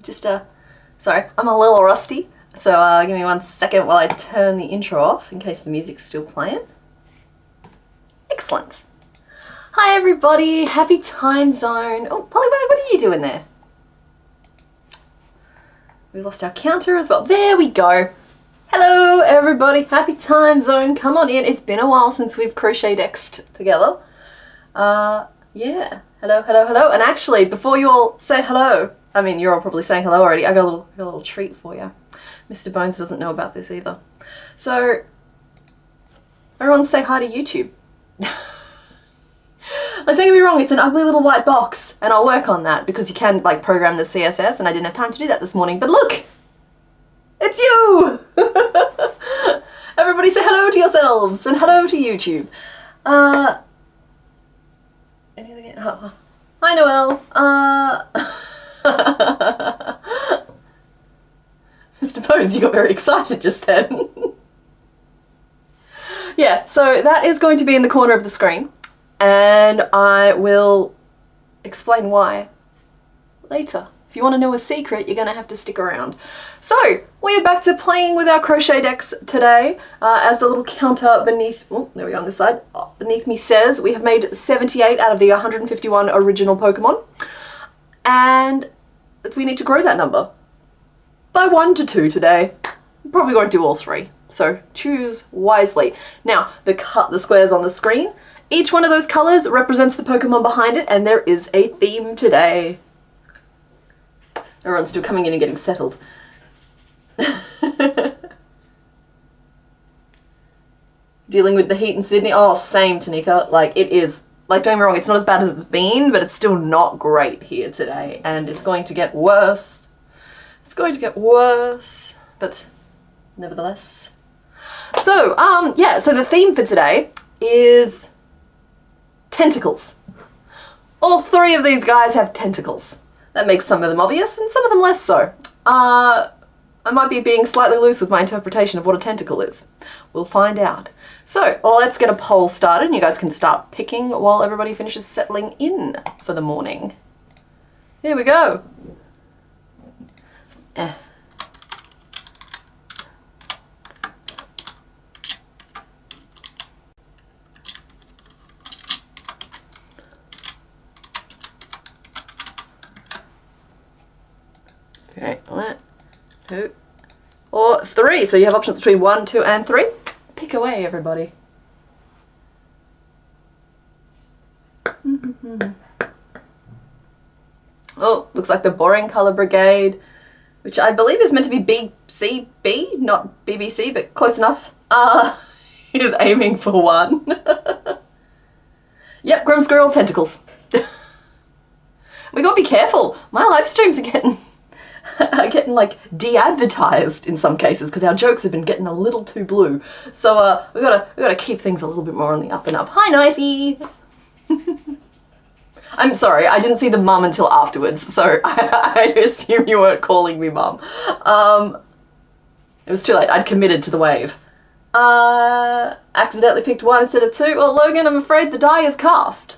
Sorry, I'm a little rusty, so give me 1 second while I turn the intro off in case the music's still playing. Excellent. Hi everybody, happy time zone. Oh, Polly, what are you doing there? We lost our counter as well. There we go. Hello everybody, happy time zone. Come on in. It's been a while since we've Crochetdexed together. Yeah. Hello, hello, hello. And actually, before you all say hello, I mean, you're all probably saying hello already. I got a little treat for you. Mr. Bones doesn't know about this either. So, everyone say hi to YouTube. Like, don't get me wrong, it's an ugly little white box, and I'll work on that because you can like program the CSS, and I didn't have time to do that this morning. But look, it's you. Everybody say hello to yourselves and hello to YouTube. Anything? Hi Noelle. Mr. Bones, you got very excited just then. Yeah, so that is going to be in the corner of the screen, and I will explain why later. If you want to know a secret, you're going to have to stick around. So, we're back to playing with our Crochetdex today. As the little counter beneath, oh, there we go on this side, beneath me says, we have made 78 out of the 151 original Pokemon. And we need to grow that number by 1 to 2 today. Probably won't do all 3, so choose wisely. Now, the squares on the screen, each one of those colors represents the Pokemon behind it, and there is a theme today. Everyone's still coming in and getting settled. Dealing with the heat in Sydney. Oh, same, Tanika. Like, it is, like, don't get me wrong, it's not as bad as it's been, but it's still not great here today, and it's going to get worse. It's going to get worse, but nevertheless. So, yeah, so the theme for today is tentacles. All 3 of these guys have tentacles. That makes some of them obvious and some of them less so. I might be being slightly loose with my interpretation of what a tentacle is. We'll find out. So, let's get a poll started and you guys can start picking while everybody finishes settling in for the morning. Here we go. Okay, 1, 2, or 3. So you have options between 1, 2, and 3. Pick away, everybody. Oh, looks like the Boring Color Brigade, which I believe is meant to be BCB, not BBC, but close enough, is aiming for 1. Yep, Grim Squirrel Tentacles. We gotta be careful. My live streams are getting like de-advertised in some cases because our jokes have been getting a little too blue. So we gotta keep things a little bit more on the up and up. Hi, Knifey. I'm sorry, I didn't see the mum until afterwards, so I assume you weren't calling me mum. It was too late. I'd committed to the wave. Accidentally picked 1 instead of 2. Well, Logan, I'm afraid the die is cast.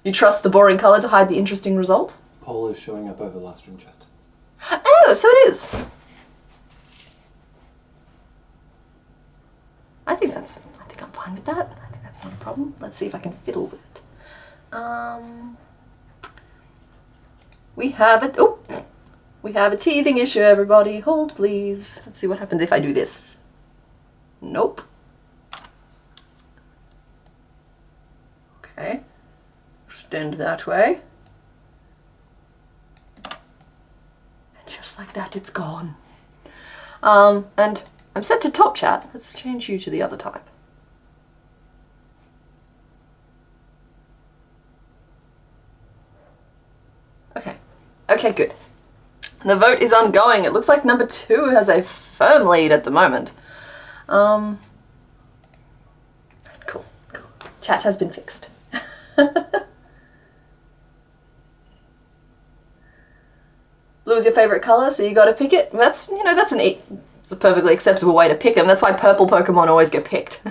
You trust the boring colour to hide the interesting result? Poll is showing up over last room chat. Oh, so it is. I think I'm fine with that. I think that's not a problem. Let's see if I can fiddle with it. We have it. Oh, we have a teething issue, everybody. Hold, please. Let's see what happens if I do this. Nope. Okay. Extend that way. And just like that, it's gone. And I'm set to top chat. Let's change you to the other type. Okay. Okay, good. The vote is ongoing. It looks like number 2 has a firm lead at the moment. Cool, cool. Chat has been fixed. Blue is your favorite color, so you got to pick it. That's, you know, it's a perfectly acceptable way to pick them. That's why purple Pokemon always get picked.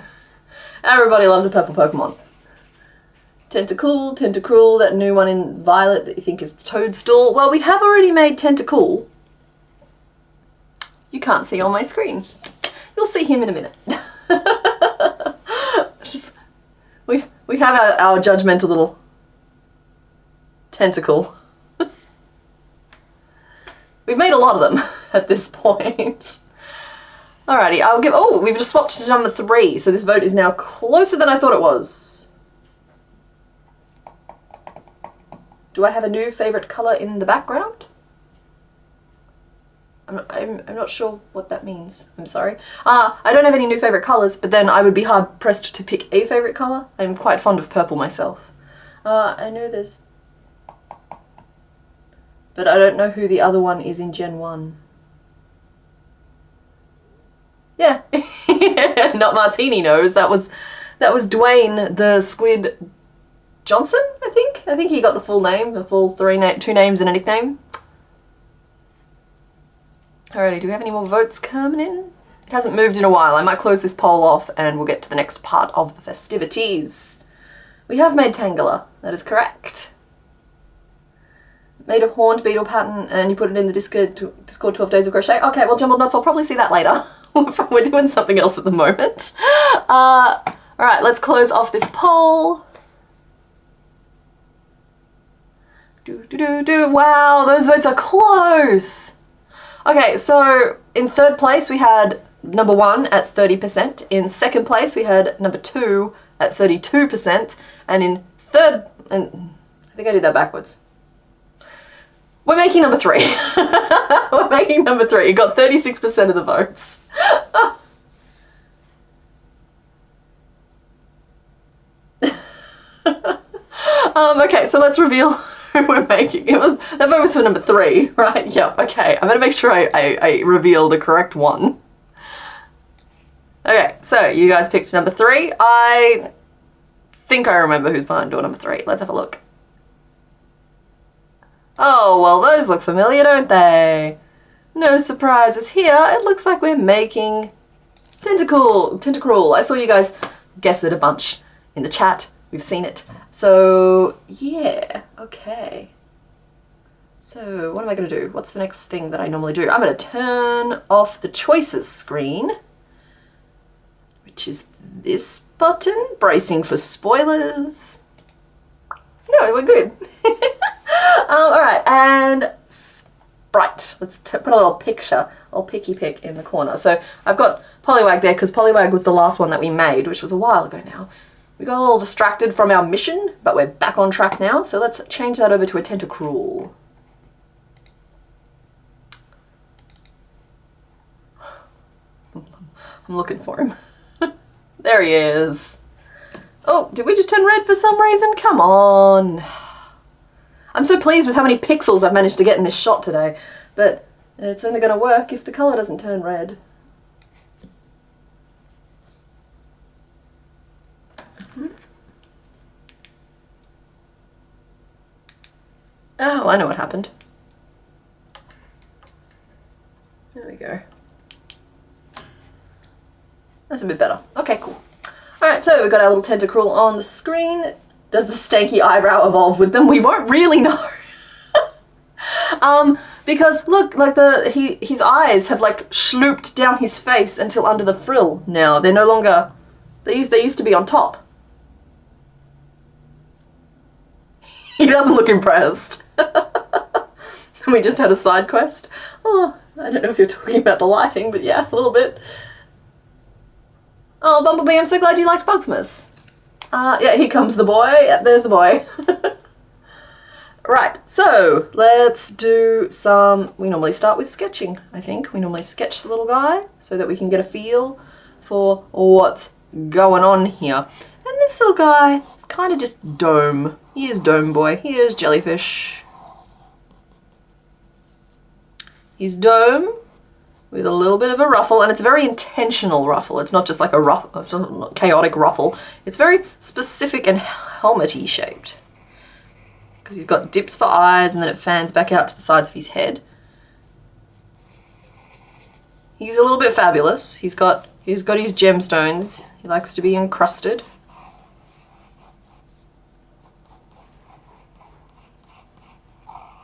Everybody loves a purple Pokemon. Tentacle, Tentacruel, that new one in violet that you think is Toadstool. Well, we have already made Tentacle. You can't see on my screen. You'll see him in a minute. We have our judgmental little tentacle. We've made a lot of them at this point. Alrighty, I'll give, oh, we've just swapped to number 3, so this vote is now closer than I thought it was. Do I have a new favourite colour in the background? I'm not sure what that means. I'm sorry. I don't have any new favourite colours, but then I would be hard pressed to pick a favourite colour. I'm quite fond of purple myself. I know there's... but I don't know who the other one is in Gen 1. Yeah. Not Martini knows. That was Dwayne the Squid Johnson, I think. I think he got the full name, the full 2 names and a nickname. Alrighty, do we have any more votes coming in? It hasn't moved in a while. I might close this poll off and we'll get to the next part of the festivities. We have made Tangela, that is correct. Made a horned beetle pattern and you put it in the Discord 12 days of crochet. Okay, well, Jumbled Knots, I'll probably see that later. We're doing something else at the moment. Alright, let's close off this poll. Wow, those votes are close. Okay, so in 3rd place we had number 1 at 30%. In 2nd place we had number 2 at 32%. And in 3rd, and I think I did that backwards. We're making number 3. We're making number 3. It got 36% of the votes. Okay, so let's reveal who we're making. That vote was for number 3, right? Yep, okay. I'm gonna make sure I reveal the correct one. Okay, so you guys picked number 3. I think I remember who's behind door number 3. Let's have a look. Oh, well, those look familiar, don't they? No surprises here. It looks like we're making Tentacruel. I saw you guys guess it a bunch in the chat. We've seen it. So, yeah, okay. So, what am I going to do? What's the next thing that I normally do? I'm going to turn off the choices screen, which is this button, bracing for spoilers. No, we're good. Alright, and Sprite. Let's put a little picture, a little picky pick in the corner. So I've got Poliwag there because Poliwag was the last one that we made, which was a while ago now. We got a little distracted from our mission, but we're back on track now. So let's change that over to a Tentacruel. I'm looking for him. There he is. Oh, did we just turn red for some reason? Come on. I'm so pleased with how many pixels I've managed to get in this shot today, but it's only going to work if the colour doesn't turn red. Oh, I know what happened. There we go. That's a bit better. Okay, cool. Alright, so we've got our little Tentacruel on the screen. Does the stanky eyebrow evolve with them? We won't really know. Because look, like his eyes have like schlooped down his face until under the frill now. They're no longer, they used to be on top. He doesn't look impressed. We just had a side quest. Oh, I don't know if you're talking about the lighting, but yeah, a little bit. Oh, Bumblebee, I'm so glad you liked Bugsmas. Yeah, here comes the boy. Yep, there's the boy. Right, so let's do some, we normally start with sketching, I think. We normally sketch the little guy so that we can get a feel for what's going on here. And this little guy is kind of just dome. He is Dome Boy. He is Jellyfish. He's dome with a little bit of a ruffle, and it's a very intentional ruffle. It's not just like a ruffle, chaotic ruffle. It's very specific and helmety shaped. Because he's got dips for eyes and then it fans back out to the sides of his head. He's a little bit fabulous. He's got his gemstones. He likes to be encrusted.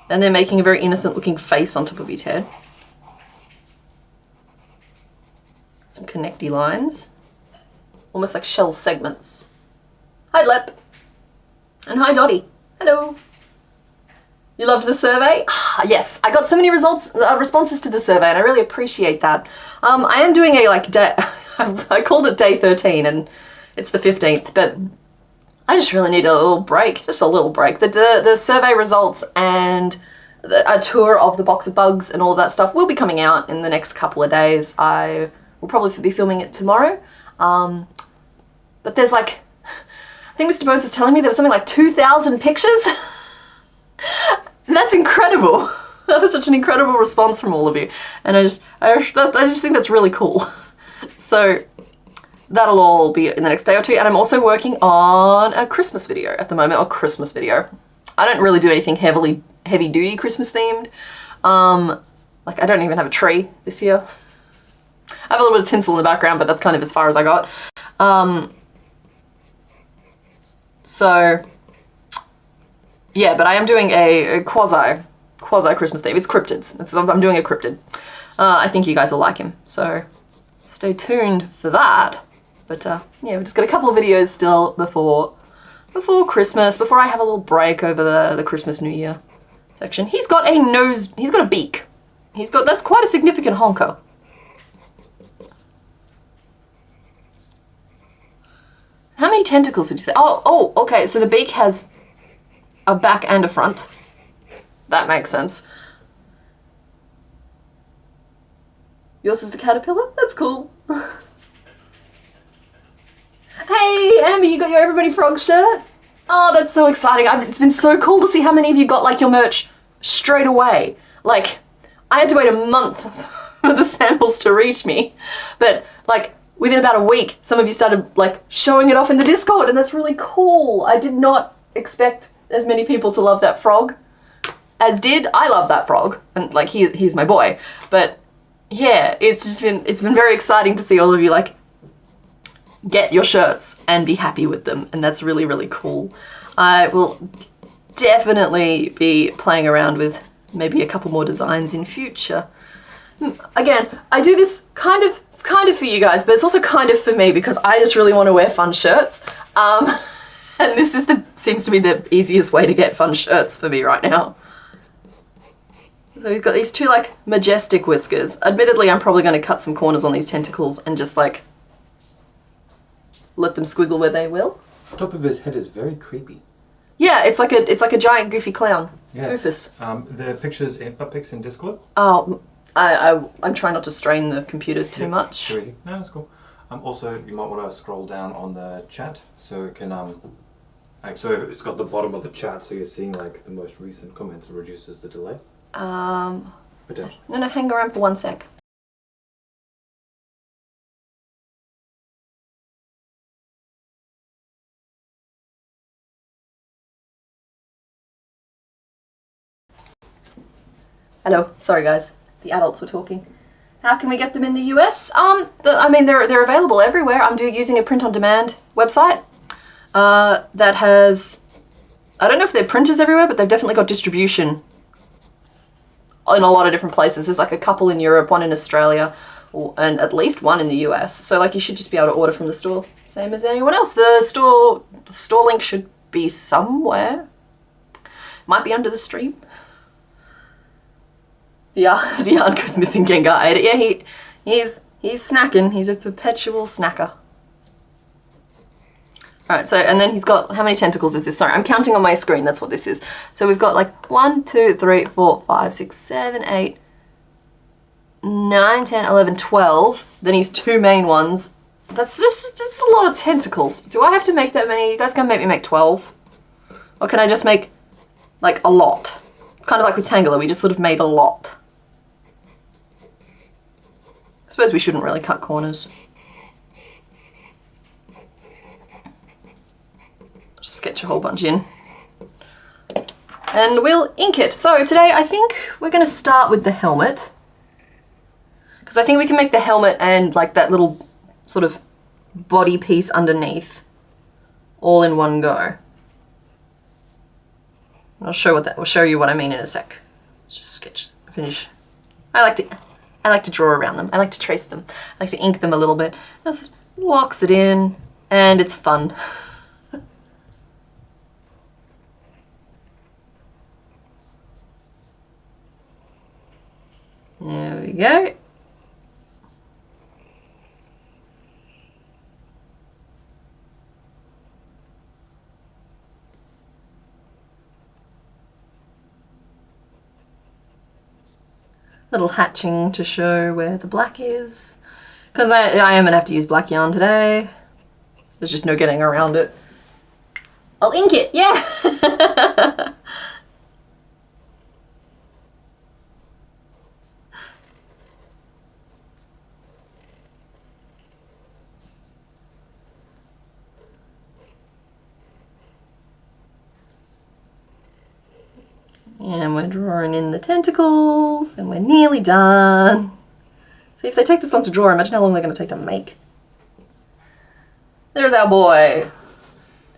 And they're making a very innocent looking face on top of his head. Some connecty lines. Almost like shell segments. Hi Lep. And hi Dottie. Hello. You loved the survey? Yes, I got so many responses to the survey, and I really appreciate that. I am doing a day, I called it day 13, and it's the 15th, but I just really need a little break, just a little break. The survey results and a tour of the box of bugs and all of that stuff will be coming out in the next couple of days. I will probably be filming it tomorrow, but there's I think Mr. Bones was telling me there was something like 2,000 pictures. And that's incredible. That was such an incredible response from all of you. And I just think that's really cool. So that'll all be in the next day or two. And I'm also working on a Christmas video at the moment, or Christmas video. I don't really do anything heavy duty Christmas themed. I don't even have a tree this year. I have a little bit of tinsel in the background, but that's kind of as far as I got. So yeah, but I am doing a quasi Christmas theme. It's cryptids. I'm doing a cryptid. I think you guys will like him, so stay tuned for that. But yeah, we've just got a couple of videos still before Christmas, before I have a little break over the Christmas New Year section. He's got a nose, he's got a beak. That's quite a significant honker. How many tentacles would you say? Oh, okay, so the beak has a back and a front. That makes sense. Yours is the caterpillar? That's cool. Hey, Amber, you got your Everybody Frog shirt? Oh, that's so exciting. It's been so cool to see how many of you got your merch straight away. I had to wait a month for the samples to reach me. But within about a week, some of you started showing it off in the Discord, and that's really cool. I did not expect as many people to love that frog as did. I love that frog, and he's my boy. But yeah, it's been very exciting to see all of you get your shirts and be happy with them, and that's really, really cool. I will definitely be playing around with maybe a couple more designs in future. Again, I do this kind of for you guys, but it's also kind of for me because I just really want to wear fun shirts. And this seems to be the easiest way to get fun shirts for me right now. So we've got these two majestic whiskers. Admittedly, I'm probably going to cut some corners on these tentacles and just let them squiggle where they will. The top of his head is very creepy. Yeah, it's like a giant goofy clown. It's Goofus. The pictures in pics in Discord. Oh, I'm trying not to strain the computer too much. Too easy. No, that's cool. Also, you might want to scroll down on the chat so it can so it's got the bottom of the chat, so you're seeing the most recent comments. It reduces the delay. Potentially. No, hang around for 1 sec. Hello, sorry guys, the adults were talking. How can we get them in the US? They're available everywhere. I'm using a print-on-demand website that has, I don't know if they're printers everywhere, but they've definitely got distribution in a lot of different places. There's a couple in Europe, one in Australia, and at least one in the US. So you should just be able to order from the store, same as anyone else. The store link should be somewhere. Might be under the stream. Yeah, the yarn goes missing. Gengar ate it. Yeah, he's snacking. He's a perpetual snacker. Alright, so, and then he's got, how many tentacles is this? Sorry, I'm counting on my screen, that's what this is. So we've got 1, 2, 3, 4, 5, 6, 7, 8, 9, 10, 11, 12. Then he's 2 main ones. That's just a lot of tentacles. Do I have to make that many? You guys gonna make me make 12? Or can I just make, a lot? It's kind of like with Tangela, we just sort of made a lot. I suppose we shouldn't really cut corners. Just sketch a whole bunch in. And we'll ink it. So today I think we're going to start with the helmet. Because I think we can make the helmet and that little sort of body piece underneath all in one go. I'll show you what I mean in a sec. Let's just sketch, finish. I like to draw around them. I like to trace them. I like to ink them a little bit. Just locks it in, and it's fun. There we go. Little hatching to show where the black is. Because I am going to have to use black yarn today. There's just no getting around it. I'll ink it, yeah! And we're drawing in the tentacles, and we're nearly done. See, if they take this long to draw, imagine how long they're going to take to make. There's our boy.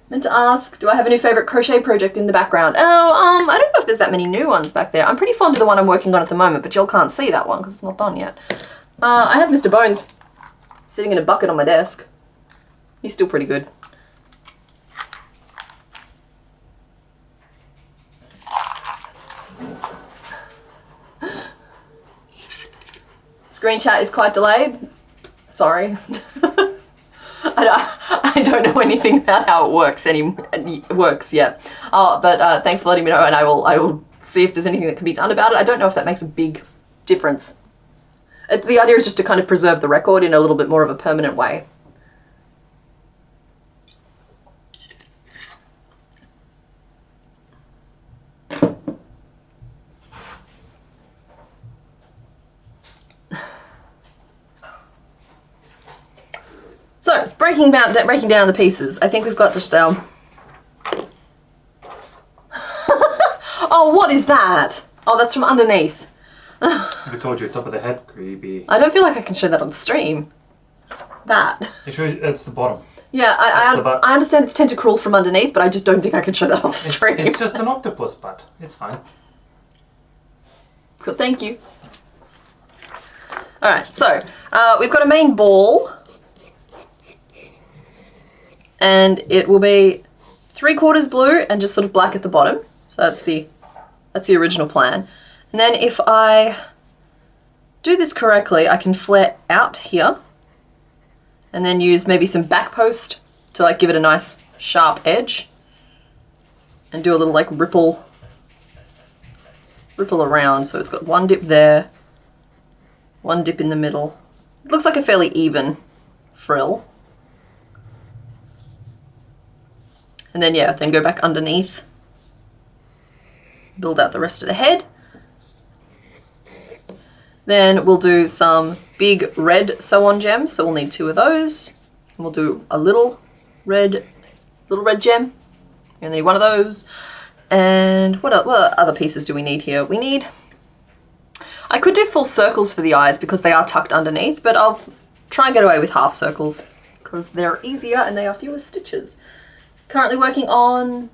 Meant to ask, do I have a new favourite crochet project in the background? Oh, I don't know if there's that many new ones back there. I'm pretty fond of the one I'm working on at the moment, but y'all can't see that one because it's not done yet. I have Mr. Bones sitting in a bucket on my desk. He's still pretty good. Screen chat is quite delayed. Sorry. I don't know anything about how it works yet. But thanks for letting me know, and I will see if there's anything that can be done about it. I don't know if that makes a big difference. The idea is just to kind of preserve the record in a little bit more of a permanent way. So, breaking down the pieces, I think we've got just our... Oh, what is that? Oh, that's from underneath. I told you, top of the head, creepy. I don't feel like I can show that on stream. That. You sure it's the bottom? Yeah, I understand it's Tentacruel from underneath, but I just don't think I can show that on stream. It's just an octopus butt. It's fine. Cool, thank you. Alright, so, we've got a main ball. And it will be 3/4 blue and just sort of black at the bottom. So that's the original plan. And then if I do this correctly, I can flare out here and then use maybe some back post to like give it a nice sharp edge and do a little like ripple around. So it's got one dip there, one dip in the middle. It looks like a fairly even frill. And then, yeah, then go back underneath, build out the rest of the head. Then we'll do some big red sew-on gems, so we'll need 2 of those. And we'll do a little red gem, and then one of those. And what other pieces do we need here? I could do full circles for the eyes because they are tucked underneath, but I'll try and get away with half circles because they're easier and they are fewer stitches. Currently working on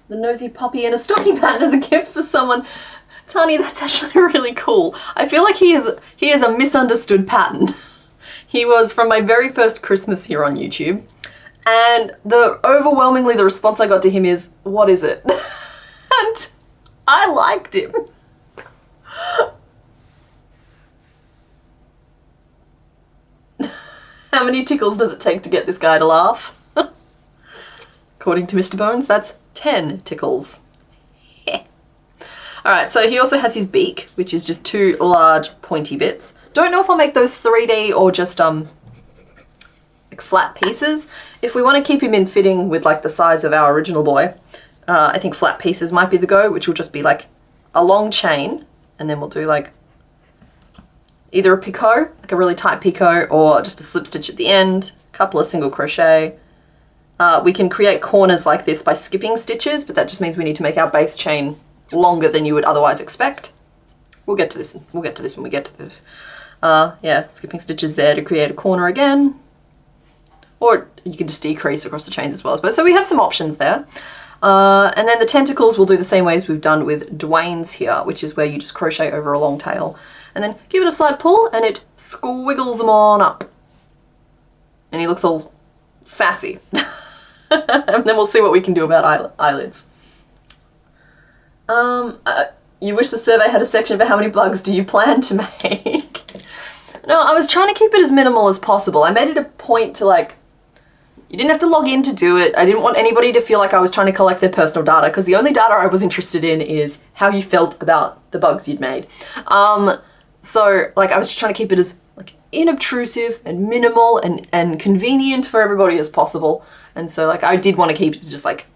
the nosy puppy in a stocking pattern as a gift for someone. Tani, that's actually really cool. I feel like he is a misunderstood pattern. He was from my very first Christmas here on YouTube, and overwhelmingly the response I got to him is, "What is it?" And I liked him. How many tickles does it take to get this guy to laugh? According to Mr. Bones, that's 10 tickles. Alright, so he also has his beak, which is just 2 large pointy bits. Don't know if I'll make those 3D or just like flat pieces. If we want to keep him in fitting with like the size of our original boy, I think flat pieces might be the go, which will just be like a long chain, and then we'll do like either a picot, like a really tight picot, or just a slip stitch at the end, a couple of single crochet. We can create corners like this by skipping stitches, but that just means we need to make our base chain longer than you would otherwise expect. We'll get to this when we get to this. Yeah, skipping stitches there to create a corner again. Or you can just decrease across the chains as well. So we have some options there. And then the tentacles we'll do the same way as we've done with Dwayne's here, which is where you just crochet over a long tail and then give it a slight pull and it squiggles them on up. And he looks all sassy. And then we'll see what we can do about eyelids. You wish the survey had a section for how many bugs do you plan to make? No, I was trying to keep it as minimal as possible. I made it a point to like, you didn't have to log in to do it. I didn't want anybody to feel like I was trying to collect their personal data because the only data I was interested in is how you felt about the bugs you'd made. So like I was just trying to keep it as like inobtrusive and minimal and convenient for everybody as possible. And so like I did want to keep it to just like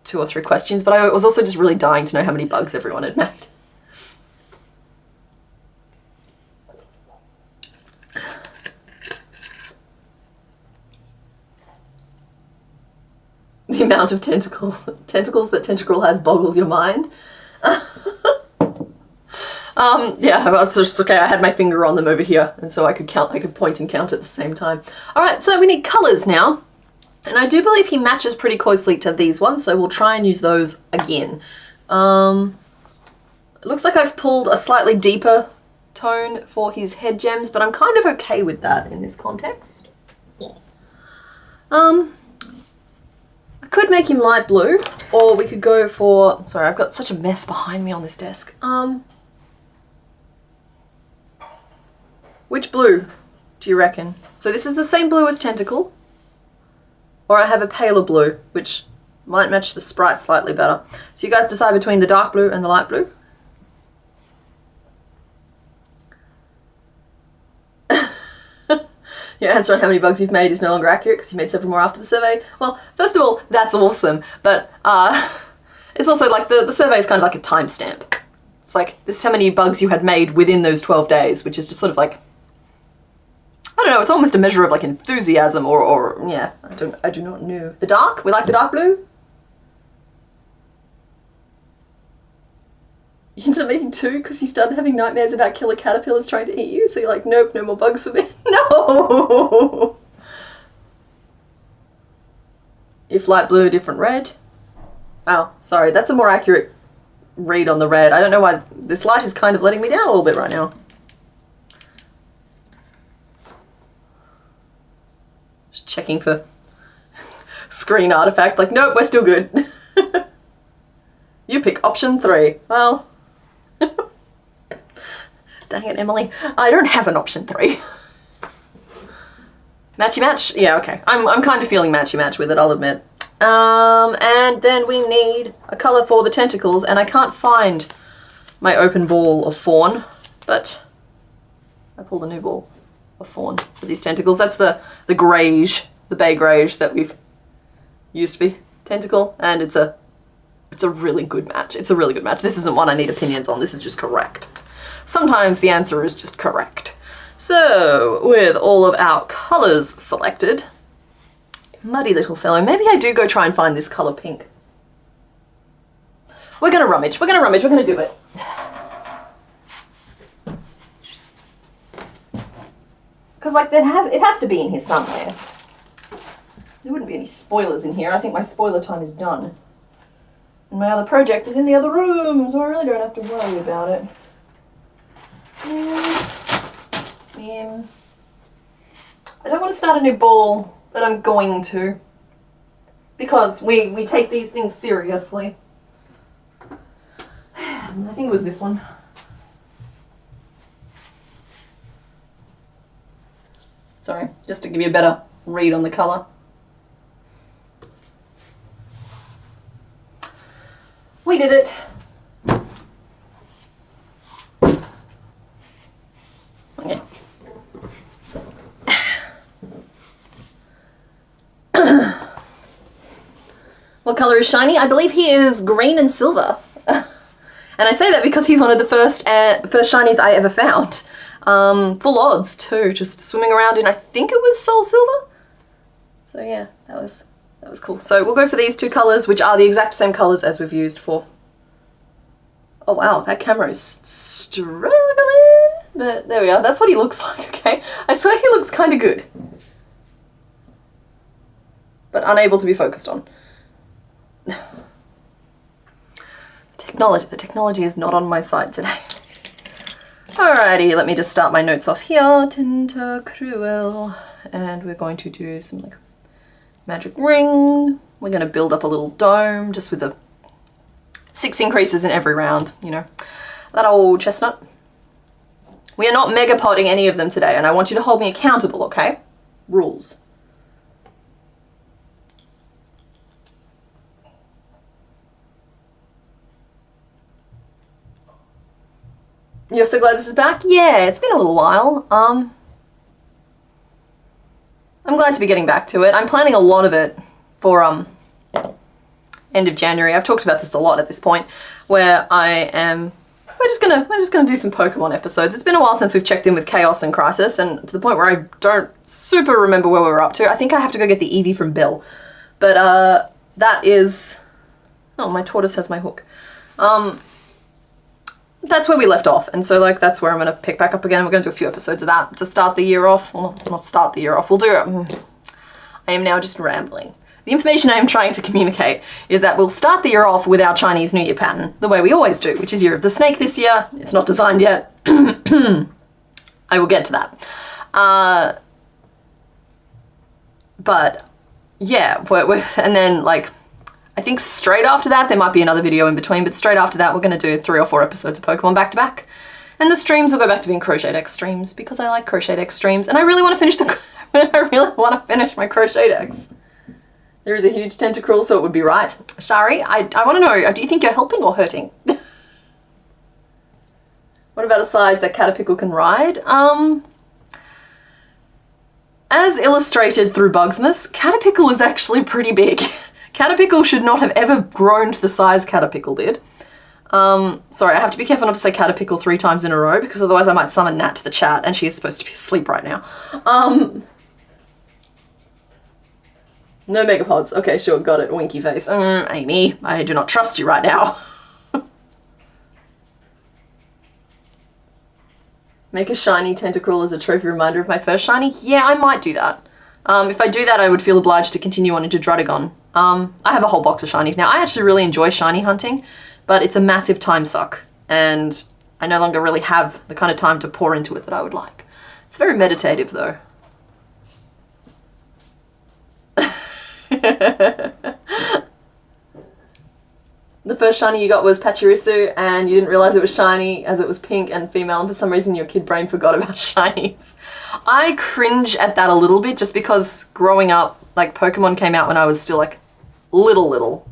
2 or 3 questions, but I was also just really dying to know how many bugs everyone had made. The amount of tentacles that Tentacruel has boggles your mind. Yeah, I was just, okay, I had my finger on them over here, and so I could count, I could point and count at the same time. All right, so we need colors now. And I do believe he matches pretty closely to these ones, so we'll try and use those again. It looks like I've pulled a slightly deeper tone for his head gems, but I'm kind of okay with that in this context. I could make him light blue, or we could go for, sorry, I've got such a mess behind me on this desk. Which blue do you reckon? So this is the same blue as Tentacle, or I have a paler blue, which might match the sprite slightly better. So you guys decide between the dark blue and the light blue. Your answer on how many bugs you've made is no longer accurate because you made several more after the survey. Well, first of all, that's awesome, but it's also like the survey is kind of like a timestamp. It's like, this is how many bugs you had made within those 12 days, which is just sort of like, I don't know, it's almost a measure of like enthusiasm or yeah, I do not know. The dark? We like the dark blue? You ended up making 2 because you started having nightmares about killer caterpillars trying to eat you, so you're like, nope, no more bugs for me. No! If light blue, different red. Oh, sorry, that's a more accurate read on the red. I don't know why this light is kind of letting me down a little bit right now. Just checking for screen artifact, like, nope, we're still good. You pick option 3. Well, dang it, Emily. I don't have an option 3. Matchy match? Yeah, okay. I'm kind of feeling matchy match with it, I'll admit. And then we need a colour for the tentacles, and I can't find my open ball of fawn, but I pulled a new ball of fawn for these tentacles. That's the greige, the bay greige that we've used for Tentacle, and it's a really good match. It's a really good match. This isn't one I need opinions on, this is just correct. Sometimes the answer is just correct. So, with all of our colours selected, muddy little fellow, maybe I do go try and find this colour pink. We're gonna rummage, we're gonna do it. Because like it has to be in here somewhere. There wouldn't be any spoilers in here. I think my spoiler time is done. And my other project is in the other room, so I really don't have to worry about it. I don't want to start a new ball, but I'm going to. Because we take these things seriously. I think it was this one. Sorry, just to give you a better read on the colour. We did it. Okay. What colour is shiny? I believe he is green and silver. And I say that because he's one of the first shinies I ever found. Full odds too, just swimming around in, I think it was Soul Silver. So yeah, that was cool. So we'll go for these 2 colours, which are the exact same colours as we've used for. Oh wow, that camera is struggling. But there we are, that's what he looks like, okay? I swear he looks kind of good. But unable to be focused on. The technology is not on my side today. Alrighty, let me just start my notes off here. Tentacruel. And we're going to do some like magic ring. We're going to build up a little dome just with the 6 increases in every round, you know. That old chestnut. We are not mega potting any of them today, and I want you to hold me accountable, okay? Rules. You're so glad this is back? Yeah, it's been a little while. I'm glad to be getting back to it. I'm planning a lot of it for end of January. I've talked about this a lot at this point, where we're just gonna do some Pokemon episodes. It's been a while since we've checked in with Chaos and Crisis, and to the point where I don't super remember where we were up to. I think I have to go get the Eevee from Bill. But that is... Oh, my tortoise has my hook. That's where we left off, and so like that's where I'm going to pick back up again. We're going to do a few episodes of that to start the year off. Well, not start the year off. We'll do it. I am now just rambling. The information I am trying to communicate is that we'll start the year off with our Chinese New Year pattern, the way we always do, which is Year of the Snake this year. It's not designed yet. I will get to that. But yeah, and then like, I think straight after that, there might be another video in between, but straight after that, we're going to do 3 or 4 episodes of Pokemon back to back. And the streams will go back to being Crochetdex streams because I like Crochetdex streams, and I really want to finish my Crochetdex. There is a huge Tentacruel, so it would be right. Shari, I want to know, do you think you're helping or hurting? What about a size that Caterpillar can ride? As illustrated through Bugsmas, Caterpillar is actually pretty big. Caterpillar should not have ever grown to the size Caterpillar did. Sorry, I have to be careful not to say Caterpillar 3 times in a row, because otherwise I might summon Nat to the chat, and she is supposed to be asleep right now. No Megapods. Okay, sure, got it. Winky face. Amy, I do not trust you right now. Make a shiny Tentacruel as a trophy reminder of my first shiny? Yeah, I might do that. If I do that, I would feel obliged to continue on into Drudagon. I have a whole box of shinies now. I actually really enjoy shiny hunting, but it's a massive time suck, and I no longer really have the kind of time to pour into it that I would like. It's very meditative, though. The first shiny you got was Pachirisu, and you didn't realize it was shiny as it was pink and female, and for some reason your kid brain forgot about shinies. I cringe at that a little bit just because growing up, like Pokemon came out when I was still like little.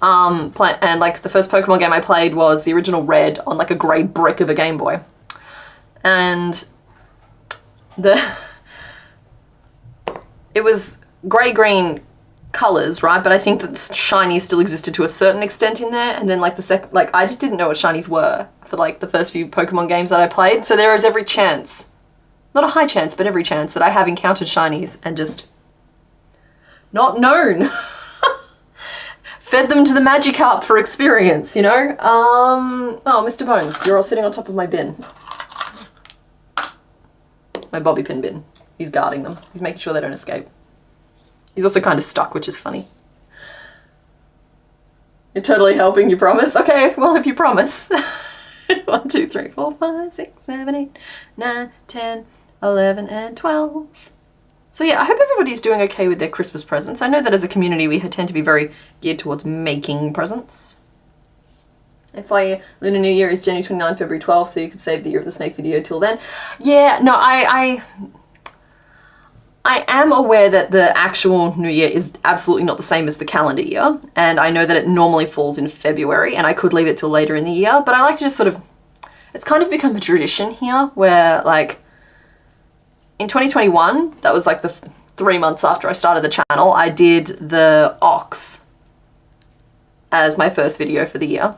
And like the first Pokemon game I played was the original Red on like a grey brick of a Game Boy. And it was grey-green colors, right? But I think that shinies still existed to a certain extent in there, and then like I just didn't know what shinies were for like the first few Pokemon games that I played. So there is every chance, not a high chance, but every chance that I have encountered shinies and just not known. Fed them to the Magikarp for experience, you know? Oh, Mr. Bones, you're all sitting on top of my bin. My bobby pin bin. He's guarding them. He's making sure they don't escape. He's also kind of stuck, which is funny. You're totally helping, you promise? Okay, well, if you promise. 1, 2, 3, 4, 5, 6, 7, 8, 9, 10, 11, and 12. So yeah, I hope everybody's doing okay with their Christmas presents. I know that as a community we tend to be very geared towards making presents. FYI, Lunar New Year is January 29, February 12, so you could save the Year of the Snake video till then. Yeah, no, I am aware that the actual New Year is absolutely not the same as the calendar year, and I know that it normally falls in February, and I could leave it till later in the year, but I like to just sort of, it's kind of become a tradition here where like, in 2021, that was like the 3 months after I started the channel, I did the ox as my first video for the year.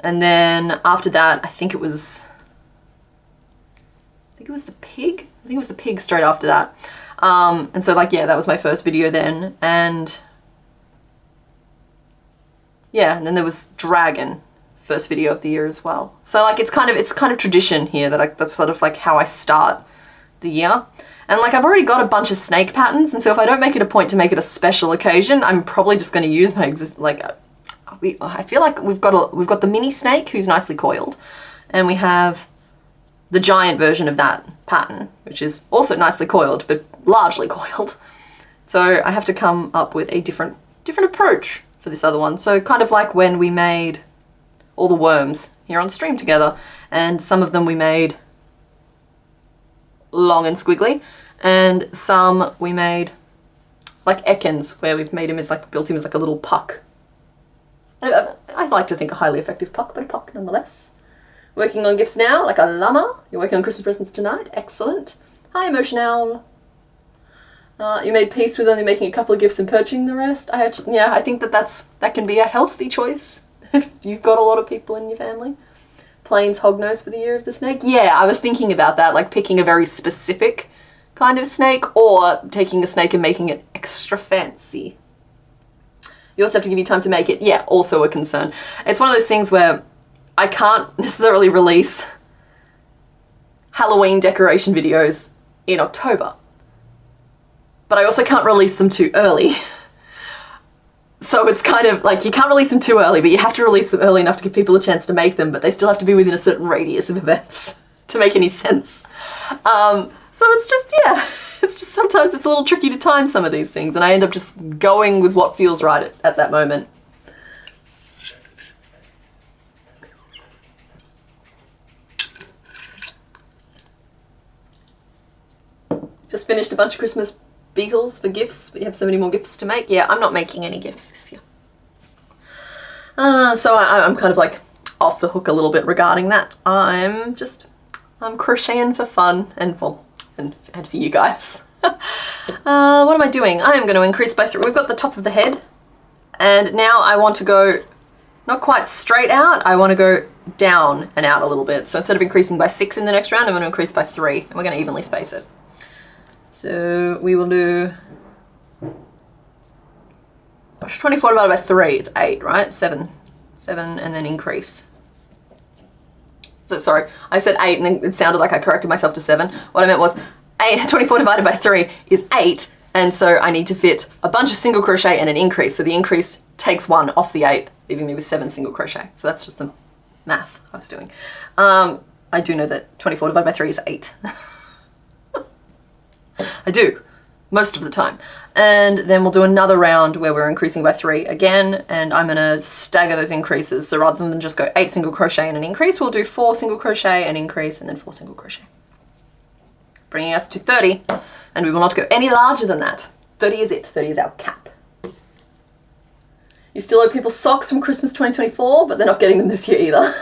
And then after that, I think it was the pig. I think it was the pig straight after that. And so like, yeah, that was my first video then. And yeah, and then there was dragon, first video of the year as well. So like, it's kind of tradition here that that's sort of like how I start the year. And like, I've already got a bunch of snake patterns, and so if I don't make it a point to make it a special occasion, I'm probably just going to use my I feel like we've got the mini snake who's nicely coiled, and we have the giant version of that pattern, which is also nicely coiled, but largely coiled. So I have to come up with a different approach for this other one. So kind of like when we made all the worms here on stream together, and some of them we made long and squiggly, and some we made like Ekans, where we've made him as like, built him as like a little puck. I like to think a highly effective puck, but a puck nonetheless. Working on gifts now, like a llama. You're working on Christmas presents tonight. Excellent. Hi, Emotion Owl. You made peace with only making a couple of gifts and purchasing the rest. I think that can be a healthy choice if you've got a lot of people in your family. Plains hognose for the year of the snake. Yeah, I was thinking about that, like picking a very specific kind of snake, or taking a snake and making it extra fancy. You also have to give you time to make it. Yeah, also a concern. It's one of those things where I can't necessarily release Halloween decoration videos in October, but I also can't release them too early. So it's kind of like, you can't release them too early, but you have to release them early enough to give people a chance to make them, but they still have to be within a certain radius of events to make any sense. So it's just, yeah, it's just sometimes it's a little tricky to time some of these things, and I end up just going with what feels right at that moment. Just finished a bunch of Christmas beetles for gifts. We have so many more gifts to make. Yeah, I'm not making any gifts this year. So I'm kind of like off the hook a little bit regarding that. I'm crocheting for fun and for you guys. What am I doing? I am going to increase by 3. We've got the top of the head, and now I want to go not quite straight out, I want to go down and out a little bit. So instead of increasing by 6 in the next round, I'm going to increase by 3, and we're going to evenly space it. So we will do 24 divided by 3, it's 8, right? 7, and then increase. So sorry, I said 8 and then it sounded like I corrected myself to 7. What I meant was 24 divided by 3 is 8, and so I need to fit a bunch of single crochet and an increase. So the increase takes 1 off the 8, leaving me with 7 single crochet. So that's just the math I was doing. I do know that 24 divided by 3 is 8. I do, most of the time. And then we'll do another round where we're increasing by 3 again, and I'm gonna stagger those increases. So rather than just go 8 single crochet and an increase, we'll do 4 single crochet, an increase, and then 4 single crochet. Bringing us to 30, and we will not go any larger than that. 30 is it, 30 is our cap. You still owe people socks from Christmas 2024, but they're not getting them this year either.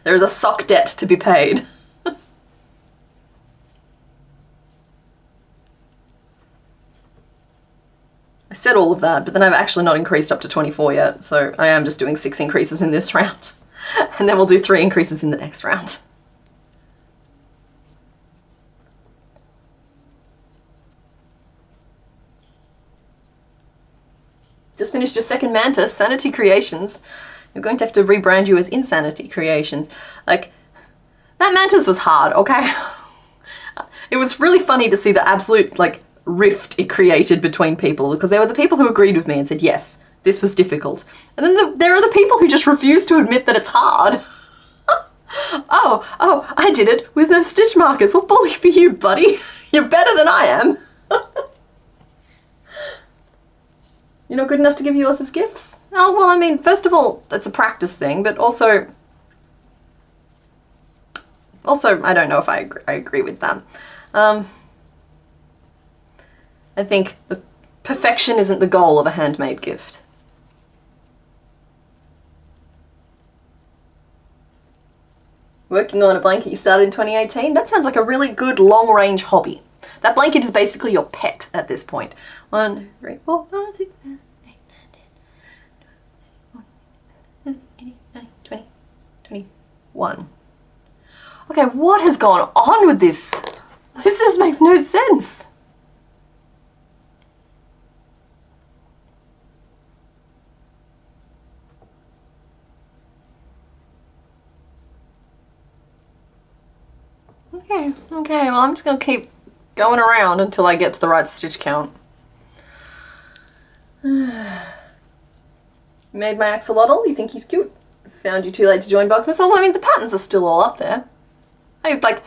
There is a sock debt to be paid. I said all of that, but then I've actually not increased up to 24 yet, so I am just doing 6 increases in this round. And then we'll do 3 increases in the next round. Just finished your second mantis, Sanity Creations. You're going to have to rebrand you as Insanity Creations. Like, that mantis was hard, okay? It was really funny to see the absolute, like, rift it created between people, because there were the people who agreed with me and said, yes, this was difficult. And then there are the people who just refuse to admit that it's hard. oh, I did it with the stitch markers. Well, bully for you, buddy. You're better than I am. You're not good enough to give yours as gifts? Oh, well, I mean, first of all, that's a practice thing, but also, I don't know if I agree with that. I think the perfection isn't the goal of a handmade gift. Working on a blanket you started in 2018? That sounds like a really good long-range hobby. That blanket is basically your pet at this point. 1, 2, 3, 4, 5, 6, 7, 8, 9, 10, 11, 12, 20, 21. Okay, what has gone on with this? This just makes no sense. Okay, well, I'm just gonna keep going around until I get to the right stitch count. You made my axolotl, you think he's cute. Found you too late to join Bugsmas. Oh, I mean, the patterns are still all up there. I like,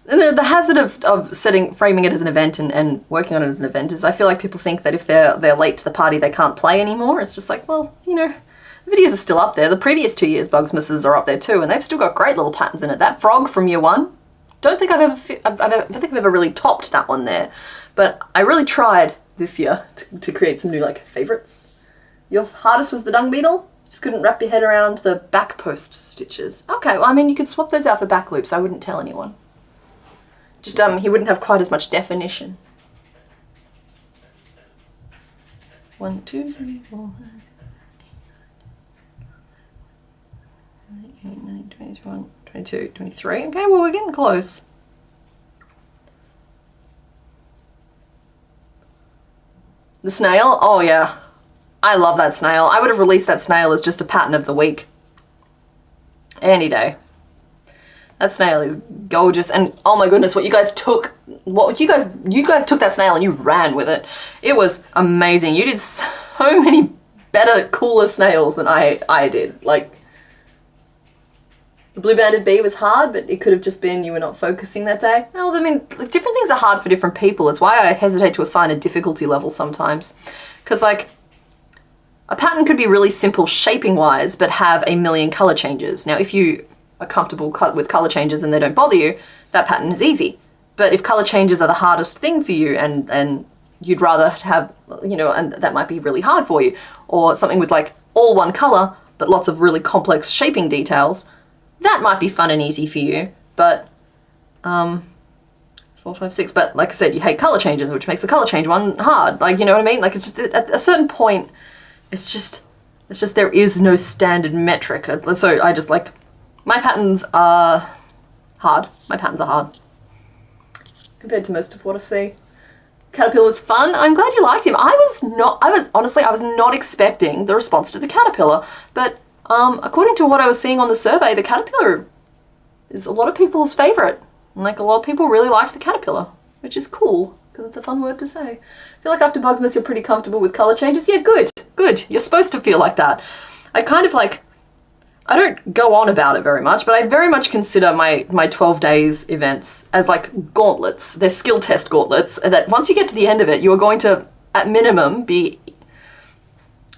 the hazard of framing it as an event and working on it as an event is I feel like people think that if they're late to the party, they can't play anymore. It's just like, well, you know, the videos are still up there. The previous 2 years Bugsmas's are up there too, and they've still got great little patterns in it. That frog from year 1, don't think I've ever really topped that one there. But I really tried this year to create some new like favorites. Your hardest was the dung beetle. Just couldn't wrap your head around the back post stitches. Okay, well, I mean, you could swap those out for back loops. I wouldn't tell anyone. Just, he wouldn't have quite as much definition. 1, 2, 3, 4, 5, 8, 9, 20, 21, 22, 23. Okay, well, we're getting close. The snail? Oh, yeah. I love that snail. I would have released that snail as just a pattern of the week. Any day. That snail is gorgeous, and oh my goodness, you guys took that snail and you ran with it. It was amazing. You did so many better, cooler snails than I did. Like, the blue-banded bee was hard, but it could have just been you were not focusing that day. Well, I mean, like, different things are hard for different people. It's why I hesitate to assign a difficulty level sometimes. Because, like, a pattern could be really simple shaping-wise, but have a million color changes. Now, if you are comfortable with color changes and they don't bother you, that pattern is easy. But if color changes are the hardest thing for you and you'd rather have, you know, and that might be really hard for you, or something with like all one color, but lots of really complex shaping details, that might be fun and easy for you. But, 4, 5, 6, but like I said, you hate color changes, which makes the color change one hard. Like, you know what I mean? Like, it's just, at a certain point, it's just there is no standard metric. So I just like, my patterns are hard. My patterns are hard. Compared to most of what I see. Caterpillar's fun. I'm glad you liked him. I was not expecting the response to the caterpillar, but according to what I was seeing on the survey, the caterpillar is a lot of people's favorite. And like, a lot of people really liked the caterpillar, which is cool, because it's a fun word to say. I feel like after Bugsmas you're pretty comfortable with color changes. Yeah, good. You're supposed to feel like that. I kind of like, I don't go on about it very much, but I very much consider my 12 days events as like gauntlets. They're skill test gauntlets that once you get to the end of it, you're going to, at minimum, be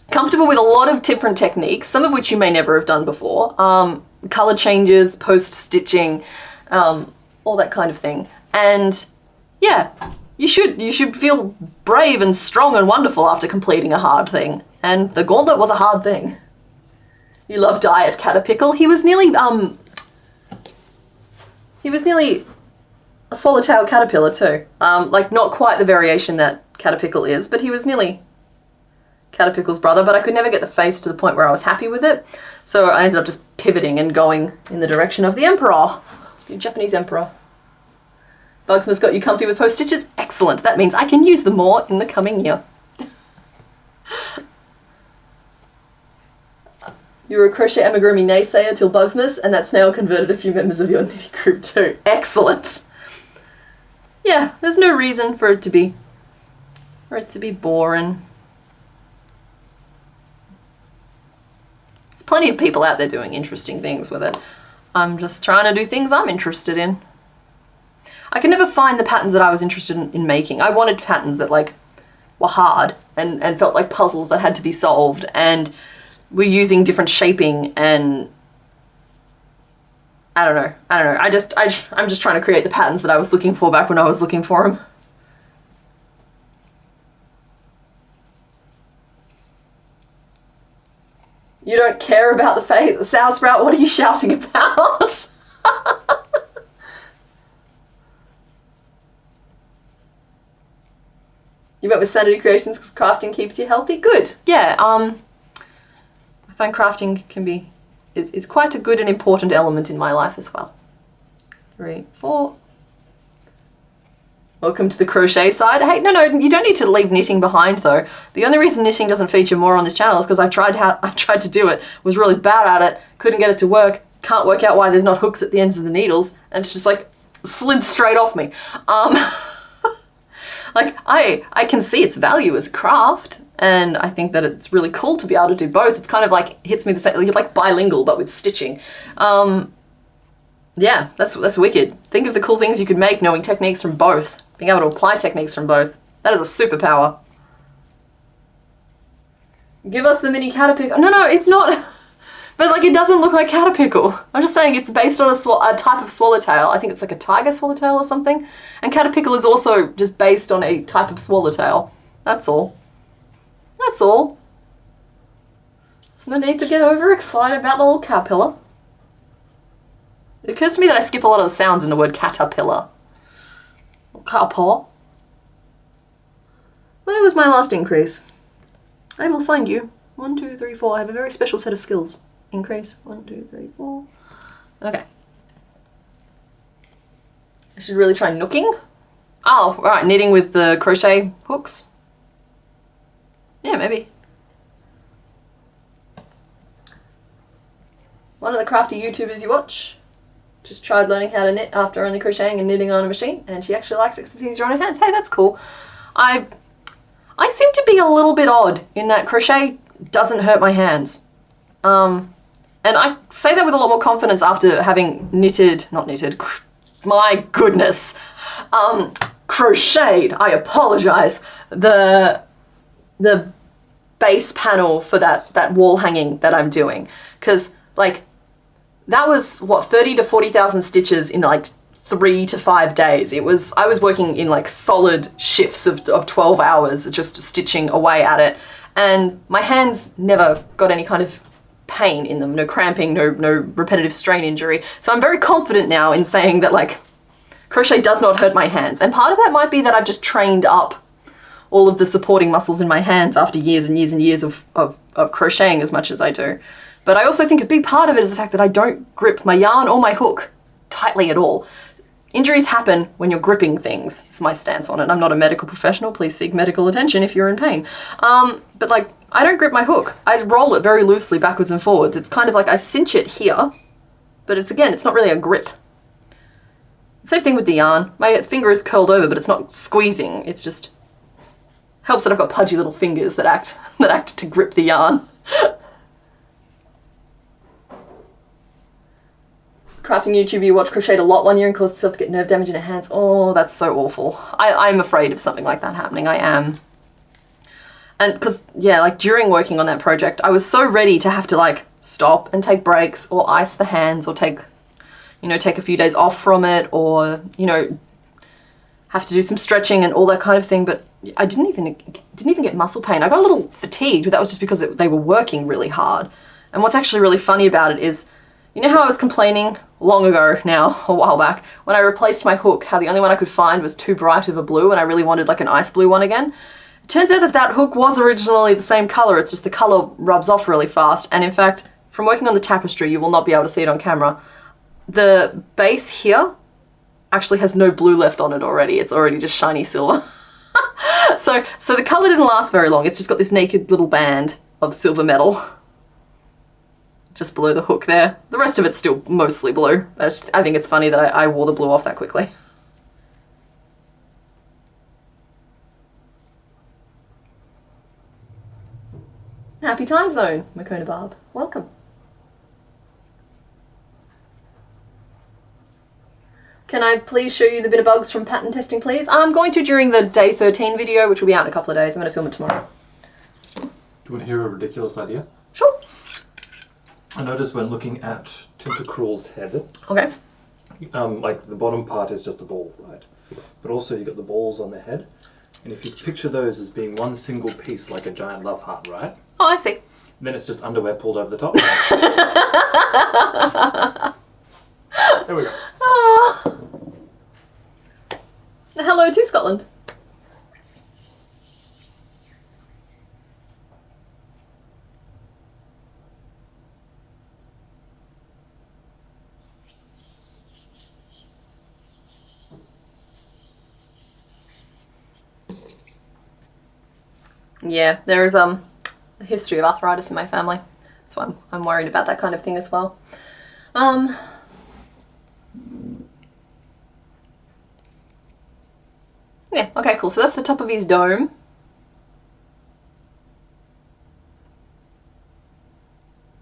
comfortable with a lot of different techniques, some of which you may never have done before. Color changes, post stitching, all that kind of thing. And yeah, you should feel brave and strong and wonderful after completing a hard thing. And the gauntlet was a hard thing. You love Diet Caterpickle. He was nearly a swallowtail caterpillar too. Like, not quite the variation that Caterpickle is, but he was nearly Caterpickle's brother, but I could never get the face to the point where I was happy with it. So I ended up just pivoting and going in the direction of the Emperor, the Japanese Emperor. Bugsmas got you comfy with post stitches? Excellent. That means I can use them more in the coming year. You were a crochet amigurumi naysayer till Bugsmas, and that snail converted a few members of your knitting group too. Excellent. Yeah, there's no reason for it to be boring. There's plenty of people out there doing interesting things with it. I'm just trying to do things I'm interested in. I could never find the patterns that I was interested in making. I wanted patterns that like were hard and felt like puzzles that had to be solved, and we're using different shaping, and I don't know. I'm just trying to create the patterns that I was looking for back when I was looking for them. You don't care about the face, the sour sprout? What are you shouting about? You went with Sanity Creations because crafting keeps you healthy? Good. Yeah, I find crafting is quite a good and important element in my life as well. 3, 4. Welcome to the crochet side. Hey, no, you don't need to leave knitting behind though. The only reason knitting doesn't feature more on this channel is because I tried to do it, was really bad at it, couldn't get it to work, can't work out why there's not hooks at the ends of the needles, and it's just like slid straight off me. Like, I can see its value as a craft, And I think that it's really cool to be able to do both. It's kind of like, hits me the same, you're like bilingual, but with stitching. Yeah, that's wicked. Think of the cool things you could make knowing techniques from both. Being able to apply techniques from both. That is a superpower. Give us the mini Caterpickle. No, it's not. But like, it doesn't look like Caterpickle. I'm just saying it's based on a type of swallowtail. I think it's like a tiger swallowtail or something. And Caterpickle is also just based on a type of swallowtail. That's all. That's all. There's no need to get overexcited about the little caterpillar. It occurs to me that I skip a lot of the sounds in the word caterpillar. Caterpillar. Where was my last increase? I will find you. 1, 2, 3, 4. I have a very special set of skills. Increase. 1, 2, 3, 4. Okay. I should really try nooking. Oh, right, knitting with the crochet hooks. Yeah, maybe. One of the crafty YouTubers you watch just tried learning how to knit after only crocheting and knitting on a machine, and she actually likes it because it's easier on her hands. Hey, that's cool. I seem to be a little bit odd in that crochet doesn't hurt my hands. And I say that with a lot more confidence after having my goodness, crocheted, I apologize, the base panel for that wall hanging that I'm doing. Because, like, that was, what, 30 to 40,000 stitches in, like, 3 to 5 days. I was working in, like, solid shifts of 12 hours just stitching away at it. And my hands never got any kind of pain in them. No cramping, no repetitive strain injury. So I'm very confident now in saying that, like, crochet does not hurt my hands. And part of that might be that I've just trained up all of the supporting muscles in my hands after years and years and years of crocheting as much as I do. But I also think a big part of it is the fact that I don't grip my yarn or my hook tightly at all. Injuries happen when you're gripping things. It's my stance on it. I'm not a medical professional. Please seek medical attention if you're in pain. But like, I don't grip my hook. I roll it very loosely backwards and forwards. It's kind of like I cinch it here, but it's not really a grip. Same thing with the yarn. My finger is curled over, but it's not squeezing. It's just helps that I've got pudgy little fingers that act to grip the yarn. Crafting YouTube, you watched Crocheted a lot one year and caused yourself to get nerve damage in her hands. Oh, that's so awful. I'm afraid of something like that happening. I am. And because, yeah, like during working on that project, I was so ready to have to like stop and take breaks or ice the hands or take a few days off from it or, have to do some stretching and all that kind of thing. But I didn't even get muscle pain. I got a little fatigued, but that was just because they were working really hard. And what's actually really funny about it is, you know how I was complaining long ago now, a while back, when I replaced my hook, how the only one I could find was too bright of a blue and I really wanted like an ice blue one again? It turns out that hook was originally the same color, it's just the color rubs off really fast. And in fact, from working on the tapestry, you will not be able to see it on camera. The base here actually has no blue left on it already. It's already just shiny silver. So the color didn't last very long. It's just got this naked little band of silver metal just below the hook there. The rest of it's still mostly blue. I think it's funny that I wore the blue off that quickly. Happy time zone, Makona Barb. Welcome. Can I please show you the bit of bugs from pattern testing, please? I'm going to during the day 13 video, which will be out in a couple of days. I'm going to film it tomorrow. Do you want to hear a ridiculous idea? Sure. I noticed when looking at Tentacruel's head, okay, like the bottom part is just a ball, right? But also you got the balls on the head, and if you picture those as being one single piece, like a giant love heart, right? Oh, I see. Then it's just underwear pulled over the top. There we go. Oh. Hello to Scotland. Yeah, there is a history of arthritis in my family. That's why I'm worried about that kind of thing as well. Yeah, okay, cool. So that's the top of his dome.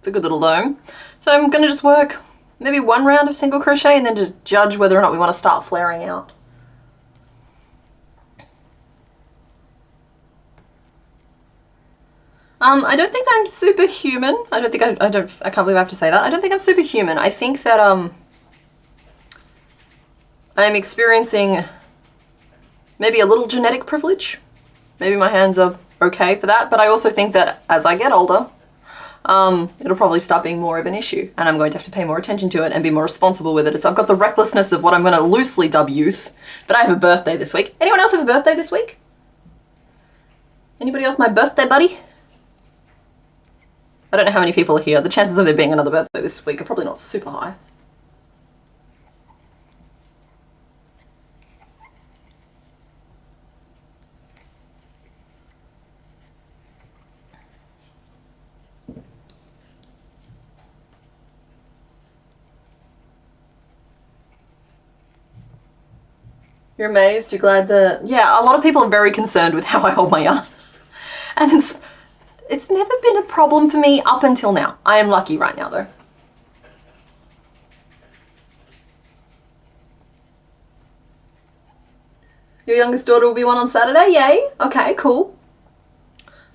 a good little dome. So I'm going to just work maybe one round of single crochet and then just judge whether or not we want to start flaring out. I don't think I'm superhuman. I can't believe I have to say that. I don't think I'm superhuman. I think that I'm experiencing maybe a little genetic privilege. Maybe my hands are okay for that, but I also think that as I get older, it'll probably start being more of an issue, and I'm going to have to pay more attention to it and be more responsible with it. I've got the recklessness of what I'm going to loosely dub youth, but I have a birthday this week. Anyone else have a birthday this week? Anybody else my birthday buddy? I don't know how many people are here. The chances of there being another birthday this week are probably not super high. You're amazed? You're glad that... Yeah, a lot of people are very concerned with how I hold my yarn. And it's never been a problem for me up until now. I am lucky right now, though. Your youngest daughter will be one on Saturday? Yay! Okay, cool.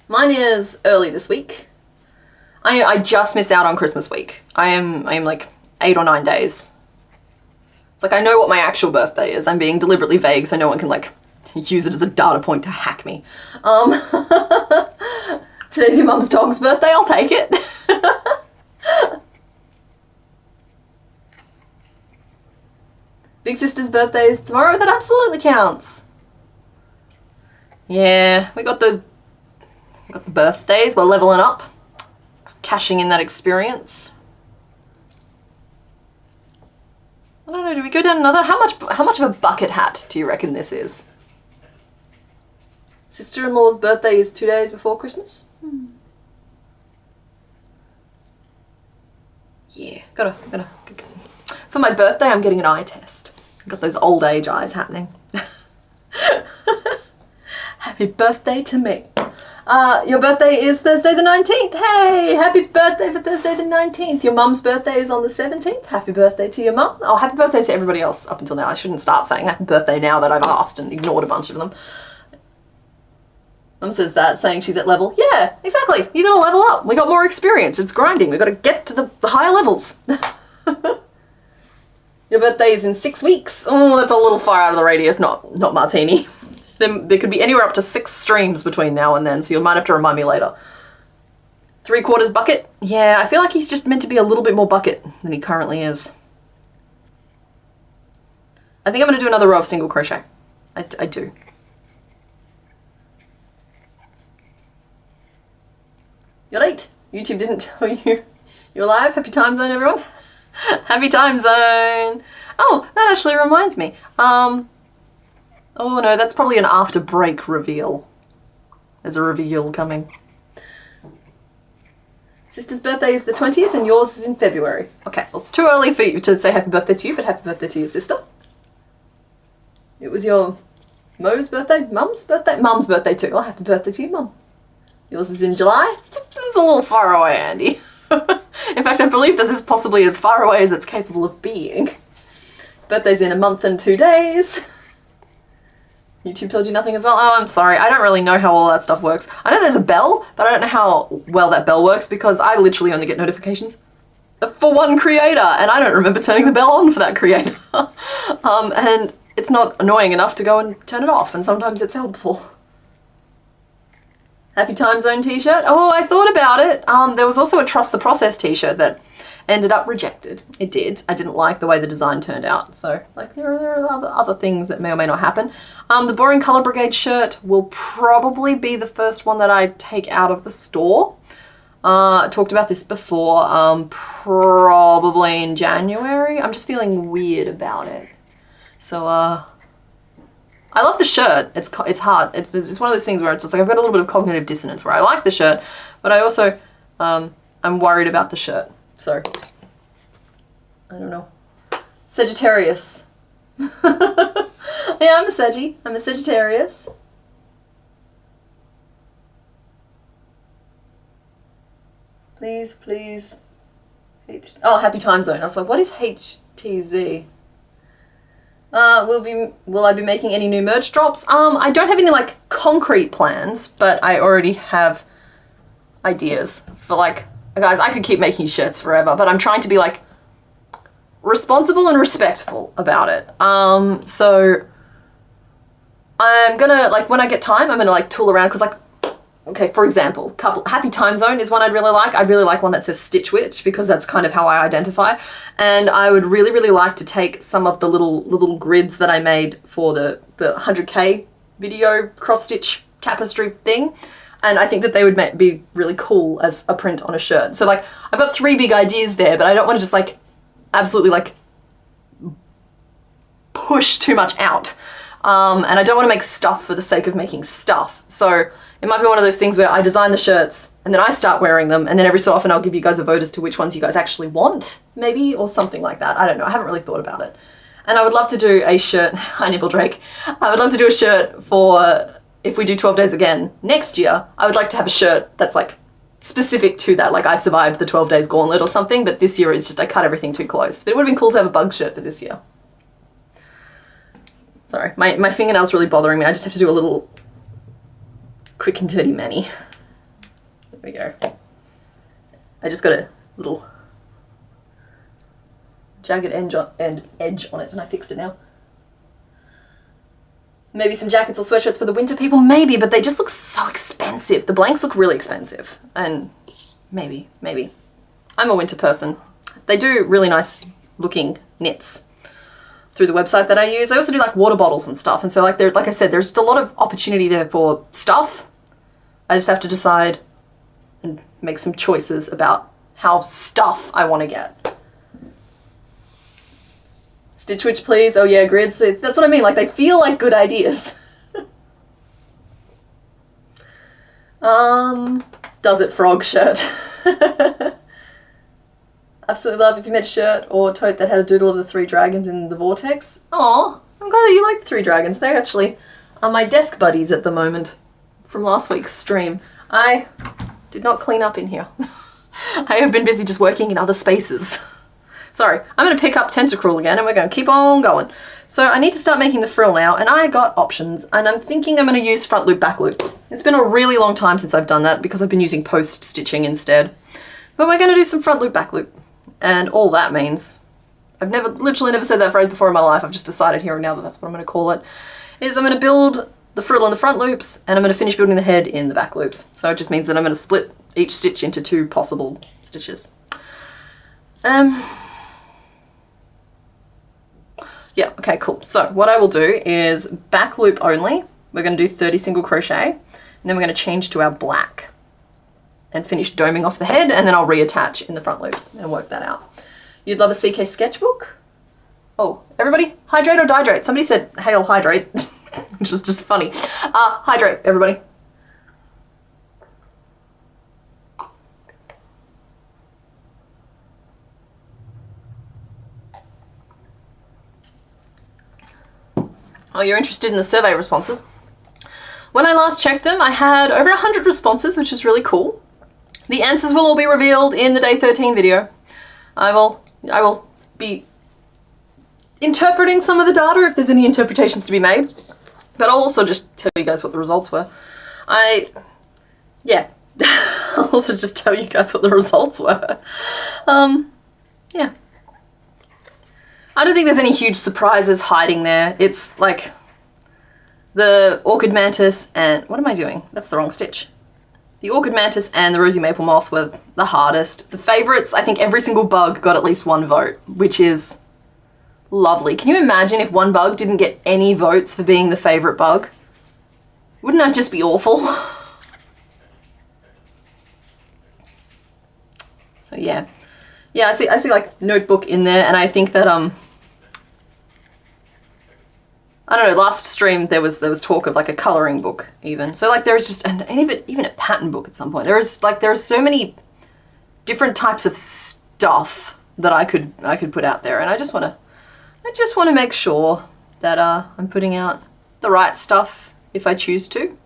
Mine is early this week. I just miss out on Christmas week. I am like 8 or 9 days. It's like I know what my actual birthday is. I'm being deliberately vague so no one can like use it as a data point to hack me. Today's your mum's dog's birthday, I'll take it. Big sister's birthday is tomorrow, that absolutely counts. Yeah, we got the birthdays, we're leveling up. Cashing in that experience. I don't know, do we go down another? How much of a bucket hat do you reckon this is? Sister-in-law's birthday is 2 days before Christmas. Yeah, gotta. For my birthday, I'm getting an eye test. I've got those old age eyes happening. Happy birthday to me. Your birthday is Thursday the 19th. Hey, happy birthday for Thursday the 19th. Your mum's birthday is on the 17th. Happy birthday to your mum. Oh, happy birthday to everybody else up until now. I shouldn't start saying happy birthday now that I've asked and ignored a bunch of them. Mum says that, saying she's at level. Yeah, exactly. You gotta level up. We got more experience. It's grinding. We gotta get to the higher levels. Your birthday is in 6 weeks. Oh, that's a little far out of the radius. Not Martini. There could be anywhere up to 6 streams between now and then, so you might have to remind me later. 3/4 bucket? Yeah, I feel like he's just meant to be a little bit more bucket than he currently is. I think I'm going to do another row of single crochet. I do. You're late. YouTube didn't tell you you're live. Happy time zone, everyone. Happy time zone. Oh, that actually reminds me. Oh no, that's probably an after break reveal. There's a reveal coming. Sister's birthday is the 20th and yours is in February. Okay, well it's too early for you to say happy birthday to you, but happy birthday to your sister. It was your Mo's birthday? Mum's birthday? Mum's birthday too. Well, happy birthday to you, Mum. Yours is in July. It's a little far away, Andy. In fact, I believe that this is possibly as far away as it's capable of being. Birthday's in a month and 2 days. YouTube told you nothing as well? Oh, I'm sorry. I don't really know how all that stuff works. I know there's a bell, but I don't know how well that bell works because I literally only get notifications for one creator, and I don't remember turning the bell on for that creator. And it's not annoying enough to go and turn it off, and sometimes it's helpful. Happy Time Zone t-shirt. Oh, I thought about it. There was also a Trust the Process t-shirt that ended up rejected. It did. I didn't like the way the design turned out. So, like, there are other things that may or may not happen. The Boring Color Brigade shirt will probably be the first one that I take out of the store. I talked about this before, probably in January. I'm just feeling weird about it. So, I love the shirt. It's hard. It's one of those things where it's just like I've got a little bit of cognitive dissonance where I like the shirt, but I also, I'm worried about the shirt. So, I don't know. Sagittarius. Yeah, I'm a Saggy. I'm a Sagittarius. Please, please, Oh, Happy Time Zone. I was like, what is HTZ? Will I be making any new merch drops? I don't have any like concrete plans, but I already have ideas for like, guys, I could keep making shirts forever, but I'm trying to be like responsible and respectful about it. So I'm gonna, like, when I get time, I'm gonna like tool around, because like, okay, for example, Happy Time Zone is one I'd really like. I'd really like one that says Stitch Witch, because that's kind of how I identify. And I would really, really like to take some of the little grids that I made for the 100K video cross-stitch tapestry thing. And I think that they would be really cool as a print on a shirt. So like, I've got 3 big ideas there, but I don't want to just like absolutely like push too much out. And I don't want to make stuff for the sake of making stuff. So it might be one of those things where I design the shirts and then I start wearing them, and then every so often I'll give you guys a vote as to which ones you guys actually want, maybe, or something like that. I don't know. I haven't really thought about it. And I would love to do a shirt. Hi, Nibble Drake. I would love to do a shirt for, if we do 12 days again next year, I would like to have a shirt that's like specific to that. Like, I survived the 12 days gauntlet or something, but this year it's just I cut everything too close. But it would have been cool to have a bug shirt for this year. Sorry, my fingernail's really bothering me. I just have to do a little quick and dirty mani. There we go. I just got a little jagged edge on it, and I fixed it now. Maybe some jackets or sweatshirts for the winter people, maybe, but they just look so expensive. The blanks look really expensive, and maybe. I'm a winter person. They do really nice looking knits through the website that I use. I also do like water bottles and stuff, and so like I said, there's just a lot of opportunity there for stuff. I just have to decide and make some choices about how stuff I want to get. Stitch Witch, please. Oh yeah, grids. That's what I mean. Like, they feel like good ideas. Does it frog shirt? Absolutely love if you made a shirt or tote that had a doodle of the 3 dragons in the vortex. Aw, I'm glad that you like the 3 dragons. They actually are my desk buddies at the moment from last week's stream. I did not clean up in here. I have been busy just working in other spaces. Sorry, I'm going to pick up Tentacruel again and we're going to keep on going. So I need to start making the frill now, and I got options, and I'm thinking I'm going to use front loop, back loop. It's been a really long time since I've done that because I've been using post stitching instead. But we're going to do some front loop, back loop. And all that means, I've literally never said that phrase before in my life, I've just decided here and now that that's what I'm going to call it, is I'm going to build the frill in the front loops, and I'm going to finish building the head in the back loops. So it just means that I'm going to split each stitch into 2 possible stitches. Yeah, okay, cool. So what I will do is back loop only. We're going to do 30 single crochet, and then we're going to change to our black and finish doming off the head, and then I'll reattach in the front loops and work that out. You'd love a CK sketchbook? Oh, everybody, hydrate or dihydrate? Somebody said, hail, hydrate, which is just funny. Hydrate, everybody. Oh, you're interested in the survey responses? When I last checked them, I had over 100 responses, which is really cool. The answers will all be revealed in the day 13 video. I will be interpreting some of the data if there's any interpretations to be made, but I'll also just tell you guys what the results were. Yeah, I'll also just tell you guys what the results were. Yeah. I don't think there's any huge surprises hiding there. It's like the Orchid Mantis and, what am I doing? That's the wrong stitch. The Orchid Mantis and the Rosy Maple Moth were the hardest. The favorites, I think every single bug got at least 1 vote, which is lovely. Can you imagine if one bug didn't get any votes for being the favorite bug? Wouldn't that just be awful? So yeah. Yeah, I see like notebook in there, and I think that I don't know, last stream there was talk of like a colouring book even. So like there's just, and even a pattern book at some point. There are so many different types of stuff that I could put out there, and I just want to make sure that I'm putting out the right stuff if I choose to,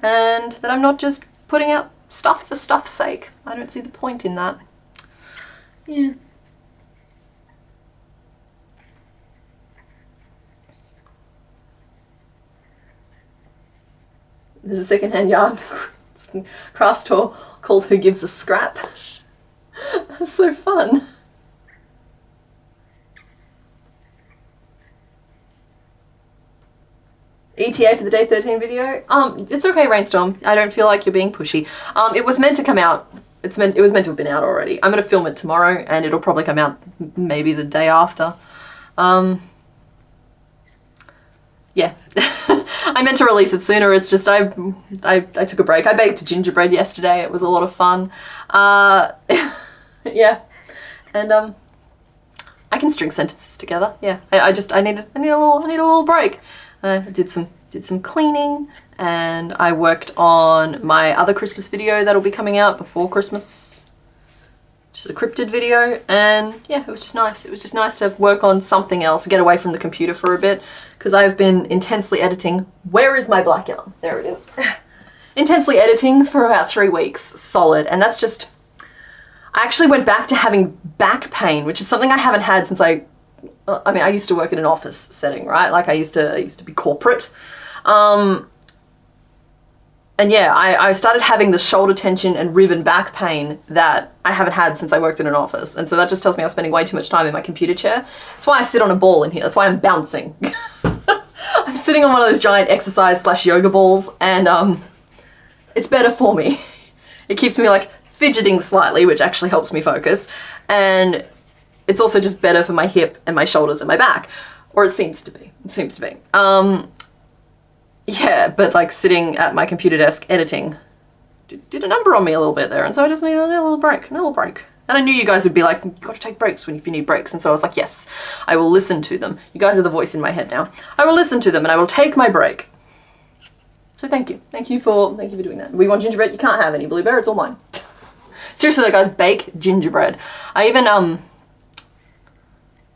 and that I'm not just putting out stuff for stuff's sake. I don't see the point in that. Yeah. There's a secondhand yarn craft store called Who Gives a Scrap. That's so fun. ETA for the day 13 video? It's okay, Rainstorm. I don't feel like you're being pushy. It was meant to come out. It was meant to have been out already. I'm gonna film it tomorrow and it'll probably come out maybe the day after. Yeah. I meant to release it sooner. It's just I took a break. I baked gingerbread yesterday. It was a lot of fun. Yeah. And I can string sentences together. Yeah. I need a little break. I did some cleaning, and I worked on my other Christmas video that'll be coming out before Christmas. Just a cryptid video, and yeah, it was just nice. It was just nice to work on something else, get away from the computer for a bit, because I've been intensely editing. Where is my black yarn? There it is. Intensely editing for about 3 weeks, solid, and that's just... I actually went back to having back pain, which is something I haven't had since I used to work in an office setting, right? Like I used to be corporate. And yeah, I started having the shoulder tension and rib and back pain that I haven't had since I worked in an office. And so that just tells me I'm spending way too much time in my computer chair. That's why I sit on a ball in here. That's why I'm bouncing. I'm sitting on one of those giant exercise/yoga balls, and it's better for me. It keeps me like fidgeting slightly, which actually helps me focus. And it's also just better for my hip and my shoulders and my back. Or it seems to be. It seems to be. Yeah, but like sitting at my computer desk editing did a number on me a little bit there, and so I just needed a little break. And I knew you guys would be like, you gotta take breaks if you need breaks, and so I was like, yes, I will listen to them. You guys are the voice in my head now. I will listen to them and I will take my break. So thank you. Thank you for doing that. We want gingerbread, you can't have any, Blue Bear, it's all mine. Seriously though, guys, bake gingerbread. I even,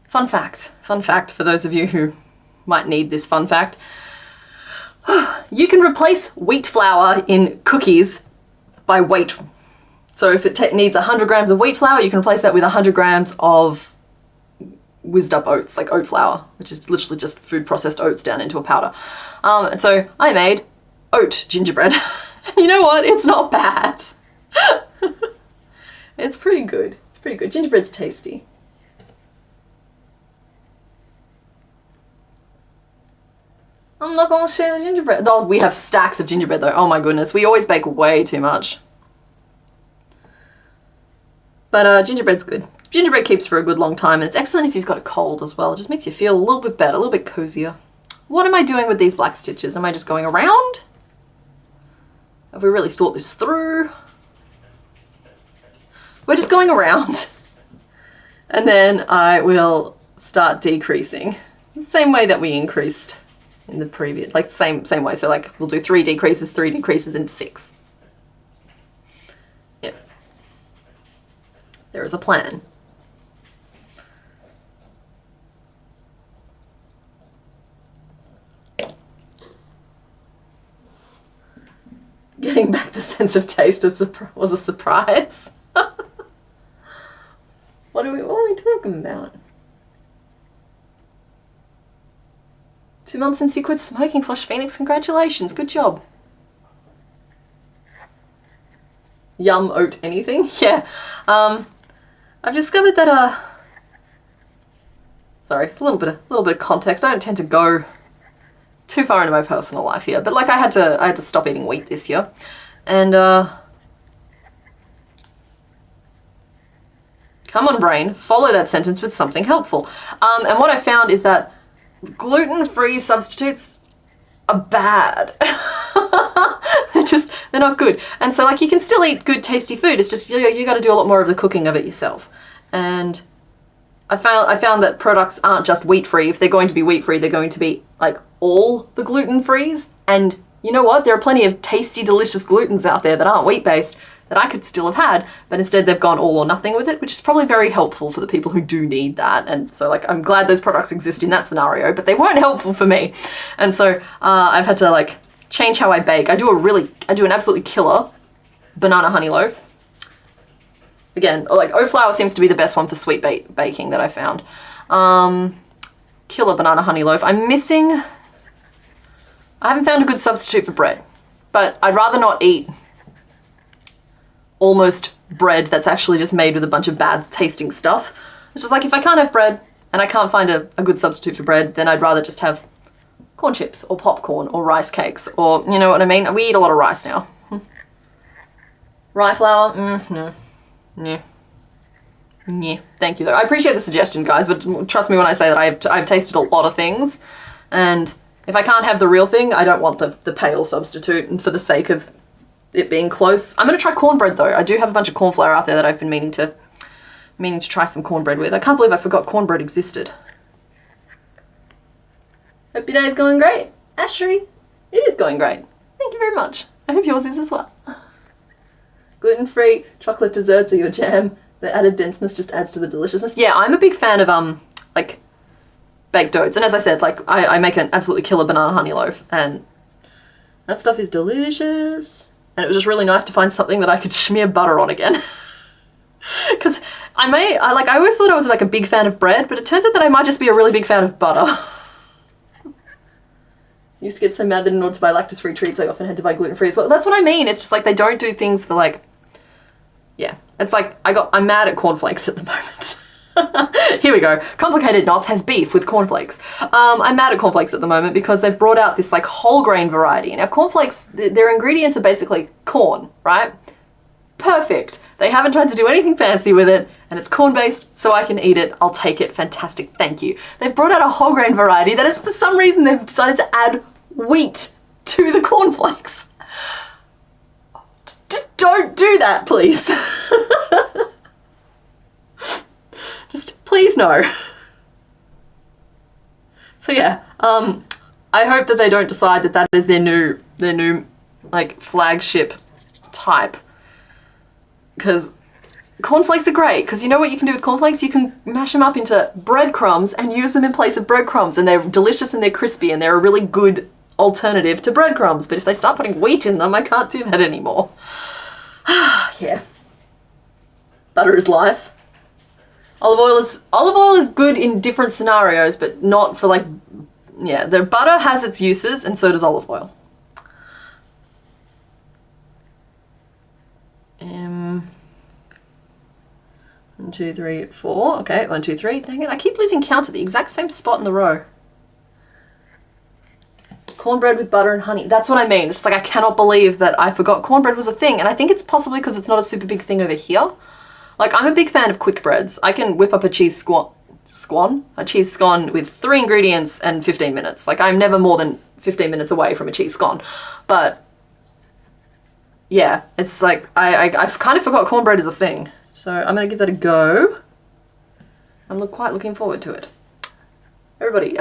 fun fact for those of you who might need this fun fact. You can replace wheat flour in cookies by weight. So if it needs 100 grams of wheat flour, you can replace that with 100 grams of whizzed up oats, like oat flour, which is literally just food processed oats down into a powder. And so I made oat gingerbread. You know what? It's not bad. It's pretty good. It's pretty good. Gingerbread's tasty. I'm not gonna share the gingerbread. Oh, we have stacks of gingerbread though. Oh my goodness, we always bake way too much. But gingerbread's good. Gingerbread keeps for a good long time, and it's excellent if you've got a cold as well. It just makes you feel a little bit better, a little bit cozier. What am I doing with these black stitches? Am I just going around? Have we really thought this through? We're just going around. And then I will start decreasing. The same way that we increased in the previous, like same way. So like we'll do 3 decreases, then 6. Yep. There is a plan. Getting back the sense of taste was a surprise. What are we talking about? 2 months since you quit smoking, Flush Phoenix. Congratulations, good job. Yum oat anything? Yeah. I've discovered that sorry, a little bit of context. I don't tend to go too far into my personal life here, but like I had to stop eating wheat this year, and come on brain, follow that sentence with something helpful. And what I found is that gluten-free substitutes are bad. They're not good. And so like you can still eat good tasty food, it's just you got to do a lot more of the cooking of it yourself. And I found that products aren't just wheat-free. If they're going to be wheat-free, they're going to be like all the gluten-frees. And you know what? There are plenty of tasty, delicious glutens out there that aren't wheat-based that I could still have had, but instead they've gone all or nothing with it, which is probably very helpful for the people who do need that. And so like I'm glad those products exist in that scenario, but they weren't helpful for me. And so I've had to like change how I bake. I do an absolutely killer banana honey loaf. again, like oat flour seems to be the best one for sweet baking that I found. Killer banana honey loaf. I haven't found a good substitute for bread, but I'd rather not eat almost bread that's actually just made with a bunch of bad tasting stuff. It's just like, if I can't have bread and I can't find a good substitute for bread, then I'd rather just have corn chips or popcorn or rice cakes, or, you know what I mean? We eat a lot of rice now. Rye flour? No. Yeah. Yeah. Thank you though. I appreciate the suggestion, guys, but trust me when I say that I've tasted a lot of things, and if I can't have the real thing, I don't want the pale substitute, and for the sake of it being close. I'm gonna try cornbread though. I do have a bunch of corn flour out there that I've been meaning to try some cornbread with. I can't believe I forgot cornbread existed. Hope your day's going great. Ashery, it is going great. Thank you very much. I hope yours is as well. Gluten-free chocolate desserts are your jam. The added denseness just adds to the deliciousness. Yeah, I'm a big fan of like baked oats, and as I said, like I make an absolutely killer banana honey loaf, and that stuff is delicious. And it was just really nice to find something that I could smear butter on again. Because I always thought I was like a big fan of bread, but it turns out that I might just be a really big fan of butter. I used to get so mad that in order to buy lactose-free treats, I often had to buy gluten-free as well. That's what I mean. It's just like they don't do things for like, yeah. It's like I'm mad at cornflakes at the moment. Here we go. Complicated Knots has beef with cornflakes. I'm mad at cornflakes at the moment because they've brought out this like whole grain variety. Now cornflakes, their ingredients are basically corn, right? Perfect. They haven't tried to do anything fancy with it, and it's corn-based, so I can eat it. I'll take it. Fantastic. Thank you. They've brought out a whole grain variety that is, for some reason, they've decided to add wheat to the cornflakes. Just don't do that, please. Just please no. So yeah, I hope that they don't decide that that is their new like flagship type. Because cornflakes are great, because you know what you can do with cornflakes? You can mash them up into breadcrumbs and use them in place of breadcrumbs, and they're delicious and they're crispy and they're a really good alternative to breadcrumbs. But if they start putting wheat in them, I can't do that anymore. Yeah. Butter is life. Olive oil is good in different scenarios, but not for like, yeah, the butter has its uses and so does olive oil. 1, 2, 3, 4. Okay, 1, 2, 3. Dang it, I keep losing count at the exact same spot in the row. Cornbread with butter and honey. That's what I mean. It's just like I cannot believe that I forgot cornbread was a thing. And I think it's possibly because it's not a super big thing over here. Like, I'm a big fan of quick breads. I can whip up a cheese scone with 3 ingredients and 15 minutes. Like, I'm never more than 15 minutes away from a cheese scone. But yeah, it's like I've kind of forgot cornbread is a thing. So I'm going to give that a go. I'm quite looking forward to it. Everybody,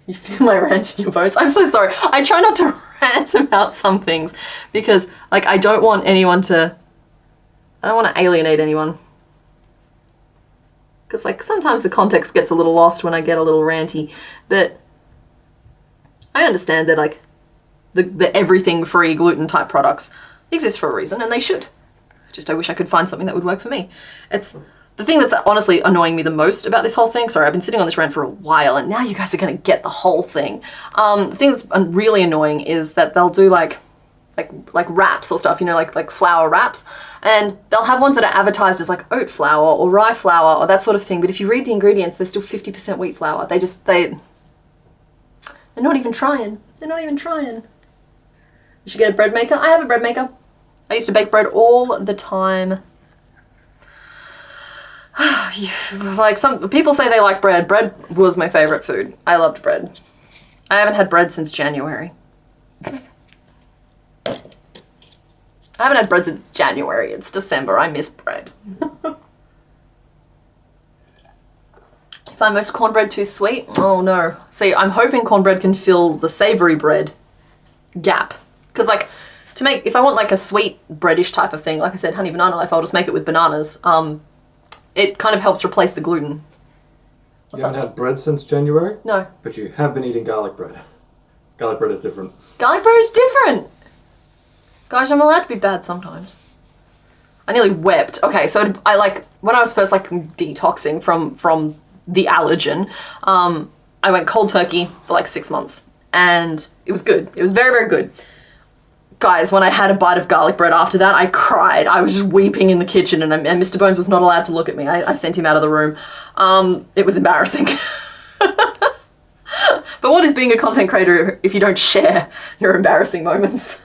you feel my rant in your bones? I'm so sorry. I try not to rant about some things because, like, I don't want to alienate anyone. Because, like, sometimes the context gets a little lost when I get a little ranty. But I understand that, like, the everything-free gluten type products exist for a reason, and they should. I wish I could find something that would work for me. It's the thing that's honestly annoying me the most about this whole thing. Sorry, I've been sitting on this rant for a while, and now you guys are going to get the whole thing. The thing that's really annoying is that they'll do like wraps or stuff, you know, like flour wraps, and they'll have ones that are advertised as like oat flour or rye flour or that sort of thing. But if you read the ingredients, they're still 50% wheat flour. They're not even trying. They're not even trying. You should get a bread maker. I have a bread maker. I used to bake bread all the time. Like, some people say they like bread. Bread was my favorite food. I loved bread. I haven't had bread since January. I haven't had bread since January. It's December. I miss bread. Find most cornbread too sweet? Oh no. See, I'm hoping cornbread can fill the savory bread gap. Because, like, if I want like a sweet breadish type of thing, like I said, honey banana loaf, I'll just make it with bananas. It kind of helps replace the gluten. You haven't had bread since January? No. But you have been eating garlic bread. Garlic bread is different. Garlic bread is different! Guys, I'm allowed to be bad sometimes. I nearly wept. Okay, so I like, when I was first like detoxing from the allergen, I went cold turkey for like 6 months and it was good. It was very, very good. Guys, when I had a bite of garlic bread after that, I cried. I was just weeping in the kitchen and Mr. Bones was not allowed to look at me. I sent him out of the room. It was embarrassing. But what is being a content creator if you don't share your embarrassing moments?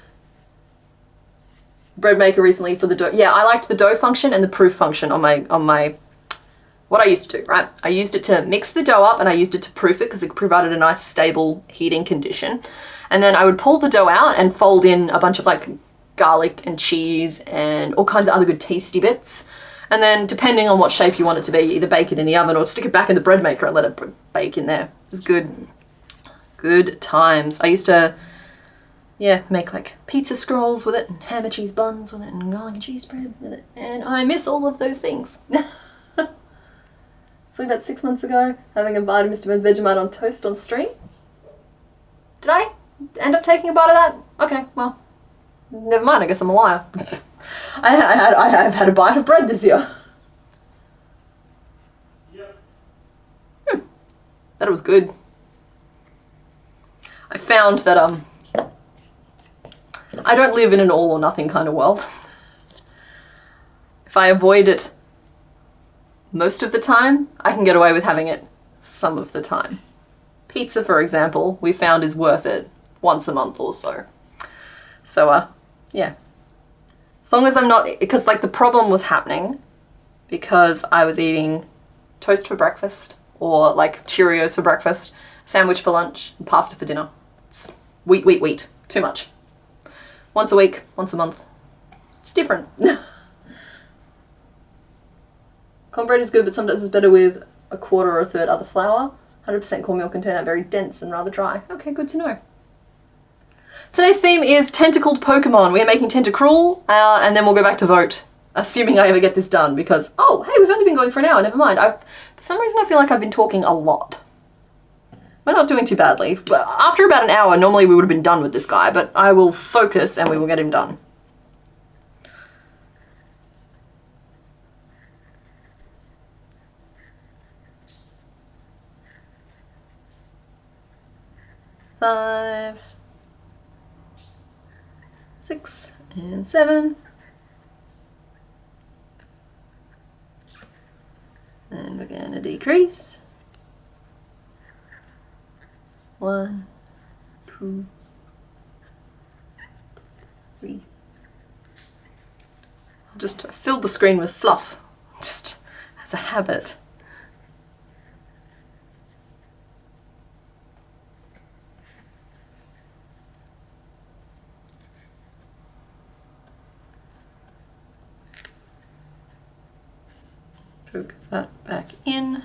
Bread maker recently for the dough. Yeah, I liked the dough function and the proof function on my what I used to do, right? I used it to mix the dough up and I used it to proof it because it provided a nice stable heating condition. And then I would pull the dough out and fold in a bunch of like garlic and cheese and all kinds of other good tasty bits. And then depending on what shape you want it to be, either bake it in the oven or stick it back in the bread maker and let it bake in there. It was good. Good times. I used to, yeah, make like pizza scrolls with it and ham and cheese buns with it and garlic and cheese bread with it. And I miss all of those things. So about 6 months ago, having a bite of Mr. Bones Vegemite on toast on stream. Did I end up taking a bite of that? Okay, well, never mind, I guess I'm a liar. I've had a bite of bread this year. Yep. That was good. I found that I don't live in an all or nothing kind of world. If I avoid it most of the time, I can get away with having it some of the time. Pizza, for example, we found is worth it once a month or so. So, yeah. As long as I'm not, because like the problem was happening because I was eating toast for breakfast or like Cheerios for breakfast, sandwich for lunch, and pasta for dinner. It's wheat. Too much. Once a week, once a month. It's different. Cornbread is good, but sometimes it's better with a quarter or a third other flour. 100% cornmeal can turn out very dense and rather dry. Okay, good to know. Today's theme is tentacled Pokemon. We are making Tentacruel, and then we'll go back to vote, assuming I ever get this done, because, oh, hey, we've only been going for an hour, never mind. For some reason I feel like I've been talking a lot. We're not doing too badly. But after about an hour, normally we would have been done with this guy, but I will focus and we will get him done. Five, 6, and 7. And we're going to decrease. 1, 2, 3. I've just filled the screen with fluff, just as a habit. Poke that back in.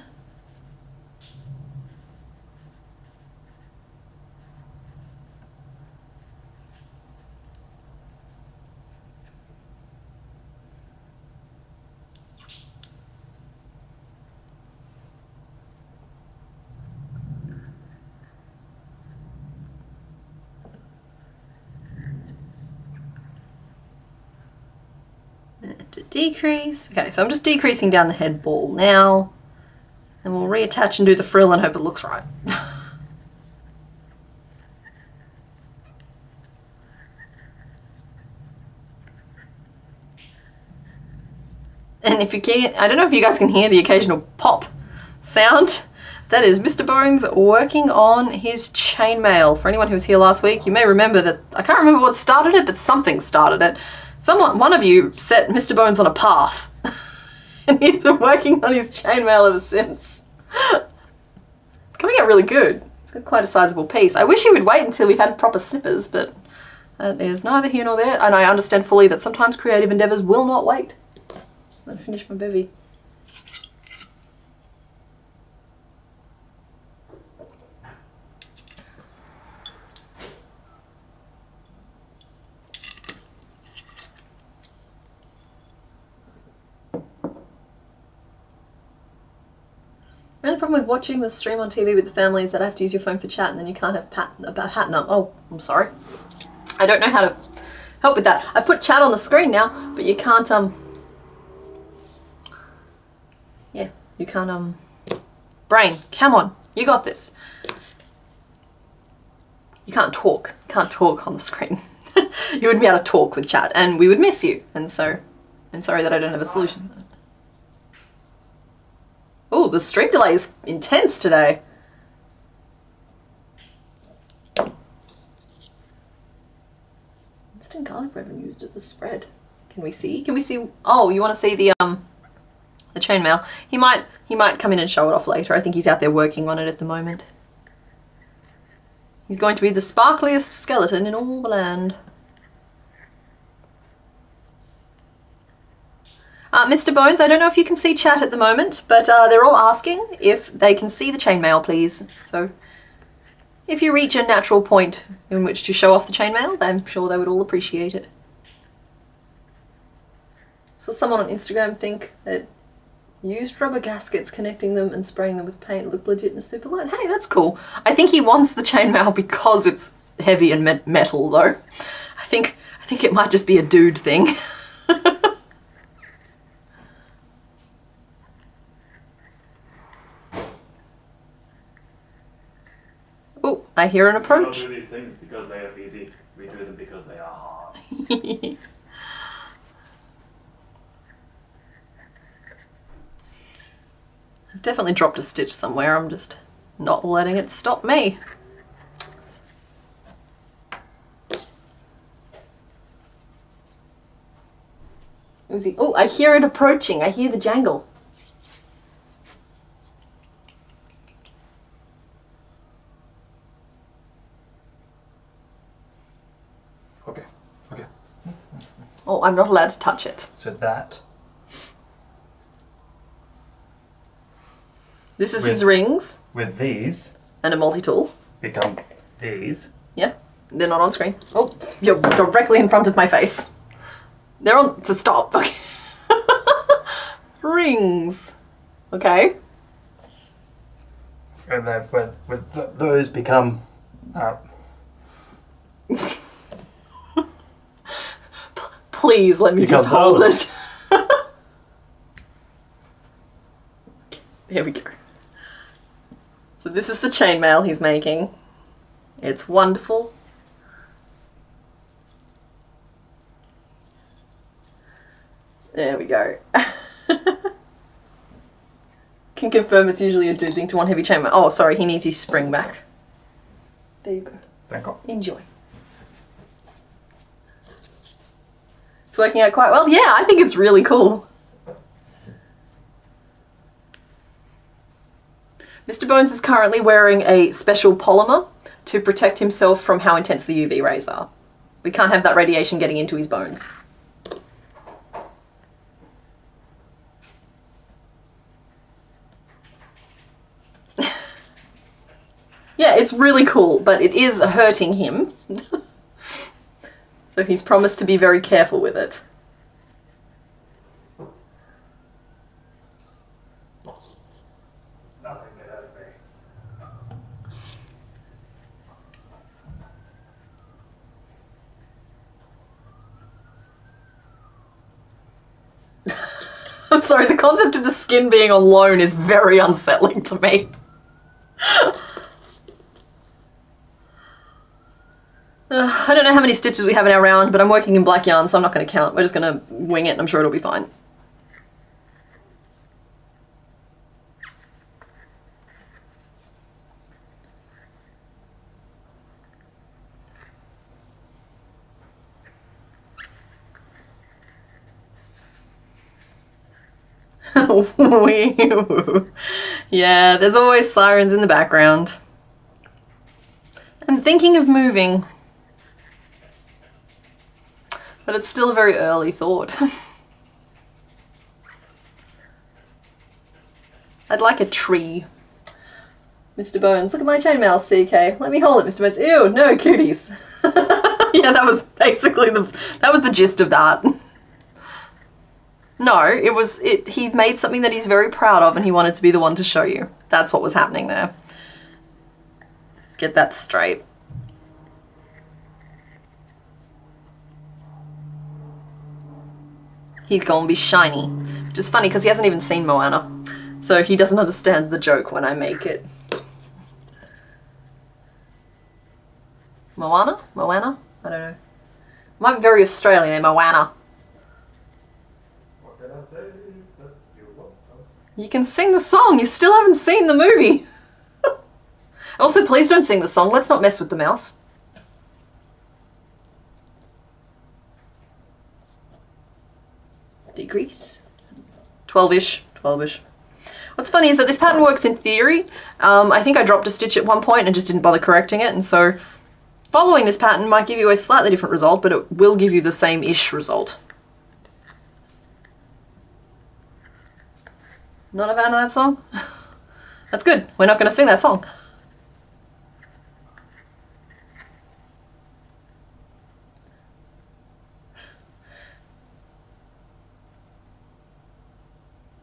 To decrease. Okay, so I'm just decreasing down the head ball now, and we'll reattach and do the frill and hope it looks right. And if you can, I don't know if you guys can hear the occasional pop sound. That is Mr. Bones working on his chainmail. For anyone who was here last week, you may remember that, I can't remember what started it, but something started it. One of you set Mr. Bones on a path, and he's been working on his chainmail ever since. It's coming out really good. It's got quite a sizable piece. I wish he would wait until we had proper snippers, but that is neither here nor there, and I understand fully that sometimes creative endeavours will not wait. I'm going to finish my bevy. The only problem with watching the stream on TV with the family is that I have to use your phone for chat and then you can't have a hat up. Oh, I'm sorry. I don't know how to help with that. I put chat on the screen now, but you can't, yeah, you can't, brain, come on, you got this. You can't talk on the screen. You wouldn't be able to talk with chat, and we would miss you, and so I'm sorry that I don't have a solution. Oh, the stream delay is intense today. Instant garlic bread when used as a spread. Can we see? Can we see? Oh, you want to see the chainmail? He might come in and show it off later. I think he's out there working on it at the moment. He's going to be the sparkliest skeleton in all the land. Mr. Bones, I don't know if you can see chat at the moment, but they're all asking if they can see the chainmail, please. So if you reach a natural point in which to show off the chainmail, I'm sure they would all appreciate it. So someone on Instagram think that used rubber gaskets, connecting them and spraying them with paint look legit and super light. Hey, that's cool. I think he wants the chainmail because it's heavy and metal, though. I think it might just be a dude thing. Oh, I hear an approach. We don't do these things because they are easy. We do them because they are hard. I've definitely dropped a stitch somewhere. I'm just not letting it stop me. Oh, I hear it approaching. I hear the jangle. Okay. Okay. Oh, I'm not allowed to touch it. So that. This is his rings. With these. And a multi-tool. Become these. Yeah, they're not on screen. Oh, you're directly in front of my face. They're on to stop. Okay. Rings. Okay. And then those become. Please let me just hold it. There we go. So this is the chainmail he's making. It's wonderful. There we go. Can confirm it's usually a dude thing to want heavy chainmail. Oh, sorry, he needs his spring back. There you go. Thank you. Enjoy. It's working out quite well. Yeah, I think it's really cool. Mr. Bones is currently wearing a special polymer to protect himself from how intense the UV rays are. We can't have that radiation getting into his bones. Yeah, it's really cool, but it is hurting him. So he's promised to be very careful with it. I'm sorry, the concept of the skin being alone is very unsettling to me. I don't know how many stitches we have in our round, but I'm working in black yarn, so I'm not going to count. We're just going to wing it, and I'm sure it'll be fine. Yeah, there's always sirens in the background. I'm thinking of moving, but it's still a very early thought. I'd like a tree. Mr. Bones, look at my chainmail, CK. Let me hold it, Mr. Bones. Ew, no, cooties. Yeah, that was basically the gist of that. No, he made something that he's very proud of and he wanted to be the one to show you. That's what was happening there. Let's get that straight. He's gonna be shiny. Which is funny because he hasn't even seen Moana. So he doesn't understand the joke when I make it. Moana? Moana? I don't know. Might be very Australian, eh? Moana. What can I say? You can sing the song. You still haven't seen the movie. Also, please don't sing the song. Let's not mess with the mouse. Decrease. 12-ish. 12-ish. What's funny is that this pattern works in theory. I think I dropped a stitch at one point and just didn't bother correcting it, and so following this pattern might give you a slightly different result, but it will give you the same-ish result. Not a fan of that song? That's good. We're not going to sing that song.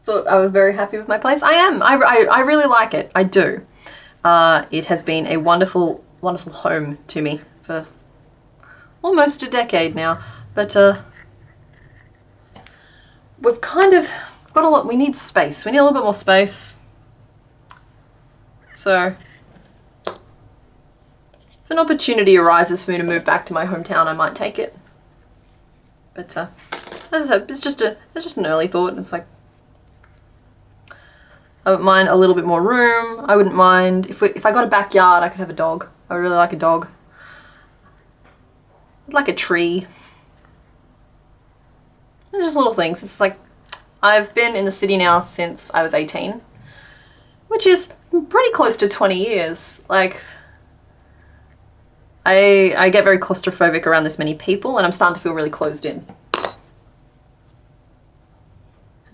Thought I was very happy with my place. I am. I really like it. I do. It has been a wonderful, wonderful home to me for almost a decade now. But we've kind of got a lot. We need space. We need a little bit more space. So if an opportunity arises for me to move back to my hometown, I might take it. But as I said, it's just an early thought. It's like, I wouldn't mind a little bit more room. I wouldn't mind if I got a backyard, I could have a dog. I would really like a dog. I'd like a tree. It's just little things. It's like, I've been in the city now since I was 18, which is pretty close to 20 years. Like, I get very claustrophobic around this many people, and I'm starting to feel really closed in.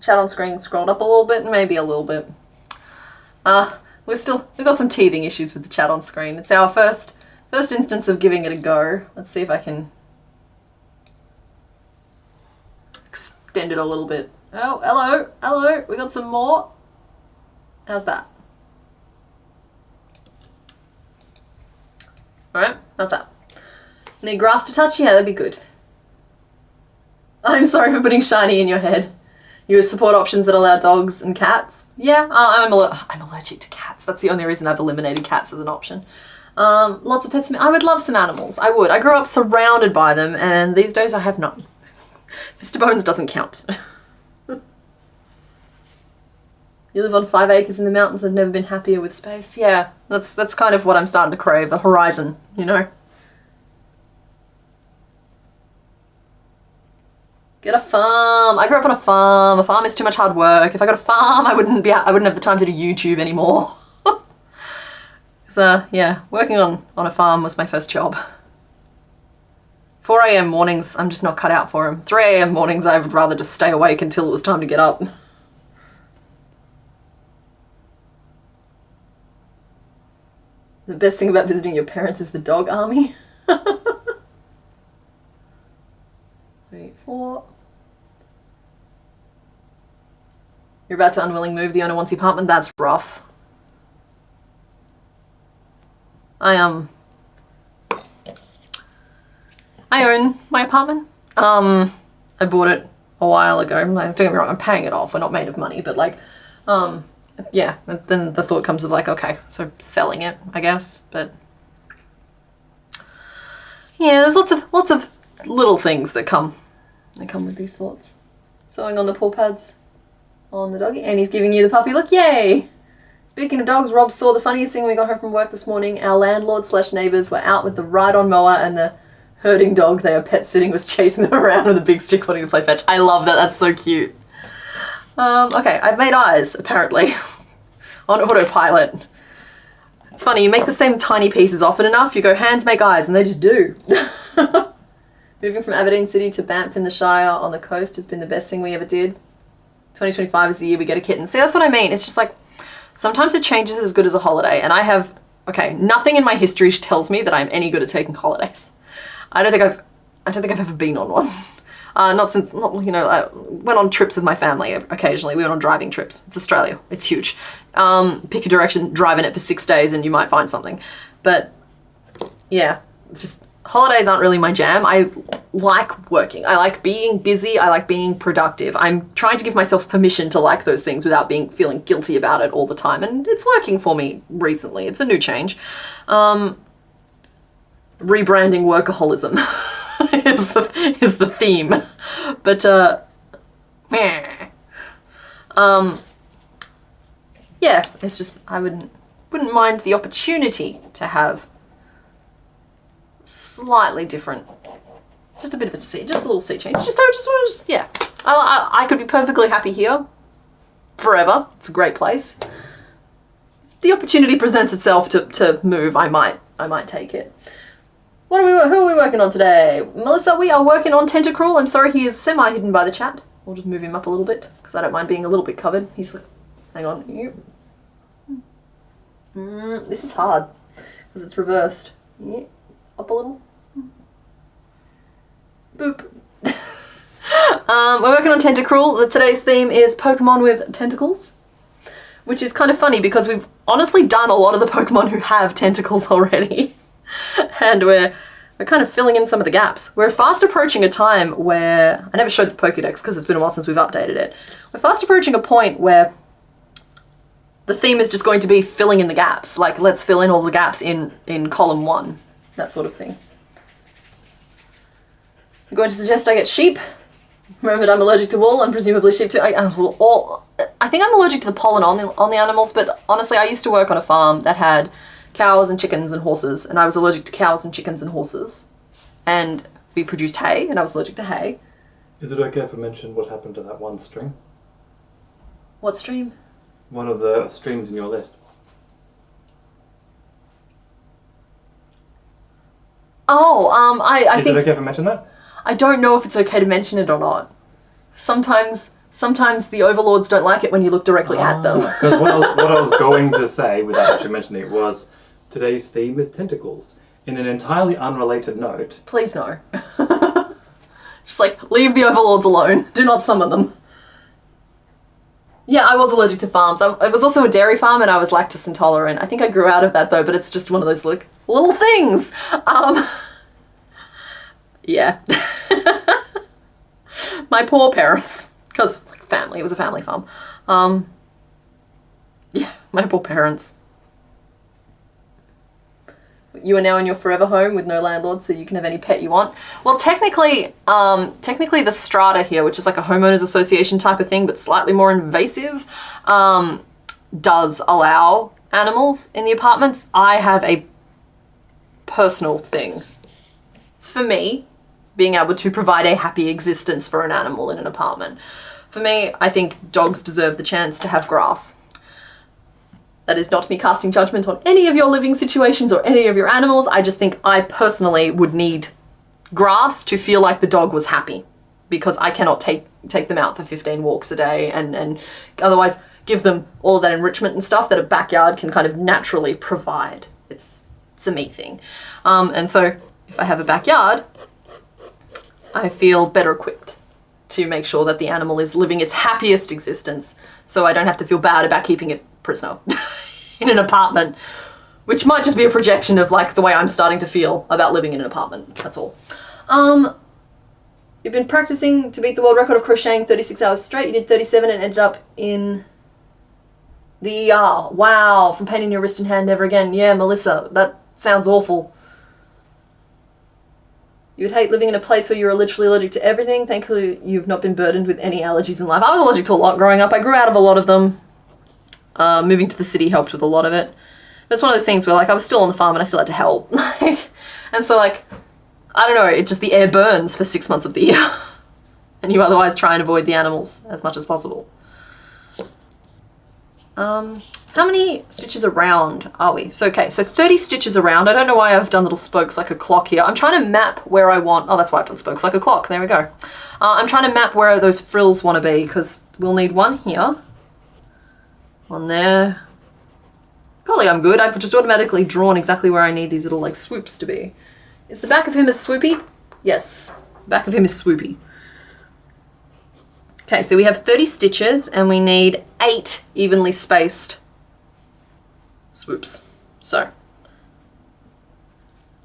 Chat on screen scrolled up a little bit, maybe a little bit. We've got some teething issues with the chat on screen. It's our first instance of giving it a go. Let's see if I can extend it a little bit. Oh, hello, hello, we got some more. How's that? Alright, how's that? Need grass to touch? Yeah, that'd be good. I'm sorry for putting shiny in your head. You support options that allow dogs and cats? Yeah, I'm allergic to cats. That's the only reason I've eliminated cats as an option. Lots of pets. I would love some animals. I would. I grew up surrounded by them, and these days I have none. Mr. Bones doesn't count. You live on 5 acres in the mountains and never been happier with space. Yeah, that's kind of what I'm starting to crave. The horizon, you know? Get a farm. I grew up on a farm. A farm is too much hard work. If I got a farm, I wouldn't have the time to do YouTube anymore. So yeah, working on a farm was my first job. 4 AM mornings, I'm just not cut out for them. 3 AM mornings, I would rather just stay awake until it was time to get up. The best thing about visiting your parents is the dog army. 3, 4. You're about to unwilling move. The owner wants the apartment. That's rough. I own my apartment. I bought it a while ago. Don't get me wrong, I'm paying it off. We're not made of money, but like, yeah. Then the thought comes of like, okay, so selling it, I guess. But yeah, there's lots of little things that come with these thoughts. Sewing on the paw pads on the doggy, and he's giving you the puppy look. Yay! Speaking of dogs, Rob saw the funniest thing when we got home from work this morning. Our landlord/neighbours were out with the ride-on mower, and the herding dog they are pet sitting was chasing them around with a big stick wanting to play fetch. I love that. That's so cute. Okay, I've made eyes, apparently, on autopilot. It's funny, you make the same tiny pieces often enough, you go, hands make eyes, and they just do. Moving from Aberdeen City to Banff in the Shire on the coast has been the best thing we ever did. 2025 is the year we get a kitten. See, that's what I mean. It's just like, sometimes a change is as good as a holiday, and I have, okay, nothing in my history tells me that I'm any good at taking holidays. I don't think I've ever been on one. I went on trips with my family occasionally. We went on driving trips. It's Australia. It's huge. Pick a direction, drive in it for 6 days and you might find something. But yeah, just holidays aren't really my jam. I like working. I like being busy. I like being productive. I'm trying to give myself permission to like those things without feeling guilty about it all the time. And it's working for me recently. It's a new change. Rebranding workaholism is the theme. But, yeah, it's just, I wouldn't mind the opportunity to have slightly different, just a bit of a sea, just a little sea change. Yeah. I could be perfectly happy here forever. It's a great place. The opportunity presents itself to move. I might take it. Who are we working on today? Melissa, we are working on Tentacruel. I'm sorry, he is semi-hidden by the chat. We'll just move him up a little bit because I don't mind being a little bit covered. He's like, hang on. This is hard because it's reversed. Up a little. Boop. We're working on Tentacruel. Today's theme is Pokemon with tentacles, which is kind of funny because we've honestly done a lot of the Pokemon who have tentacles already. And we're kind of filling in some of the gaps. We're fast approaching a time where, I never showed the Pokédex because it's been a while since we've updated it. We're fast approaching a point where the theme is just going to be filling in the gaps. Like, let's fill in all the gaps in column 1. That sort of thing. I'm going to suggest I get sheep. Remember that I'm allergic to wool and presumably sheep too. I think I'm allergic to the pollen on the animals, but honestly I used to work on a farm that had cows and chickens and horses, and I was allergic to cows and chickens and horses. And we produced hay, and I was allergic to hay. Is it okay if I mention what happened to that one string? What stream? One of the streams in your list. Oh, I Is think... it okay if I mention that? I don't know if it's okay to mention it or not. Sometimes the overlords don't like it when you look directly at them. Because what I was going to say, without actually mentioning it, was today's theme is tentacles. In an entirely unrelated note... Please no. Just like, leave the overlords alone. Do not summon them. Yeah, I was allergic to farms. It was also a dairy farm and I was lactose intolerant. I think I grew out of that though, but it's just one of those like little things. Yeah. My poor parents. Because like family, it was a family farm. Yeah, my poor parents. You are now in your forever home with no landlord, so you can have any pet you want. Well, technically the strata here, which is like a homeowners association type of thing, but slightly more invasive, does allow animals in the apartments. I have a personal thing for me, being able to provide a happy existence for an animal in an apartment. For me, I think dogs deserve the chance to have grass. That is not me casting judgment on any of your living situations or any of your animals. I just think I personally would need grass to feel like the dog was happy, because I cannot take them out for 15 walks a day and otherwise give them all that enrichment and stuff that a backyard can kind of naturally provide. It's a me thing. And so if I have a backyard, I feel better equipped to make sure that the animal is living its happiest existence, so I don't have to feel bad about keeping it prisoner in an apartment, which might just be a projection of like the way I'm starting to feel about living in an apartment. That's all. You've been practicing to beat the world record of crocheting 36 hours straight. You did 37 and ended up in the ER. Wow, from pain in your wrist and hand, never again. Yeah, Melissa, that sounds awful. You would hate living in a place where you're literally allergic to everything. Thankfully, you've not been burdened with any allergies in life. I was allergic to a lot growing up. I grew out of a lot of them. Moving to the city helped with a lot of it. But it's one of those things where like I was still on the farm and I still had to help. And so like, I don't know, it just the air burns for 6 months of the year. And you otherwise try and avoid the animals as much as possible. How many stitches around are we? So, okay, so 30 stitches around. I don't know why I've done little spokes like a clock here. I'm trying to map where I want, oh, that's why I've done spokes like a clock. There we go. I'm trying to map where those frills want to be, because we'll need one here. One there. Golly, I'm good. I've just automatically drawn exactly where I need these little like swoops to be. Is the back of him as swoopy? Yes, the back of him is swoopy. Okay, so we have 30 stitches and we need 8 evenly spaced swoops. So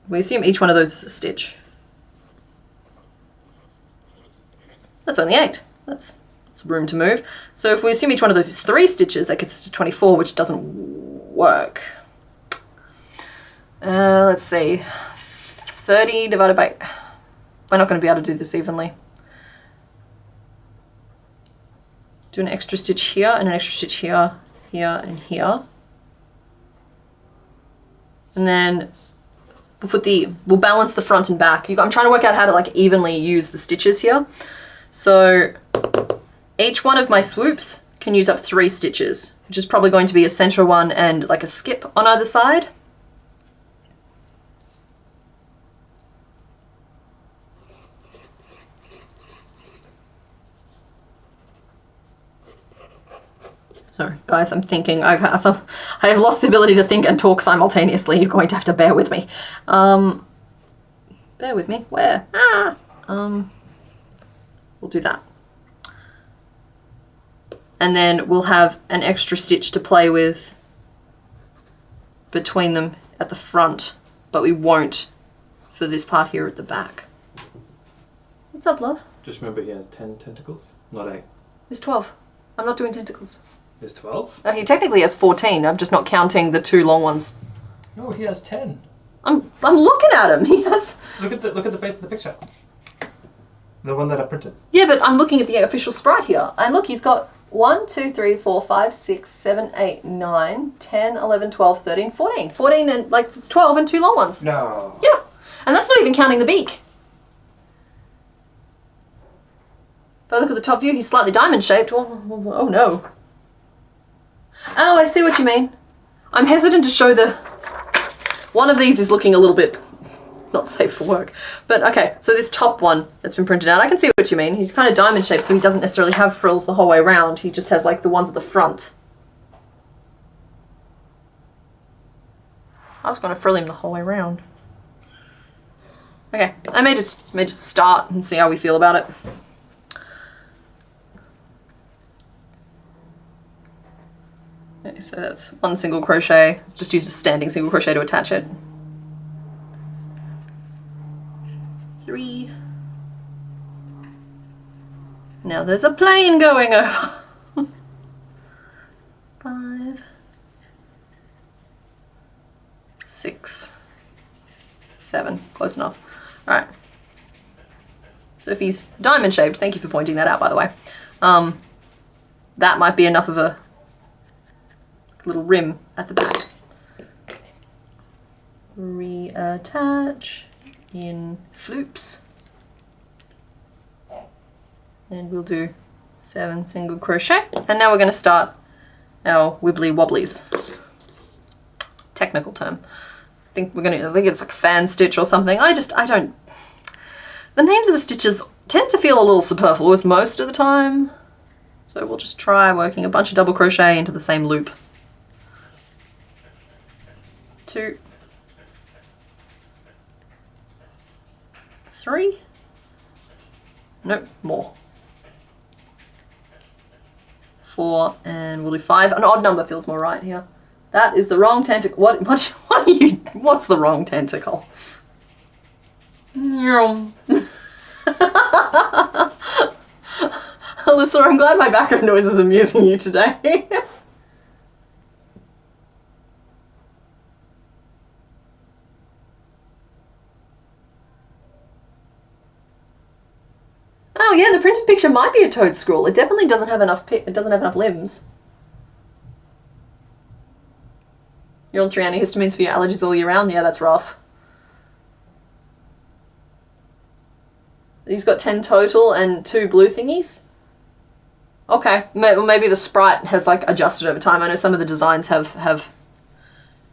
we assume each one of those is a stitch. That's only 8. That's room to move. So if we assume each one of those is 3 stitches, that gets us to 24, which doesn't work. Let's see. 30 divided by... We're not going to be able to do this evenly. Do an extra stitch here and an extra stitch here, here and here. And then we'll balance the front and back. I'm trying to work out how to like evenly use the stitches here. So each one of my swoops can use up 3 stitches, which is probably going to be a center one and like a skip on either side. Sorry, guys, I'm thinking. I have lost the ability to think and talk simultaneously. You're going to have to bear with me. Bear with me. Where? We'll do that. And then we'll have an extra stitch to play with between them at the front, but we won't for this part here at the back. What's up, love? Just remember he has 10 tentacles, not 8. There's 12. I'm not doing tentacles. There's 12? He technically has 14. I'm just not counting the 2 long ones. No, he has 10. I'm looking at him. He has... Look at the base of the picture. The one that I printed. Yeah, but I'm looking at the official sprite here. And look, he's got 1, 2, 3, 4, 5, 6, 7, 8, 9, 10, 11, 12, 13, 14. 14 and like it's 12 and 2 long ones. No. Yeah. And that's not even counting the beak. If I look at the top view, he's slightly diamond shaped. Oh no. Oh, I see what you mean. I'm hesitant to show the... One of these is looking a little bit not safe for work. But okay, so this top one that's been printed out, I can see what you mean. He's kind of diamond shaped, so he doesn't necessarily have frills the whole way around. He just has like the ones at the front. I was going to frill him the whole way around. Okay, I may just start and see how we feel about it. Okay, so that's 1 single crochet. Just use a standing single crochet to attach it. 3. Now there's a plane going over. 5. 6. 7. Close enough. Alright. So if he's diamond shaped, thank you for pointing that out, by the way. That might be enough of a little rim at the back. Reattach in floops. And we'll do 7 single crochet. And now we're going to start our wibbly wobblies. Technical term. I think it's like fan stitch or something. I don't... The names of the stitches tend to feel a little superfluous most of the time. So we'll just try working a bunch of double crochet into the same loop. 2, 3, nope, more. 4, and we'll do 5. An odd number feels more right here. That is the wrong tentacle. What's the wrong tentacle? Alyssa, I'm glad my background noise is amusing you today. Oh yeah, the printed picture might be a Toadstool. It definitely doesn't have enough. It doesn't have enough limbs. You're on 3 antihistamines for your allergies all year round. Yeah, that's rough. He's got 10 total and 2 blue thingies. Okay, maybe the sprite has like adjusted over time. I know some of the designs have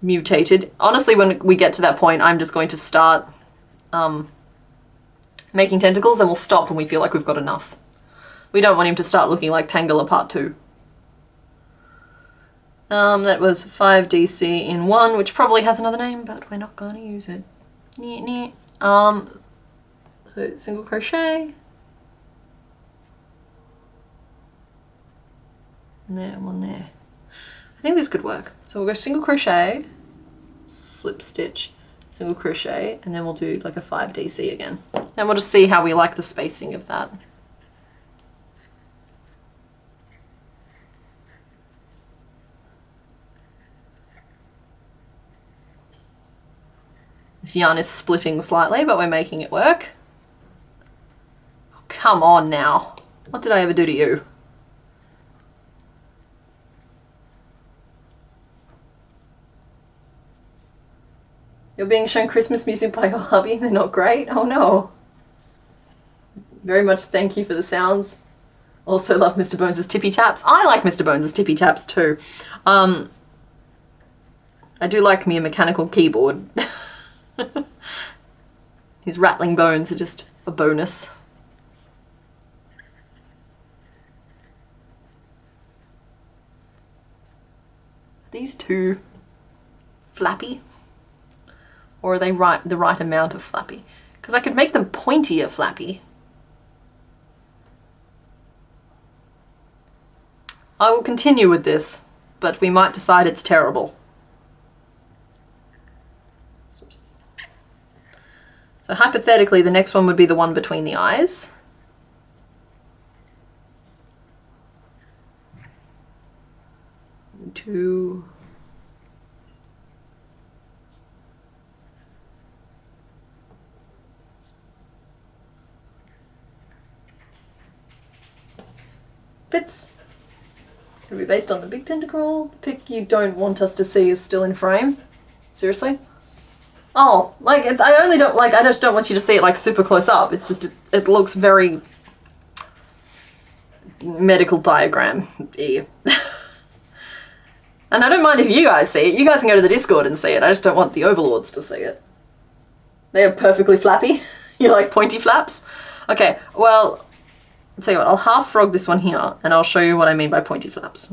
mutated. Honestly, when we get to that point, I'm just going to start making tentacles, and we'll stop when we feel like we've got enough. We don't want him to start looking like Tangela Part 2. That was 5DC in 1, which probably has another name, but we're not going to use it. So single crochet. And there, one there. I think this could work. So we'll go single crochet, slip stitch, single crochet, and then we'll do like a 5 DC again. And we'll just see how we like the spacing of that. This yarn is splitting slightly, but we're making it work. Oh, come on now. What did I ever do to you? You're being shown Christmas music by your hubby. They're not great. Oh no. Very much thank you for the sounds. Also love Mr. Bones' tippy taps. I like Mr. Bones' tippy taps too. I do like me a mechanical keyboard. His rattling bones are just a bonus. Are these too flappy? Or are they the right amount of flappy? Because I could make them pointier flappy. I will continue with this, but we might decide it's terrible. So hypothetically, the next one would be the one between the eyes. Two. Fits. It'll be based on the big tentacruel. The pic you don't want us to see is still in frame. Seriously? Oh, like, I only don't, like, I just don't want you to see it, like, super close up. It's just, it looks very medical diagram-y. And I don't mind if you guys see it. You guys can go to the Discord and see it. I just don't want the overlords to see it. They are perfectly flappy. You like pointy flaps? Okay, well, I'll tell you what, I'll half frog this one here, and I'll show you what I mean by pointy flaps.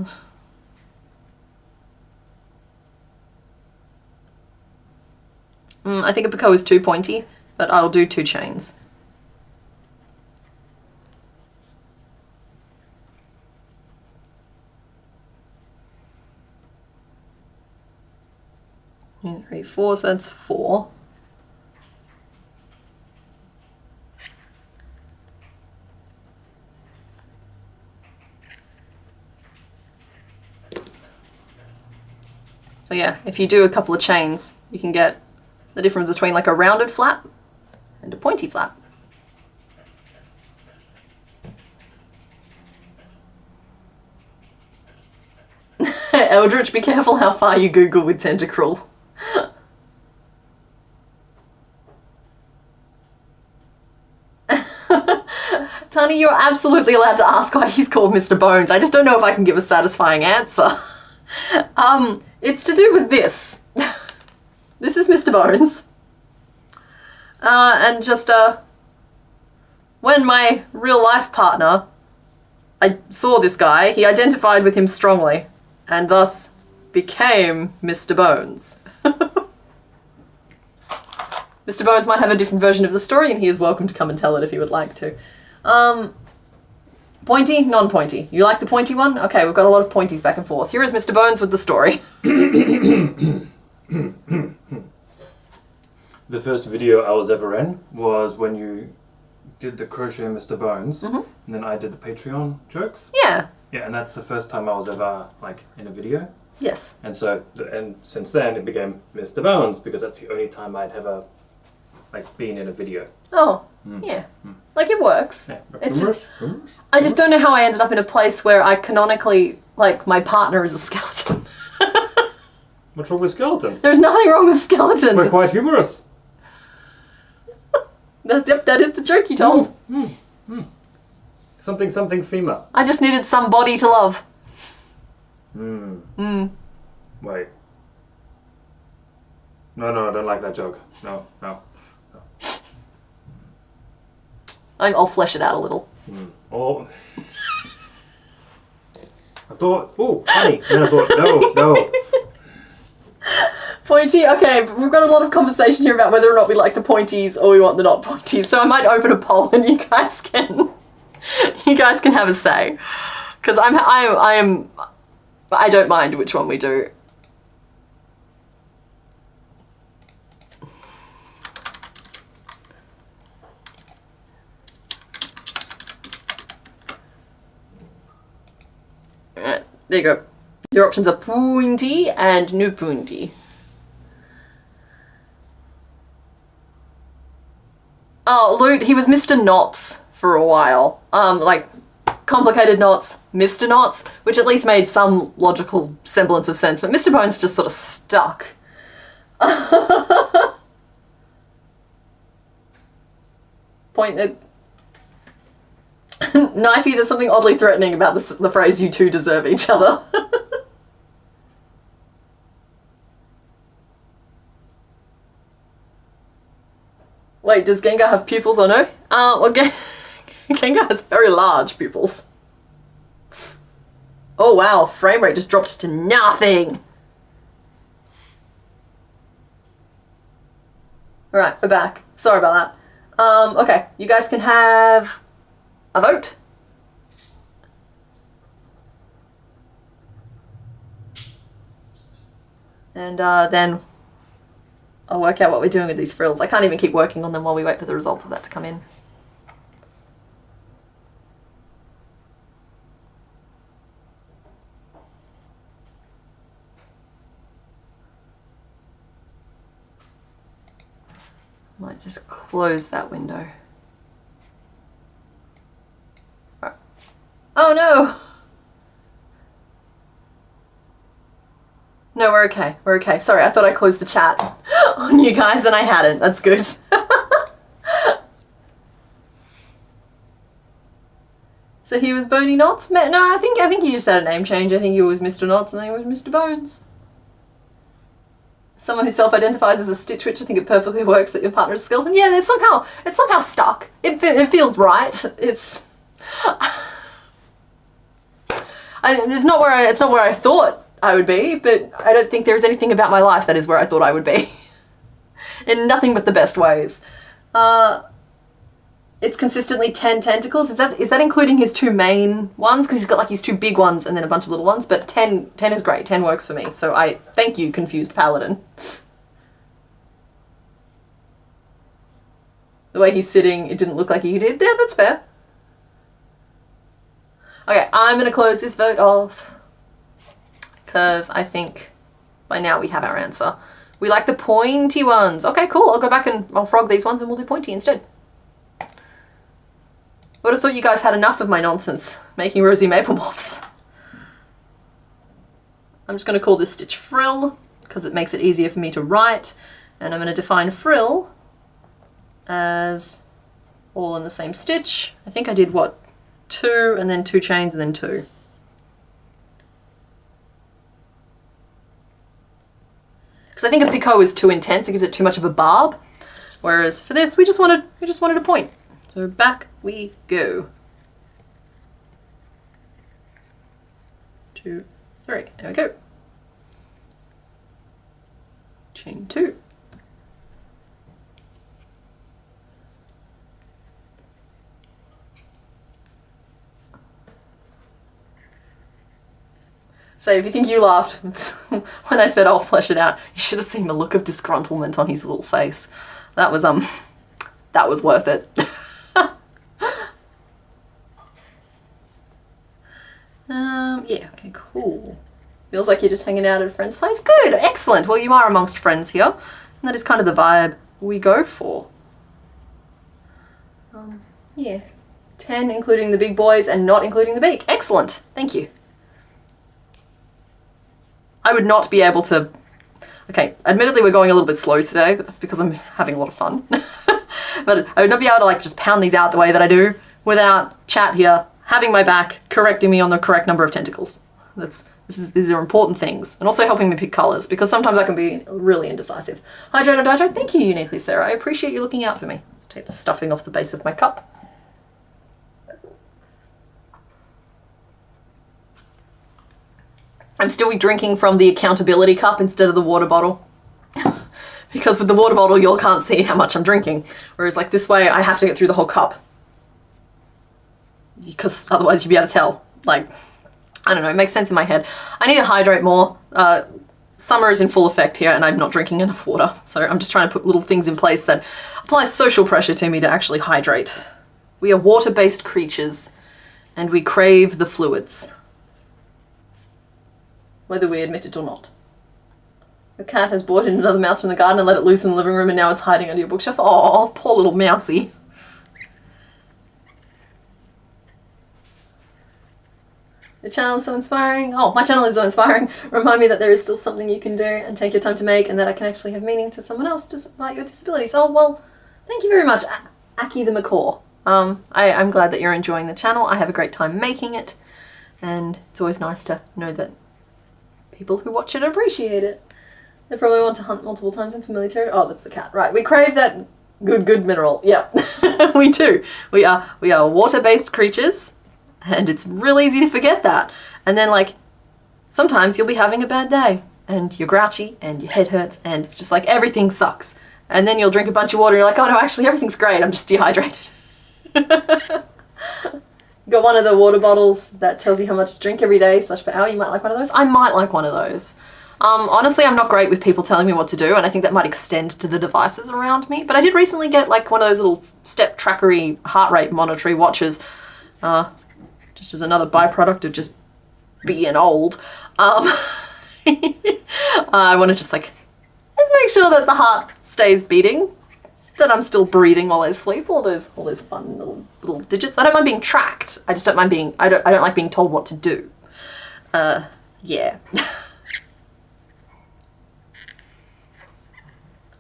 I think a picot is too pointy, but I'll do 2 chains. One, 3, 4, so that's 4. So yeah, if you do a couple of chains, you can get the difference between like a rounded flap and a pointy flap. Eldritch, be careful how far you Google with Tentacruel. Tani, you're absolutely allowed to ask why he's called Mr. Bones. I just don't know if I can give a satisfying answer. It's to do with this. This is Mr. Bones. And just, when my real life partner, I saw this guy, he identified with him strongly, and thus became Mr. Bones. Mr. Bones might have a different version of the story, and he is welcome to come and tell it if he would like to. Pointy, non-pointy. You like the pointy one? Okay, we've got a lot of pointies back and forth. Here is Mr. Bones with the story. The first video I was ever in was when you did the Crochet Mr. Bones, and then I did the Patreon jokes. Yeah. Yeah, and that's the first time I was ever, like, in a video. Yes. And so, and since then it became Mr. Bones, because that's the only time I'd ever, like, been in a video. Oh, yeah. Like, it works. Yeah. It's just, I just don't know how I ended up in a place where I canonically, like, my partner is a skeleton. What's wrong with skeletons? There's nothing wrong with skeletons. We're quite humorous. Yep, that is the joke you told. Something FEMA. I just needed somebody to love. Wait. No, I don't like that joke. No. I'll flesh it out a little. Oh. I thought, oh, funny. And I thought, no. Pointy, okay, we've got a lot of conversation here about whether or not we like the pointies or we want the not pointies, so I might open a poll and you guys can have a say. Because I don't mind which one we do. There you go. Your options are pointy and no pointy. Oh, Loot, he was Mr. Knots for a while. Like, Complicated Knots, Mr. Knots, which at least made some logical semblance of sense, but Mr. Bones just sort of stuck. Point at... Knifey, there's something oddly threatening about the phrase, you two deserve each other. Wait, does Gengar have pupils or no? Well, Gengar has very large pupils. Oh wow, frame rate just dropped to nothing. Alright, we're back. Sorry about that. Okay, you guys can have a vote. And then I'll work out what we're doing with these frills. I can't even keep working on them while we wait for the results of that to come in. Might just close that window. Right. Oh no! No, we're okay. We're okay. Sorry, I thought I closed the chat on you guys and I hadn't. That's good. So he was Boney Knots? No, I think he just had a name change. I think he was Mr. Knots and then he was Mr. Bones. Someone who self-identifies as a Stitch Witch, I think it perfectly works that your partner's a skeleton. Yeah, it's somehow stuck. It feels right. It's not where I thought I would be, but I don't think there's anything about my life that is where I thought I would be. In nothing but the best ways. It's consistently 10 tentacles. Is that including his two main ones? Because he's got like his two big ones and then a bunch of little ones, but 10 is great. 10 works for me. So I thank you, confused paladin. The way he's sitting, it didn't look like he did. Yeah, that's fair. Okay, I'm going to close this vote off because I think by now we have our answer. We like the pointy ones. Okay, cool. I'll go back and I'll frog these ones and we'll do pointy instead. Would have thought you guys had enough of my nonsense making rosy maple moths. I'm just going to call this stitch frill because it makes it easier for me to write, and I'm going to define frill as all in the same stitch. I think I did what, 2 and then 2 chains and then 2. Because I think a picot is too intense, it gives it too much of a barb, whereas for this we just wanted a point. So back we go. 2, 3, there we go. Chain 2. So if you think you laughed when I said I'll flesh it out, you should have seen the look of disgruntlement on his little face. That was worth it. Yeah, okay, cool. Feels like you're just hanging out at a friend's place. Good, excellent. Well, you are amongst friends here, and that is kind of the vibe we go for. Yeah. 10 including the big boys and not including the beak. Excellent, thank you. I would not be able to... Okay, admittedly we're going a little bit slow today, but that's because I'm having a lot of fun. But I would not be able to like just pound these out the way that I do without chat here having my back, correcting me on the correct number of tentacles. These are important things, and also helping me pick colours, because sometimes I can be really indecisive. Hydrate or Dihydrate, thank you uniquely, Sarah. I appreciate you looking out for me. Let's take the stuffing off the base of my cup. I'm still drinking from the accountability cup instead of the water bottle. Because with the water bottle, you all can't see how much I'm drinking. Whereas like this way, I have to get through the whole cup. Because otherwise you'd be able to tell. Like, I don't know, it makes sense in my head. I need to hydrate more. Summer is in full effect here and I'm not drinking enough water. So I'm just trying to put little things in place that apply social pressure to me to actually hydrate. We are water-based creatures and we crave the fluids. whether we admit it or not. Your cat has brought in another mouse from the garden and let it loose in the living room, and now it's hiding under your bookshelf. Oh, poor little mousey. The channel is so inspiring. Oh, my channel is so inspiring. Remind me that there is still something you can do and take your time to make, and that I can actually have meaning to someone else despite your disabilities. Oh, well, thank you very much, Aki the Macaw. I'm glad that you're enjoying the channel. I have a great time making it, and it's always nice to know that people who watch it appreciate it. They probably want to hunt multiple times in familiar territory. Oh, that's the cat. Right, we crave that good mineral. Yep, we do. We are water-based creatures. And it's real easy to forget that. And then, like, sometimes you'll be having a bad day and you're grouchy and your head hurts and it's just like everything sucks. And then you'll drink a bunch of water and you're like, oh no, actually everything's great, I'm just dehydrated. Got one of the water bottles that tells you how much to drink every day / per hour. You might like one of those. I might like one of those. Honestly, I'm not great with people telling me what to do, and I think that might extend to the devices around me. But I did recently get like one of those little step trackery heart rate monitory watches. Just as another byproduct of just being old. I want to just like, let's make sure that the heart stays beating, that I'm still breathing while I sleep, all those fun little digits. I don't mind being tracked. I just don't mind being, I don't like being told what to do. Yeah.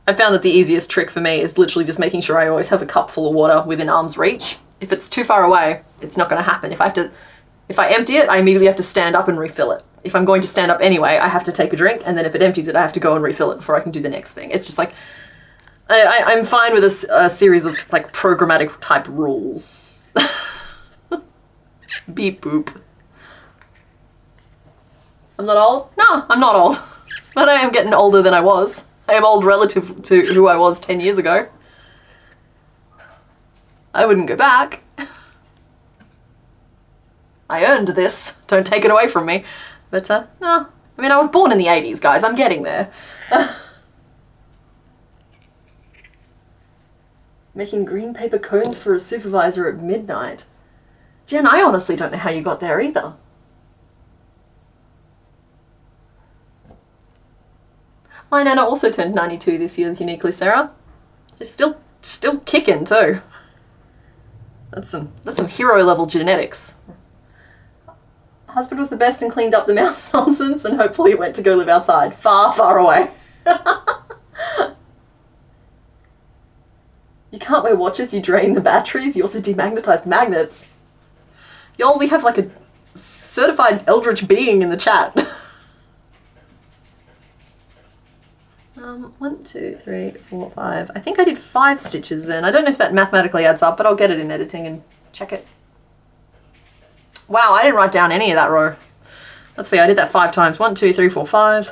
I found that the easiest trick for me is literally just making sure I always have a cup full of water within arm's reach. If it's too far away, it's not going to happen. If I empty it, I immediately have to stand up and refill it. If I'm going to stand up anyway, I have to take a drink, and then if it empties it, I have to go and refill it before I can do the next thing. It's just like, I'm fine with a series of like programmatic type rules. Beep boop. I'm not old? No, I'm not old. But I am getting older than I was. I am old relative to who I was 10 years ago. I wouldn't go back. I earned this. Don't take it away from me. But, no. I mean, I was born in the 80s, guys. I'm getting there. Making green paper cones for a supervisor at midnight. Jen, I honestly don't know how you got there either. My Nana also turned 92 this year, uniquely, Sarah. She's still kicking, too. That's some hero level genetics. Husband was the best and cleaned up the mouse nonsense, and hopefully went to go live outside. Far, far away. You can't wear watches, you drain the batteries, you also demagnetize magnets. Y'all, we have like a certified eldritch being in the chat. 1, 2, 3, 4, 5. I think I did 5 stitches then. I don't know if that mathematically adds up, but I'll get it in editing and check it. Wow, I didn't write down any of that row. Let's see, I did that 5 times. 1, 2, 3, 4, 5.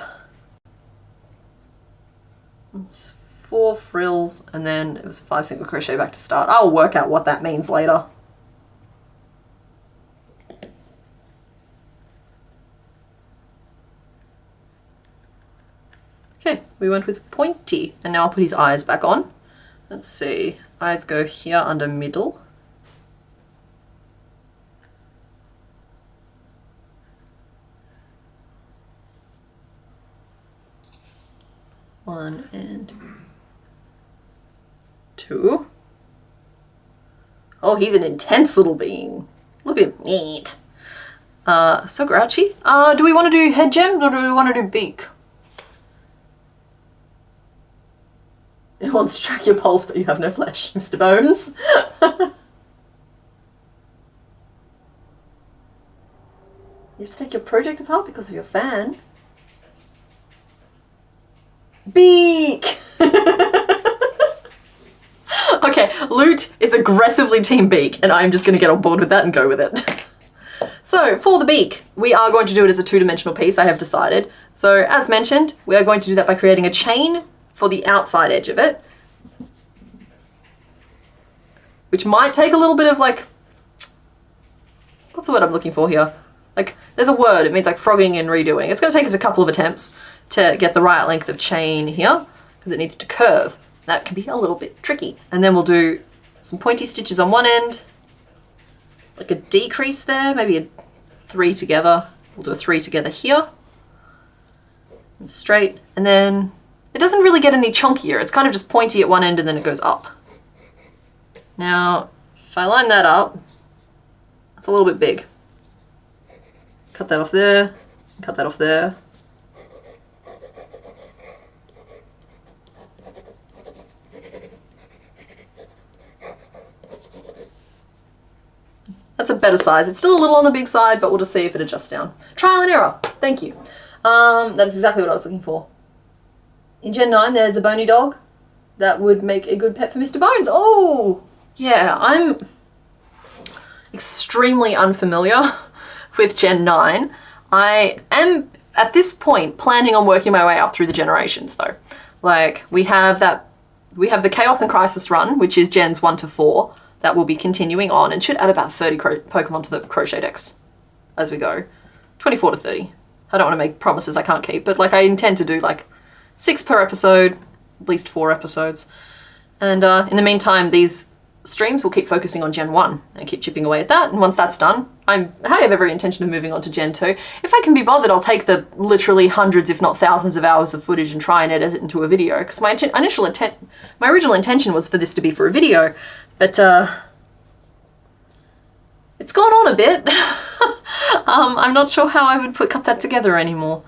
It's 4 frills, and then it was 5 single crochet back to start. I'll work out what that means later. Okay, we went with pointy, and now I'll put his eyes back on. Let's see, eyes go here under middle. One and 2. Oh, he's an intense little being. Look at him, neat. So grouchy. Do we want to do head gems or do we want to do beak? It wants to track your pulse, but you have no flesh, Mr. Bones. You have to take your project apart because of your fan. Beak! Okay, Loot is aggressively team beak, and I'm just going to get on board with that and go with it. So, for the beak, we are going to do it as a 2-dimensional piece, I have decided. So, as mentioned, we are going to do that by creating a chain for the outside edge of it, which might take a little bit of like, what's the word I'm looking for here? Like, there's a word, it means like frogging and redoing. It's going to take us a couple of attempts to get the right length of chain here, because it needs to curve. That can be a little bit tricky. And then we'll do some pointy stitches on one end, like a decrease there, maybe a 3 together. We'll do a 3 together here. and straight, and then it doesn't really get any chunkier. It's kind of just pointy at one end and then it goes up. Now, if I line that up, it's a little bit big. Cut that off there, cut that off there. That's a better size. It's still a little on the big side, but we'll just see if it adjusts down. Trial and error. Thank you. That's exactly what I was looking for. In Gen 9, there's a bony dog that would make a good pet for Mr. Bones. Oh, yeah, I'm extremely unfamiliar with Gen 9. I am, at this point, planning on working my way up through the generations, though. Like, we have the Chaos and Crisis run, which is Gens 1 to 4. That will be continuing on and should add about 30 Pokemon to the Crochetdex as we go. 24 to 30. I don't want to make promises I can't keep, but like I intend to do like 6 per episode, at least 4 episodes. And in the meantime, these streams will keep focusing on Gen 1 and keep chipping away at that. And once that's done, I have every intention of moving on to Gen 2. If I can be bothered, I'll take the literally hundreds, if not thousands of hours of footage and try and edit it into a video. Because my original intention was for this to be for a video. But it's gone on a bit. I'm not sure how I would cut that together anymore.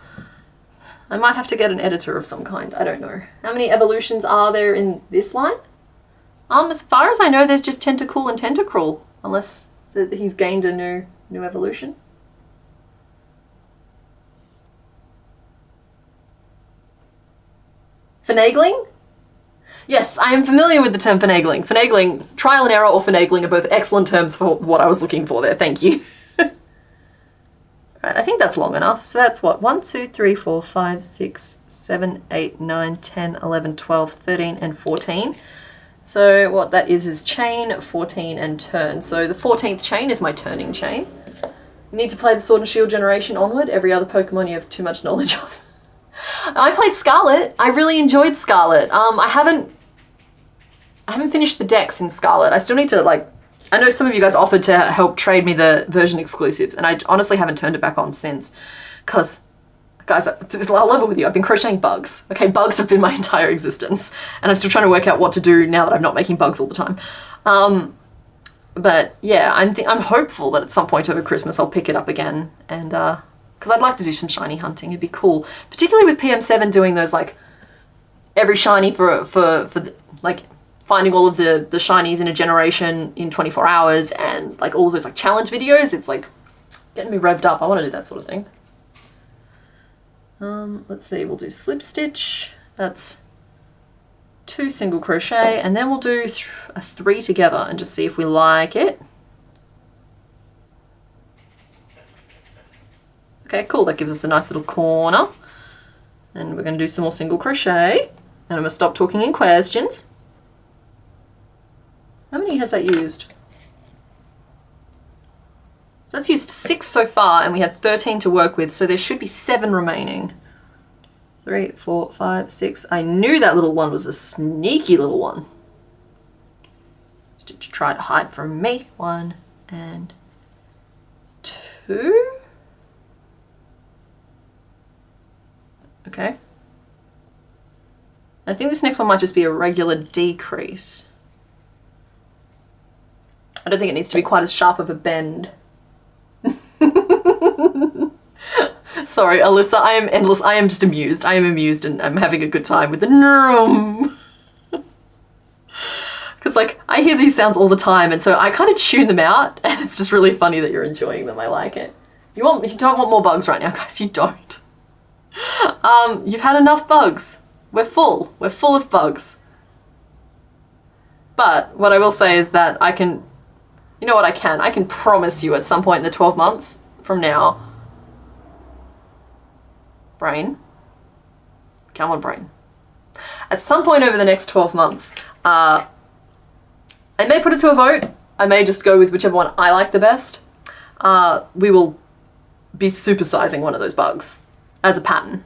I might have to get an editor of some kind. I don't know. How many evolutions are there in this line? As far as I know, there's just Tentacle and Tentacruel, unless he's gained a new evolution. Finagling? Yes, I am familiar with the term finagling. Finagling, trial and error or finagling are both excellent terms for what I was looking for there. Thank you. Right, I think that's long enough. So that's what? 1, 2, 3, 4, 5, 6, 7, 8, 9, 10, 11, 12, 13, and 14. So what that is chain, 14, and turn. So the 14th chain is my turning chain. You need to play the Sword and Shield generation onward. Every other Pokemon you have too much knowledge of. I played Scarlet. I really enjoyed Scarlet. I haven't finished the decks in Scarlet. I still need to, like, I know some of you guys offered to help trade me the version exclusives, and I honestly haven't turned it back on since. Because, guys, I'll level with you. I've been crocheting bugs. Okay, bugs have been my entire existence. And I'm still trying to work out what to do now that I'm not making bugs all the time. But yeah, I'm hopeful that at some point over Christmas I'll pick it up again. And, because I'd like to do some shiny hunting. It'd be cool. Particularly with PM7 doing those, like, every shiny for like, finding all of the shinies in a generation in 24 hours and like all of those like challenge videos. It's like getting me revved up. I want to do that sort of thing. Let's see, we'll do slip stitch. That's 2 single crochet, and then we'll do a 3 together and just see if we like it. Okay, cool. That gives us a nice little corner. And we're going to do some more single crochet. And I'm going to stop talking in questions. How many has that used? So that's used 6 so far, and we had 13 to work with, so there should be 7 remaining. 3, 4, 5, 6. I knew that little one was a sneaky little one. Stitch to try to hide from me. 1 and 2. Okay. I think this next one might just be a regular decrease. I don't think it needs to be quite as sharp of a bend. Sorry, Alyssa, I am endless. I am just amused. I am amused and I'm having a good time with the nurm. Because, like, I hear these sounds all the time, and so I kind of tune them out, and it's just really funny that you're enjoying them. I like it. You don't want more bugs right now, guys. You don't. You've had enough bugs. We're full. We're full of bugs. But what I will say is that I can... You know what I can? I can promise you at some point in the 12 months from now... Brain. Come on, brain. At some point over the next 12 months, I may put it to a vote. I may just go with whichever one I like the best. We will be supersizing one of those bugs as a pattern.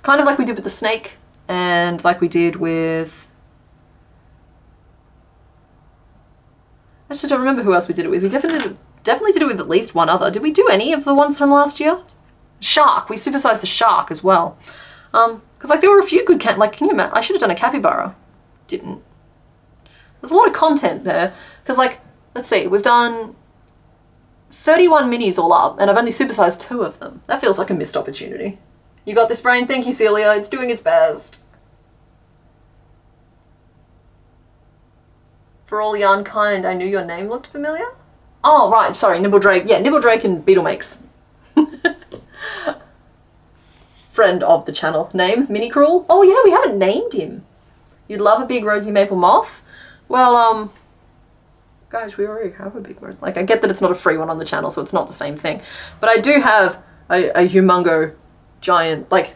Kind of like we did with the snake and like we did with... I just don't remember who else we did it with. We definitely did it with at least one other. Did we do any of the ones from last year? Shark. We supersized the shark as well. Because like there were a few good like can you imagine? I should have done a capybara. Didn't. There's a lot of content there. Because like, let's see, we've done 31 minis all up, and I've only supersized 2 of them. That feels like a missed opportunity. You got this, brain. Thank you, Celia. It's doing its best. For all yarn kind, I knew your name looked familiar. Oh, right. Sorry, Nibble Drake. Yeah, Nibble Drake and Beetle Makes. Friend of the channel. Name, Tentacruel. Oh yeah, we haven't named him. You'd love a big rosy maple moth? Well, guys, we already have a big rose. Like, I get that it's not a free one on the channel, so it's not the same thing. But I do have a humongo giant, like,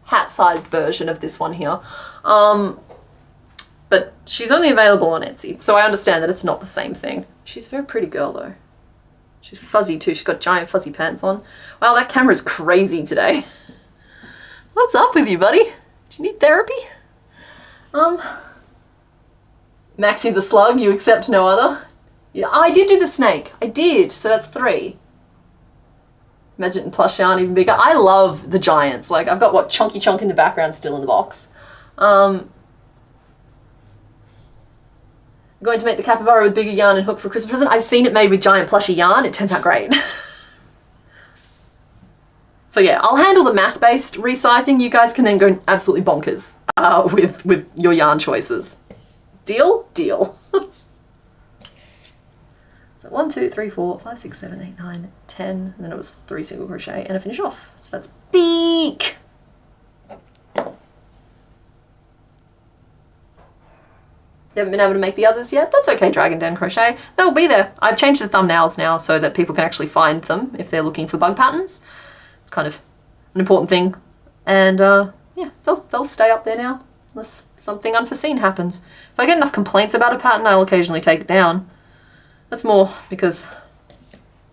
hat-sized version of this one here. But she's only available on Etsy, so I understand that it's not the same thing. She's a very pretty girl, though. She's fuzzy, too. She's got giant fuzzy pants on. Wow, that camera's crazy today. What's up with you, buddy? Do you need therapy? Maxie the Slug, you accept no other? Yeah, I did do the snake. I did, so that's 3. Imagine plush yarn even bigger. I love the giants. Like, I've got, what, Chunky Chunk in the background still in the box. Going to make the capybara with bigger yarn and hook for Christmas present. I've seen it made with giant plushy yarn. It turns out great. So yeah, I'll handle the math-based resizing. You guys can then go absolutely bonkers with your yarn choices. Deal? Deal. So 1, 2, 3, 4, 5, 6, 7, 8, 9, 10, and then it was 3 single crochet and a finish off. So that's beak. You haven't been able to make the others yet? That's okay, Dragon Den Crochet. They'll be there. I've changed the thumbnails now so that people can actually find them if they're looking for bug patterns. It's kind of an important thing. And yeah, they'll stay up there now unless something unforeseen happens. If I get enough complaints about a pattern, I'll occasionally take it down. That's more because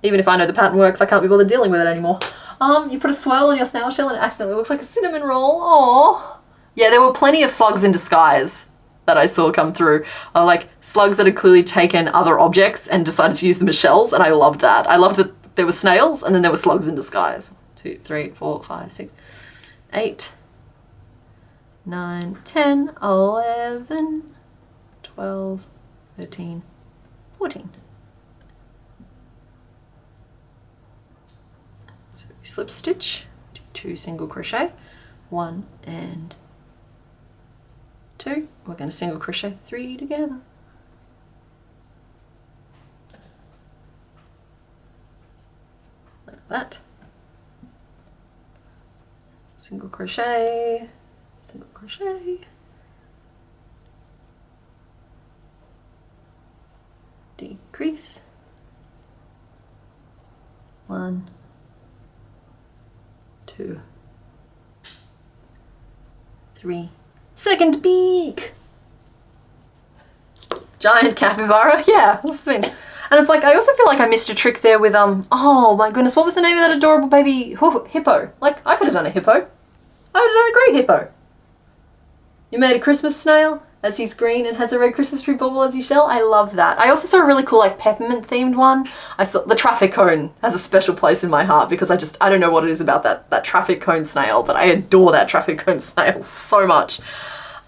even if I know the pattern works, I can't be bothered dealing with it anymore. You put a swirl in your snail shell and it accidentally looks like a cinnamon roll. Aww. Yeah, there were plenty of slugs in disguise that I saw come through. Like slugs that had clearly taken other objects and decided to use them as shells, and I loved that. I loved that there were snails and then there were slugs in disguise. 2, 3, 4, 5, 6, 8, 9, 10, 11, 12, 13, 14. So we slip stitch, do 2 single crochet, 1 and 2. We're going to single crochet 3 together. Like that. Single crochet, single crochet, decrease, 1, 2, 3, second beak! Giant capybara, yeah, that's sweet. And it's like, I also feel like I missed a trick there with, oh my goodness, what was the name of that adorable baby hippo? Like, I could have done a hippo. I would have done a great hippo. You made a Christmas snail as he's green and has a red Christmas tree bauble as his shell. I love that. I also saw a really cool, like, peppermint themed one. I saw the traffic cone has a special place in my heart because I don't know what it is about that traffic cone snail, but I adore that traffic cone snail so much.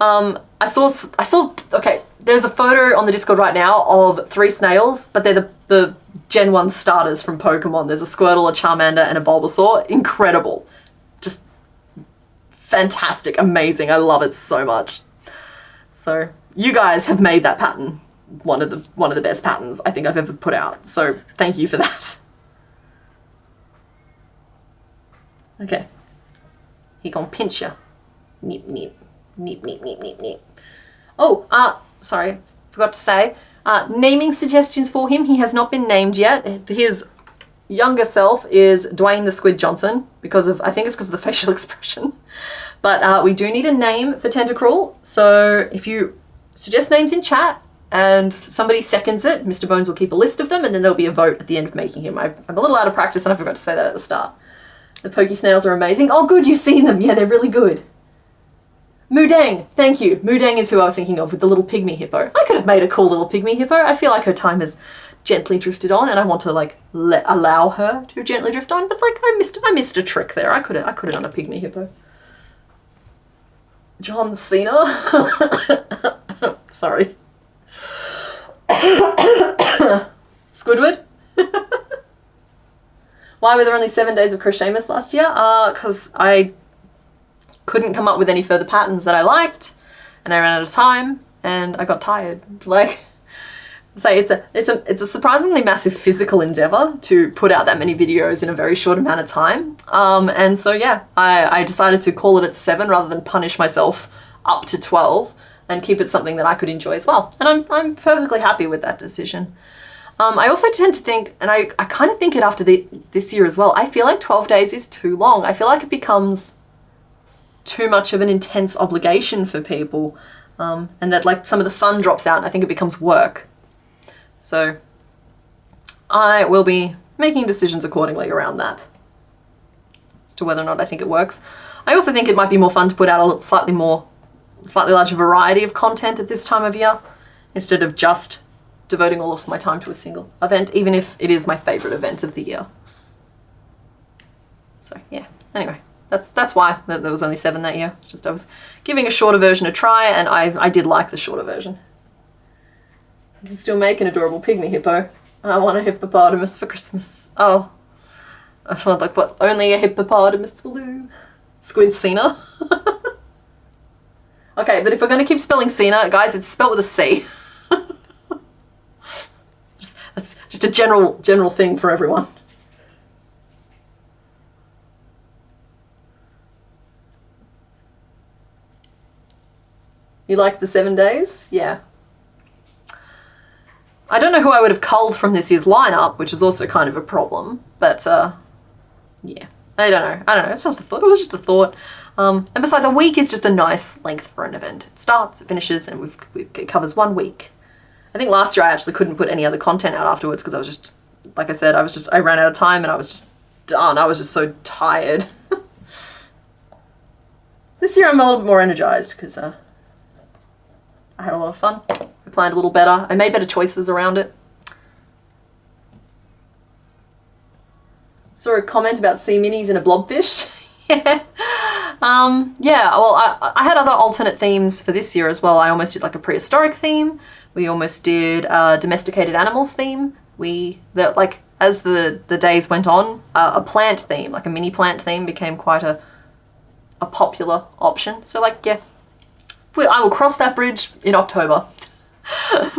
I saw, okay, there's a photo on the Discord right now of 3 snails, but they're the Gen 1 starters from Pokemon. There's a Squirtle, a Charmander, and a Bulbasaur. Incredible. Just fantastic, amazing. I love it so much. So you guys have made that pattern one of the best patterns I think I've ever put out. So thank you for that. Okay. He gonna pinch ya. Neep, neep. Neep, neep, neep, neep, neep. Oh, sorry, forgot to say, naming suggestions for him. He has not been named yet. His younger self is Dwayne the Squid Johnson because of, I think it's because of the facial expression. But we do need a name for Tentacruel. So if you suggest names in chat and somebody seconds it, Mr. Bones will keep a list of them and then there'll be a vote at the end of making him. I'm a little out of practice and I forgot to say that at the start. The Pokey Snails are amazing. Oh good, you've seen them. Yeah, they're really good. Mudang, thank you. Mudang is who I was thinking of with the little pygmy hippo. I could have made a cool little pygmy hippo. I feel like her time has gently drifted on and I want to like allow her to gently drift on, but like I missed a trick there. I could have done a pygmy hippo. John Cena. Sorry. Squidward. Why were there only 7 days of Crochetmas last year? Because I couldn't come up with any further patterns that I liked, and I ran out of time, and I got tired. Like, say it's a surprisingly massive physical endeavor to put out that many videos in a very short amount of time. And so yeah, I decided to call it at 7 rather than punish myself up to 12 and keep it something that I could enjoy as well. And I'm perfectly happy with that decision. I also tend to think, and I kind of think it after this year as well, I feel like 12 days is too long. I feel like it becomes too much of an intense obligation for people, and that like some of the fun drops out and I think it becomes work. So I will be making decisions accordingly around that as to whether or not I think it works. I also think it might be more fun to put out a slightly larger variety of content at this time of year instead of just devoting all of my time to a single event, even if it is my favorite event of the year. So yeah, anyway, that's why there was only 7 that year. It's just I was giving a shorter version a try, and I did like the shorter version. You can still make an adorable pygmy hippo. I want a hippopotamus for Christmas. Oh, I felt like what only a hippopotamus will do. Squid Cena. Okay, but if we're going to keep spelling Cena, guys, it's spelled with a C. That's just a general thing for everyone. You liked the 7 days? Yeah. I don't know who I would have culled from this year's lineup, which is also kind of a problem, but yeah, I don't know. It's just a thought. It was just a thought. And besides, a week is just a nice length for an event. It starts, it finishes, and it covers 1 week. I think last year I actually couldn't put any other content out afterwards because I was just, like I said, I ran out of time and I was just done. I was just so tired. This year I'm a little bit more energized because I had a lot of fun. I planned a little better. I made better choices around it. Saw a comment about sea minis and a blobfish. Yeah. Yeah, well, I had other alternate themes for this year as well. I almost did like a prehistoric theme. We almost did a domesticated animals theme. As the days went on, a plant theme, like a mini plant theme, became quite a popular option. So like, yeah, I will cross that bridge in October.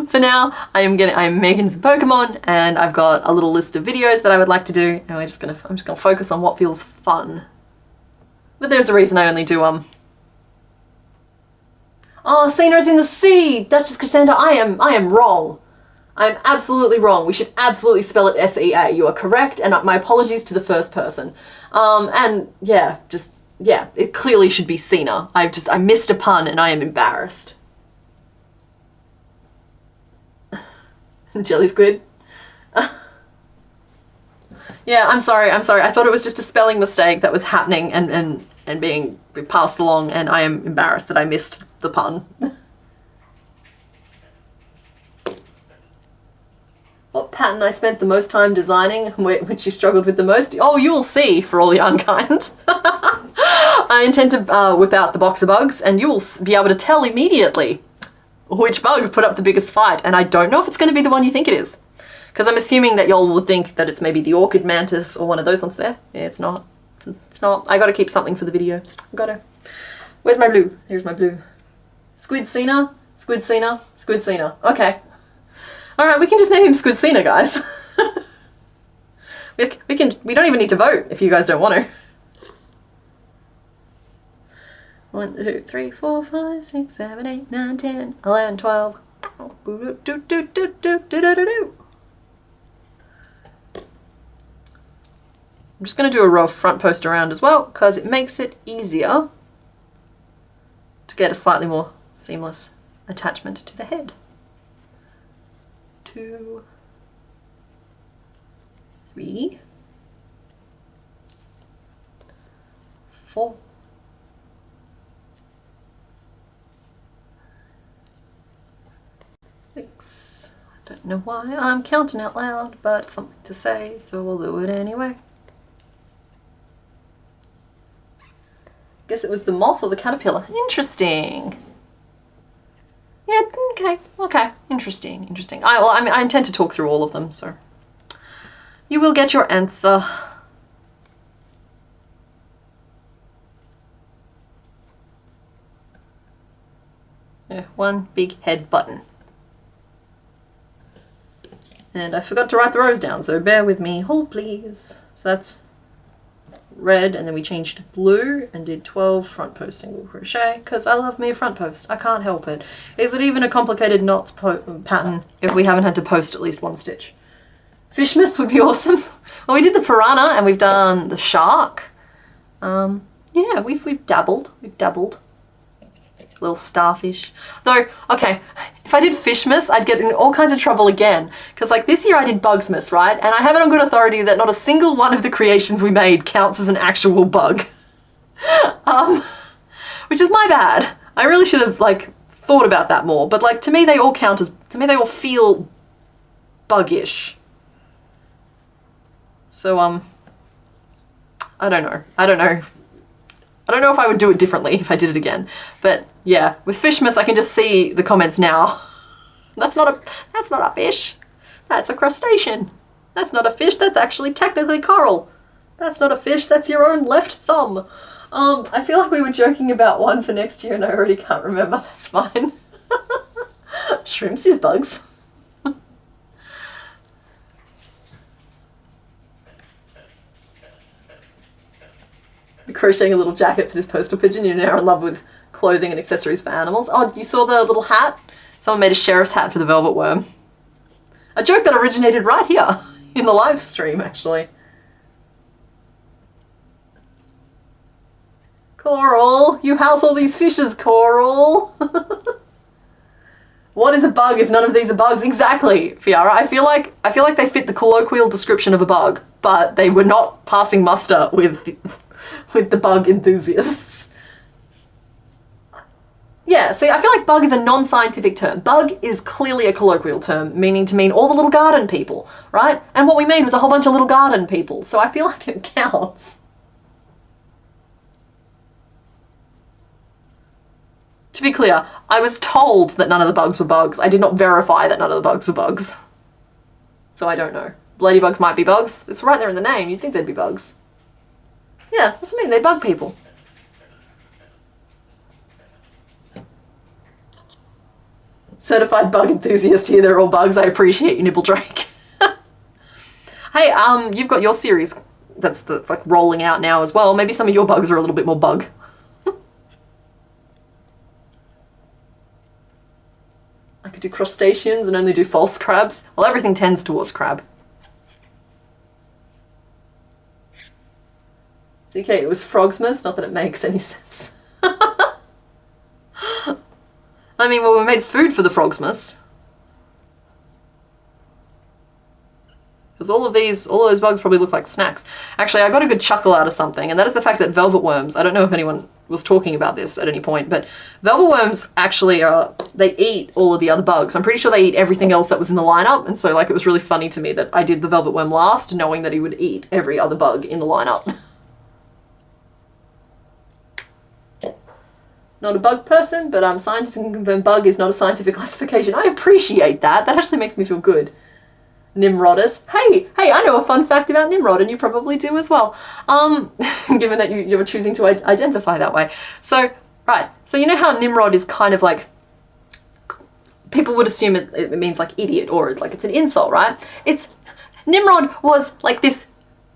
For now, I'm making some Pokemon, and I've got a little list of videos that I would like to do, and I'm just gonna focus on what feels fun. But there's a reason I only do Oh, Cena's in the sea! Duchess Cassandra, I am wrong. I'm absolutely wrong. We should absolutely spell it S-E-A. You are correct, and my apologies to the first person. And yeah, it clearly should be Cena. I missed a pun and I am embarrassed. Jelly squid. Yeah, I'm sorry. I thought it was just a spelling mistake that was happening and being passed along, and I am embarrassed that I missed the pun. What pattern I spent the most time designing, which you struggled with the most? Oh, you will see, for all the unkind. I intend to whip out the box of bugs, and you will be able to tell immediately which bug put up the biggest fight, and I don't know if it's going to be the one you think it is. Because I'm assuming that y'all would think that it's maybe the orchid mantis or one of those ones there. Yeah, it's not. It's not. I gotta keep something for the video. I gotta. Where's my blue? Here's my blue. Squid Cena? Squid Cena? Squid Cena. Okay. Alright, we can just name him Squid Cena, guys. We don't even need to vote if you guys don't want to. 1, 2, 3, 4, 5, 6, 7, 8, 9, 10, 11, 12. I'm just going to do a row of front post around as well, because it makes it easier to get a slightly more seamless attachment to the head. 2, 3, 4, 6. I don't know why I'm counting out loud, but it's something to say, so we'll do it anyway. Guess guess it was the moth or the caterpillar. Interesting. Yeah, okay. Interesting. I intend to talk through all of them, so you will get your answer. Yeah, one big head button. And I forgot to write the rows down, so bear with me. Hold please. So that's red, and then we changed to blue and did 12 front post single crochet, because I love me a front post. I can't help it. Is it even a complicated knots pattern if we haven't had to post at least one stitch? Fishmas would be awesome. Well, we did the piranha and we've done the shark. Yeah, we've dabbled. Little starfish. Though, okay, if I did Fishmas, I'd get in all kinds of trouble again. Because like this year I did Bugsmas, right? And I have it on good authority that not a single one of the creations we made counts as an actual bug. Which is my bad. I really should have like thought about that more. But like to me they all count as, to me they all feel buggish. So I don't know if I would do it differently if I did it again. But yeah, with Fishmas I can just see the comments now. That's not a fish. That's a crustacean. That's not a fish, that's actually technically coral. That's not a fish, that's your own left thumb. I feel like we were joking about one for next year and I already can't remember. That's fine. Shrimps is bugs. Crocheting a little jacket for this postal pigeon. You're now in love with clothing and accessories for animals. Oh, you saw the little hat? Someone made a sheriff's hat for the velvet worm. A joke that originated right here in the live stream, actually. Coral, you house all these fishes, Coral. What is a bug if none of these are bugs? Exactly, Fiara. I feel like they fit the colloquial description of a bug, but they were not passing muster with the bug enthusiasts. Yeah, see, I feel like bug is a non-scientific term. Bug is clearly a colloquial term, meaning to mean all the little garden people, right? And what we made was a whole bunch of little garden people, so I feel like it counts. To be clear, I was told that none of the bugs were bugs. I did not verify that none of the bugs were bugs. So I don't know. Ladybugs might be bugs. It's right there in the name. You'd think they'd be bugs. Yeah, that's what I mean. They bug people. Certified bug enthusiast here. They're all bugs. I appreciate you, Nibble Drake. Hey, you've got your series that's like rolling out now as well. Maybe some of your bugs are a little bit more bug. I could do crustaceans and only do false crabs. Well, everything tends towards crab. Okay, it was Frogsmas, not that it makes any sense. I mean, well, we made food for the Frogsmas. Because all of those bugs probably look like snacks. Actually, I got a good chuckle out of something, and that is the fact that velvet worms, I don't know if anyone was talking about this at any point, but velvet worms actually they eat all of the other bugs. I'm pretty sure they eat everything else that was in the lineup, and so like it was really funny to me that I did the velvet worm last, knowing that he would eat every other bug in the lineup. Not a bug person, but scientists can confirm bug is not a scientific classification. I appreciate that. That actually makes me feel good. Nimrodus. Hey, I know a fun fact about Nimrod, and you probably do as well. Given that you're choosing to identify that way. So, right. So you know how Nimrod is kind of like, people would assume it means like idiot, or like it's an insult, right? Nimrod was like this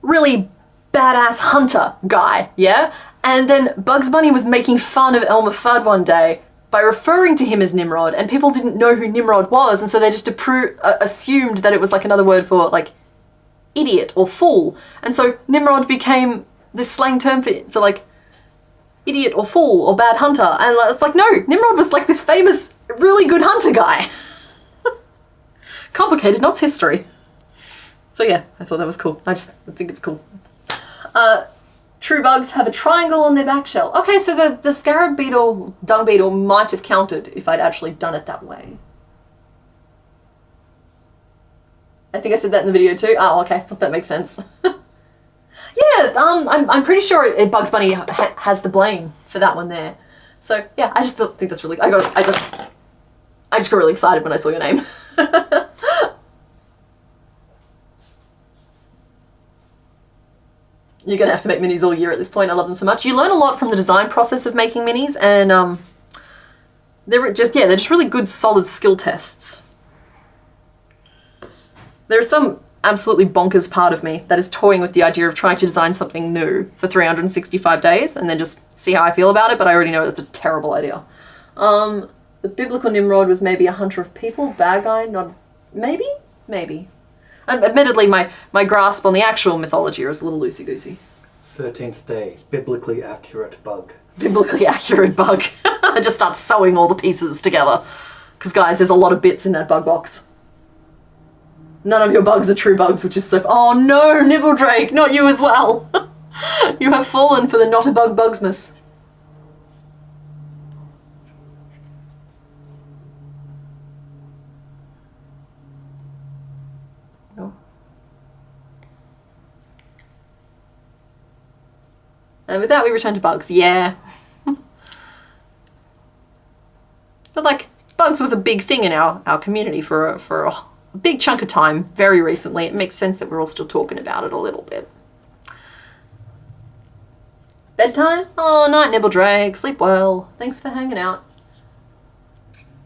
really badass hunter guy, yeah? And then Bugs Bunny was making fun of Elmer Fudd one day by referring to him as Nimrod, and people didn't know who Nimrod was, and so they just assumed that it was like another word for like idiot or fool. And so Nimrod became this slang term for like idiot or fool or bad hunter. And it's like, no, Nimrod was like this famous, really good hunter guy. Complicated Knots history. So yeah, I thought that was cool. I think it's cool. True bugs have a triangle on their back shell. Okay, so the scarab beetle, dung beetle might have counted if I'd actually done it that way. I think I said that in the video too. Oh, okay, that makes sense. Yeah, I'm pretty sure Bugs Bunny has the blame for for that one there. So yeah, I just think that's really, I just got really excited when I saw your name. You're gonna have to make minis all year at this point. I love them so much. You learn a lot from the design process of making minis, and they're just really good, solid skill tests. There's some absolutely bonkers part of me that is toying with the idea of trying to design something new for 365 days and then just see how I feel about it, but I already know that's a terrible idea. The biblical Nimrod was maybe a hunter of people, bad guy, not maybe. Admittedly, my grasp on the actual mythology is a little loosey-goosey. 13th day, biblically accurate bug. Biblically accurate bug. I just start sewing all the pieces together. Because guys, there's a lot of bits in that bug box. None of your bugs are true bugs, which is so... Oh no, Nibble Drake, not you as well. You have fallen for the not a bug bugsmas. And with that, we return to bugs. Yeah. But like, bugs was a big thing in our community for a big chunk of time very recently. It makes sense that we're all still talking about it a little bit. Bedtime? Oh, night, Nibble Drake. Sleep well. Thanks for hanging out.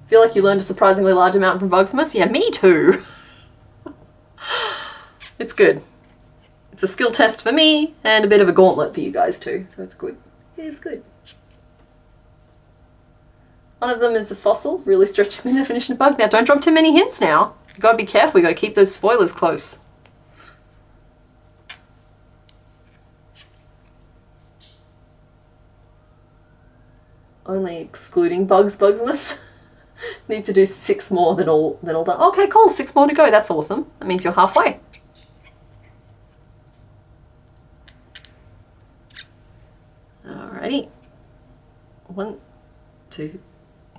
Feel like you learned a surprisingly large amount from Bugsmas? Yeah, me too. It's good. It's a skill test for me, and a bit of a gauntlet for you guys too, so it's good. Yeah, it's good. One of them is a fossil, really stretching the definition of bug. Now, don't drop too many hints now. You've got to be careful, you've got to keep those spoilers close. Only excluding Bugsmas. Need to do 6 more than all done. Okay, cool, 6 more to go, that's awesome. That means you're halfway. Alrighty. 1, 2,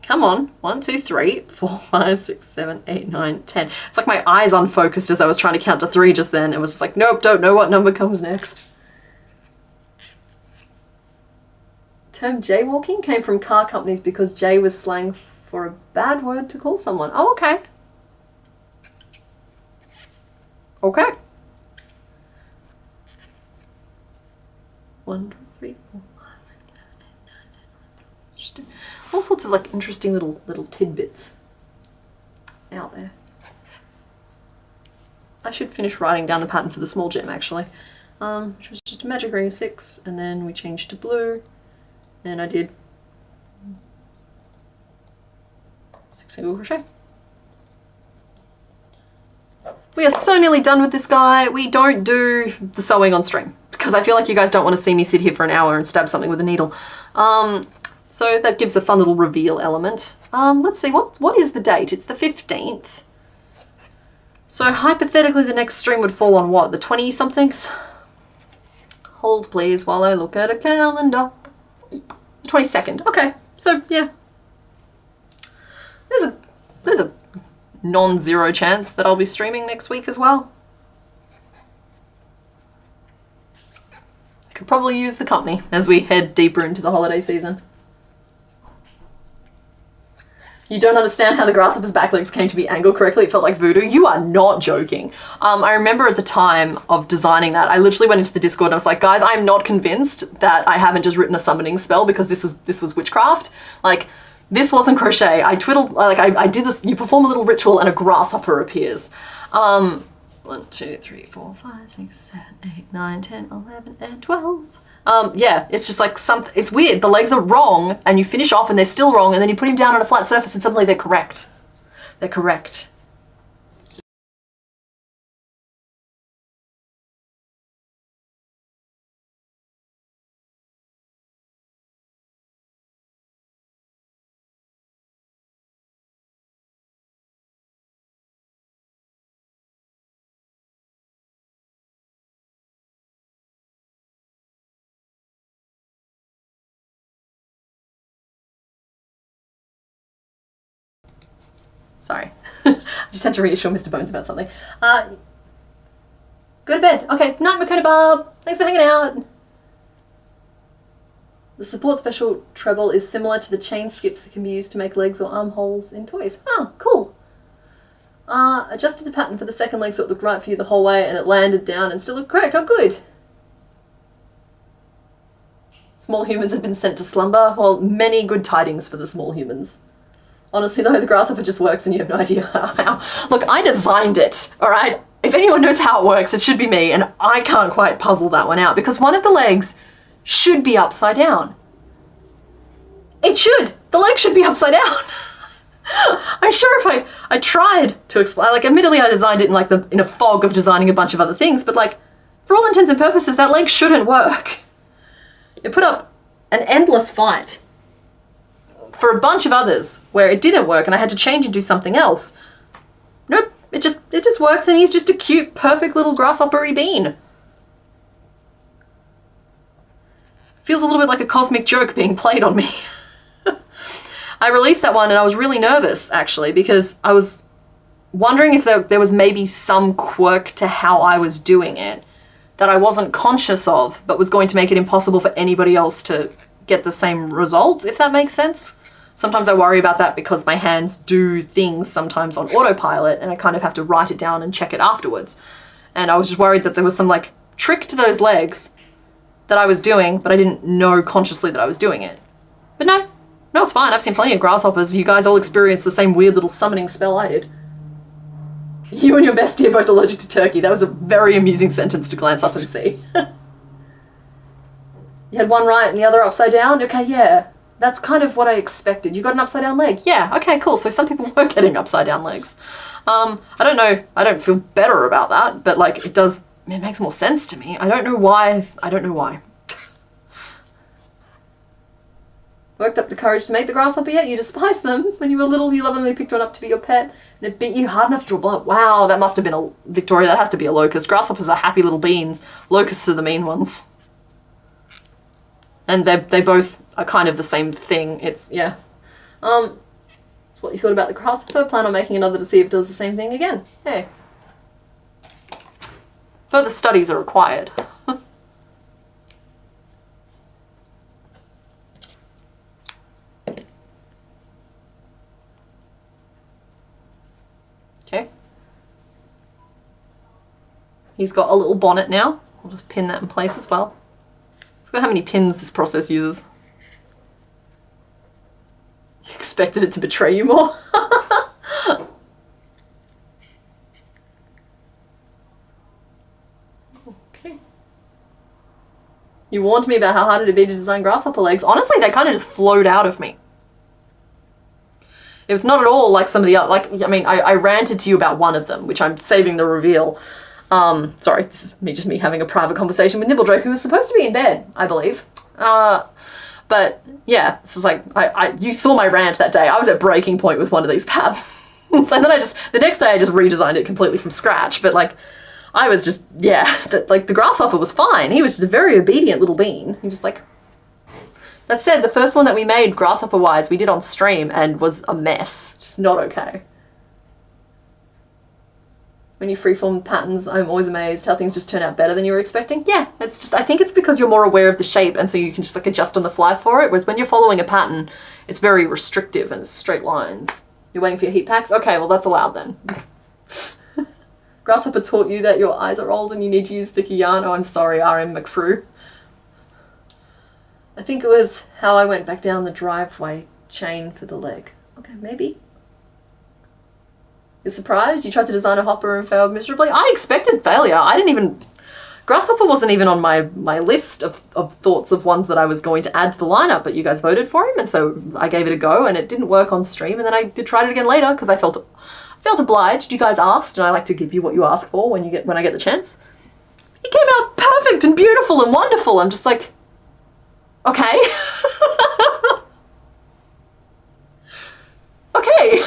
come on. 1, 2, 3, 4, 5, 6, 7, 8, 9, 10. It's like my eyes unfocused as I was trying to count to 3 just then. It was just like, nope, don't know what number comes next. Term jaywalking came from car companies because jay was slang for a bad word to call someone. Oh, okay. Okay. 1, 2, 3, 4. Just all sorts of like interesting little tidbits out there. I should finish writing down the pattern for the small gem actually, which was just a magic ring 6, and then we changed to blue, and I did 6 single crochet. We are so nearly done with this guy. We don't do the sewing on stream because I feel like you guys don't want to see me sit here for an hour and stab something with a needle. So that gives a fun little reveal element. Let's see, what is the date? It's the 15th. So hypothetically the next stream would fall on what, the 20-somethingth? Hold please while I look at a calendar. 22nd, okay, so yeah. There's a non-zero chance that I'll be streaming next week as well. I could probably use the company as we head deeper into the holiday season. You don't understand how the grasshopper's back legs came to be angled correctly. It felt like voodoo. You are not joking. I remember at the time of designing that, I literally went into the Discord and I was like, guys, I'm not convinced that I haven't just written a summoning spell because this was witchcraft. Like, this wasn't crochet. I twiddled, like I did this, you perform a little ritual and a grasshopper appears. 1, 2, 3, 4, 5, 6, 7, 8, 9, 10, 11, and 12. Yeah, it's just like it's weird. The legs are wrong and you finish off and they're still wrong and then you put him down on a flat surface and suddenly they're correct. They're correct. Sorry. I just had to reassure Mr. Bones about something. Go to bed. Okay, night, Makota Barb. Thanks for hanging out. The support special treble is similar to the chain skips that can be used to make legs or armholes in toys. Oh, cool. Adjusted the pattern for the second leg so it looked right for you the whole way and it landed down and still looked correct. Oh, good. Small humans have been sent to slumber. Well, many good tidings for the small humans. Honestly though, the grasshopper just works and you have no idea how. Look, I designed it, alright? If anyone knows how it works, it should be me, and I can't quite puzzle that one out because one of the legs should be upside down. It should! The leg should be upside down! I'm sure if I tried to explain, like admittedly I designed it in a fog of designing a bunch of other things, but like, for all intents and purposes, that leg shouldn't work. It put up an endless fight for a bunch of others where it didn't work and I had to change and do something else. Nope, it just works and he's just a cute, perfect little grasshopper-y bean. Feels a little bit like a cosmic joke being played on me. I released that one and I was really nervous actually because I was wondering if there was maybe some quirk to how I was doing it that I wasn't conscious of but was going to make it impossible for anybody else to get the same result, if that makes sense. Sometimes I worry about that because my hands do things sometimes on autopilot and I kind of have to write it down and check it afterwards. And I was just worried that there was some like trick to those legs that I was doing, but I didn't know consciously that I was doing it. But no, it's fine. I've seen plenty of grasshoppers. You guys all experienced the same weird little summoning spell I did. You and your bestie are both allergic to turkey. That was a very amusing sentence to glance up and see. You had one right and the other upside down? Okay, yeah. That's kind of what I expected. You got an upside down leg? Yeah, okay, cool. So some people were getting upside down legs. I don't know. I don't feel better about that, but like it makes more sense to me. I don't know why. Worked up the courage to make the grasshopper yet? You despise them. When you were little, you lovingly picked one up to be your pet, and it bit you hard enough to draw blood. Wow, that must have been Victoria, that has to be a locust. Grasshoppers are happy little beans. Locusts are the mean ones. And they both are kind of the same thing. It's, yeah. It's what you thought about the grasshopper. Plan on making another to see if it does the same thing again. Hey. Further studies are required. Okay. He's got a little bonnet now. I'll just pin that in place as well. I forgot how many pins this process uses. You expected it to betray you more? Okay. You warned me about how hard it'd be to design grasshopper legs. Honestly, they kind of just flowed out of me. It was not at all like some of the other, I ranted to you about one of them, which I'm saving the reveal. Sorry, this is me having a private conversation with Nibbledrake, who was supposed to be in bed, I believe. But yeah, this is like, you saw my rant that day. I was at breaking point with one of these patterns. And then the next day I just redesigned it completely from scratch. But like, I was just, yeah, like the grasshopper was fine. He was just a very obedient little bean. He just like, that said, the first one that we made grasshopper-wise, we did on stream and was a mess. Just not okay. When you freeform patterns, I'm always amazed how things just turn out better than you were expecting. Yeah, it's just, I think it's because you're more aware of the shape and so you can just like adjust on the fly for it. Whereas when you're following a pattern, it's very restrictive and straight lines. You're waiting for your heat packs? Okay, well that's allowed then. Grasshopper taught you that your eyes are old and you need to use thicker yarn. Oh, I'm sorry, RM McFrew. I think it was how I went back down the driveway chain for the leg. Okay, maybe. You're surprised? You tried to design a hopper and failed miserably? I expected failure. I didn't even... Grasshopper wasn't even on my list of thoughts of ones that I was going to add to the lineup, but you guys voted for him, and so I gave it a go, and it didn't work on stream, and then I tried it again later, because I felt obliged. You guys asked, and I like to give you what you ask for when I get the chance. It came out perfect and beautiful and wonderful. I'm just like... Okay. Okay.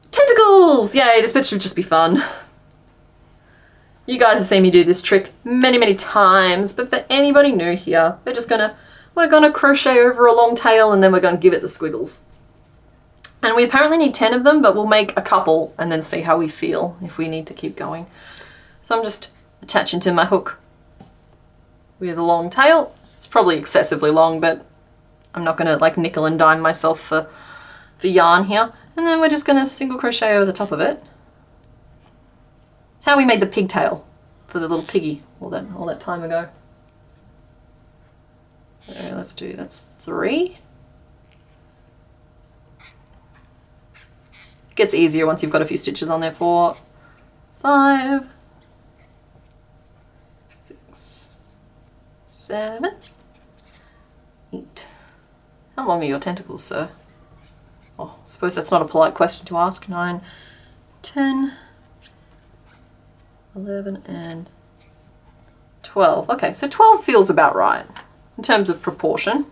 Tentacles! Yay, this bit should just be fun. You guys have seen me do this trick many, many times, but for anybody new here, we're gonna crochet over a long tail and then we're gonna give it the squiggles. And we apparently need 10 of them, but we'll make a couple and then see how we feel if we need to keep going. So I'm just attaching to my hook with a long tail, It's probably excessively long, but I'm not gonna like nickel and dime myself for yarn here. And then we're just gonna single crochet over the top of it. It's how we made the pigtail for the little piggy all that time ago. Okay, let's do, that's 3. It gets easier once you've got a few stitches on there. 4, 5, 6, 7, 8. How long are your tentacles, sir? Oh, I suppose that's not a polite question to ask. 9, 10, 11, and 12. Okay, so 12 feels about right in terms of proportion.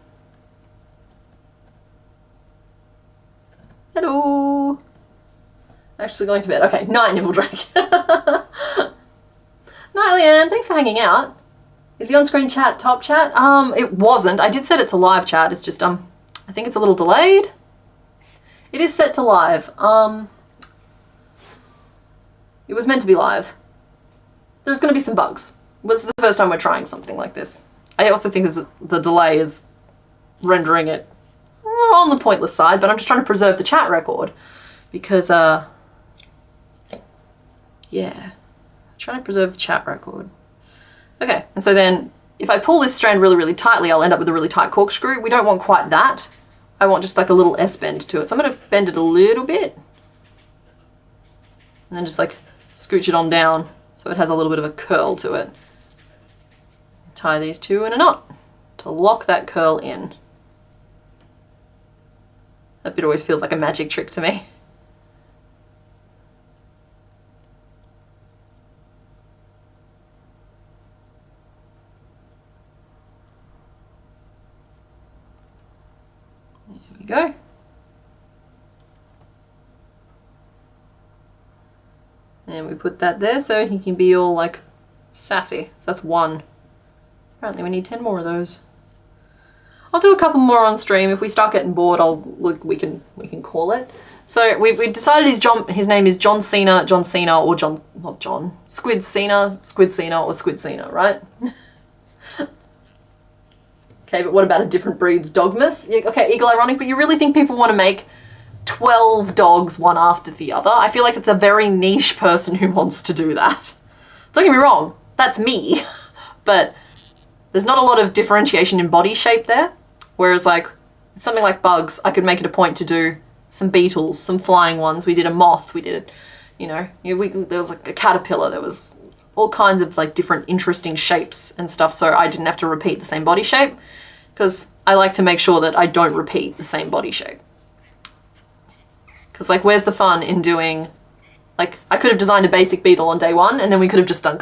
Hello. Actually going to bed. Okay, night, Nibble Drake. Night, Leanne. Thanks for hanging out. Is the on-screen chat top chat? It wasn't. I did set it to live chat. It's just I think it's a little delayed. It is set to live. It was meant to be live. There's going to be some bugs. This is the first time we're trying something like this. I also think the delay is rendering it on the pointless side, but I'm just trying to preserve the chat record because, yeah, trying to preserve the chat record. Okay, and so then if I pull this strand really, really tightly, I'll end up with a really tight corkscrew. We don't want quite that. I want just like a little S-bend to it. So I'm going to bend it a little bit and then just like scooch it on down so it has a little bit of a curl to it. Tie these two in a knot to lock that curl in. That bit always feels like a magic trick to me. There we go. And we put that there so he can be all like sassy. So that's 1. Apparently we need 10 more of those. I'll do a couple more on stream. If we start getting bored, we can call it. So we decided his name is John Cena, Squid Cena, or Squid Cena, right? Okay, but what about a different breed's Dogmas? Okay, Eagle Ironic, but you really think people want to make 12 dogs one after the other? I feel like it's a very niche person who wants to do that. Don't get me wrong, that's me, but there's not a lot of differentiation in body shape there. Whereas like something like bugs, I could make it a point to do some beetles, some flying ones. We did a moth, we did, there was like a caterpillar, there was all kinds of like different interesting shapes and stuff, so I didn't have to repeat the same body shape because I like to make sure that I don't repeat the same body shape. Because like where's the fun in doing, like I could have designed a basic beetle on day 1 and then we could have just done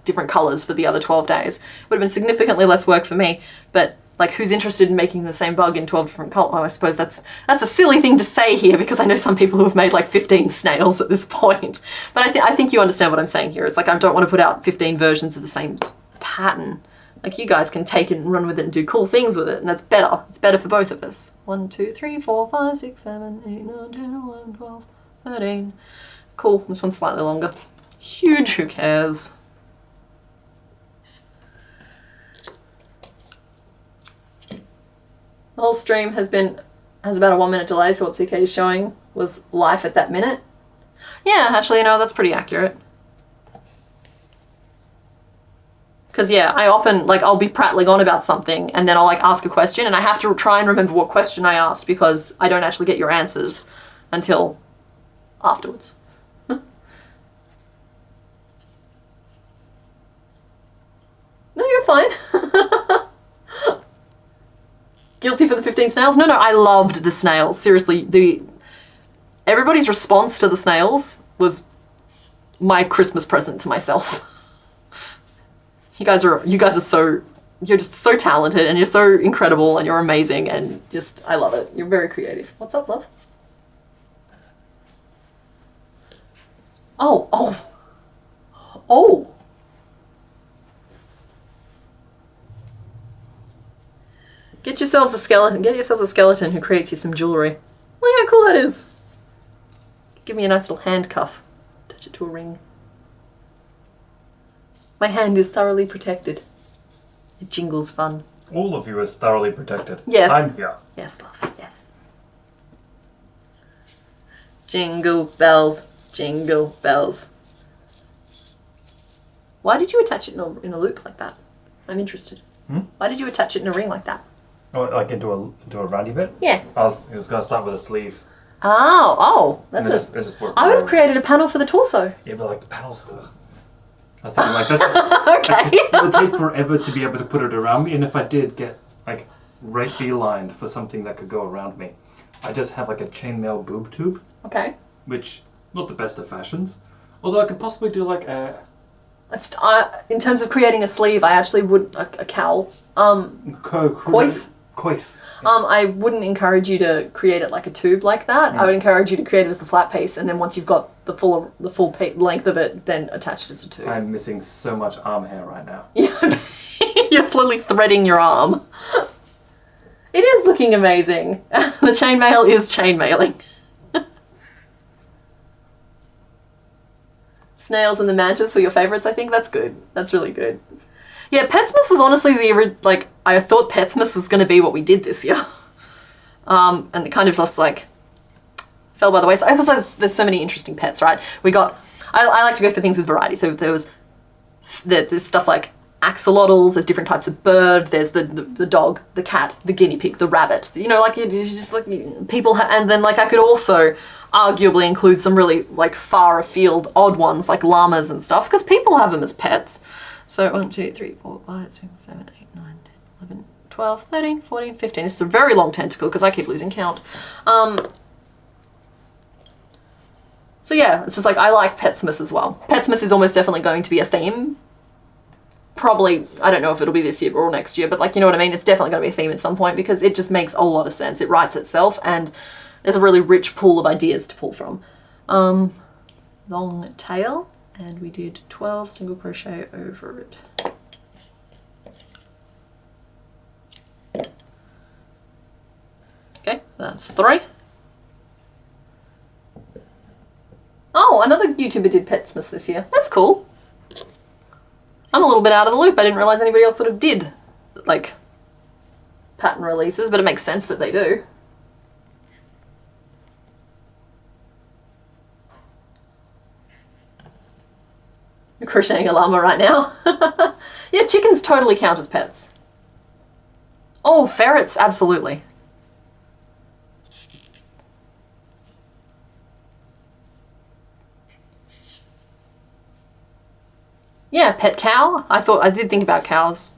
different colors for the other 12 days. Would have been significantly less work for me, but like who's interested in making the same bug in 12 different colors? Oh, I suppose that's a silly thing to say here because I know some people who have made like 15 snails at this point. But I think you understand what I'm saying here. It's like I don't want to put out 15 versions of the same pattern. Like you guys can take it and run with it and do cool things with it, and that's better. It's better for both of us. 1, 2, 3, 4, 5, 6, 7, 8, 9, 10, 11, 12, 13. Cool, this one's slightly longer. Huge, who cares? The whole stream has about a 1 minute delay, so what CK is showing was life at that minute. Yeah, actually, no, that's pretty accurate. Because yeah, I often, like, I'll be prattling on about something and then I'll like ask a question and I have to try and remember what question I asked because I don't actually get your answers until afterwards. No, you're fine. Guilty for the 15 snails? No, I loved the snails. Seriously, everybody's response to the snails was my Christmas present to myself. You guys are you're just so talented and you're so incredible and you're amazing and just, I love it. You're very creative. What's up, love? Oh. Get yourselves a skeleton who creates you some jewelry. Look how cool that is. Give me a nice little handcuff. Attach it to a ring. My hand is thoroughly protected. It jingles fun. All of you is thoroughly protected. Yes. I'm here. Yes, love. Yes. Jingle bells, jingle bells. Why did you attach it in a loop like that? I'm interested. Why did you attach it in a ring like that? Oh, like into a roundy bit? Yeah. It was going to start with a sleeve. Oh, that's I would have created a panel for the torso. Yeah, but like the panels. I was thinking like that's Okay. It would take forever to be able to put it around me, and if I did get like right beelined for something that could go around me, I just have like a chainmail boob tube. Okay. Which not the best of fashions. Although I could possibly do like a. In terms of creating a sleeve, I actually would a cowl. Coif. Coif. I wouldn't encourage you to create it like a tube like that. I would encourage you to create it as a flat piece, and then once you've got the full length of it, then attach it as a tube. I'm missing so much arm hair right now. Yeah, you're slowly threading your arm. It is looking amazing. The chainmail is chainmailing. Snails and the mantis were your favourites, I think. That's good. That's really good. Yeah, Petsmas was honestly I thought Petsmas was going to be what we did this year. And it kind of just like fell by the wayside. I feel like there's so many interesting pets, right? I like to go for things with variety. So there's stuff like axolotls, there's different types of bird, there's the dog, the cat, the guinea pig, the rabbit. You know, like you just like people, and then like I could also arguably include some really like far afield odd ones like llamas and stuff because people have them as pets. So 1, 2, 3, 4, 5, 6, 7, 8, 9, 10, 11, 12, 13, 14, 15. This is a very long tentacle because I keep losing count. So yeah, it's just like I like Petsmas as well. Petsmas is almost definitely going to be a theme. Probably, I don't know if it'll be this year or next year, but like, you know what I mean? It's definitely going to be a theme at some point because it just makes a lot of sense. It writes itself and there's a really rich pool of ideas to pull from. Long tail, and we did 12 single crochet over it. Okay, that's 3. Oh, another YouTuber did Petsmas this year. That's cool. I'm a little bit out of the loop. I didn't realize anybody else sort of did, like, pattern releases, but it makes sense that they do. You're crocheting a llama right now. Yeah, chickens totally count as pets. Oh, ferrets, absolutely. Yeah, pet cow. I did think about cows.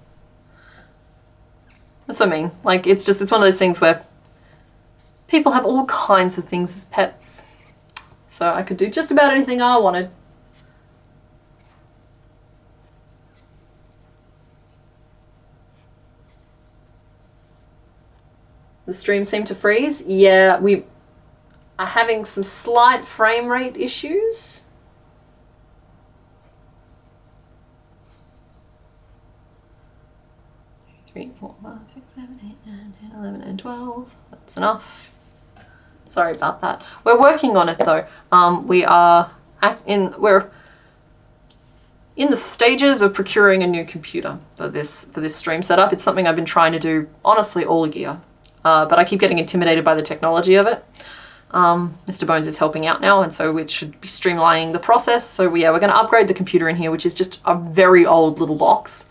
That's what I mean. Like, it's one of those things where people have all kinds of things as pets. So I could do just about anything I wanted. The stream seemed to freeze. Yeah, we are having some slight frame rate issues. Three, 4, 5, 6, 7, 8, 9, 10, 11, and 12. That's enough. Sorry about that. We're working on it though. We're in the stages of procuring a new computer for this stream setup. It's something I've been trying to do honestly all year, but I keep getting intimidated by the technology of it. Mr. Bones is helping out now, and so it should be streamlining the process. So we're going to upgrade the computer in here, which is just a very old little box,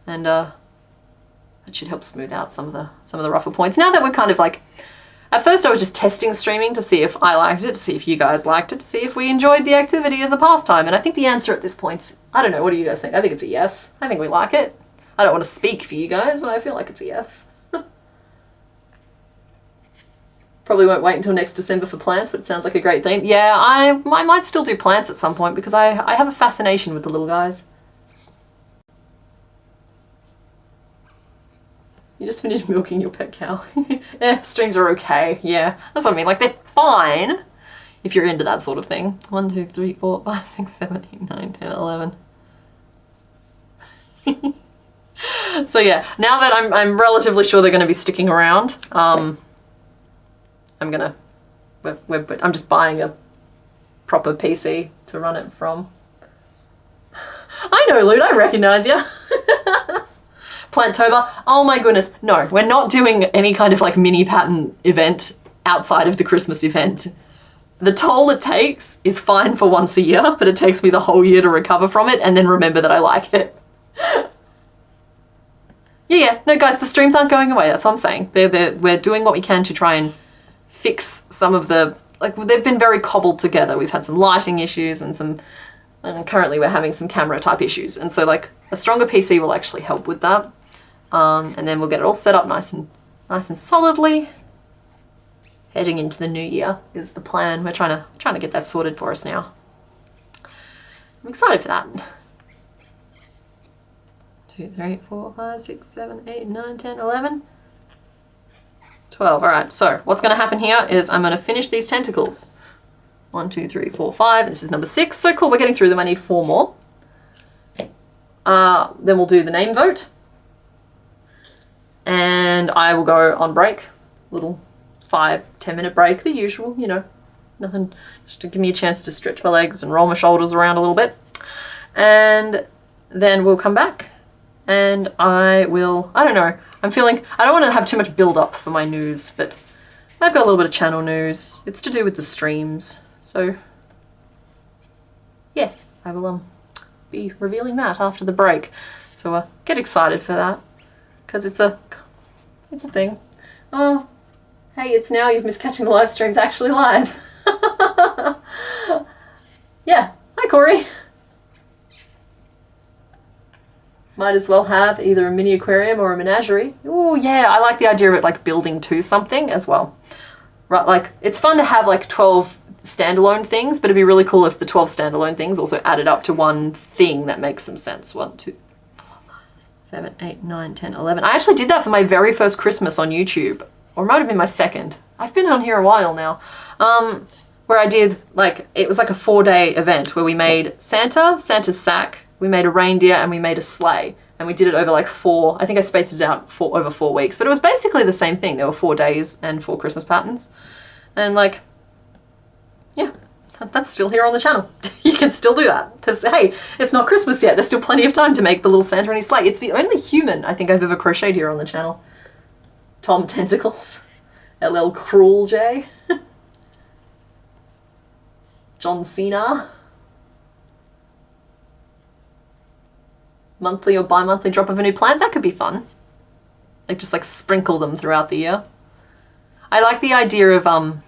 and that should help smooth out some of the rougher points. Now that we're kind of like, at first I was just testing streaming to see if I liked it, to see if you guys liked it, to see if we enjoyed the activity as a pastime. And I think the answer at this point, I don't know, what do you guys think? I think it's a yes. I think we like it. I don't want to speak for you guys, but I feel like it's a yes. Probably won't wait until next December for plants, but it sounds like a great theme. Yeah, I might still do plants at some point because I have a fascination with the little guys. You just finished milking your pet cow. Yeah, streams are okay. Yeah, that's what I mean. Like, they're fine if you're into that sort of thing. 1, 2, 3, 4, 5, 6, 7, 8, 9, 10, 11. So yeah, now that I'm relatively sure they're going to be sticking around, I'm just buying a proper PC to run it from. I know, Lude, I recognise you. Planttober. Oh my goodness. No, we're not doing any kind of like mini pattern event outside of the Christmas event. The toll it takes is fine for once a year, but it takes me the whole year to recover from it and then remember that I like it. Yeah, no guys, the streams aren't going away, that's what I'm saying. We're doing what we can to try and fix some of the, like they've been very cobbled together. We've had some lighting issues and currently we're having some camera type issues. And so like a stronger PC will actually help with that. And then we'll get it all set up nice and solidly. Heading into the new year is the plan. We're trying to get that sorted for us now. I'm excited for that. 2, 3, 4, 5, 6, 7, 8, 9, 10, 11, 12. All right, so what's going to happen here is I'm going to finish these tentacles. 1, 2, 3, 4, 5. This is number 6. So cool, we're getting through them. I need 4 more. Then we'll do the name vote. And I will go on break. Little 5-10 minute break, the usual, you know, nothing, just to give me a chance to stretch my legs and roll my shoulders around a little bit. And then we'll come back and I don't know, I'm feeling, I don't want to have too much build up for my news, but I've got a little bit of channel news. It's to do with the streams. So yeah, I will be revealing that after the break. So get excited for that because it's a thing. Oh, hey, it's now you've missed catching the live streams actually live. Yeah, hi Corey. Might as well have either a mini aquarium or a menagerie. Oh yeah, I like the idea of it like building to something as well. Right, like it's fun to have like 12 standalone things, but it'd be really cool if the 12 standalone things also added up to one thing that makes some sense. 1, 2, 4, 7, 8, 9, 10, 11. I actually did that for my very first Christmas on YouTube. Or it might have been my second. I've been on here a while now. Where I did, like, it was like a 4-day event where we made Santa's sack, we made a reindeer, and we made a sleigh. And we did it over like 4, I think I spaced it out over 4 weeks. But it was basically the same thing. There were 4 days and 4 Christmas patterns. And like, yeah, that's still here on the channel. You can still do that. Because, hey, it's not Christmas yet. There's still plenty of time to make the little Santa and his sleigh. It's the only human I think I've ever crocheted here on the channel. Tom Tentacles, LL Cruel J, John Cena, monthly or bi-monthly drop of a new plant, that could be fun. Like just like sprinkle them throughout the year. I like the idea of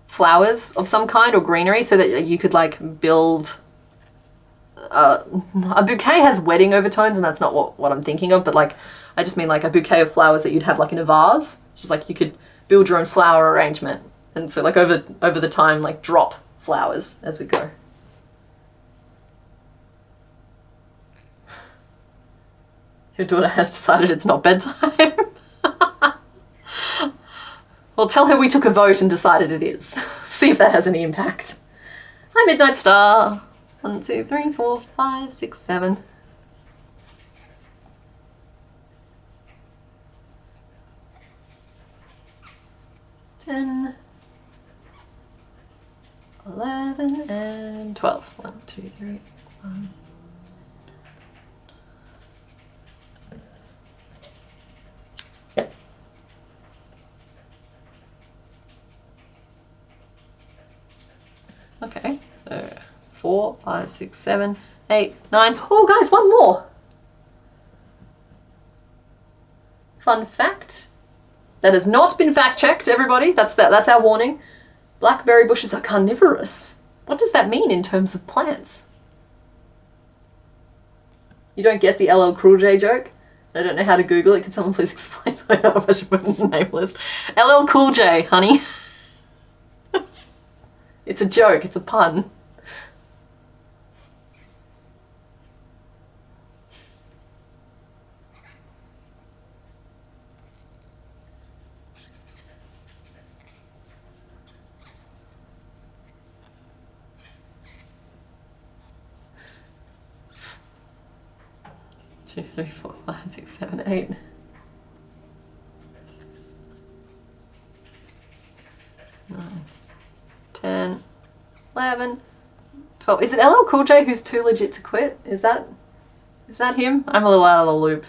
flowers of some kind or greenery so that you could like build, a bouquet has wedding overtones and that's not what I'm thinking of, but like I just mean like a bouquet of flowers that you'd have like in a vase. It's just like you could build your own flower arrangement. And so like over the time, like drop flowers as we go. Your daughter has decided it's not bedtime. Well, tell her we took a vote and decided it is. See if that has any impact. Hi, Midnight Star. 1, 2, 3, 4, 5, 6, 7. 10, 11, and 12. 1, 2, 3, 1. Okay, so 4, 5, 6, 7, 8, 9. Oh, guys, one more. Fun fact. That has not been fact-checked, everybody. That's our warning. Blackberry bushes are carnivorous. What does that mean in terms of plants? You don't get the LL Cruel J joke? I don't know how to Google it. Can someone please explain? I don't know if I should put it in the name list. LL Cool J, honey. It's a joke. It's a pun. Two, 3, 4, 5, 6, 7, 8. 9, 10, 11, 12. Is it LL Cool J who's too legit to quit? Is that Is that him? I'm a little out of the loop.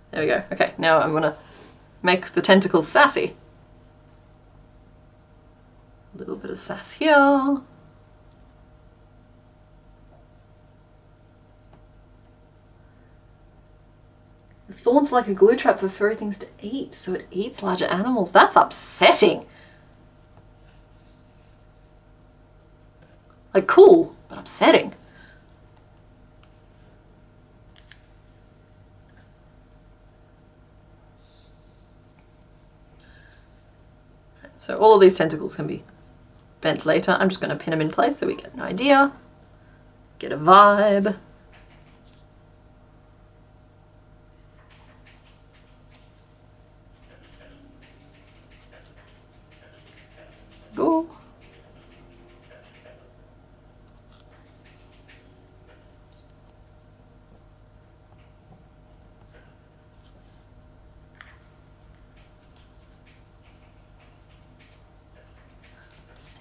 There we go. Okay, now I'm gonna make the tentacles sassy. A little bit of sass here. The thorn's like a glue trap for furry things to eat, so it eats larger animals. That's upsetting. Like cool, but upsetting. So all of these tentacles can be bent later. I'm just going to pin them in place so we get an idea, get a vibe. Go.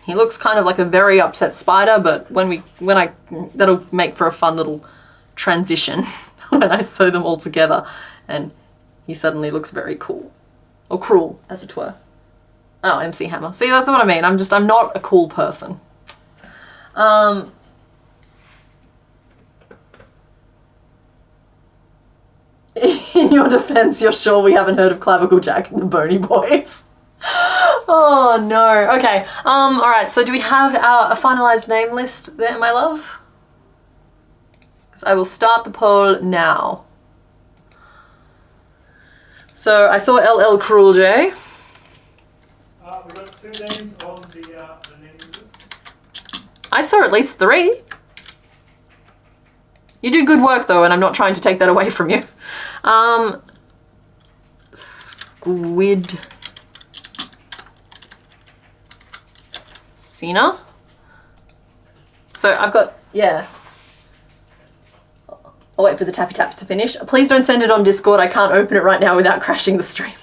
He looks kind of like a very upset spider, but that'll make for a fun little transition when I sew them all together and he suddenly looks very cool. Or cruel, as it were. Oh, MC Hammer. See, that's what I mean. I'm not a cool person. In your defense, you're sure we haven't heard of Clavicle Jack and the Bony Boys? Oh no. Okay. Alright, so do we have a finalized name list there, my love? Because I will start the poll now. So I saw LL Cruel J. We've got 2 names on the name list. I saw at least 3. You do good work though, and I'm not trying to take that away from you. Squid Cena. So I've got, yeah. I'll wait for the tappy taps to finish. Please don't send it on Discord. I can't open it right now without crashing the stream.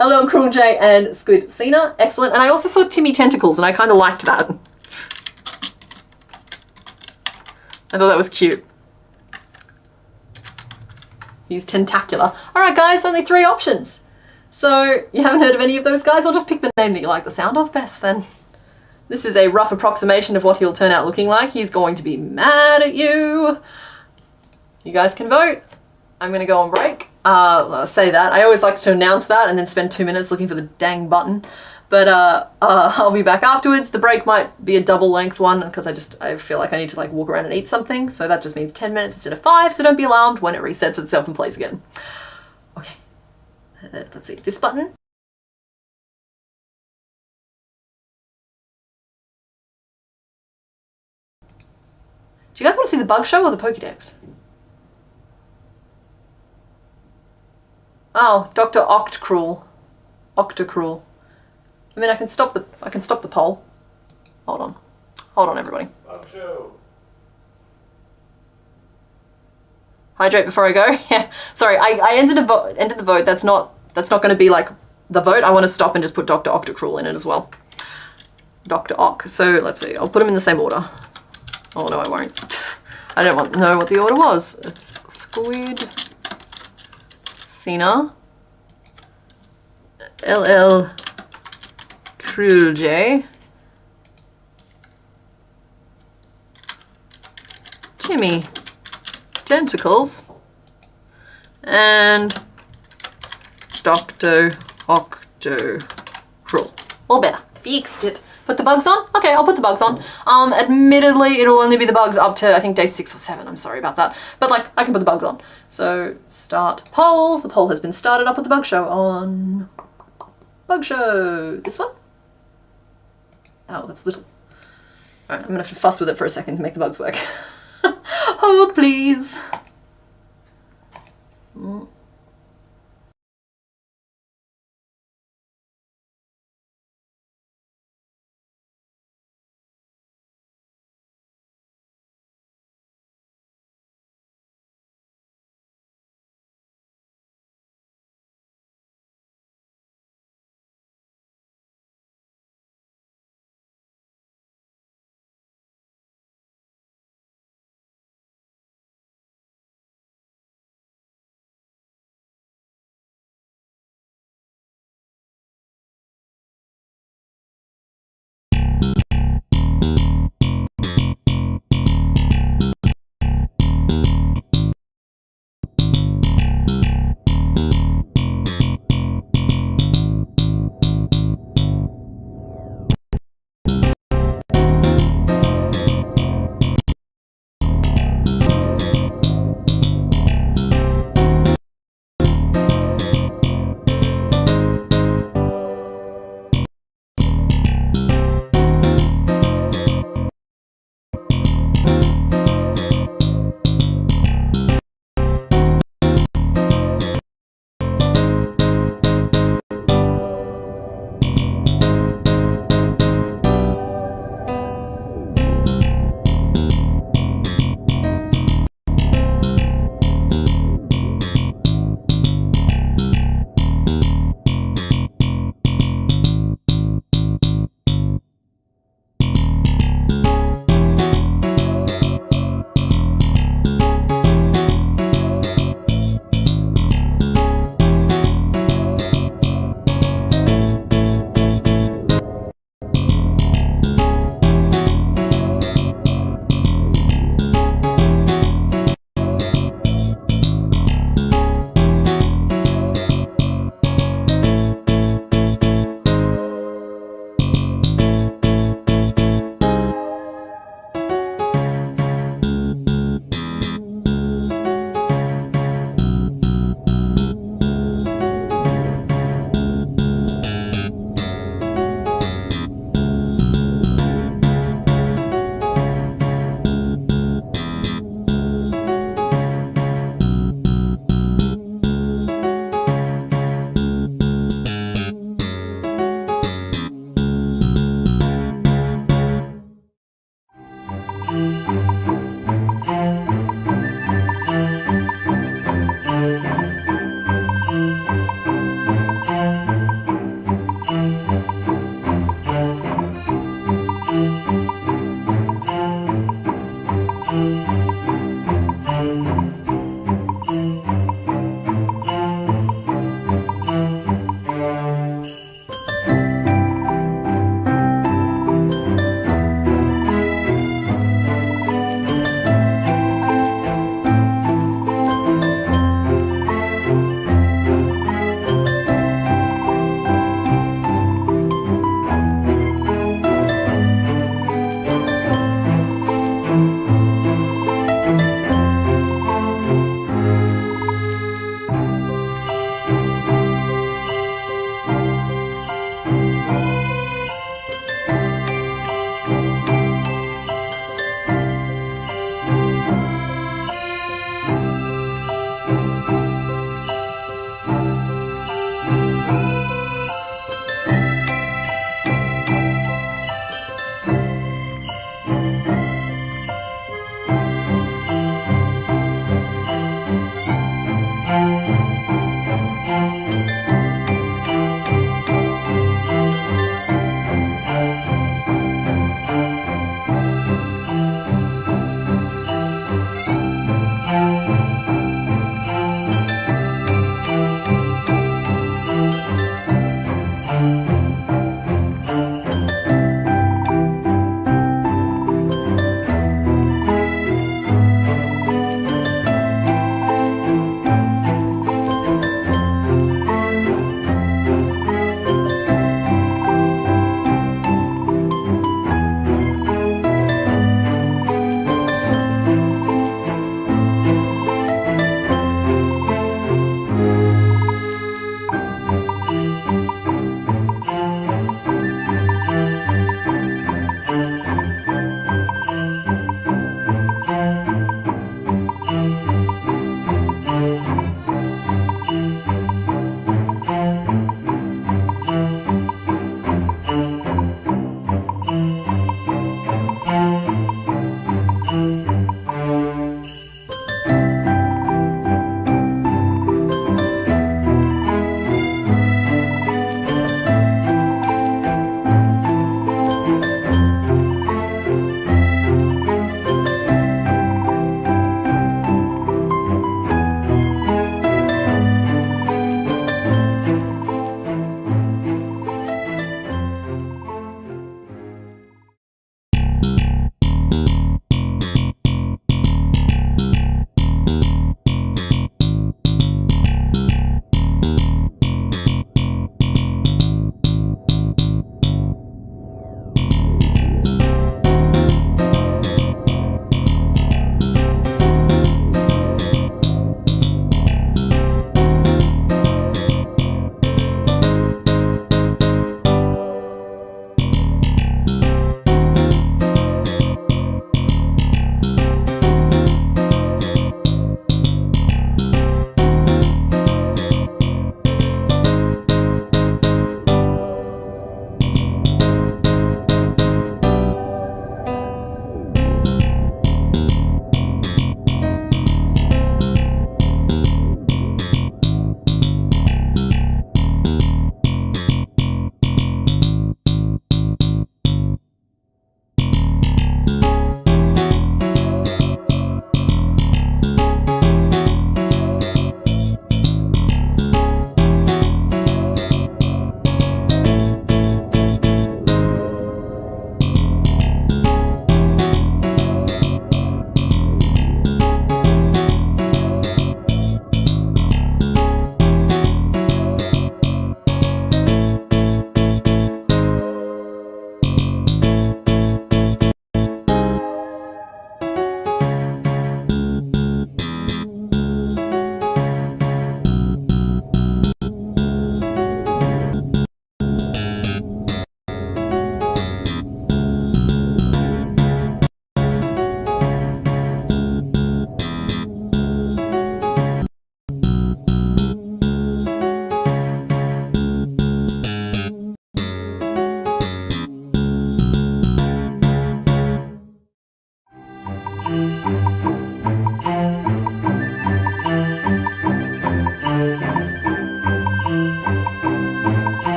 LL Cruel J and Squid Cena. Excellent. And I also saw Timmy Tentacles and I kind of liked that. I thought that was cute. He's tentacular. All right, guys, only 3 options. So you haven't heard of any of those guys? I'll just pick the name that you like the sound of best then. This is a rough approximation of what he'll turn out looking like. He's going to be mad at you. You guys can vote. I'm going to go on break. I'll say that. I always like to announce that and then spend 2 minutes looking for the dang button. But I'll be back afterwards. The break might be a double length one because I feel like I need to like walk around and eat something. So that just means 10 minutes instead of 5. So don't be alarmed when it resets itself and plays again. Okay. Let's see. This button. Do you guys want to see the bug show or the Pokédex? Oh, Dr. Octcruel. Octacruel. I mean, I can stop the poll. Hold on, everybody. Bug show. Hydrate before I go. Yeah, sorry, I ended the vote. That's not going to be like the vote. I want to stop and just put Dr. Octacruel in it as well. Dr. Ock. So let's see. I'll put them in the same order. Oh no, I won't. I don't know what the order was. It's Squid, Cena, LL Cruel J, Timmy Tentacles, and Dr. Octocruel. All better. Fixed it. Put the bugs on? Okay, I'll put the bugs on. Admittedly, it'll only be the bugs up to, I think, day 6 or 7. I'm sorry about that. But, like, I can put the bugs on. So, start poll. The poll has been started. I'll put the bug show on. Bug show. This one? Oh, that's little. Alright, I'm gonna have to fuss with it for a second to make the bugs work. Hold, please.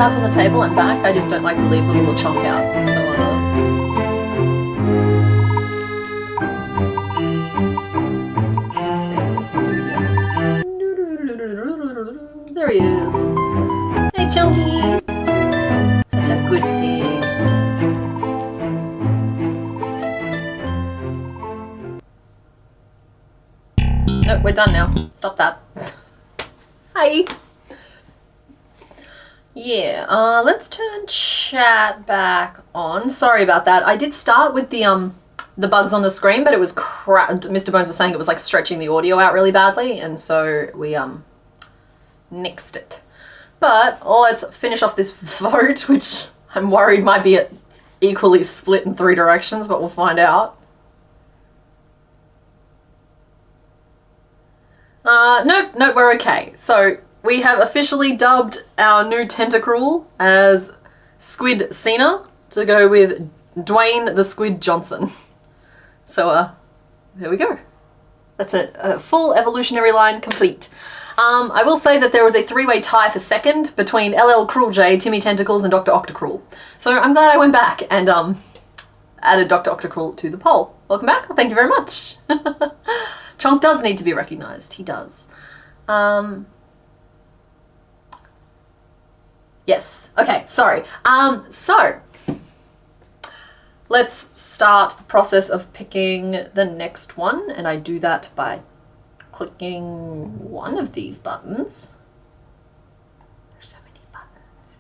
tabs on the table and back. I just don't like to leave the little chunk out. So there he is. Hey, Chunky! Such a good pig. Nope, we're done now. Stop that. Hi! Yeah, let's turn chat back on. Sorry about that. I did start with the bugs on the screen, but it was crap. Mr. Bones was saying it was like stretching the audio out really badly, and so we nixed it. But let's finish off this vote, which I'm worried might be equally split in 3 directions, but we'll find out. Nope, we're okay. So we have officially dubbed our new Tentacruel as Squid Cena to go with Dwayne the Squid Johnson. So there we go. That's a full evolutionary line complete. I will say that there was a 3-way tie for second between LL Cruel J, Timmy Tentacles, and Dr. Octocruel. So I'm glad I went back and added Dr. Octocruel to the poll. Welcome back. Well, thank you very much. Chonk does need to be recognised. He does. Yes. Okay. Sorry. So let's start the process of picking the next one, and I do that by clicking one of these buttons. There's so many buttons.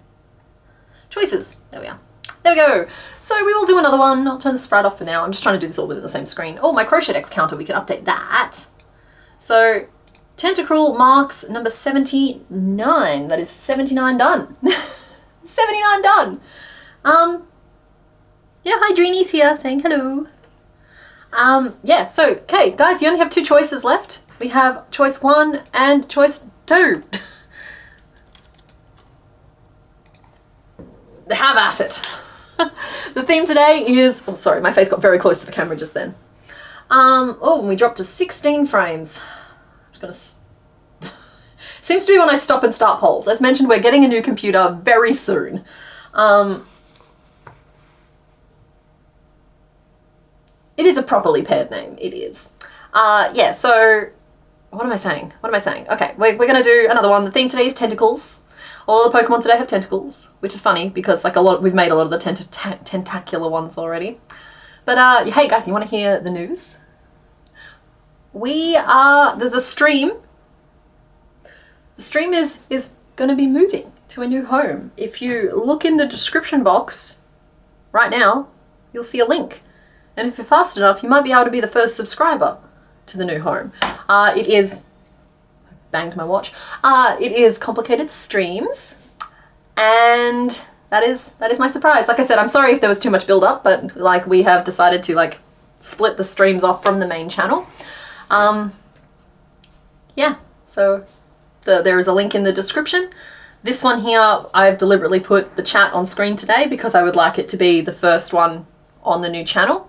Choices. There we are. There we go. So we will do another one. I'll turn the sprite off for now. I'm just trying to do this all within the same screen. Oh, my Crochetdex counter. We can update that. So Tentacruel marks number 79. That is 79 done. 79 done. Yeah, hi Dreenie's here saying hello. Yeah, so, okay, guys, you only have 2 choices left. We have choice 1 and choice 2. Have at it. The theme today is, oh sorry, my face got very close to the camera just then. Oh, we dropped to 16 frames. I'm just gonna, seems to be when I stop and start polls. As mentioned, we're getting a new computer very soon. It is a properly paired name, it is. Yeah, so, what am I saying? What am I saying? Okay, we're gonna do another one. The theme today is tentacles. All the Pokemon today have tentacles, which is funny because like we've made a lot of the tentacular ones already. But hey guys, you want to hear the news? We are the stream. The stream is going to be moving to a new home. If you look in the description box right now, you'll see a link, and if you're fast enough, you might be able to be the first subscriber to the new home. It is. Banged my watch. It is Complicated Streams, and that is my surprise. Like I said, I'm sorry if there was too much build up, but like we have decided to like split the streams off from the main channel. Yeah, so there is a link in the description. This one here, I've deliberately put the chat on screen today because I would like it to be the first one on the new channel.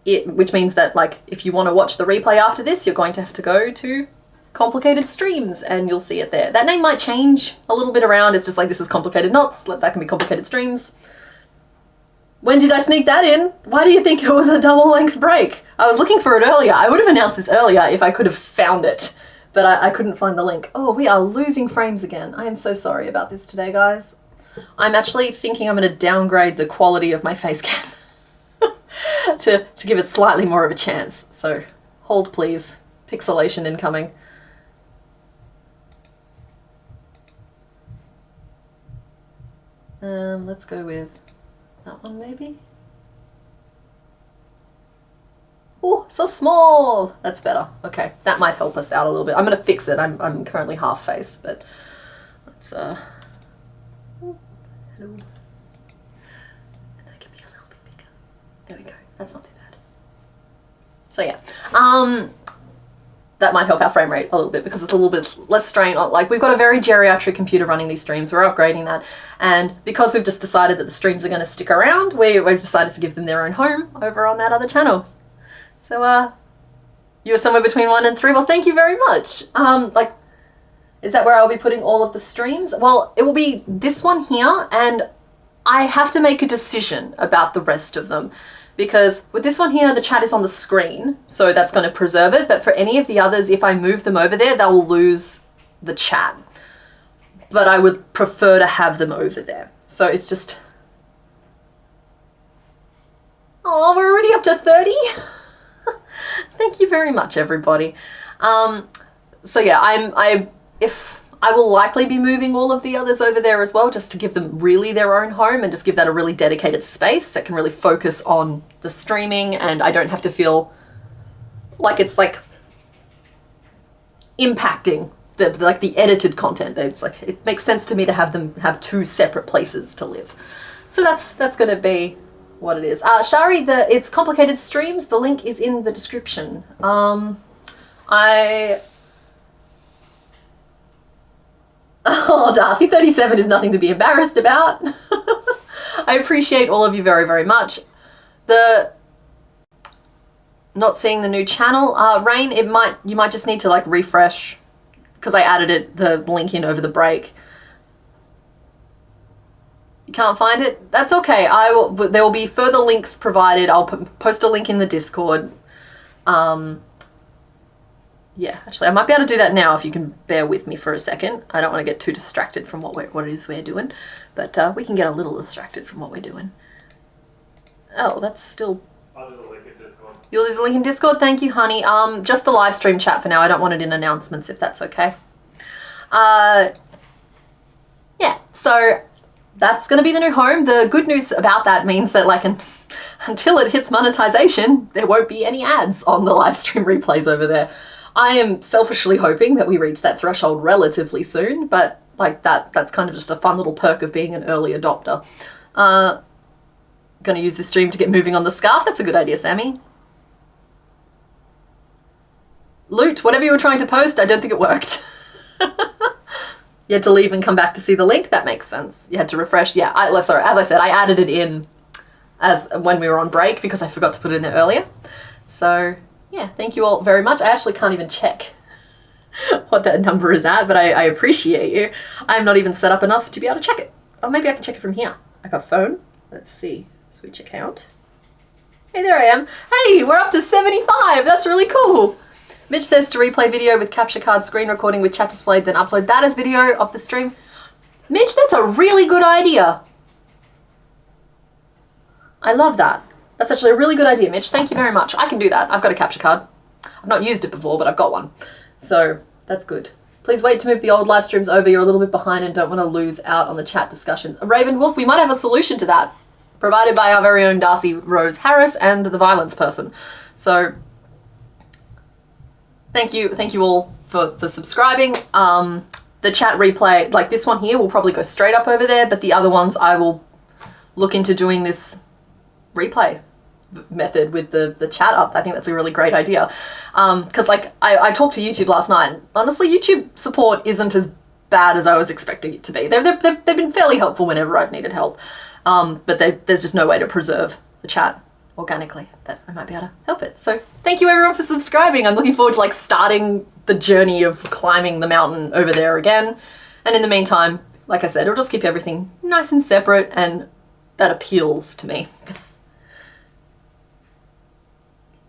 Which means that like if you want to watch the replay after this, you're going to have to go to Complicated Streams and you'll see it there. That name might change a little bit around. It's just like this is Complicated Knots, that can be Complicated Streams. When did I sneak that in? Why do you think it was a double length break? I was looking for it earlier. I would have announced this earlier if I could have found it, but I couldn't find the link. Oh, we are losing frames again. I am so sorry about this today, guys. I'm actually thinking I'm going to downgrade the quality of my face cam to give it slightly more of a chance. So hold please. Pixelation incoming. Let's go with that one maybe. Oh, so small. That's better. Okay, that might help us out a little bit. I'm going to fix it. I'm currently half face, but let's oh, hello. And that can be a little bit bigger. There we go. That's not too bad. So yeah, that might help our frame rate a little bit because it's a little bit less strain on, like we've got a very geriatric computer running these streams. We're upgrading that, and because we've just decided that the streams are going to stick around, we've decided to give them their own home over on that other channel. So you were somewhere between 1 and 3. Well, thank you very much. Like Is that where I'll be putting all of the streams? Well, it will be this one here, and I have to make a decision about the rest of them. Because with this one here, the chat is on the screen, so that's going to preserve it. But for any of the others, if I move them over there, they will lose the chat. But I would prefer to have them over there. So it's just... Oh, we're already up to 30? Thank you very much, everybody. So yeah, I will likely be moving all of the others over there as well, just to give them really their own home and just give that a really dedicated space that can really focus on the streaming, and I don't have to feel like it's like impacting the edited content. It's like, it makes sense to me to have them have two separate places to live. So that's going to be what it is. Shari, it's Complicated Streams. The link is in the description. Oh, Darcy, 37 is nothing to be embarrassed about. I appreciate all of you very, very much. Not seeing the new channel. Rain, you might just need to like refresh, because I added the link in over the break. You can't find it? That's okay. There will be further links provided. I'll post a link in the Discord. Yeah, actually, I might be able to do that now if you can bear with me for a second. I don't want to get too distracted from what it is we're doing, but we can get a little distracted from what we're doing. Oh, that's still... I'll do the link in Discord. You'll do the link in Discord? Thank you, honey. Just the live stream chat for now. I don't want it in announcements, if that's okay. Yeah, so that's going to be the new home. The good news about that means that like until it hits monetization, there won't be any ads on the live stream replays over there. I am selfishly hoping that we reach that threshold relatively soon, but like that's kind of just a fun little perk of being an early adopter. Gonna use this stream to get moving on the scarf. That's a good idea, Sammy. Loot, whatever you were trying to post, I don't think it worked. You had to leave and come back to see the link. That makes sense. You had to refresh. Yeah, sorry, as I said, I added it in as when we were on break because I forgot to put it in there earlier. So yeah, thank you all very much. I actually can't even check what that number is at, but I appreciate you. I'm not even set up enough to be able to check it. Oh, maybe I can check it from here. I got a phone. Let's see. Switch account. Hey, there I am. Hey, we're up to 75. That's really cool. Mitch says to replay video with capture card screen recording with chat displayed, then upload that as video of the stream. Mitch, that's a really good idea. I love that. That's actually a really good idea, Mitch. Thank you very much. I can do that. I've got a capture card. I've not used it before, but I've got one. So that's good. Please wait to move the old live streams over. You're a little bit behind and don't want to lose out on the chat discussions. Raven Wolf, we might have a solution to that, provided by our very own Darcy Rose Harris and the violence person. So thank you all for subscribing. The chat replay, like this one here, will probably go straight up over there, but the other ones I will look into doing this replay method with the chat up. I think that's a really great idea. Because like I talked to YouTube last night, and honestly, YouTube support isn't as bad as I was expecting it to be. They've been fairly helpful whenever I've needed help. But there's just no way to preserve the chat organically, but I might be able to help it. So thank you everyone for subscribing. I'm looking forward to like starting the journey of climbing the mountain over there again. And in the meantime, like I said, it'll just keep everything nice and separate, and that appeals to me.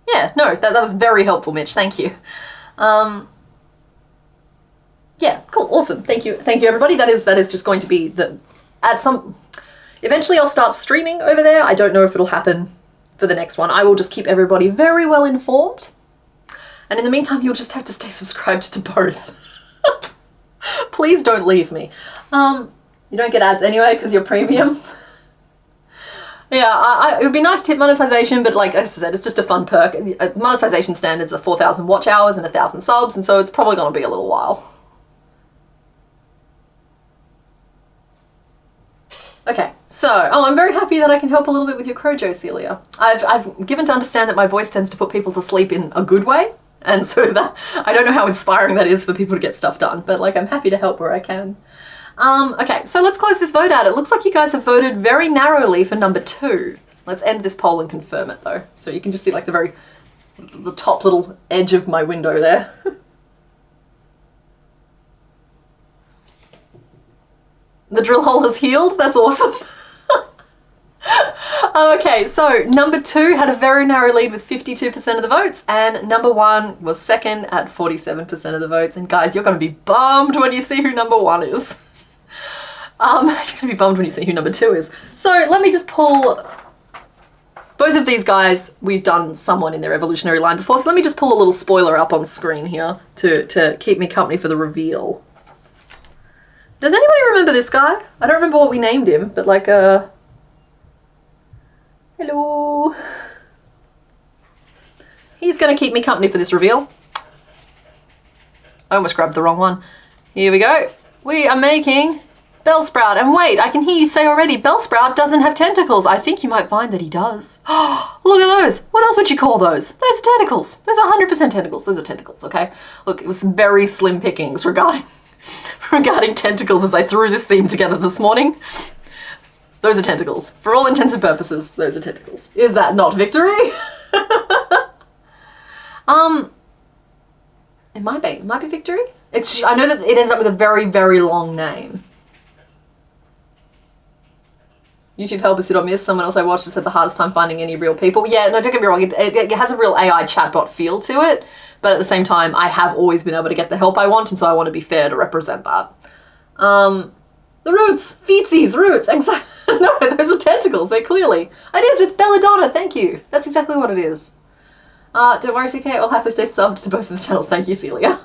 Yeah, no, that was very helpful, Mitch. Thank you. Yeah, cool, awesome. Thank you everybody. That is just going to be eventually I'll start streaming over there. I don't know if it'll happen for the next one. I will just keep everybody very well informed. And in the meantime, you'll just have to stay subscribed to both. Please don't leave me. You don't get ads anyway because you're premium. Yeah, it would be nice to hit monetization, but like I said, it's just a fun perk. Monetization standards are 4,000 watch hours and 1,000 subs, and so it's probably going to be a little while. Okay, so, I'm very happy that I can help a little bit with your crojo, Celia. I've given to understand that my voice tends to put people to sleep in a good way, and so that, I don't know how inspiring that is for people to get stuff done, but like I'm happy to help where I can. Okay, so let's close this vote out. It looks like you guys have voted very narrowly for number 2. Let's end this poll and confirm it though. So you can just see like the top little edge of my window there. The drill hole has healed. That's awesome. Okay, so number 2 had a very narrow lead with 52% of the votes, and number 1 was second at 47% of the votes. And guys, you're going to be bummed when you see who number 1 is. You're going to be bummed when you see who number 2 is. So let me just pull... Both of these guys, we've done someone in their evolutionary line before, so let me just pull a little spoiler up on screen here to keep me company for the reveal. Does anybody remember this guy? I don't remember what we named him, but like hello. He's going to keep me company for this reveal. I almost grabbed the wrong one. Here we go. We are making Bellsprout. And wait, I can hear you say already, Bellsprout doesn't have tentacles. I think you might find that he does. Oh, look at those. What else would you call those? Those are tentacles. Those are 100% tentacles. Those are tentacles, okay? Look, it was some very slim pickings regarding tentacles as I threw this theme together this morning. Those are tentacles. For all intents and purposes, those are tentacles. Is that not victory? It might be. It might be victory. I know that it ends up with a very, very long name. YouTube help us hit or miss. Someone else I watched has had the hardest time finding any real people. Yeah, no, don't get me wrong. It has a real AI chatbot feel to it. But at the same time, I have always been able to get the help I want. And so I want to be fair to represent that. The roots. Feetsies, roots. Exactly. No, those are tentacles. They're clearly. It is with Belladonna. Thank you. That's exactly what it is. Don't worry, CK. I'll happily stay subbed to both of the channels. Thank you, Celia.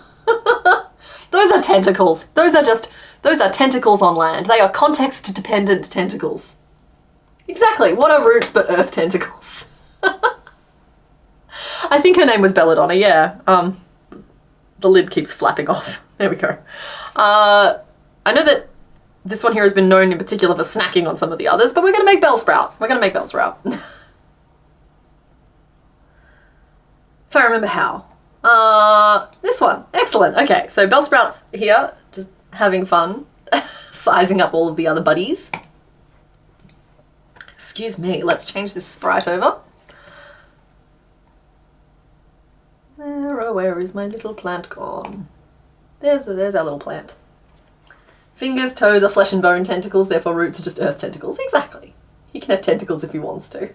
Those are tentacles. Those are tentacles on land. They are context-dependent tentacles. Exactly. What are roots but earth tentacles? I think her name was Belladonna, yeah. The lid keeps flapping off. There we go. I know that this one here has been known in particular for snacking on some of the others, but we're going to make Bellsprout. We're going to make Bellsprout. If I remember how. This one. Excellent. Okay, so Bellsprout's here, just having fun, sizing up all of the other buddies. Excuse me, let's change this sprite over. Where is my little plant gone? There's our little plant. Fingers, toes are flesh and bone tentacles, therefore roots are just earth tentacles. Exactly. He can have tentacles if he wants to.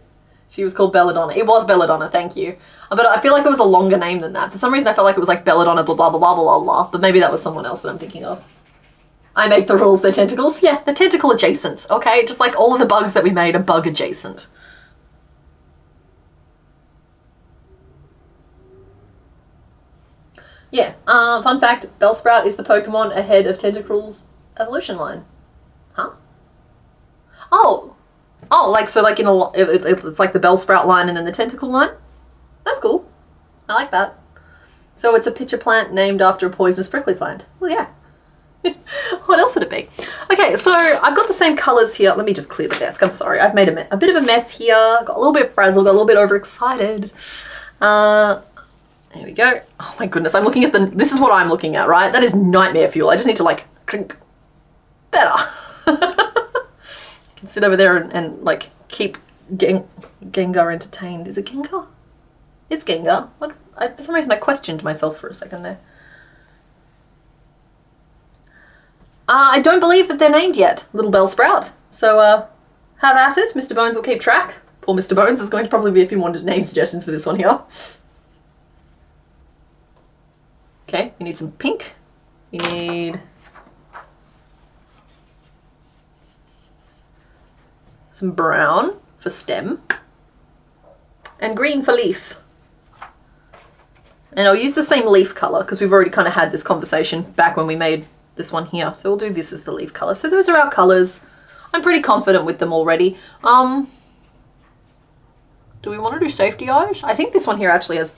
She was called Belladonna. It was Belladonna, thank you. But I feel like it was a longer name than that. For some reason I felt like it was like Belladonna blah blah blah blah blah blah, but maybe that was someone else that I'm thinking of. I make the rules, they're tentacles. Yeah, they're tentacle adjacent, okay? Just like all of the bugs that we made are bug adjacent. Yeah, fun fact, Bellsprout is the Pokemon ahead of Tentacruel's evolution line. Huh? Oh, like, so like in a, it's like the Bellsprout line and then the Tentacle line? That's cool. I like that. So it's a pitcher plant named after a poisonous prickly plant. Well, yeah. What else would it be? Okay, so I've got the same colours here. Let me just clear the desk. I'm sorry. I've made a bit of a mess here. Got a little bit frazzled, got a little bit overexcited. There we go. Oh my goodness, I'm looking at this is what I'm looking at, right? That is nightmare fuel. I just need to like, clink, better. Can sit over there and like keep Gengar entertained. Is it Gengar? It's Gengar. What? For some reason I questioned myself for a second there. I don't believe that they're named yet, Little Bellsprout. So, have at it. Mr. Bones will keep track. Poor Mr. Bones. There's going to probably be a few more name suggestions for this one here. Okay, we need some pink. We need some brown for stem. And green for leaf. And I'll use the same leaf colour because we've already kind of had this conversation back when we made this one here. So we'll do this as the leaf colour. So those are our colours. I'm pretty confident with them already. Do we want to do safety eyes? I think this one here actually has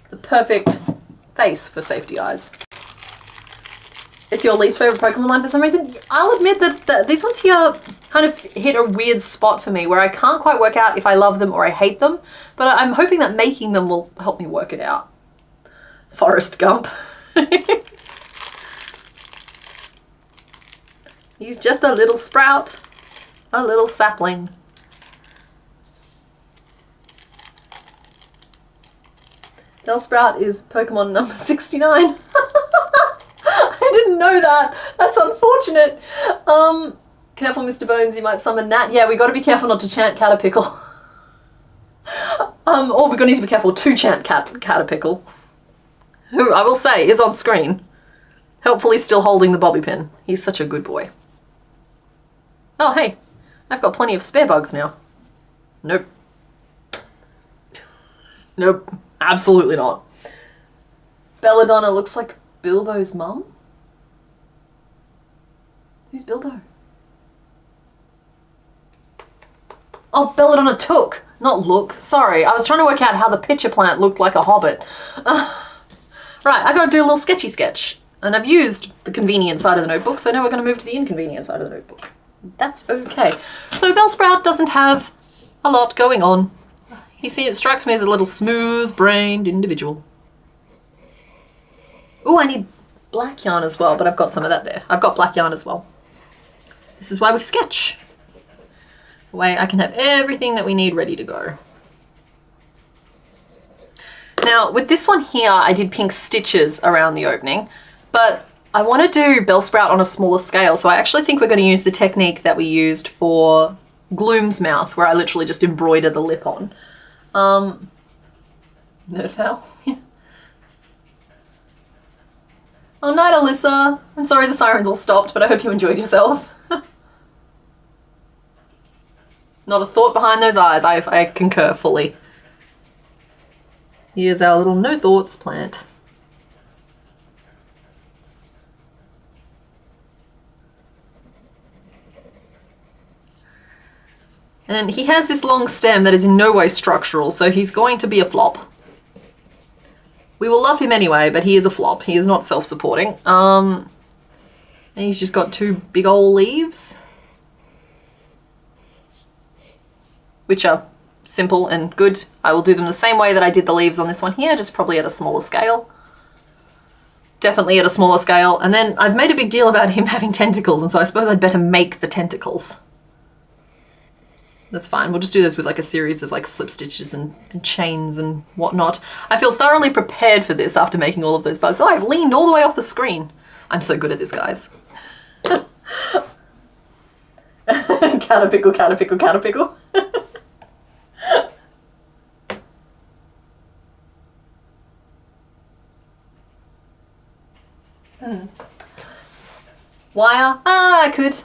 the perfect face for safety eyes. It's your least favourite Pokemon line for some reason. I'll admit that these ones here kind of hit a weird spot for me where I can't quite work out if I love them or I hate them, but I'm hoping that making them will help me work it out. Forrest Gump. He's just a little sprout, a little sapling. Bellsprout is Pokemon number 69. I didn't know know that. That's unfortunate. Careful, Mr. Bones, you might summon Nat. Yeah, we got to be careful not to chant Caterpickle. Or we're going to need to be careful to chant Caterpickle, who I will say is on screen, helpfully still holding the bobby pin. He's such a good boy. Oh, hey, I've got plenty of spare bugs now. Nope. Nope, absolutely not. Belladonna looks like Bilbo's mum? Who's Bilbo? Oh, Belladonna took, not look. Sorry, I was trying to work out how the pitcher plant looked like a hobbit. Right, I gotta do a little sketchy sketch. And I've used the convenient side of the notebook, so now we're gonna move to the inconvenient side of the notebook. That's okay. So Bellsprout doesn't have a lot going on. You see, it strikes me as a little smooth-brained individual. Ooh, I need black yarn as well, but I've got some of that there. I've got black yarn as well. This is why we sketch. The way I can have everything that we need ready to go. Now, with this one here, I did pink stitches around the opening, but I want to do Bellsprout on a smaller scale, so I actually think we're going to use the technique that we used for Gloom's mouth, where I literally just embroider the lip on. Nerd foul. Yeah. Oh, night, Alyssa. I'm sorry the sirens all stopped, but I hope you enjoyed yourself. Not a thought behind those eyes. I concur fully. Here's our little no thoughts plant. And he has this long stem that is in no way structural, so he's going to be a flop. We will love him anyway, but he is a flop. He is not self-supporting. And he's just got two big old leaves, which are simple and good. I will do them the same way that I did the leaves on this one here, just probably at a smaller scale. Definitely at a smaller scale. And then I've made a big deal about him having tentacles, and so I suppose I'd better make the tentacles. That's fine. We'll just do this with like a series of like slip stitches and chains and whatnot. I feel thoroughly prepared for this after making all of those bugs. Oh, I've leaned all the way off the screen. I'm so good at this, guys. Caterpickle, Caterpickle, Caterpickle. Wire? Ah, I could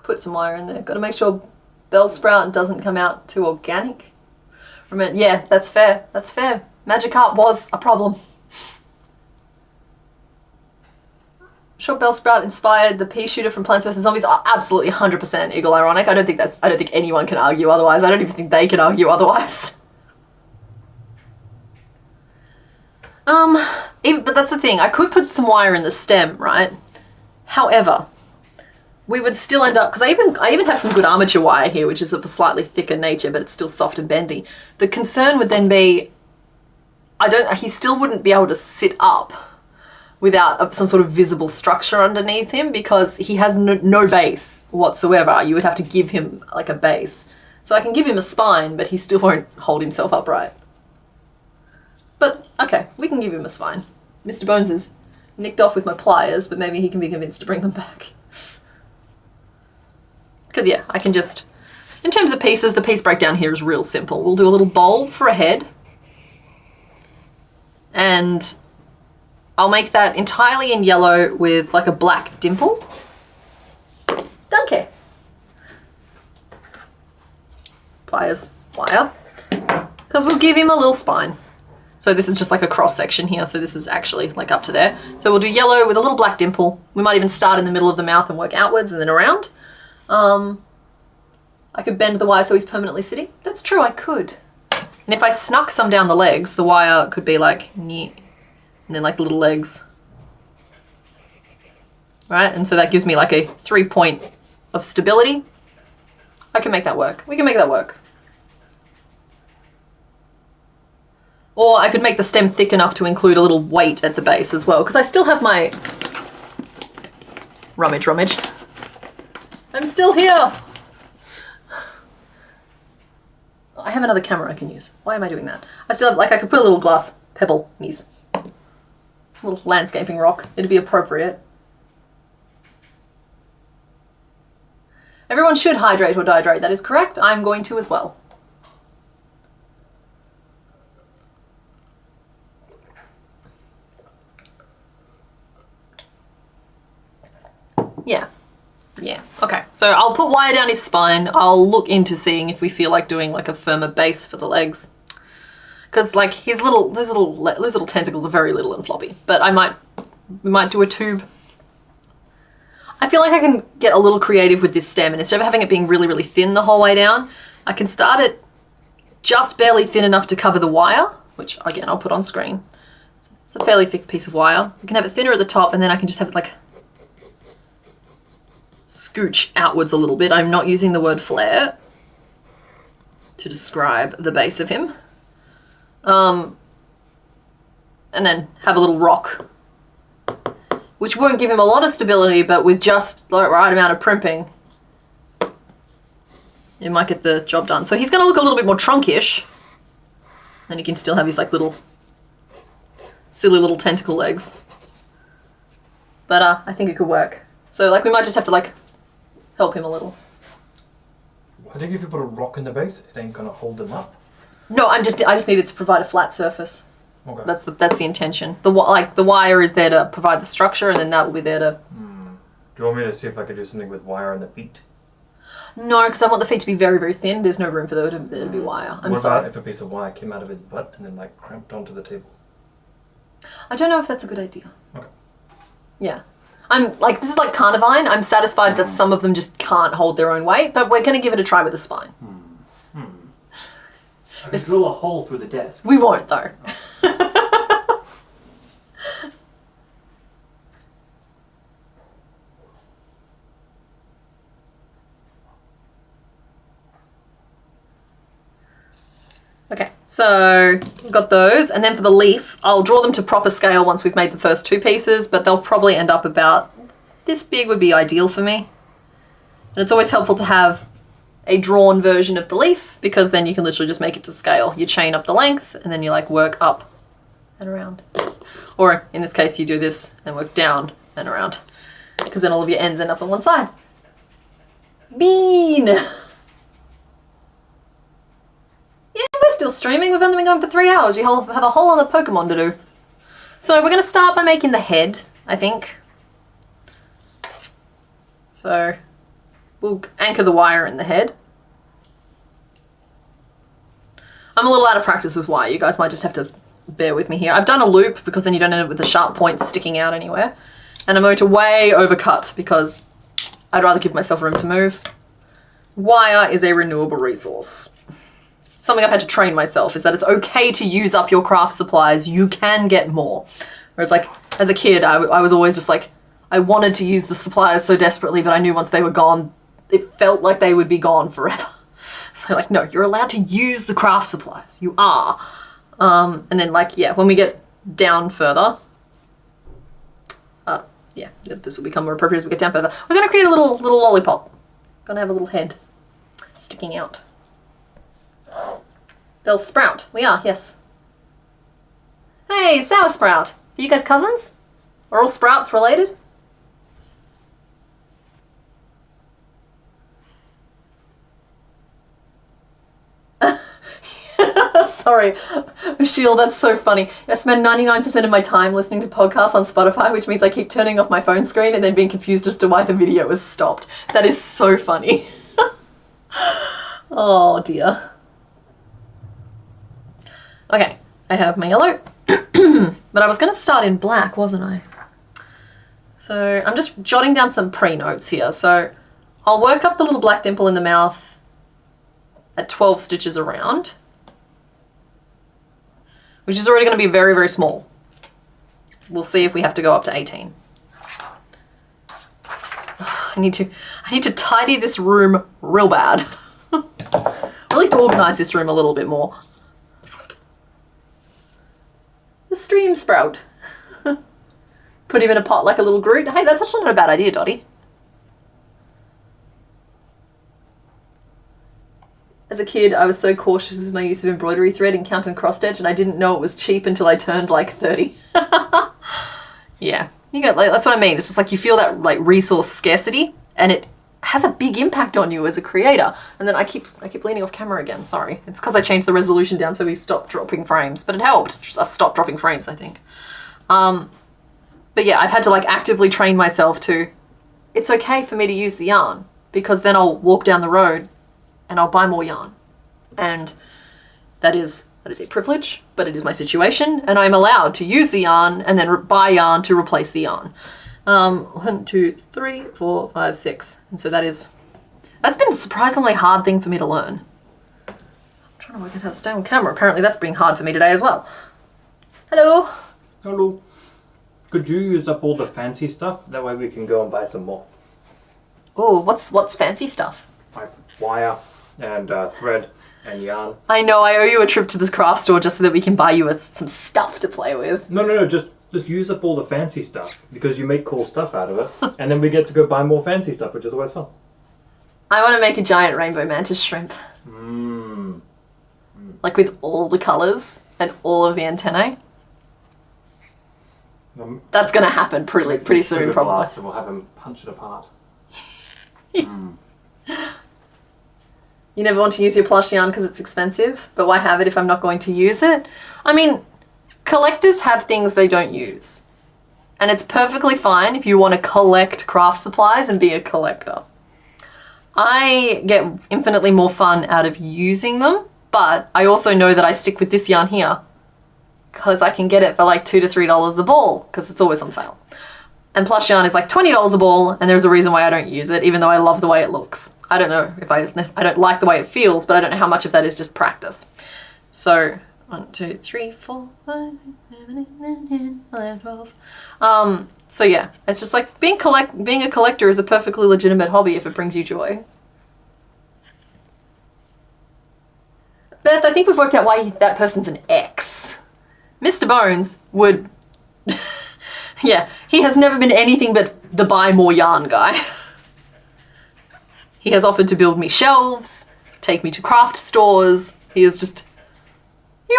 put some wire in there. Got to make sure Bellsprout doesn't come out too organic. Remember, yeah, that's fair. That's fair. Magikarp was a problem. I'm sure Bellsprout inspired the pea shooter from Plants vs Zombies. Oh, absolutely, 100% Eagle Ironic. I don't think anyone can argue otherwise. I don't even think they can argue otherwise. But that's the thing. I could put some wire in the stem, right? However, we would still end up, because I even have some good armature wire here, which is of a slightly thicker nature, but it's still soft and bendy. The concern would then be, he still wouldn't be able to sit up without some sort of visible structure underneath him, because he has no base whatsoever. You would have to give him like a base. So I can give him a spine, but he still won't hold himself upright. But okay, we can give him a spine. Mr. Bones is nicked off with my pliers, but maybe he can be convinced to bring them back. Because yeah, I can just, in terms of pieces, the piece breakdown here is real simple. We'll do a little bulb for a head, and I'll make that entirely in yellow with like a black dimple. Danke. Pliers, wire, because we'll give him a little spine. So this is just like a cross section here, so this is actually like up to there. So we'll do yellow with a little black dimple. We might even start in the middle of the mouth and work outwards and then around. I could bend the wire so he's permanently sitting. That's true, I could. And if I snuck some down the legs, the wire could be like, and then like little legs. Right, and so that gives me like a 3-point of stability. I can make that work. We can make that work. Or I could make the stem thick enough to include a little weight at the base as well, because I still have my... Rummage. I'm still here! I have another camera I can use. Why am I doing that? I still have, like, I could put a little glass pebble knees. little landscaping rock. It'd be appropriate. Everyone should hydrate or dihydrate. That is correct. I'm going to as well. Yeah. Yeah. Okay. So I'll put wire down his spine. I'll look into seeing if we feel like doing like a firmer base for the legs. Because like those little tentacles are very little and floppy. But we might do a tube. I feel like I can get a little creative with this stem, and instead of having it being really, really thin the whole way down, I can start it just barely thin enough to cover the wire, which again I'll put on screen. It's a fairly thick piece of wire. You can have it thinner at the top, and then I can just have it like scooch outwards a little bit. I'm not using the word flare to describe the base of him. And then have a little rock, which won't give him a lot of stability, but with just the right amount of primping, it might get the job done. So he's going to look a little bit more trunkish. Then you can still have his like little, silly little tentacle legs. But I think it could work. So like we might just have to like help him a little. I think if you put a rock in the base, it ain't gonna hold them up. No, I just needed to provide a flat surface. Okay. That's the intention. The wire is there to provide the structure, and then that will be there to. Do you want me to see if I could do something with wire on the feet? No, because I want the feet to be very, very thin. There's no room for there to be wire. I'm sorry. What about if a piece of wire came out of his butt and then like cramped onto the table? I don't know if that's a good idea. Okay. Yeah. I'm like, this is like Carnivine. I'm satisfied that some of them just can't hold their own weight, but we're going to give it a try with the spine. I can drill a hole through the desk. We won't though. Okay, so we've got those, and then for the leaf, I'll draw them to proper scale once we've made the first two pieces, but they'll probably end up about this big would be ideal for me. And it's always helpful to have a drawn version of the leaf, because then you can literally just make it to scale. You chain up the length, and then you like work up and around. Or in this case, you do this and work down and around, because then all of your ends end up on one side. Bean! Yeah, we're still streaming. We've only been going for 3 hours. We have a whole other Pokemon to do. So we're going to start by making the head, I think. So we'll anchor the wire in the head. I'm a little out of practice with wire. You guys might just have to bear with me here. I've done a loop because then you don't end up with the sharp points sticking out anywhere. And I'm going to way overcut because I'd rather give myself room to move. Wire is a renewable resource. Something I've had to train myself is that it's okay to use up your craft supplies. You can get more. Whereas like as a kid, I was always just like, I wanted to use the supplies so desperately, but I knew once they were gone, it felt like they would be gone forever. So like, no, you're allowed to use the craft supplies. You are. And then like, yeah, when we get down further, yeah, this will become more appropriate as we get down further. We're going to create a little lollipop. Going to have a little head sticking out. Bellsprout. We are, yes. Hey, Sour Sprout. Are you guys cousins? Are all sprouts related? Sorry, Sheil, that's so funny. I spend 99% of my time listening to podcasts on Spotify, which means I keep turning off my phone screen and then being confused as to why the video was stopped. That is so funny. Oh dear. Okay, I have my yellow, but I was going to start in black, wasn't I? So I'm just jotting down some pre-notes here. So I'll work up the little black dimple in the mouth at 12 stitches around, which is already going to be very, very small. We'll see if we have to go up to 18. I need to tidy this room real bad. Or at least organize this room a little bit more. The stream sprout. Put him in a pot like a little Groot. Hey, that's actually not a bad idea, Dottie. As a kid, I was so cautious with my use of embroidery thread in count and cross stitch, and I didn't know it was cheap until I turned like 30. Yeah, you got like, that's what I mean. It's just like you feel that like resource scarcity, and it has a big impact on you as a creator. And then I keep leaning off camera again. Sorry, it's because I changed the resolution down so we stopped dropping frames, but it helped. Just us stop dropping frames, I think. But yeah, I've had to like actively train myself to. It's okay for me to use the yarn because then I'll walk down the road and I'll buy more yarn, and that is a privilege, but it is my situation, and I'm allowed to use the yarn and then buy yarn to replace the yarn. 1, 2, 3, 4, 5, 6, and so that's been a surprisingly hard thing for me to learn. I'm trying to work out how to stay on camera. Apparently that's being hard for me today as well. Hello. Hello. Could you use up all the fancy stuff? That way we can go and buy some more. Oh, what's fancy stuff? Like wire and thread and yarn. I know, I owe you a trip to the craft store just so that we can buy you some stuff to play with. No, just use up all the fancy stuff because you make cool stuff out of it, and then we get to go buy more fancy stuff, which is always fun. I want to make a giant rainbow mantis shrimp. Like with all the colours and all of the antennae. That's going to happen pretty soon, probably. And we'll have them punch it apart. You never want to use your plush yarn because it's expensive, but why have it if I'm not going to use it? I mean, collectors have things they don't use. And it's perfectly fine if you want to collect craft supplies and be a collector. I get infinitely more fun out of using them, but I also know that I stick with this yarn here because I can get it for like $2 to $3 a ball because it's always on sale. And plush yarn is like $20 a ball, and there's a reason why I don't use it, even though I love the way it looks. I don't know if I don't like the way it feels, but I don't know how much of that is just practice. So 1, 2, 3, 4, 5, 6, 7, 8, 9, 10, 11, 12. So yeah, it's just like being a collector is a perfectly legitimate hobby if it brings you joy. Beth, I think we've worked out why that person's an ex. Mr. Bones would... Yeah, he has never been anything but the buy more yarn guy. He has offered to build me shelves, take me to craft stores. He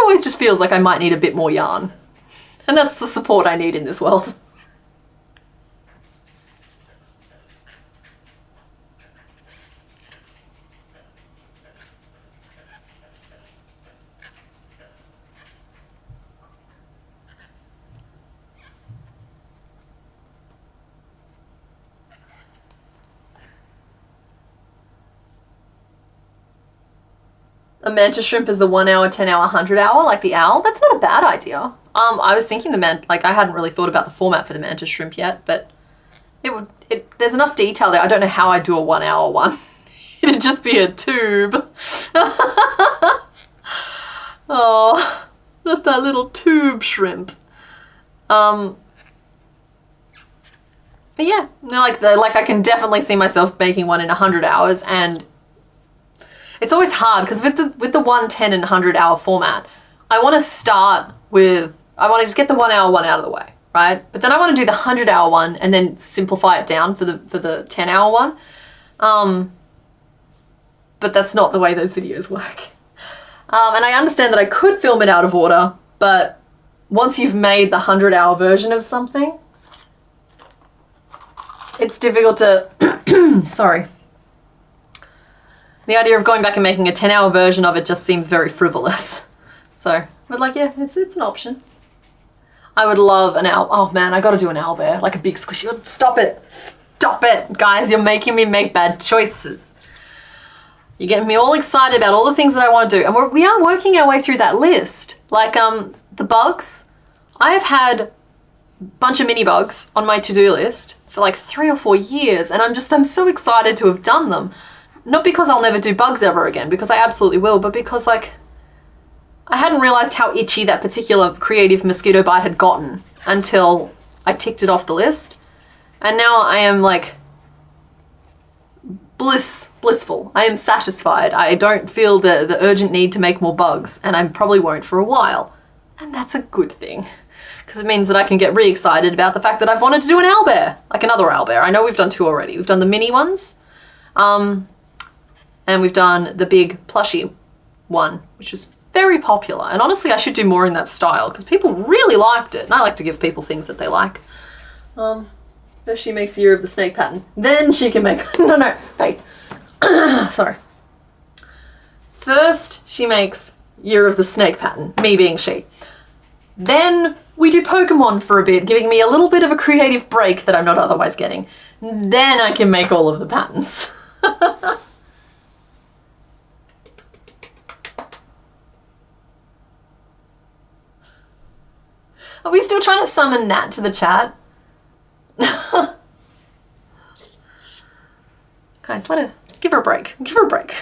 always just feels like I might need a bit more yarn. And that's the support I need in this world. A mantis shrimp is the 1 hour, 10 hour, 100 hour, like the owl. That's not a bad idea. I was thinking I hadn't really thought about the format for the mantis shrimp yet, but there's enough detail there. I don't know how I'd do a 1 hour one. It'd just be a tube. Oh, just a little tube shrimp. But yeah, like I can definitely see myself making one in 100 hours, and it's always hard because with the 1, 10, and 100 hour format, I want to just get the 1 hour one out of the way, right? But then I want to do the 100 hour one and then simplify it down for the 10 hour one. But that's not the way those videos work. And I understand that I could film it out of order, but once you've made the 100 hour version of something, it's difficult to, sorry. The idea of going back and making a 10 hour version of it just seems very frivolous. So, but like, yeah, it's an option. I would love an owl. Oh man, I gotta do an owlbear, like a big squishy. Stop it, guys, you're making me make bad choices. You're getting me all excited about all the things that I want to do. And we are working our way through that list. Like the bugs, I have had a bunch of mini bugs on my to-do list for like 3 or 4 years, and I'm so excited to have done them. Not because I'll never do bugs ever again, because I absolutely will, but because like I hadn't realized how itchy that particular creative mosquito bite had gotten until I ticked it off the list. And now I am like blissful. I am satisfied. I don't feel the urgent need to make more bugs, and I probably won't for a while. And that's a good thing, because it means that I can get really excited about the fact that I've wanted to do an owlbear, like another owlbear. I know we've done 2 already. We've done the mini ones. And we've done the big plushy one, which was very popular. And honestly, I should do more in that style because people really liked it. And I like to give people things that they like. First she makes Year of the Snake pattern. Then she can make... No, Faith. Sorry. First she makes Year of the Snake pattern, me being she. Then we do Pokemon for a bit, giving me a little bit of a creative break that I'm not otherwise getting. Then I can make all of the patterns. Are we still trying to summon Nat to the chat? Guys, give her a break. Give her a break.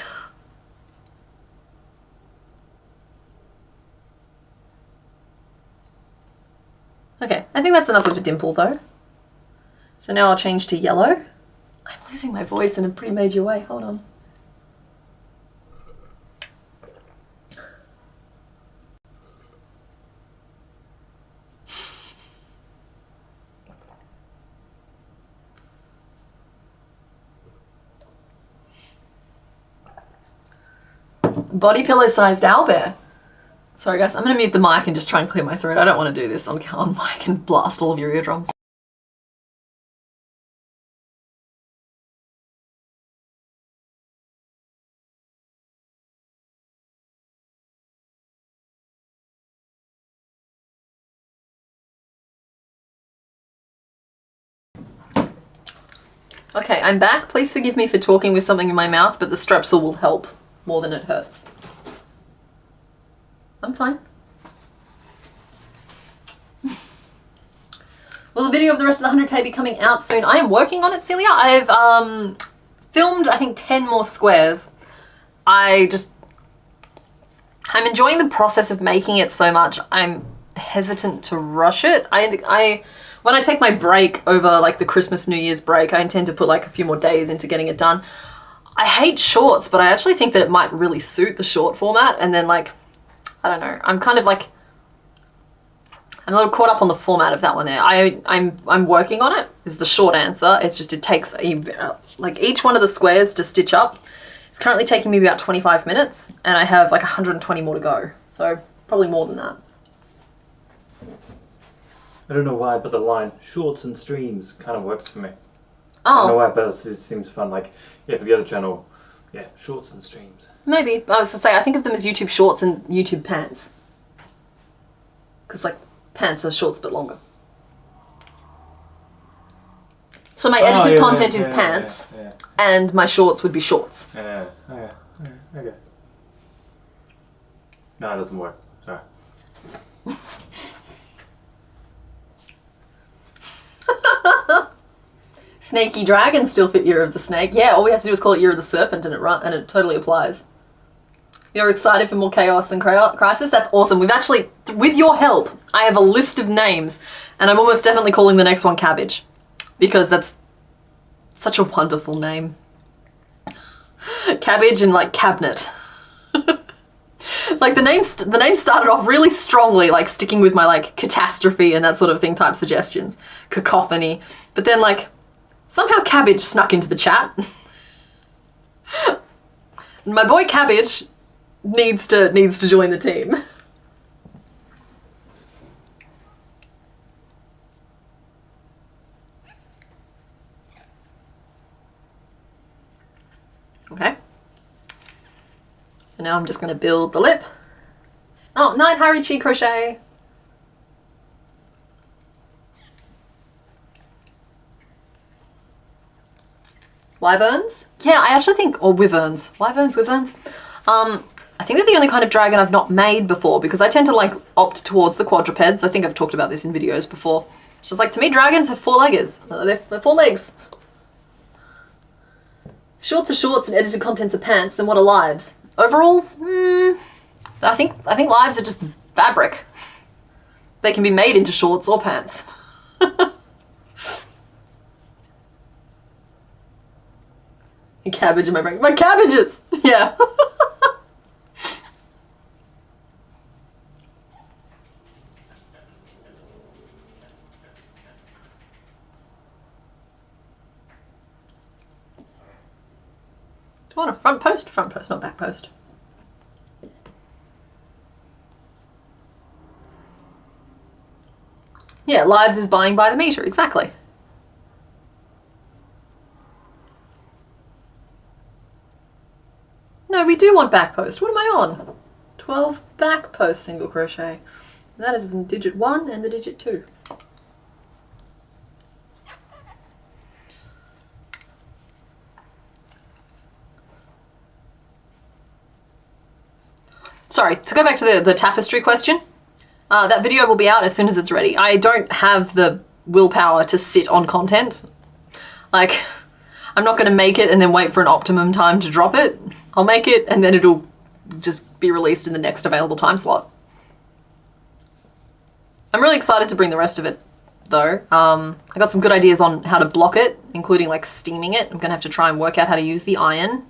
Okay, I think that's enough of a dimple though. So now I'll change to yellow. I'm losing my voice in a pretty major way. Hold on. Body pillow sized owlbear. Sorry guys, I'm going to mute the mic and just try and clear my throat. I don't want to do this on mic and blast all of your eardrums. Okay, I'm back. Please forgive me for talking with something in my mouth, but the Strepsil will help more than it hurts. I'm fine. Will the video of the rest of the 100k be coming out soon? I am working on it, Celia. I've filmed, I think, 10 more squares. I'm enjoying the process of making it so much, I'm hesitant to rush it. When I take my break over like the Christmas, New Year's break, I intend to put like a few more days into getting it done. I hate shorts, but I actually think that it might really suit the short format. And then like, I don't know, I'm kind of like, I'm a little caught up on the format of that one there. I'm working on it is the short answer. It's just, it takes like each one of the squares to stitch up. It's currently taking me about 25 minutes and I have like 120 more to go. So probably more than that. I don't know why, but the line shorts and streams kind of works for me. Oh. I don't know why, but it seems fun. Like, yeah, for the other channel, yeah, shorts and streams. Maybe. I was to say, I think of them as YouTube shorts and YouTube pants. Because, like, pants are shorts but longer. So my edited content is pants, and my shorts would be shorts. Yeah, okay. No, it doesn't work. Sorry. Snaky dragon still fit Year of the Snake. Yeah, all we have to do is call it Year of the Serpent and it totally applies. You're excited for more chaos and crisis? That's awesome. We've actually, with your help, I have a list of names and I'm almost definitely calling the next one Cabbage because that's such a wonderful name. Cabbage and like cabinet. Like the name started off really strongly, like sticking with my like catastrophe and that sort of thing type suggestions. Cacophony. But then like somehow Cabbage snuck into the chat. My boy Cabbage needs to join the team. Okay. So now I'm just going to build the lip. Oh, night Harry Chi Crochet. Wyverns? Yeah, I actually think, or wyverns. Wyverns. I think they're the only kind of dragon I've not made before because I tend to like opt towards the quadrupeds. I think I've talked about this in videos before. It's just like, to me, dragons have 4 leggers. They're 4 legs. Shorts are shorts and edited contents are pants, then what are lives? Overalls? I think lives are just fabric. They can be made into shorts or pants. Cabbage in my brain. My cabbages! Yeah. Do I want a front post? Front post, not back post. Yeah, lives is buying by the meter, exactly. No, we do want back post. What am I on? 12 back post single crochet. And that is the digit 1 and the digit 2. Sorry, to go back to the tapestry question. That video will be out as soon as it's ready. I don't have the willpower to sit on content. Like, I'm not going to make it and then wait for an optimum time to drop it. I'll make it and then it'll just be released in the next available time slot. I'm really excited to bring the rest of it though. I got some good ideas on how to block it, including like steaming it. I'm going to have to try and work out how to use the iron.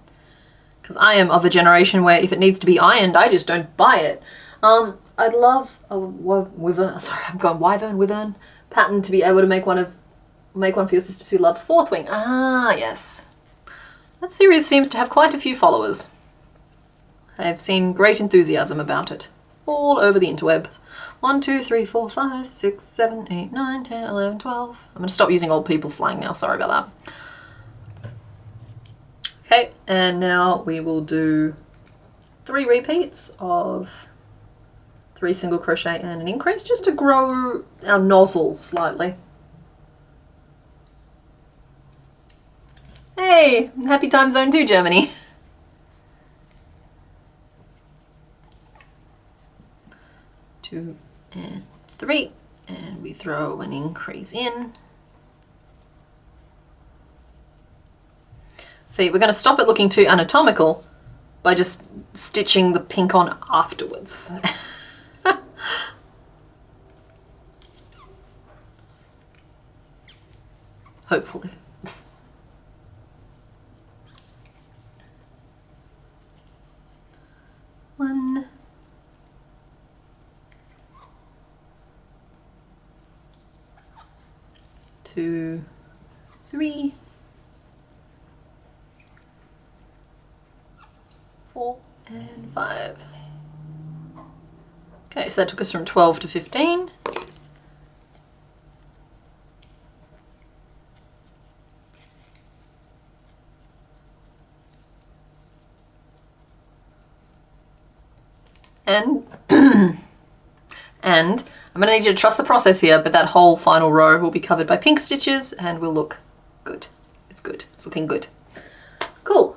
Because I am of a generation where if it needs to be ironed, I just don't buy it. I'd love a wyvern pattern to be able to make one for your sister who loves Fourth Wing. Ah, yes. That series seems to have quite a few followers. I've seen great enthusiasm about it all over the interwebs. 1, 2, 3, 4, 5, 6, 7, 8, 9, 10, 11, 12. I'm going to stop using old people slang now. Sorry about that. Okay, and now we will do 3 repeats of 3 single crochet and an increase just to grow our nozzle slightly. Hey, happy time zone too, Germany. Two and 3, and we throw an increase in. See, we're going to stop it looking too anatomical by just stitching the pink on afterwards. Hopefully. One. 2, 3. 4 and 5. Okay, so that took us from 12 to 15. And and I'm going to need you to trust the process here, but that whole final row will be covered by pink stitches and will look good. It's good. It's looking good. Cool.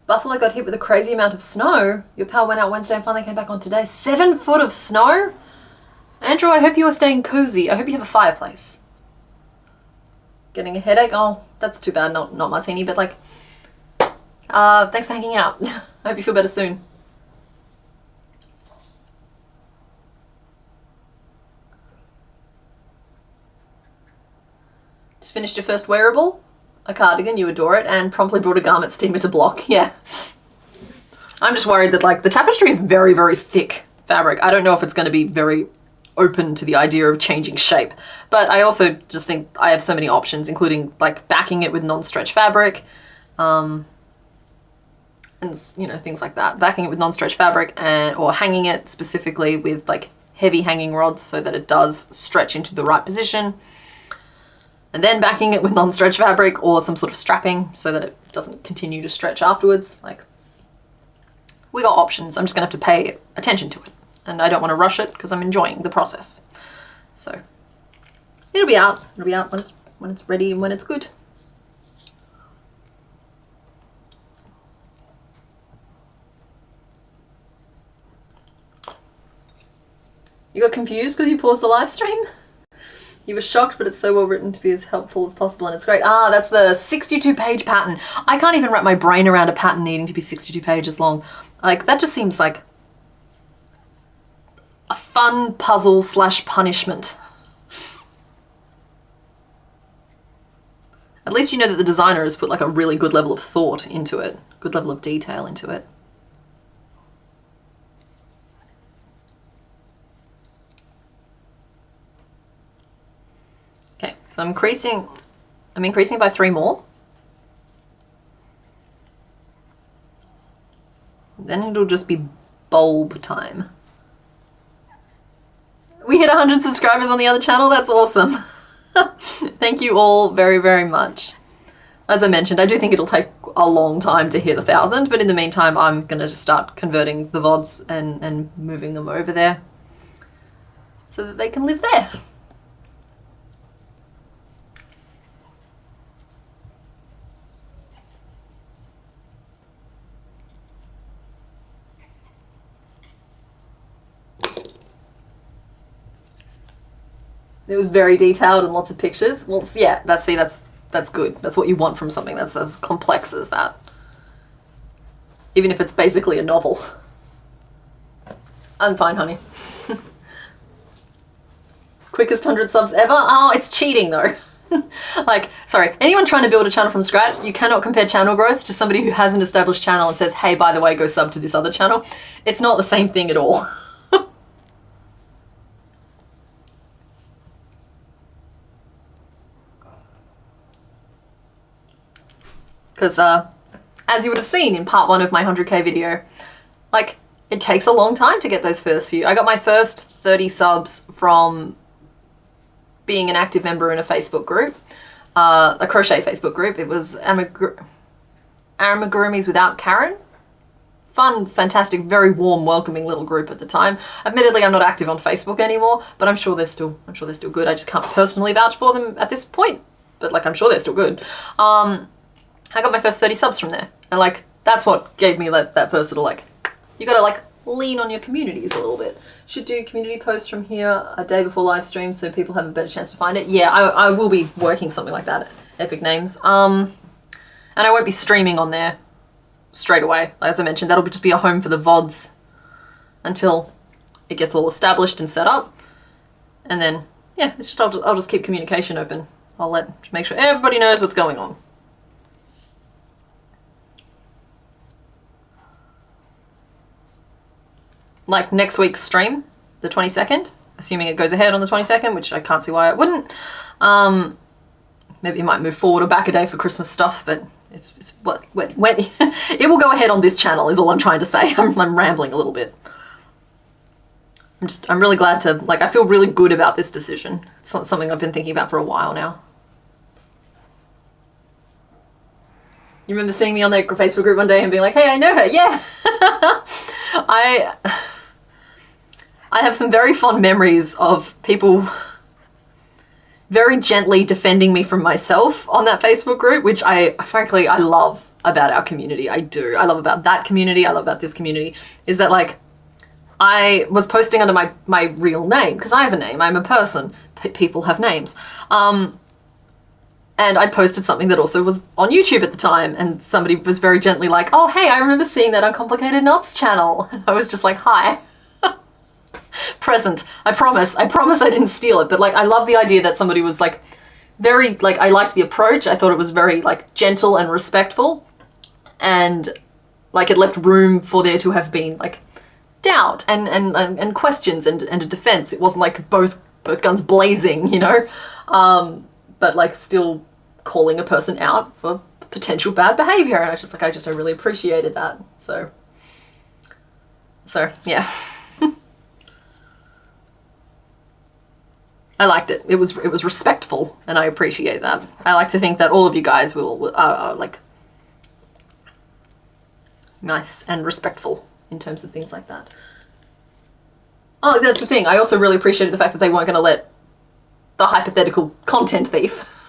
Buffalo got hit with a crazy amount of snow. Your power went out Wednesday and finally came back on today. 7 foot of snow? Andrew, I hope you are staying cozy. I hope you have a fireplace. Getting a headache? Oh, that's too bad. Not Martini, but like, thanks for hanging out. I hope you feel better soon. Just finished your first wearable? A cardigan, you adore it, and promptly brought a garment steamer to block. Yeah. I'm just worried that like the tapestry is very, very thick fabric. I don't know if it's going to be very open to the idea of changing shape, but I also just think I have so many options, including like backing it with non-stretch fabric, and you know, things like that. Backing it with non-stretch fabric or hanging it specifically with like heavy hanging rods so that it does stretch into the right position. And then backing it with non-stretch fabric or some sort of strapping so that it doesn't continue to stretch afterwards. Like, we got options. I'm just gonna have to pay attention to it. And I don't want to rush it because I'm enjoying the process. So it'll be out. It'll be out when it's ready and when it's good. You got confused because you paused the live stream? You were shocked, but it's so well written to be as helpful as possible, and it's great. Ah, that's the 62-page pattern. I can't even wrap my brain around a pattern needing to be 62 pages long. Like, that just seems like a fun puzzle / punishment. At least you know that the designer has put like a really good level of thought into it, good level of detail into it. Okay, so I'm increasing by 3 more. Then it'll just be bulb time. We hit 100 subscribers on the other channel. That's awesome. Thank you all very, very much. As I mentioned, I do think it'll take a long time to hit 1,000, but in the meantime, I'm going to just start converting the VODs and moving them over there so that they can live there. It was very detailed and lots of pictures. Well, yeah, that's good. That's what you want from something that's as complex as that. Even if it's basically a novel. I'm fine, honey. Quickest 100 subs ever? Oh, it's cheating though. Like, sorry, anyone trying to build a channel from scratch, you cannot compare channel growth to somebody who has an established channel and says, hey, by the way, go sub to this other channel. It's not the same thing at all. Because as you would have seen in part 1 of my 100k video, like, it takes a long time to get those first few. I got my first 30 subs from being an active member in a Facebook group, a crochet Facebook group. It was Amigurumis Without Karen. Fun, fantastic, very warm, welcoming little group at the time. Admittedly, I'm not active on Facebook anymore, but I'm sure they're still good. I just can't personally vouch for them at this point, but like, I'm sure they're still good. I got my first 30 subs from there. And like, that's what gave me that first little like, you gotta like lean on your communities a little bit. Should do community posts from here a day before live stream so people have a better chance to find it. Yeah, I will be working something like that, Epic Names. And I won't be streaming on there straight away. As I mentioned, that'll just be a home for the VODs until it gets all established and set up. And then, yeah, it's just, I'll just keep communication open. I'll make sure everybody knows what's going on. Like next week's stream, the 22nd, assuming it goes ahead on the 22nd, which I can't see why it wouldn't. Maybe it might move forward or back a day for Christmas stuff, but it's when it will go ahead on this channel is all I'm trying to say. I'm rambling a little bit. I'm really glad to, like, I feel really good about this decision. It's not something I've been thinking about for a while now. You remember seeing me on that Facebook group one day and being like, hey, I know her, yeah. I have some very fond memories of people very gently defending me from myself on that Facebook group, which frankly, I love about our community. I do. I love about that community. I love about this community is that, like, I was posting under my real name because I have a name. I'm a person. People have names. And I posted something that also was on YouTube at the time, and somebody was very gently like, oh, hey, I remember seeing that on ComplicatedKnots channel. And I was just like, hi. Present. I promise I didn't steal it. But like, I love the idea that somebody was like very, like, I liked the approach. I thought it was very like gentle and respectful, and like it left room for there to have been like doubt and questions and a defense. It wasn't like both guns blazing, you know, but like still calling a person out for potential bad behavior. And I was just like, I really appreciated that. So yeah. I liked it. It was respectful, and I appreciate that. I like to think that all of you guys are like nice and respectful in terms of things like that. Oh, that's the thing. I also really appreciated the fact that they weren't going to let the hypothetical content thief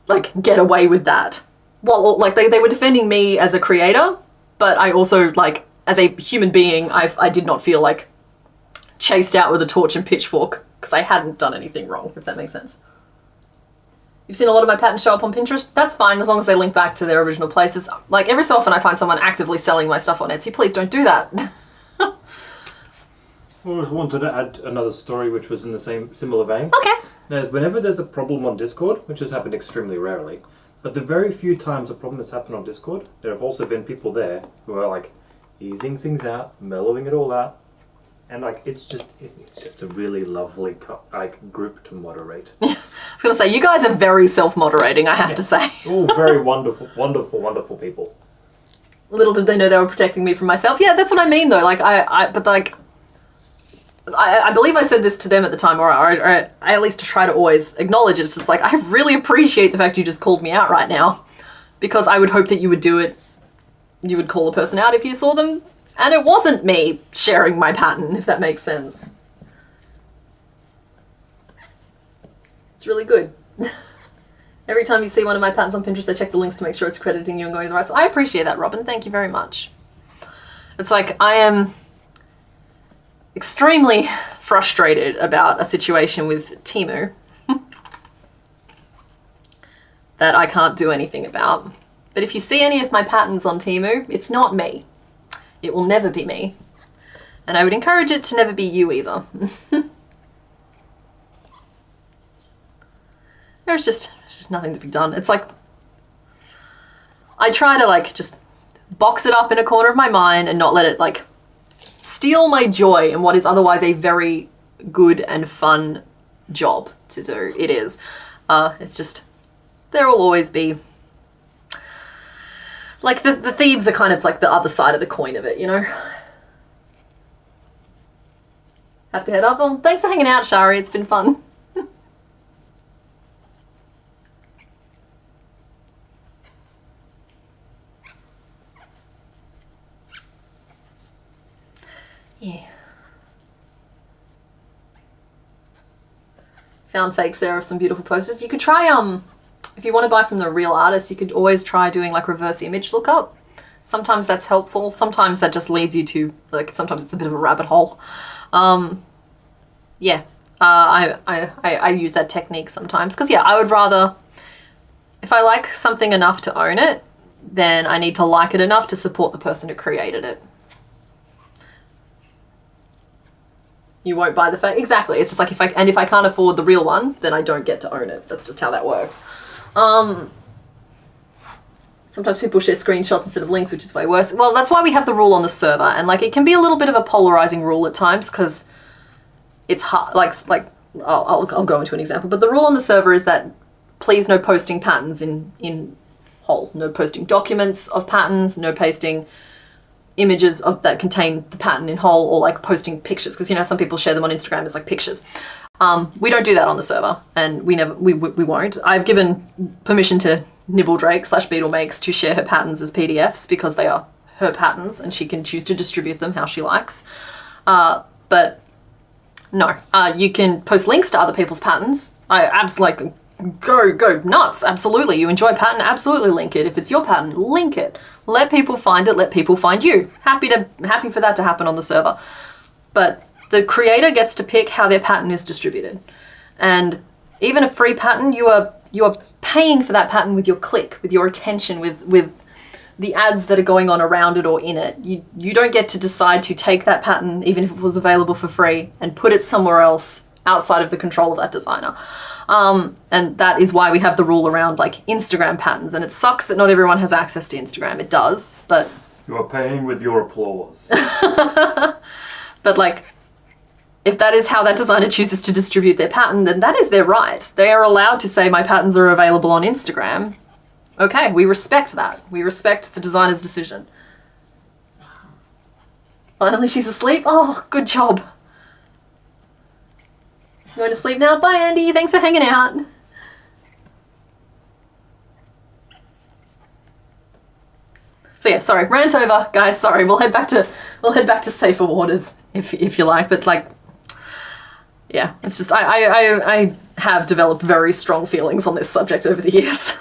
like get away with that. Well, like they were defending me as a creator, but I also, like, as a human being, I did not feel like chased out with a torch and pitchfork because I hadn't done anything wrong, if that makes sense. You've seen a lot of my patterns show up on Pinterest. That's fine, as long as they link back to their original places. Like, every so often I find someone actively selling my stuff on Etsy. Please don't do that. I wanted to add another story which was in the similar vein. Okay. Whenever there's a problem on Discord, which has happened extremely rarely, but the very few times a problem has happened on Discord, there have also been people there who are like easing things out, mellowing it all out, and like it's just a really lovely group to moderate. I was gonna say, you guys are very self-moderating, I have to say. All very wonderful, wonderful, wonderful people. Little did they know they were protecting me from myself. Yeah, that's what I mean though. Like I believe I said this to them at the time, or I at least try to always acknowledge it. It's just like, I really appreciate the fact you just called me out right now, because I would hope that you would do it. You would call a person out if you saw them, and it wasn't me sharing my pattern, if that makes sense. It's really good. Every time you see one of my patterns on Pinterest, I check the links to make sure it's crediting you and going to the right. So I appreciate that, Robin. Thank you very much. It's like, I am extremely frustrated about a situation with Temu that I can't do anything about. But if you see any of my patterns on Temu, it's not me. It will never be me. And I would encourage it to never be you either. There's just nothing to be done. It's like, I try to like just box it up in a corner of my mind and not let it like steal my joy in what is otherwise a very good and fun job to do. It is. It's just, there will always be, like the thieves are kind of like the other side of the coin of it, you know? Have to head off. Well, thanks for hanging out, Shari. It's been fun. Yeah. Found fakes there of some beautiful posters. You could try, if you want to buy from the real artist, you could always try doing like reverse image lookup. Sometimes that's helpful. Sometimes that just leads you to, like, sometimes it's a bit of a rabbit hole. Yeah, I use that technique sometimes. Because, yeah, I would rather, if I like something enough to own it, then I need to like it enough to support the person who created it. You won't buy the fake. Exactly. It's just like, if I can't afford the real one, then I don't get to own it. That's just how that works. Sometimes people share screenshots instead of links, which is way worse. Well, that's why we have the rule on the server, and like it can be a little bit of a polarizing rule at times because it's hard. Like I'll go into an example, but the rule on the server is that please no posting patterns in whole. No posting documents of patterns. No pasting images of that contain the pattern in whole, or like posting pictures, because you know some people share them on Instagram as like pictures. We don't do that on the server, and we won't. I've given permission to Nibbledrake/Beetlemakes to share her patterns as PDFs because they are her patterns and she can choose to distribute them how she likes. But no, you can post links to other people's patterns. I absolutely go nuts. Absolutely, you enjoy pattern, absolutely link it. If it's your pattern, link it. Let people find it. Let people find you. Happy for that to happen on the server. But the creator gets to pick how their pattern is distributed. And even a free pattern, you are paying for that pattern with your click, with your attention, with the ads that are going on around it or in it. You don't get to decide to take that pattern, even if it was available for free, and put it somewhere else outside of the control of that designer. And that is why we have the rule around like Instagram patterns. And it sucks that not everyone has access to Instagram. It does, but... You are paying with your applause. But like, if that is how that designer chooses to distribute their pattern, then that is their right. They are allowed to say my patterns are available on Instagram. Okay, we respect that. We respect the designer's decision. Finally, she's asleep. Oh, good job. Going to sleep now? Bye, Andy. Thanks for hanging out. So yeah, sorry, rant over, guys. Sorry, we'll head back to safer waters if you like. But like, yeah, it's just I have developed very strong feelings on this subject over the years.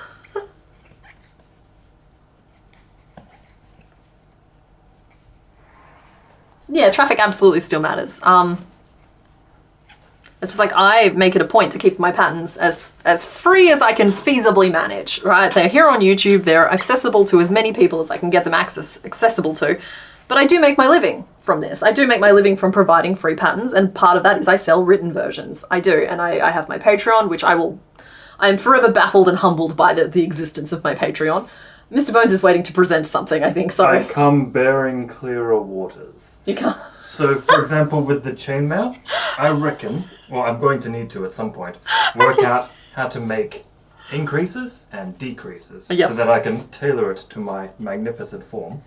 Yeah, traffic absolutely still matters. It's just like, I make it a point to keep my patterns as free as I can feasibly manage, right? They're here on YouTube, they're accessible to as many people as I can get them accessible to, but I do make my living from this. I do make my living from providing free patterns, and part of that is I sell written versions. I do, and I have my Patreon, which I am forever baffled and humbled by the existence of my Patreon. Mr. Bones is waiting to present something, I think, sorry. I come bearing clearer waters. You can't. So, for example, with the chainmail, I reckon, well, I'm going to need to at some point, work out how to make increases and decreases Yep. so that I can tailor it to my magnificent form.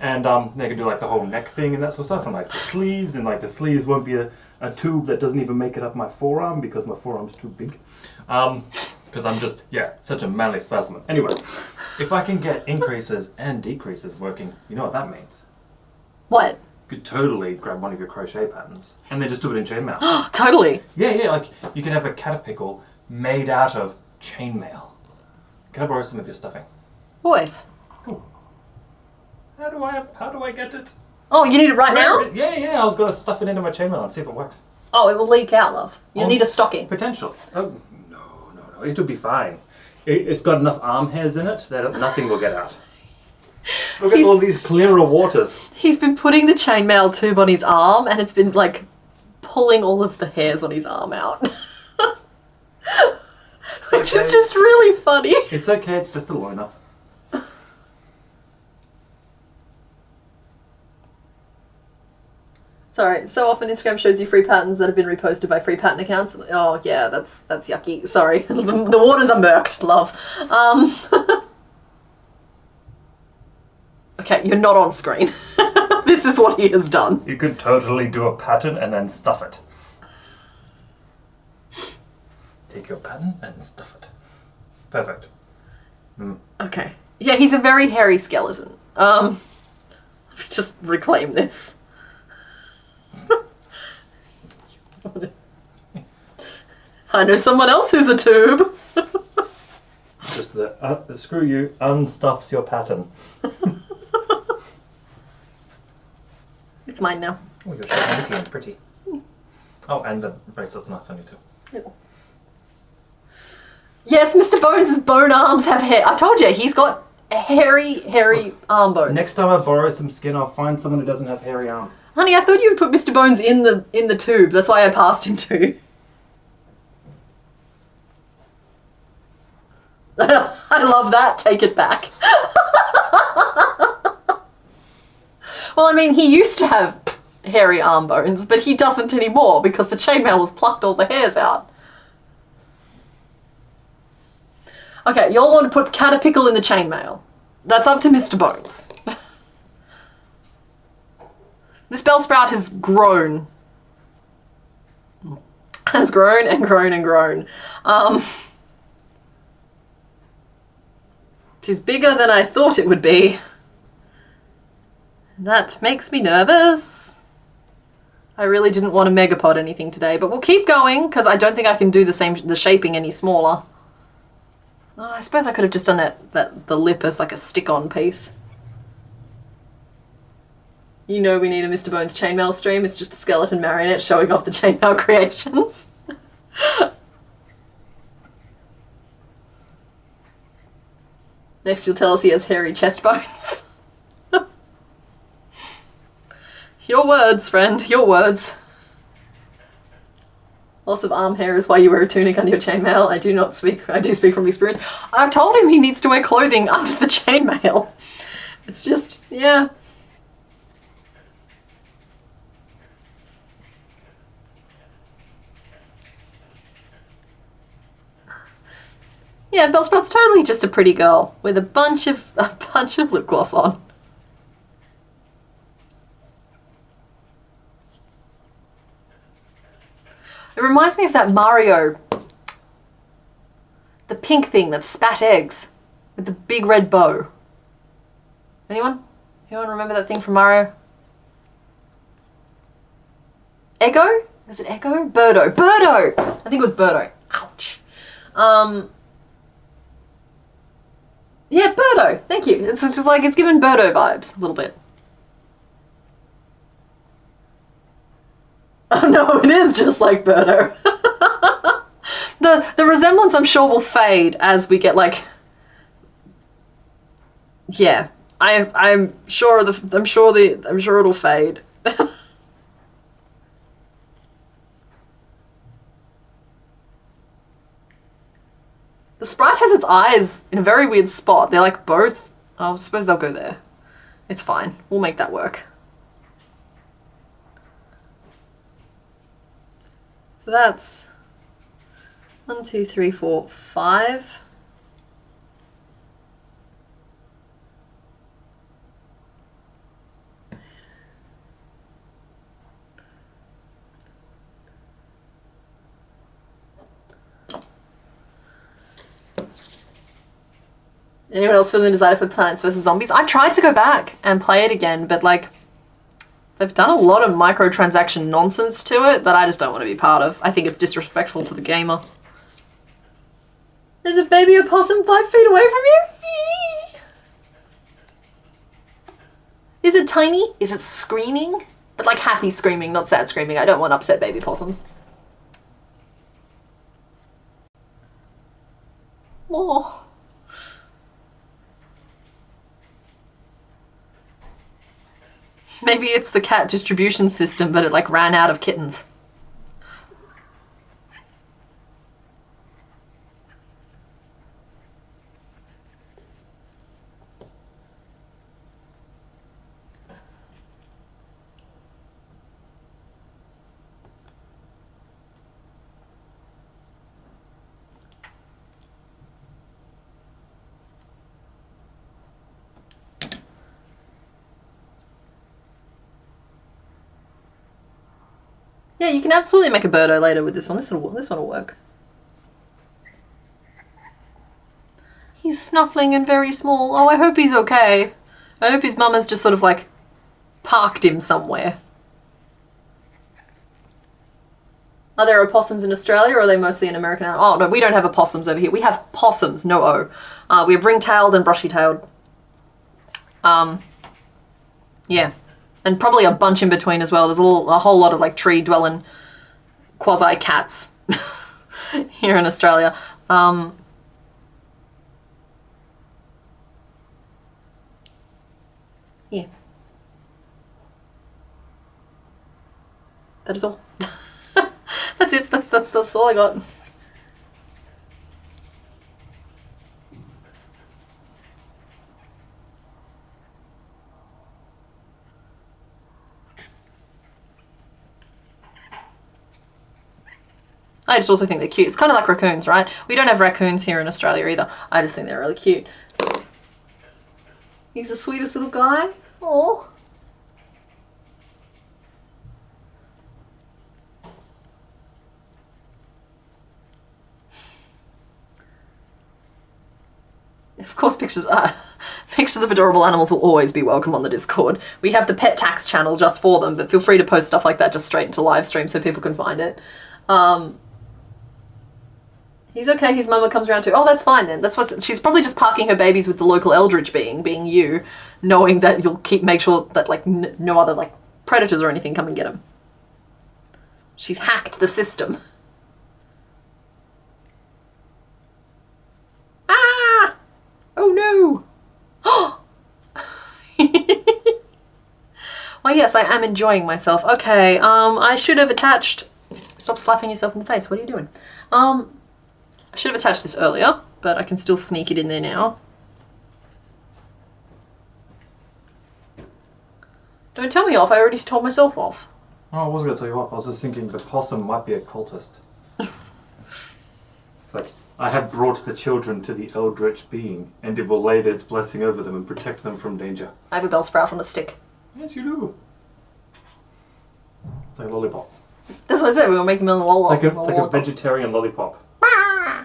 And they can do like the whole neck thing and that sort of stuff, and like the sleeves, and like the sleeves won't be a tube that doesn't even make it up my forearm because my forearm's too big. Because I'm just, such a manly specimen. Anyway, if I can get increases and decreases working, you know what that means? What? You could totally grab one of your crochet patterns and then just do it in chainmail. Totally. Yeah, like you can have a Tentacle made out of chainmail. Can I borrow some of your stuffing? Always. Cool. How do I get it? Oh, you need it right now? Yeah, I was gonna stuff it into my chainmail and see if it works. Oh, it will leak out, love. You'll need a stocking. Potential. Oh, no. It'll be fine. It's got enough arm hairs in it that nothing will get out. Look at all these clearer waters. He's been putting the chainmail tube on his arm, and it's been like pulling all of the hairs on his arm out. Which is just really funny. It's okay, it's just a loiner. Sorry, so often Instagram shows you free patterns that have been reposted by free pattern accounts. Oh yeah, that's yucky. Sorry, the waters are murked, love. Okay, you're not on screen. This is what he has done. You could totally do a pattern and then stuff it. Take your pattern and stuff it. Perfect. Okay. Yeah, he's a very hairy skeleton. Let me just reclaim this. I know someone else who's a tube. Just the screw you unstuffs your pattern. It's mine now. Oh, you're shiny and pretty. Oh, and the bracelet knots on you too. Yes, Mr. Bones' bone arms have hair. I told you, he's got hairy arm bones. Next time I borrow some skin, I'll find someone who doesn't have hairy arms. Honey, I thought you'd put Mr. Bones in the tube. That's why I passed him to. I love that. Take it back. Well, I mean, he used to have hairy arm bones, but he doesn't anymore because the chainmail has plucked all the hairs out. Okay, y'all want to put Tentacle in the chainmail. That's up to Mr. Bones. This Bellsprout has grown. Has grown and grown and grown. It is bigger than I thought it would be. That makes me nervous. I really didn't want to megapod anything today, but we'll keep going because I don't think I can do the shaping any smaller. Oh, I suppose I could have just done the lip as like a stick-on piece. You know we need a Mr. Bones chainmail stream. It's just a skeleton marionette showing off the chainmail creations. Next you'll tell us he has hairy chest bones. Your words, friend, your words. Loss of arm hair is why you wear a tunic under your chainmail. I do speak from experience. I've told him he needs to wear clothing under the chainmail. It's just, yeah. Yeah, Bellsprout's totally just a pretty girl with a bunch of lip gloss on. It reminds me of that Mario, the pink thing that spat eggs with the big red bow. Anyone? Anyone remember that thing from Mario? Ego? Is it Ego? Birdo. Birdo! I think it was Birdo. Ouch. Yeah, Birdo. Thank you. It's just like, it's given Birdo vibes a little bit. Oh no, it is just like Birdo. The resemblance I'm sure will fade as we get like, yeah, I'm sure it'll fade. The sprite has its eyes in a very weird spot. They're like both, oh, I suppose they'll go there. It's fine. We'll make that work. So that's 1, 2, 3, 4, 5 Anyone else feeling the desire for Plants vs. Zombies? I've tried to go back and play it again, but like, they've done a lot of microtransaction nonsense to it that I just don't want to be part of. I think it's disrespectful to the gamer. There's a baby opossum 5 feet away from you? Is it tiny? Is it screaming? But like happy screaming, not sad screaming. I don't want upset baby possums. Oh. Maybe it's the cat distribution system, but it like ran out of kittens. Yeah, you can absolutely make a birdo later with this one. This one will work. He's snuffling and very small. Oh, I hope he's okay. I hope his mum has just sort of like parked him somewhere. Are there opossums in Australia or are they mostly an American animal? Oh, no, we don't have opossums over here. We have possums, no O. We have ring-tailed and brushy-tailed. Yeah. And probably a bunch in between as well. There's a whole lot of like tree-dwelling quasi-cats here in Australia. Yeah. That is all. That's it. That's all I got. I just also think they're cute. It's kind of like raccoons, right? We don't have raccoons here in Australia either. I just think they're really cute. He's the sweetest little guy. Aww. Of course, pictures of adorable animals will always be welcome on the Discord. We have the Pet Tax channel just for them, but feel free to post stuff like that just straight into live stream so people can find it. He's okay, his mama comes around too. Oh, that's fine then. That's what she's probably just parking her babies with the local eldritch being you, knowing that you'll make sure that like no other like predators or anything come and get them. She's hacked the system. Ah! Oh no! Well, yes, I am enjoying myself. Okay, I should have attached... Stop slapping yourself in the face. What are you doing? I should have attached this earlier, but I can still sneak it in there now. Don't tell me off. I already told myself off. Oh, I wasn't going to tell you off. I was just thinking the possum might be a cultist. It's like, I have brought the children to the eldritch being, and it will lay its blessing over them and protect them from danger. I have a Bellsprout on a stick. Yes, you do. It's like a lollipop. That's what I said. We were making them a lollipop. It's like a vegetarian lollipop.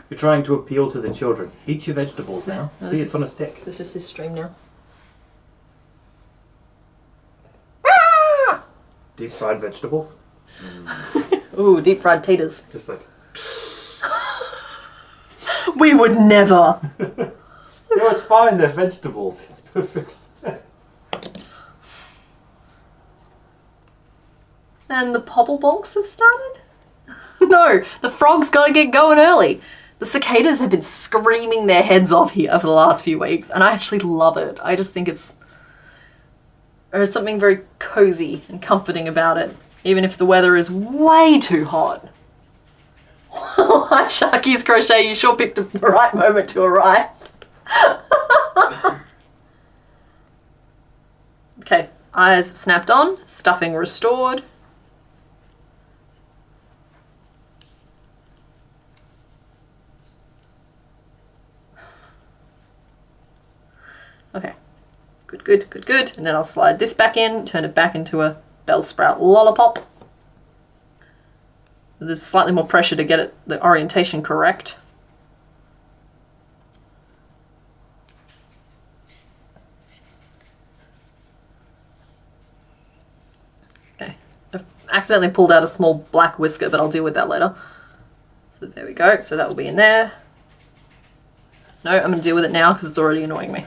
You're trying to appeal to the children. Eat your vegetables now. No, See, it's on a stick. This is his stream now. Deep fried vegetables. Ooh, deep fried taters. Just like... We would never. No, it's fine. They're vegetables. It's perfect. And the pobblebonks have started? No, the frogs gotta get going early. The cicadas have been screaming their heads off here for the last few weeks, and I actually love it. I just think there's something very cozy and comforting about it, even if the weather is way too hot. Hi, Sharky's Crochet, you sure picked the right moment to arrive. Okay, eyes snapped on, stuffing restored. Okay, good. And then I'll slide this back in, turn it back into a Bellsprout lollipop. There's slightly more pressure to get the orientation correct. accidentally pulled out a small black whisker, but I'll deal with that later. So there we go. So that will be in there. No, I'm going to deal with it now because it's already annoying me.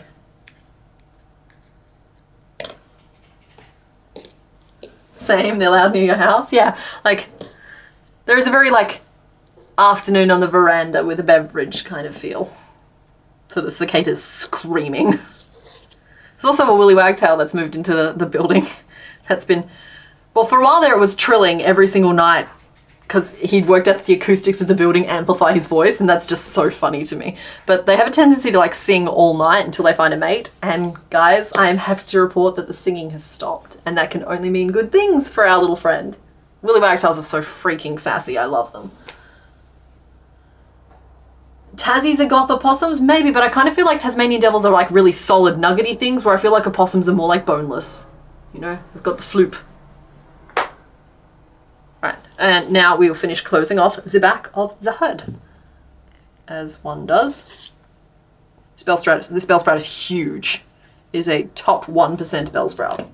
Same, they're loud near your house. Yeah, like there is a very like afternoon on the veranda with a beverage kind of feel to the cicadas screaming. There's also a woolly wagtail that's moved into the building. That's been, well, for a while there it was trilling every single night because he'd worked out the acoustics of the building amplify his voice, and that's just so funny to me. But they have a tendency to like sing all night until they find a mate, and guys, I am happy to report that the singing has stopped, and that can only mean good things for our little friend. Woolly wagtails are so freaking sassy, I love them. Tassies are goth opossums? Maybe, but I kind of feel like Tasmanian devils are like really solid nuggety things, where I feel like opossums are more like boneless. You know, we've got the floop. Right, and now we will finish closing off the back of the hood, as one does. This Bellsprout is huge. It is a top 1% Bellsprout.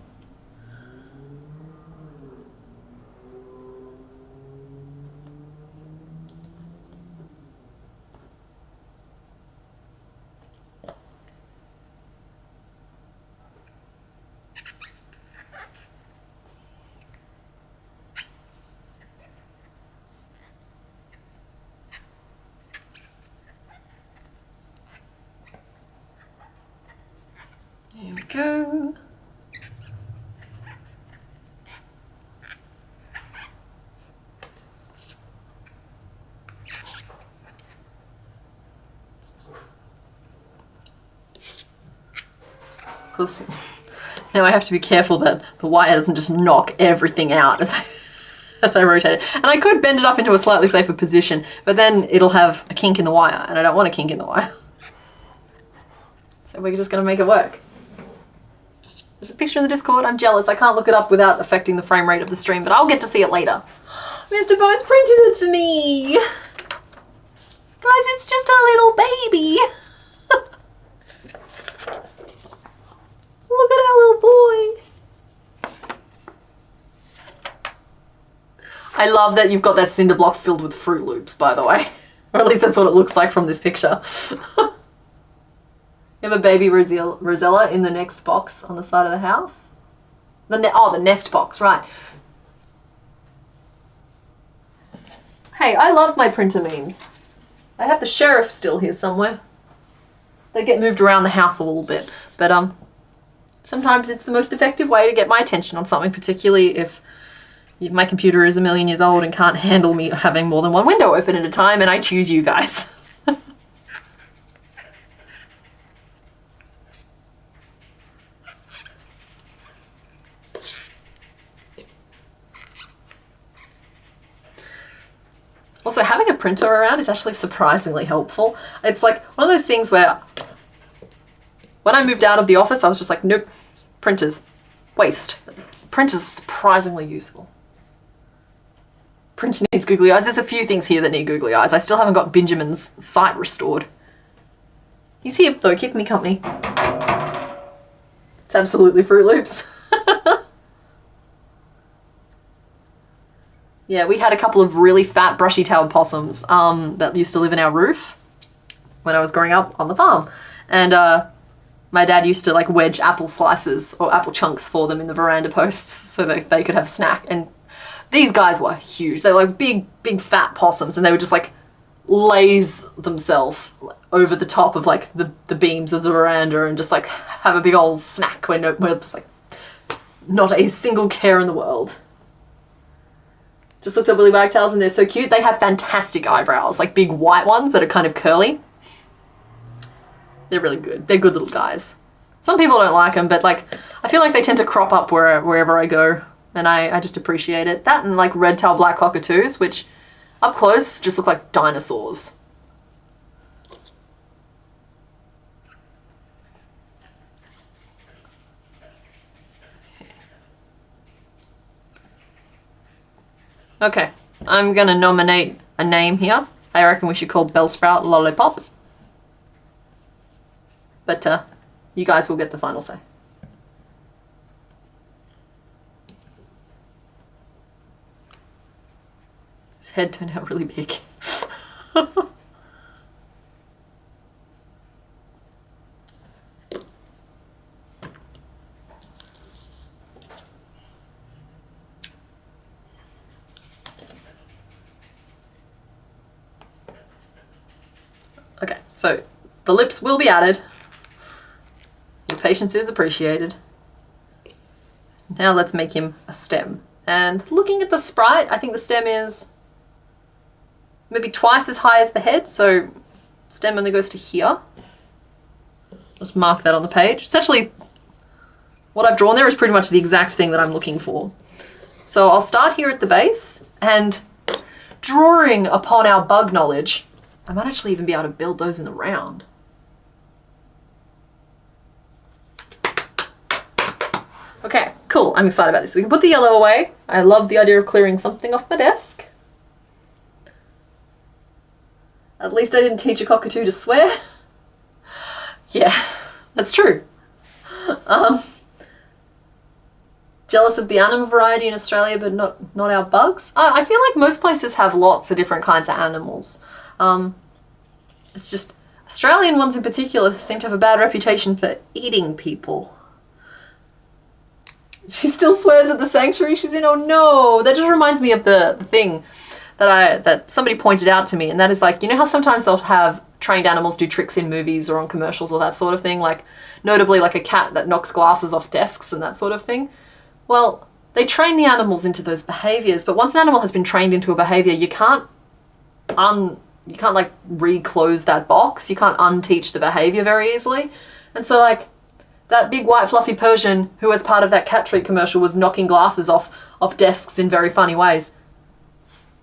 Here we go. Because now I have to be careful that the wire doesn't just knock everything out as I rotate it. And I could bend it up into a slightly safer position, but then it'll have a kink in the wire, and I don't want a kink in the wire. So we're just going to make it work. There's a picture in the Discord. I'm jealous. I can't look it up without affecting the frame rate of the stream, but I'll get to see it later. Mr. Bones printed it for me. Guys, it's just a little baby. Look at our little boy. I love that you've got that cinder block filled with Fruit Loops, by the way. Or at least that's what it looks like from this picture. You have a baby Rosella in the next box on the side of the house. The nest box, right. Hey, I love my printer memes. I have the sheriff still here somewhere. They get moved around the house a little bit, but sometimes it's the most effective way to get my attention on something, particularly if my computer is 1,000,000 years old and can't handle me having more than one window open at a time, and I choose you guys. Also, having a printer around is actually surprisingly helpful. It's like one of those things where when I moved out of the office, I was just like, nope, printers, waste. Printers surprisingly useful. Printer needs googly eyes. There's a few things here that need googly eyes. I still haven't got Benjamin's sight restored. He's here though, keeping me company. It's absolutely Fruit Loops. Yeah, we had a couple of really fat brushy-tailed possums that used to live in our roof when I was growing up on the farm. And my dad used to like wedge apple slices or apple chunks for them in the veranda posts so that they could have a snack. And these guys were huge. They were like big fat possums, and they would just like laze themselves over the top of like the beams of the veranda and just like have a big old snack where just like not a single care in the world. Just looked at woolly wagtails and they're so cute. They have fantastic eyebrows, like big white ones that are kind of curly. They're really good. They're good little guys. Some people don't like them, but like I feel like they tend to crop up wherever I go, and I just appreciate it. That and like red-tailed black cockatoos, which up close just look like dinosaurs. Okay, I'm gonna nominate a name here. I reckon we should call Bellsprout Lollipop. But you guys will get the final say. head turned out really big. Okay, so the lips will be added. Your patience is appreciated. Now let's make him a stem. And looking at the sprite, I think the stem is maybe twice as high as the head, so stem only goes to here. Just mark that on the page. Essentially, what I've drawn there is pretty much the exact thing that I'm looking for. So I'll start here at the base, and drawing upon our bug knowledge, I might actually even be able to build those in the round. Okay, cool. I'm excited about this. We can put the yellow away. I love the idea of clearing something off my desk. At least I didn't teach a cockatoo to swear. Yeah, that's true. Jealous of the animal variety in Australia, but not our bugs. I feel like most places have lots of different kinds of animals. It's just Australian ones in particular seem to have a bad reputation for eating people. She still swears at the sanctuary she's in. Oh no, that just reminds me of the thing that somebody pointed out to me, and that is like, you know how sometimes they'll have trained animals do tricks in movies or on commercials or that sort of thing, like notably like a cat that knocks glasses off desks and that sort of thing. Well, they train the animals into those behaviors, but once an animal has been trained into a behavior, you can't like reclose that box. You can't unteach the behavior very easily. And so like that big white fluffy Persian who as part of that cat treat commercial was knocking glasses off desks in very funny ways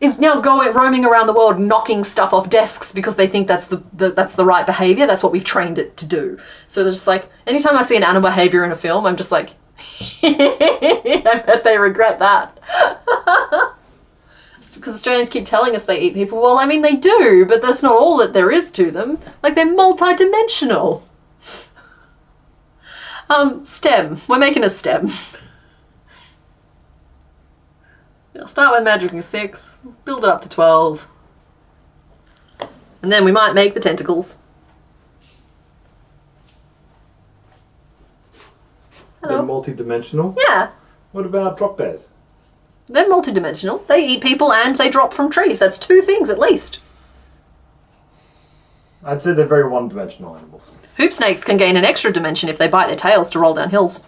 is now roaming around the world knocking stuff off desks because they think that's the right behavior. That's what we've trained it to do. So they're just like, anytime I see an animal behavior in a film, I'm just like, I bet they regret that. Because Australians keep telling us they eat people. Well, I mean, they do, but that's not all that there is to them. Like, they're multi-dimensional. Stem. We're making a stem. I'll start with magic 6, build it up to 12. And then we might make the tentacles. Hello. They're multi-dimensional? Yeah. What about drop bears? They're multi-dimensional. They eat people and they drop from trees. That's 2 things at least. I'd say they're very one-dimensional animals. Hoop snakes can gain an extra dimension if they bite their tails to roll down hills.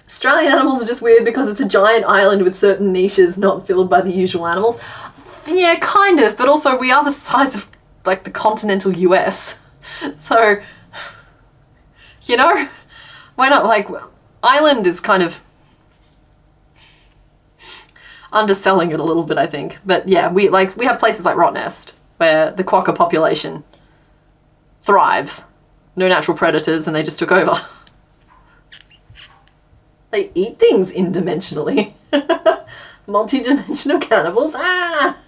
Australian animals are just weird because it's a giant island with certain niches not filled by the usual animals. Yeah, kind of, but also we are the size of, like, the continental US. So, you know, why not, like, island is kind of underselling it a little bit, I think. But yeah, we have places like Rottnest where the quokka population thrives. No natural predators and they just took over. They eat things indimensionally. Multi-dimensional cannibals. Ah!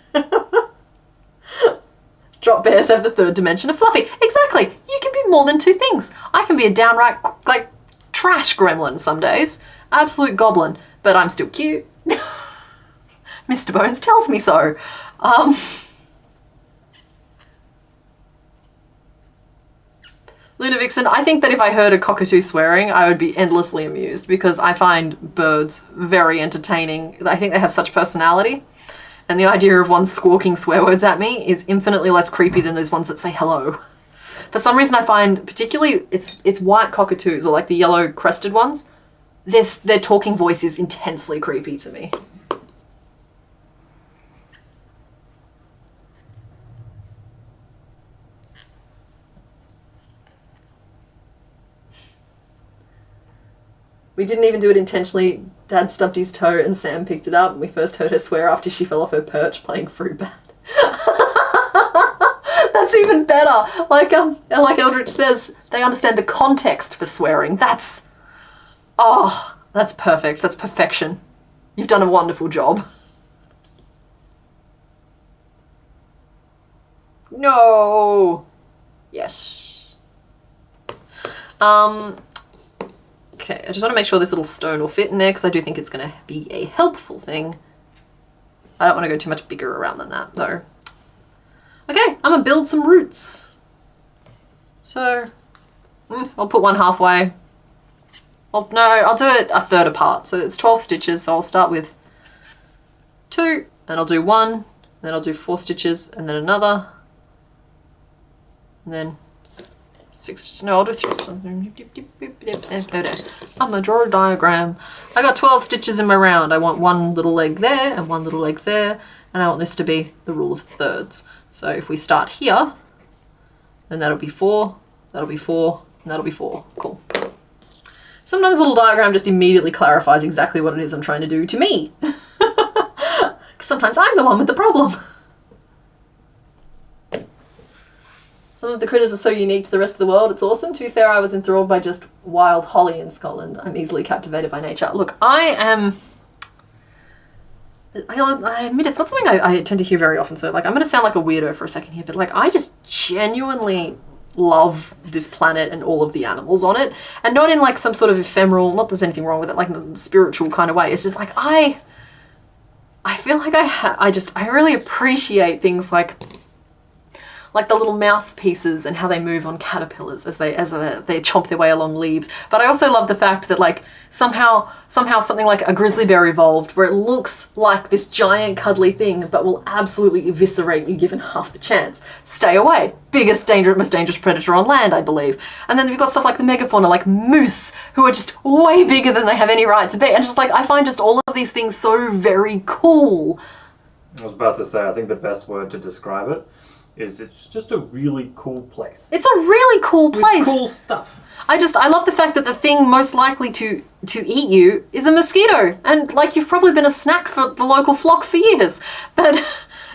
Drop bears have the 3rd dimension of fluffy. Exactly. You can be more than 2 things. I can be a downright, like, trash gremlin some days. Absolute goblin. But I'm still cute. Mr. Bones tells me so. Luna Vixen, I think that if I heard a cockatoo swearing, I would be endlessly amused because I find birds very entertaining. I think they have such personality. And the idea of one squawking swear words at me is infinitely less creepy than those ones that say hello. For some reason I find, particularly it's white cockatoos or like the yellow crested ones, their talking voice is intensely creepy to me. We didn't even do it intentionally. Dad stubbed his toe and Sam picked it up and we first heard her swear after she fell off her perch playing fruit bat. That's even better. Like Eldritch says, they understand the context for swearing. That's perfect. That's perfection. You've done a wonderful job. No. Yes. Okay, I just want to make sure this little stone will fit in there because I do think it's going to be a helpful thing. I don't want to go too much bigger around than that though. Okay, I'm going to build some roots. So, I'll put one halfway. Well, no, I'll do it a third apart. So it's 12 stitches, so I'll start with 2, and I'll do 1, then I'll do 4 stitches, and then another, and then 6, no, I'll do 3. I'm gonna draw a diagram. I got 12 stitches in my round. I want one little leg there, and one little leg there, and I want this to be the rule of thirds. So if we start here, then that'll be 4, that'll be 4, and that'll be 4. Cool. Sometimes a little diagram just immediately clarifies exactly what it is I'm trying to do to me. Sometimes I'm the one with the problem. Some of the critters are so unique to the rest of the world, it's awesome. To be fair, I was enthralled by just wild holly in Scotland. I'm easily captivated by nature. Look, I admit it's not something I tend to hear very often, so like I'm going to sound like a weirdo for a second here, but like I just genuinely love this planet and all of the animals on it, and not in like some sort of ephemeral, not there's anything wrong with it, like in a spiritual kind of way. It's just like I feel like I really appreciate things like the little mouthpieces and how they move on caterpillars as they chomp their way along leaves. But I also love the fact that like somehow something like a grizzly bear evolved where it looks like this giant cuddly thing but will absolutely eviscerate you given half the chance. Stay away. Most dangerous predator on land, I believe. And then we've got stuff like the megafauna, like moose, who are just way bigger than they have any right to be. And just like, I find just all of these things so very cool. I was about to say, I think the best word to describe it is it's just a really cool place. It's a really cool place. With cool stuff. I love the fact that the thing most likely to eat you is a mosquito. And like you've probably been a snack for the local flock for years. But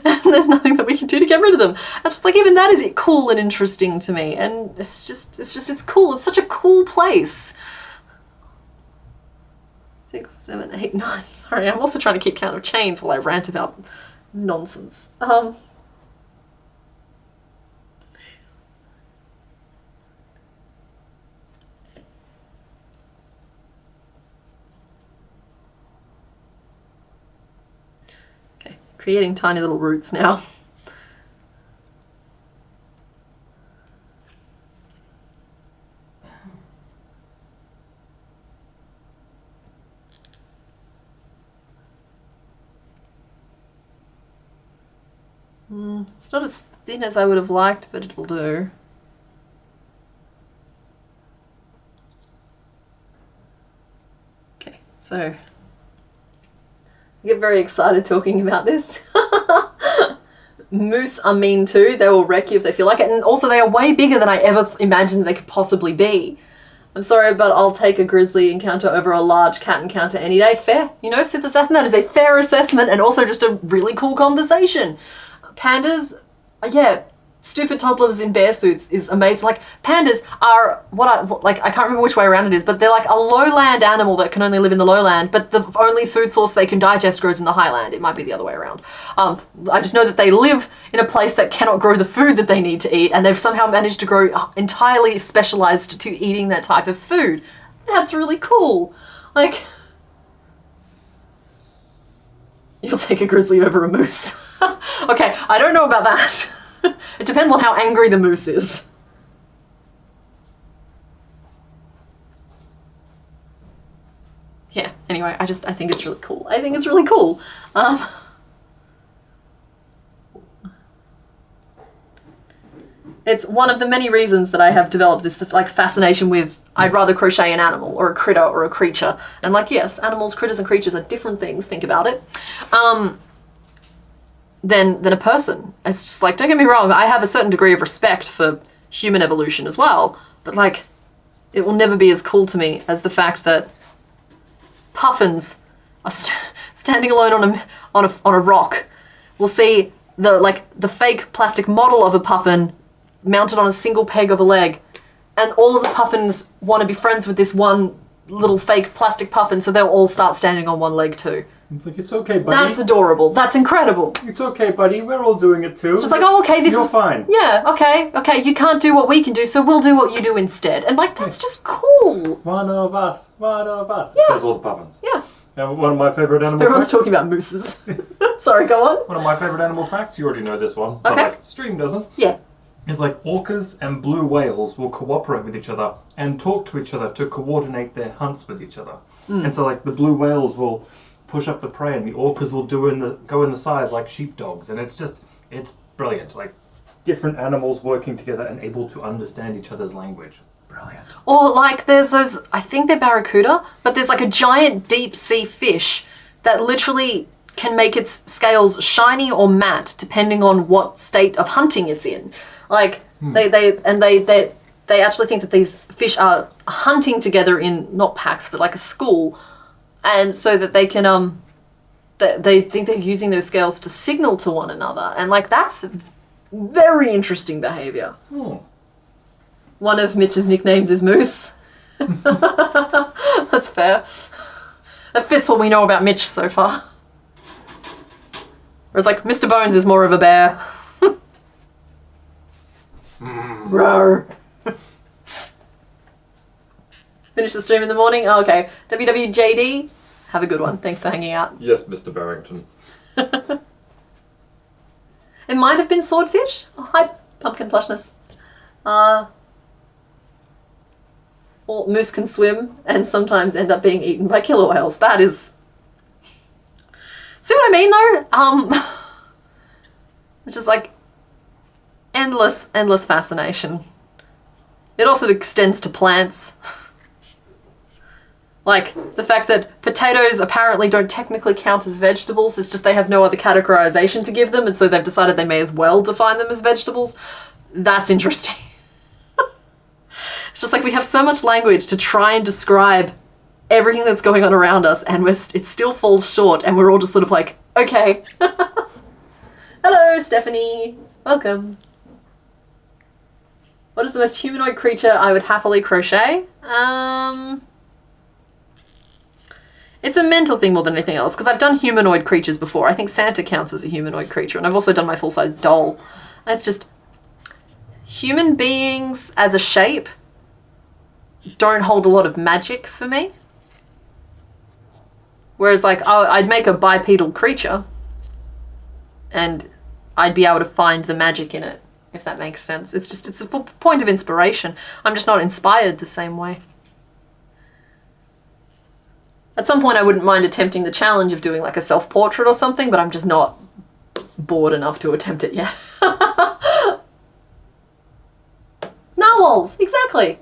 there's nothing that we can do to get rid of them. It's just like even that is cool and interesting to me. And it's cool. It's such a cool place. 6, 7, 8, 9. Sorry, I'm also trying to keep count of chains while I rant about nonsense. Creating tiny little roots now. It's not as thin as I would have liked, but it'll do. Okay, so I get very excited talking about this. Moose are mean too. They will wreck you if they feel like it. And also they are way bigger than I ever imagined they could possibly be. I'm sorry, but I'll take a grizzly encounter over a large cat encounter any day. Fair. You know, Sith Assassin, that is a fair assessment and also just a really cool conversation. Pandas, yeah, stupid toddlers in bear suits is amazing. Like, pandas are I can't remember which way around it is, but they're like a lowland animal that can only live in the lowland, but the only food source they can digest grows in the highland. It might be the other way around. I just know that they live in a place that cannot grow the food that they need to eat, and they've somehow managed to grow entirely specialized to eating that type of food. That's really cool. Like, you'll take a grizzly over a moose. Okay, I don't know about that. It depends on how angry the moose is. Yeah, anyway, I think it's really cool. I think it's really cool. It's one of the many reasons that I have developed this like fascination with I'd rather crochet an animal or a critter or a creature. And like, yes, animals, critters and creatures are different things, think about it. Than a person. It's just like, don't get me wrong, I have a certain degree of respect for human evolution as well, but like, it will never be as cool to me as the fact that puffins are standing alone on a rock. We'll see the fake plastic model of a puffin mounted on a single peg of a leg, and all of the puffins want to be friends with this one little fake plastic puffin, so they'll all start standing on one leg too. It's like, it's okay, buddy. That's adorable. That's incredible. It's okay, buddy. We're all doing it too. It's just like, oh, okay, this You're is fine. Yeah, okay. You can't do what we can do, so we'll do what you do instead. And like, that's just cool. One of us. Yeah. It says all the puffins. Yeah. And one of my favorite animal Everyone's facts. talking about mooses. Sorry, go on. One of my favorite animal facts. You already know this one. Okay. But like, Stream doesn't. Yeah. It's like orcas and blue whales will cooperate with each other and talk to each other to coordinate their hunts with each other. And so like the blue whales will push up the prey and the orcas will go in the sides like sheepdogs, and it's brilliant. Like different animals working together and able to understand each other's language. Brilliant. Or like there's those, I think they're barracuda, but there's like a giant deep sea fish that literally can make its scales shiny or matte depending on what state of hunting it's in. Like they actually think that these fish are hunting together in not packs but like a school, and so that they can they think they're using those scales to signal to one another, and like that's very interesting behavior. One of Mitch's nicknames is Moose. That's fair. That fits what we know about Mitch so far. Whereas like Mr. Bones is more of a bear. Roar. Finish the stream in the morning? Oh, okay. WWJD, have a good one. Thanks for hanging out. Yes, Mr. Barrington. It might have been Swordfish. Oh, hi, Pumpkin Plushness. Or Moose can swim and sometimes end up being eaten by killer whales. That is... See what I mean, though? It's just like endless fascination. It also extends to plants. Like, the fact that potatoes apparently don't technically count as vegetables, it's just they have no other categorization to give them, and so they've decided they may as well define them as vegetables. That's interesting. It's just like we have so much language to try and describe everything that's going on around us, and it still falls short, and we're all just sort of like, okay. Hello, Stephanie. Welcome. What is the most humanoid creature I would happily crochet? It's a mental thing more than anything else, because I've done humanoid creatures before. I think Santa counts as a humanoid creature, and I've also done my full-size doll. And it's just... human beings as a shape don't hold a lot of magic for me. Whereas, like, I'd make a bipedal creature, and I'd be able to find the magic in it, if that makes sense. It's a point of inspiration. I'm just not inspired the same way. At some point I wouldn't mind attempting the challenge of doing like a self-portrait or something, but I'm just not bored enough to attempt it yet. Narwhals, exactly.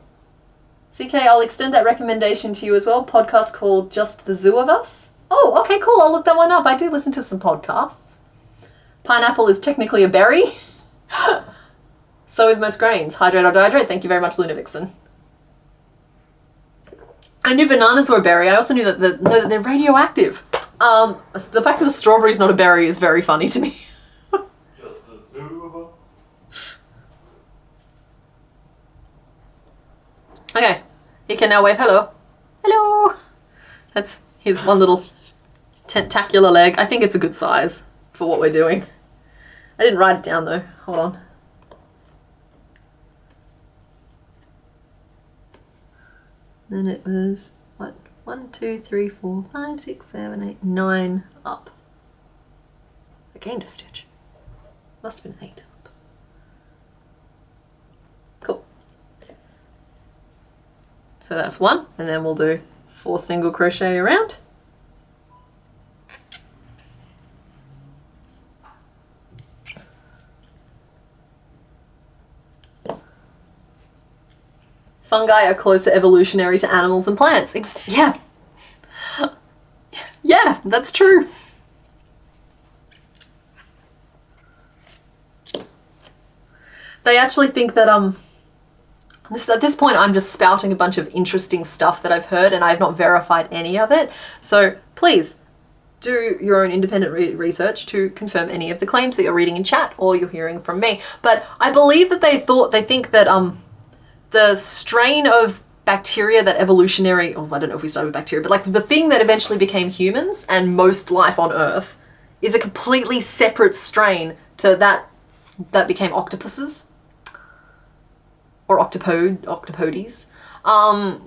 CK, I'll extend that recommendation to you as well. Podcast called Just the Zoo of Us. Oh, okay, cool. I'll look that one up. I do listen to some podcasts. Pineapple is technically a berry. So is most grains. Hydrate or dehydrate. Thank you very much, Luna Vixen. I knew bananas were a berry. I also knew that they're radioactive. The fact that the strawberry's not a berry is very funny to me. Just the zoo of us. Okay, he can now wave hello. Hello! That's his one little tentacular leg. I think it's a good size for what we're doing. I didn't write it down though. Hold on. Then it was, what? 1, 2, 3, 4, 5, 6, 7, 8, 9 up. I gained a stitch. Must have been 8 up. Cool. So that's 1, and then we'll do 4 single crochet around. Fungi are closer evolutionary to animals and plants. Yeah. Yeah, that's true. They actually think that, at this point I'm just spouting a bunch of interesting stuff that I've heard and I have not verified any of it. So please do your own independent research to confirm any of the claims that you're reading in chat or you're hearing from me. But I believe that they think that, the strain of bacteria, that evolutionary, oh, I don't know if we started with bacteria, but like the thing that eventually became humans and most life on Earth is a completely separate strain to that became octopuses or octopodes.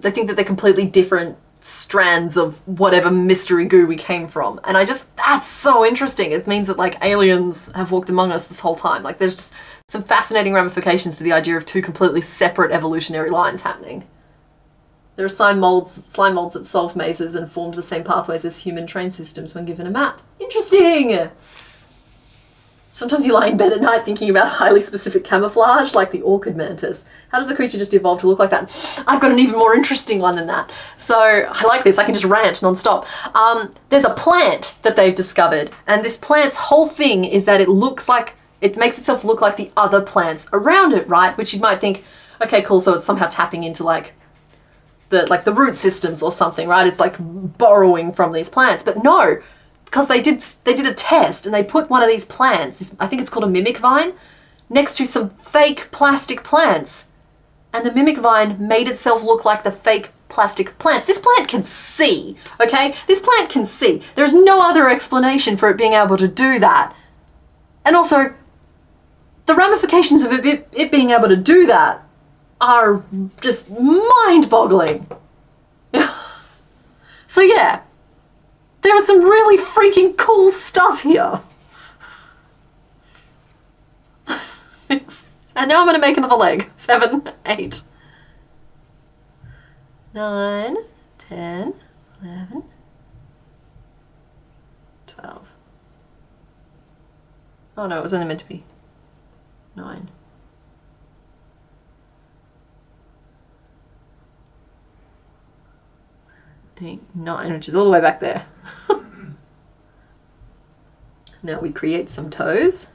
They think that they're completely different strands of whatever mystery goo we came from. And that's so interesting. It means that like aliens have walked among us this whole time. Like there's just some fascinating ramifications to the idea of two completely separate evolutionary lines happening. There are slime molds that solve mazes and formed the same pathways as human train systems when given a map. Interesting! Sometimes you lie in bed at night thinking about highly specific camouflage, like the orchid mantis. How does a creature just evolve to look like that? I've got an even more interesting one than that. So I like this, I can just rant nonstop. There's a plant that they've discovered, and this plant's whole thing is that it makes itself look like the other plants around it, right? Which you might think, okay, cool, so it's somehow tapping into like the root systems or something, right? It's like borrowing from these plants, but no. Because they did a test and they put one of these plants, I think it's called a mimic vine, next to some fake plastic plants. And the mimic vine made itself look like the fake plastic plants. This plant can see, okay? This plant can see. There's no other explanation for it being able to do that. And also, the ramifications of it being able to do that are just mind-boggling. So yeah. There is some really freaking cool stuff here. 6. And now I'm going to make another leg. 7, 8, 9, 10, 11, 12. Oh no, it was only meant to be 9. 8, 9, which is all the way back there. Now we create some toes.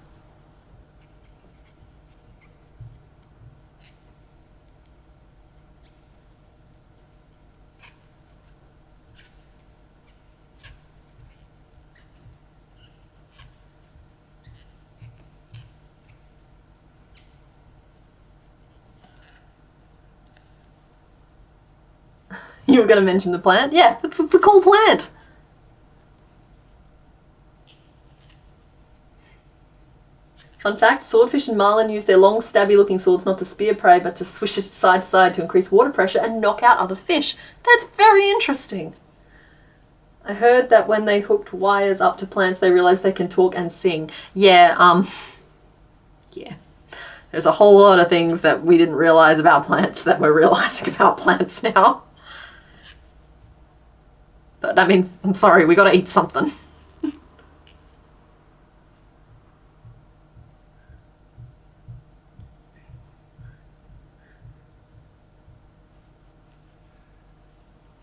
You were going to mention the plant? Yeah, it's the cool plant. Fun fact, swordfish and marlin use their long stabby looking swords not to spear prey but to swish it side to side to increase water pressure and knock out other fish. That's very interesting. I heard that when they hooked wires up to plants they realized they can talk and sing. Yeah. There's a whole lot of things that we didn't realize about plants that we're realizing about plants now. But that means, I'm sorry, we gotta eat something.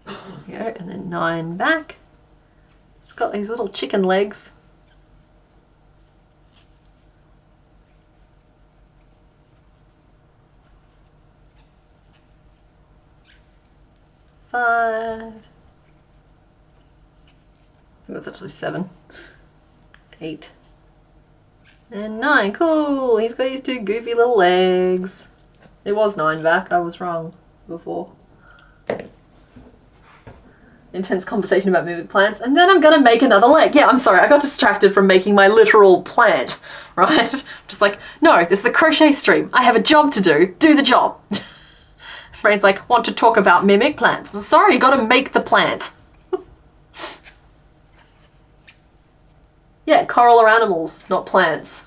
There we go, and then 9 back. It's got these little chicken legs. Five. I think that's actually 7, 8, and 9. Cool! He's got his 2 goofy little legs. It was 9 back, I was wrong before. Intense conversation about moving plants, and then I'm gonna make another leg. Yeah, I'm sorry, I got distracted from making my literal plant, right? Just like, no, this is a crochet stream. I have a job to do. Do the job. Brain's like, want to talk about mimic plants. Well, sorry, you gotta make the plant. Yeah, coral are animals, not plants.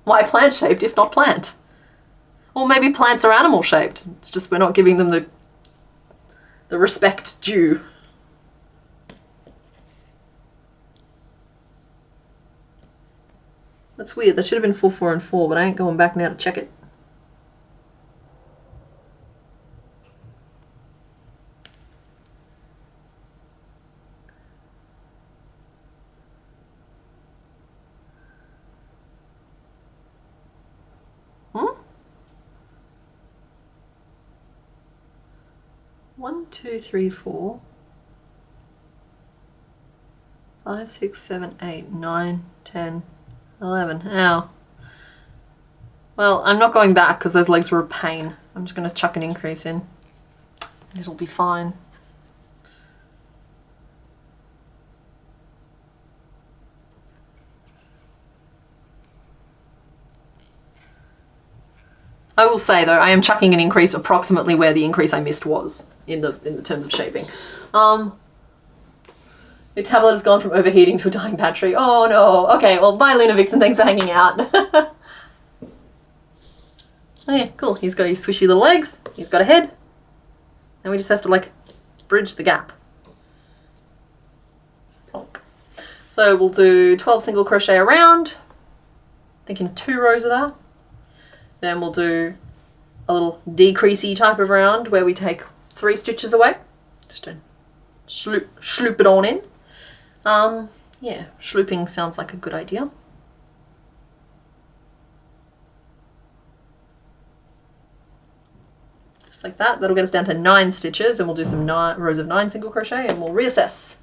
Why plant-shaped if not plant? Or maybe plants are animal-shaped. It's just we're not giving them the respect due. That's weird. That should have been 4, 4, and 4, but I ain't going back now to check it. One, 2, 3, 4, 5, 6, 7, 8, 9, 10, 11. Ow. Well, I'm not going back because those legs were a pain. I'm just going to chuck an increase in. It'll be fine. I will say though, I am chucking an increase approximately where the increase I missed was in the terms of shaping. Your tablet has gone from overheating to a dying battery. Oh no. Okay, well bye Luna Vixen, thanks for hanging out. Oh yeah, cool. He's got his swishy little legs, he's got a head, and we just have to like bridge the gap. Plonk. So we'll do 12 single crochet around, thinking 2 rows of that. Then we'll do a little decreasey type of round where we take 3 stitches away. Just to sloop it on in. Yeah, slooping sounds like a good idea. Just like that. That'll get us down to 9 stitches, and we'll do some rows of 9 single crochet, and we'll reassess.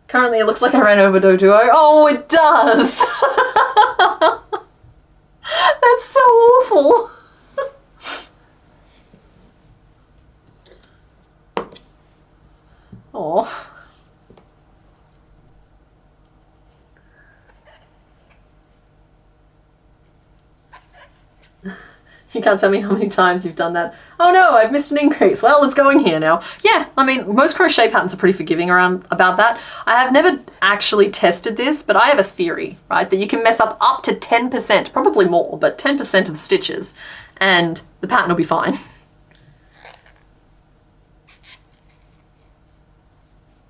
Currently it looks like I ran over Doduo. Oh, it does! That's so awful. Oh. You can't tell me how many times you've done that. Oh no, I've missed an increase. Well, it's going here now. Yeah, I mean, most crochet patterns are pretty forgiving about that. I have never actually tested this, but I have a theory, right, that you can mess up to 10%, probably more, but 10% of the stitches, and the pattern will be fine.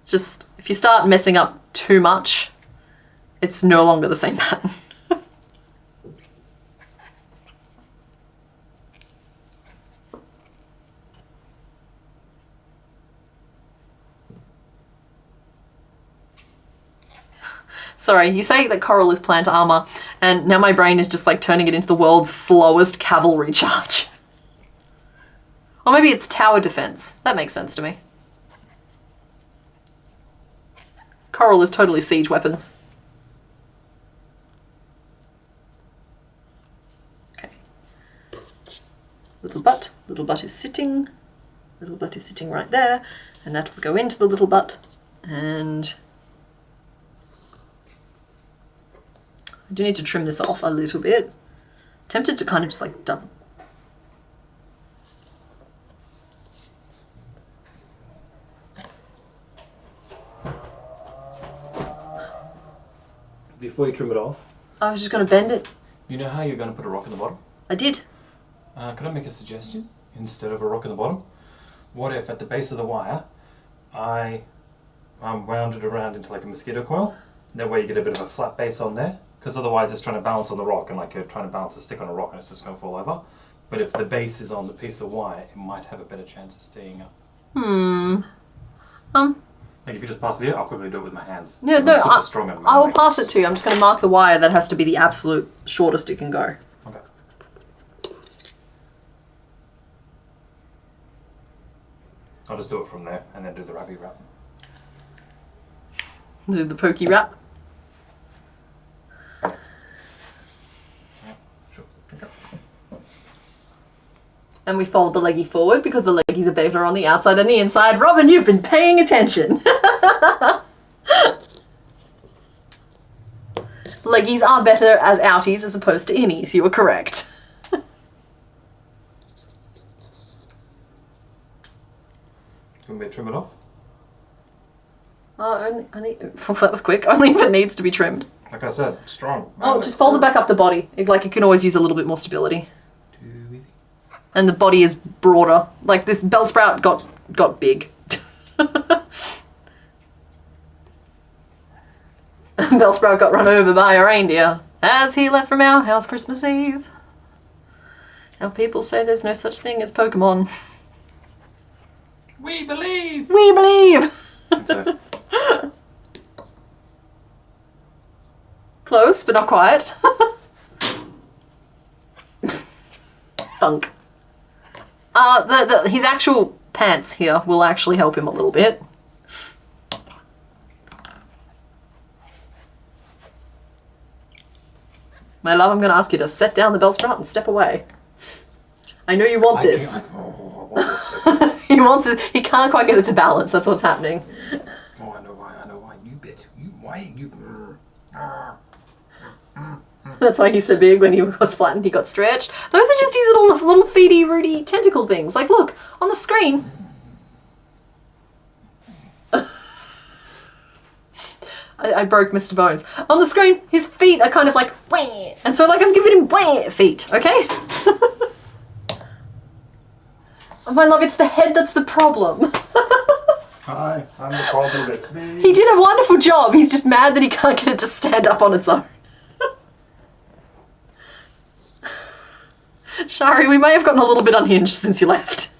It's just, if you start messing up too much, it's no longer the same pattern. Sorry, you say that coral is plant armor, and now my brain is just like turning it into the world's slowest cavalry charge. Or maybe it's tower defense. That makes sense to me. Coral is totally siege weapons. Okay. Little butt is sitting. Little butt is sitting right there, and that will go into the little butt, and I do need to trim this off a little bit. Tempted to kind of just like dump. Before you trim it off, I was just going to bend it. you know how you're going to put a rock in the bottom? I did. Could I make a suggestion? Instead of a rock in the bottom, what if at the base of the wire I wound it around into like a mosquito coil? That way you get a bit of a flat base on there. Because otherwise it's trying to balance on the rock, and like you're trying to balance a stick on a rock and it's just going to fall over. But if the base is on the piece of wire, it might have a better chance of staying up. Like if you just pass it here, I'll quickly do it with my hands. Yeah, no, I'll pass it to you. I'm just going to mark the wire that has to be the absolute shortest it can go. Okay. I'll just do it from there and then do the wrappy wrap. Do the pokey wrap. And we fold the leggy forward because the leggies are better on the outside than the inside. Robin, you've been paying attention. Leggies are better as outies as opposed to innies. You were correct. You want me to trim it off? Only that was quick. Only if it needs to be trimmed. Like I said, strong. Oh, just fold it back up the body. Like it can always use a little bit more stability. Too easy. And the body is broader. Like this Bellsprout got big. Bellsprout got run over by a reindeer as he left from our house Christmas Eve. Now people say there's no such thing as Pokemon. We believe! We believe! So, Close, but not quite. Thunk. His actual pants here will actually help him a little bit. My love, I'm going to ask you to set down the Bellsprout and step away. I know you want this. I want this. You wants it, he can't quite get it to balance. That's what's happening. Oh, I know why. You bit. You. That's why he's so big. When he was flattened, he got stretched. Those are just his little feedy, rooty tentacle things. Like, look, on the screen. I broke Mr. Bones. On the screen, his feet are kind of like, wah, and so like I'm giving him wah feet, okay? Oh, my love, it's the head that's the problem. Hi, I'm the problem, it's me. He did a wonderful job. He's just mad that he can't get it to stand up on its own. Shari, we may have gotten a little bit unhinged since you left.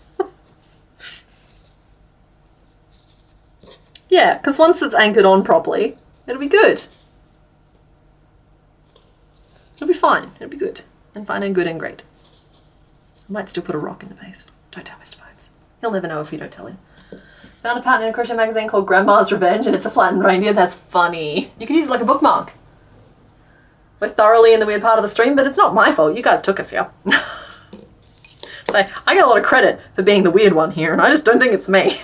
Yeah, because once it's anchored on properly, it'll be good. It'll be fine. It'll be good. And fine and good and great. I might still put a rock in the base. Don't tell Mr. Bones. He'll never know if you don't tell him. Found a pattern in a crochet magazine called Grandma's Revenge, and it's a flattened reindeer. That's funny. You could use it like a bookmark. We're thoroughly in the weird part of the stream, but it's not my fault. You guys took us here. So I get a lot of credit for being the weird one here, and I just don't think it's me.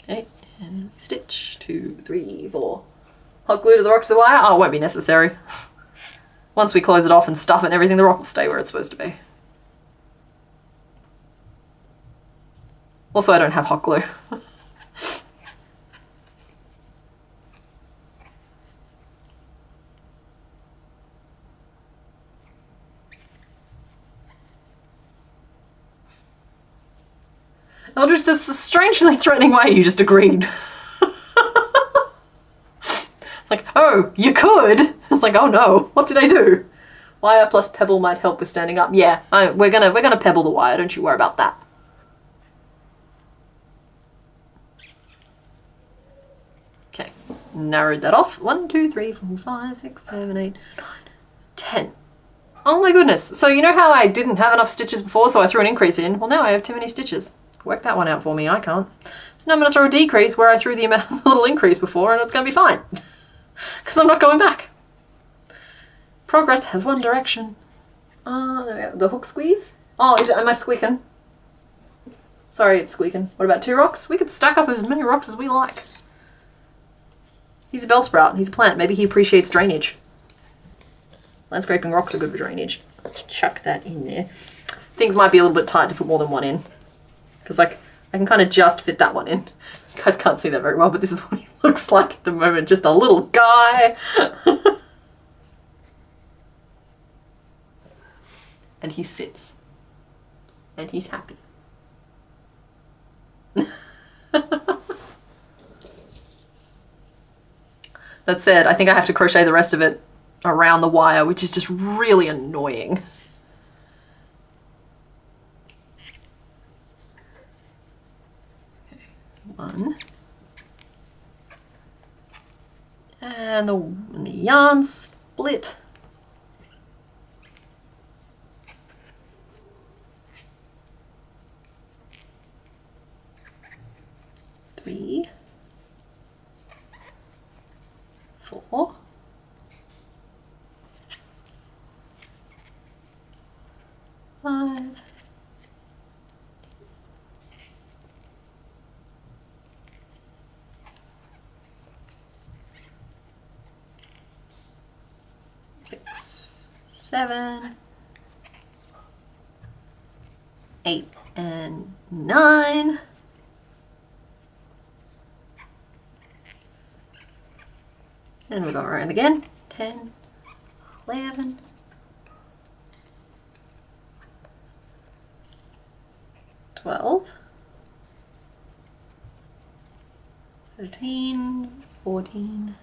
Okay, and stitch 2, 3, 4. Hot glue to the rock to the wire. Oh, it won't be necessary. Once we close it off and stuff it and everything, the rock will stay where it's supposed to be. Also, I don't have hot glue. Eldridge, this is a strangely threatening way you just agreed. It's like, oh, you could. It's like, oh no, what did I do? Wire plus pebble might help with standing up. Yeah, we're gonna pebble the wire. Don't you worry about that. Okay, narrowed that off. 1, 2, 3, 4, 5, 6, 7, 8, 9, 10. Oh my goodness. So you know how I didn't have enough stitches before, so I threw an increase in? Well, now I have too many stitches. Work that one out for me. I can't. So now I'm going to throw a decrease where I threw the little increase before, and it's going to be fine. Because I'm not going back. Progress has one direction. There we go. The hook squeeze. Oh, am I squeaking? Sorry, it's squeaking. What about 2 rocks? We could stack up as many rocks as we like. He's a Bellsprout. He's a plant. Maybe he appreciates drainage. Landscaping rocks are good for drainage. Let's chuck that in there. Things might be a little bit tight to put more than one in. Because, like, I can kind of just fit that one in. You guys can't see that very well, but this is what he looks like at the moment. Just a little guy. And he sits. And he's happy. That said, I think I have to crochet the rest of it around the wire, which is just really annoying. Okay, 1. And the yarn split. Three, 4, 5, 6, 7, 8, and 9. And we'll go around again. 10, 11, 12, 13, 14,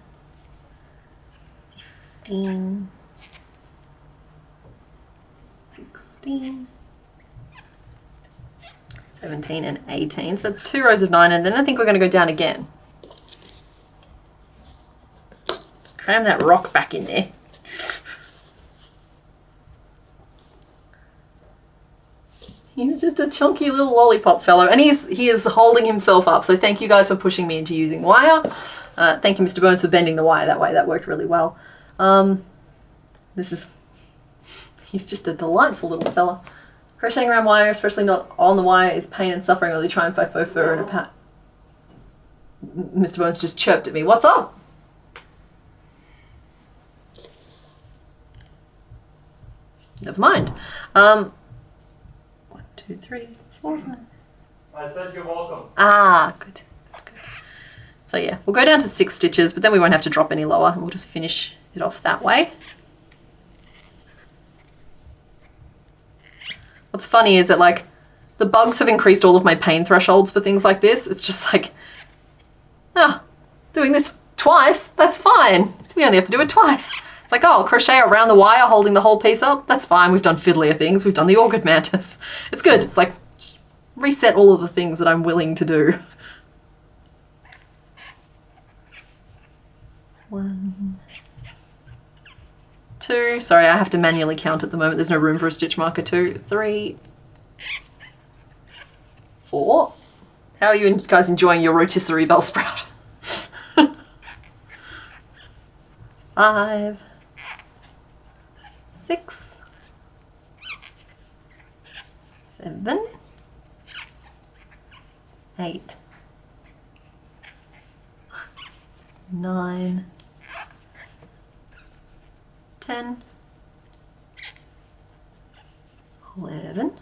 15, 16, 17, and 18. So that's 2 rows of 9, and then I think we're going to go down again. Cram that rock back in there. He's just a chunky little lollipop fellow, and he is holding himself up. So thank you guys for pushing me into using wire. Thank you, Mr. Bones, for bending the wire that way. That worked really well. This is He's just a delightful little fella. Crocheting around wire, especially not on the wire, is pain and suffering. Really triumph by faux fur and a pat. Mr. Bones just chirped at me. What's up? Never mind. 1, 2, 3, 4, 5. I said you're welcome. Ah, good. So yeah, we'll go down to 6 stitches, but then we won't have to drop any lower. We'll just finish it off that way. What's funny is that like the bugs have increased all of my pain thresholds for things like this. It's just like, doing this twice, that's fine. We only have to do it twice. It's like, oh, crochet around the wire holding the whole piece up. That's fine. We've done fiddlier things. We've done the orchid mantis. It's good. It's like, just reset all of the things that I'm willing to do. 1, 2. Sorry, I have to manually count at the moment. There's no room for a stitch marker. 2, 3, 4. How are you guys enjoying your rotisserie Bellsprout? 5, 6, 7, 8, 9, 10, 11,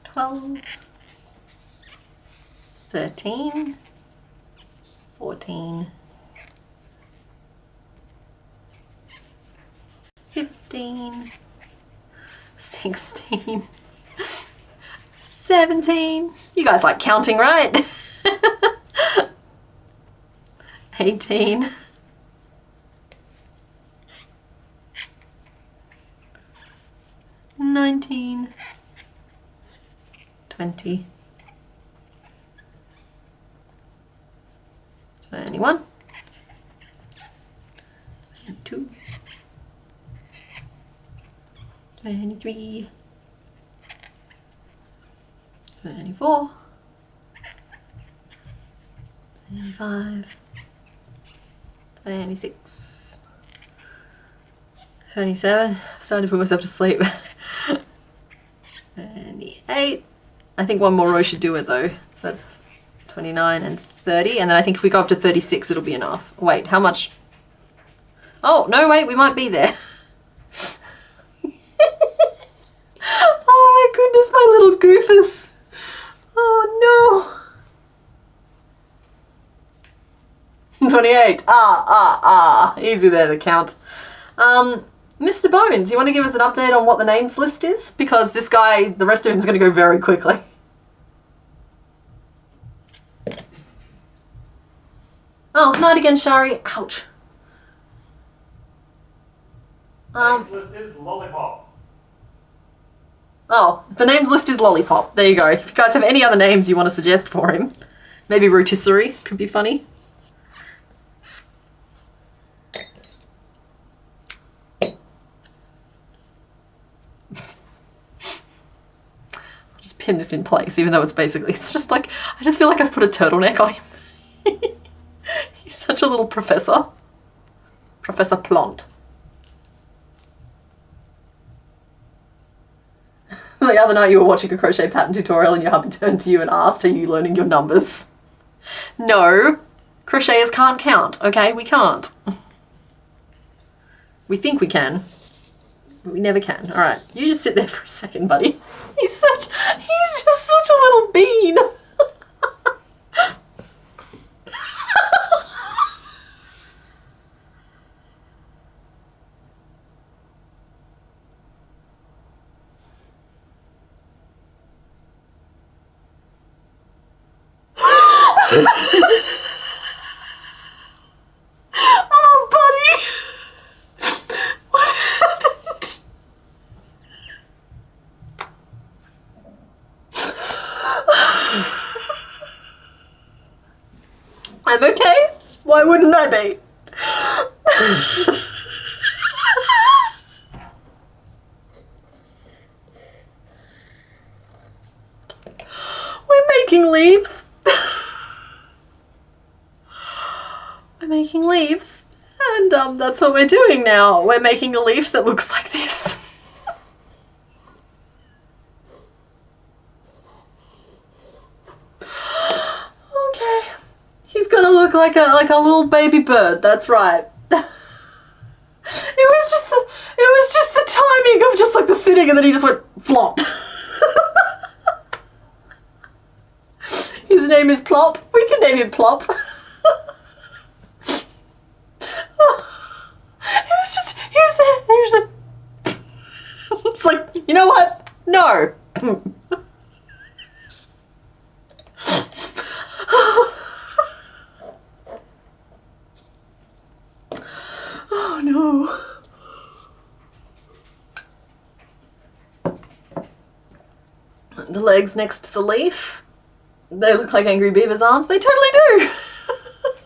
12, 13, 14, 15, 16, 17. You guys like counting, right? 18, 19, 20, 21, 22, 23, 24, 25, 26, 27. Starting to put myself to sleep. 28. I think one more row should do it though. So that's 29 and 30. And then I think if we go up to 36, it'll be enough. Wait, how much? Oh, no, wait, we might be there. Oh my goodness, my little goofus. Oh no. 28. Easy there to count. Mr. Bones, you want to give us an update on what the names list is? Because this guy, the rest of him is going to go very quickly. Oh, night again, Shari. Ouch. Names list is Lollipop. Oh, the names list is Lollipop. There you go. If you guys have any other names you want to suggest for him, maybe Rotisserie could be funny. Just pin this in place, even though it's just like, I just feel like I've put a turtleneck on him. He's such a little professor. Professor Plant. The other night you were watching a crochet pattern tutorial and your hubby turned to you and asked, are you learning your numbers? No, crocheters can't count, okay? We can't. We think we can, but we never can. All right, you just sit there for a second, buddy. He's just such a little bean. Oh, buddy. What happened? I'm okay. Why wouldn't I be? We're making leaves. We're making leaves. And that's what we're doing now. We're making a leaf that looks like this. Okay. He's gonna look like a little baby bird, that's right. It was just the timing of just like the sitting and then he just went flop. His name is Plop. We can name him Plop. He was there. He was like, it's like, you know what? No. Oh no. The legs next to the leaf, they look like Angry Beaver's arms. They totally do.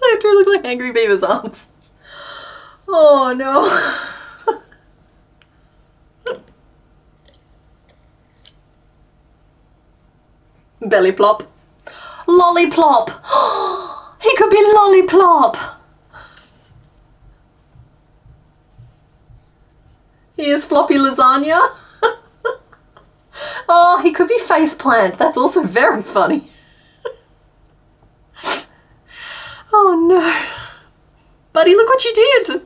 They do look like Angry Beaver's arms. Oh no. Belly plop. Lollyplop. He could be Lollyplop. He is floppy lasagna. Oh, he could be faceplant. That's also very funny. Oh no. Buddy, look what you did.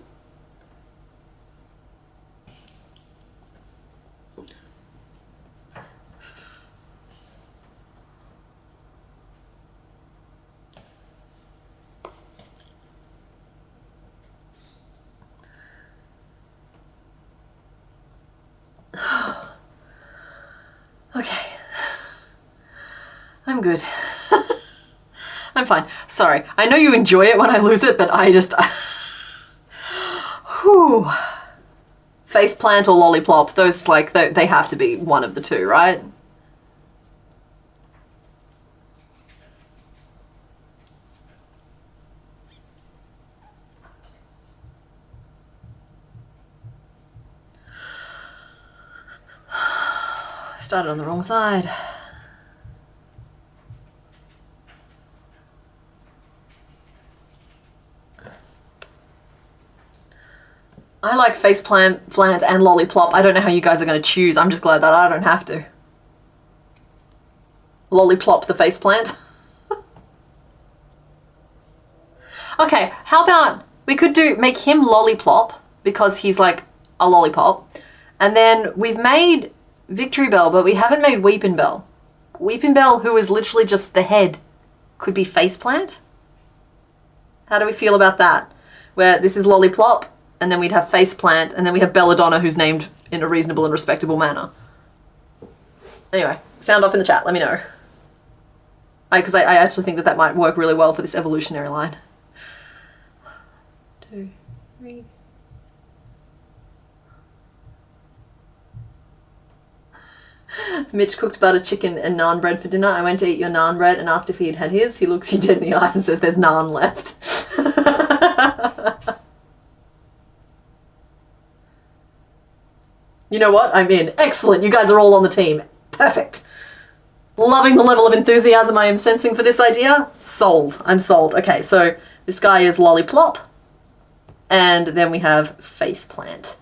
Okay. I'm good. I'm fine. Sorry. I know you enjoy it when I lose it, but I just... Whew. Faceplant or Lollyplop, those, like, they have to be one of the two, right? I started on the wrong side. I like faceplant and Lollyplop. I don't know how you guys are going to choose. I'm just glad that I don't have to. Lollyplop the faceplant. Okay, how about we could make him Lollyplop because he's like a lollipop. And then we've made Victory Bell, but we haven't made Weepin' Bell. Weepin' Bell, who is literally just the head, could be faceplant. How do we feel about that? Where this is Lollyplop, and then we'd have faceplant, and then we have Belladonna, who's named in a reasonable and respectable manner. Anyway, sound off in the chat, let me know. Because I actually think that might work really well for this evolutionary line. 2, 3. Mitch cooked butter chicken and naan bread for dinner. I went to eat your naan bread and asked if he had had his. He looks you dead in the eyes and says there's naan left. You know what? I'm in. Excellent. You guys are all on the team. Perfect. Loving the level of enthusiasm I am sensing for this idea. Sold. I'm sold. Okay, so this guy is Lollyplop. And then we have faceplant.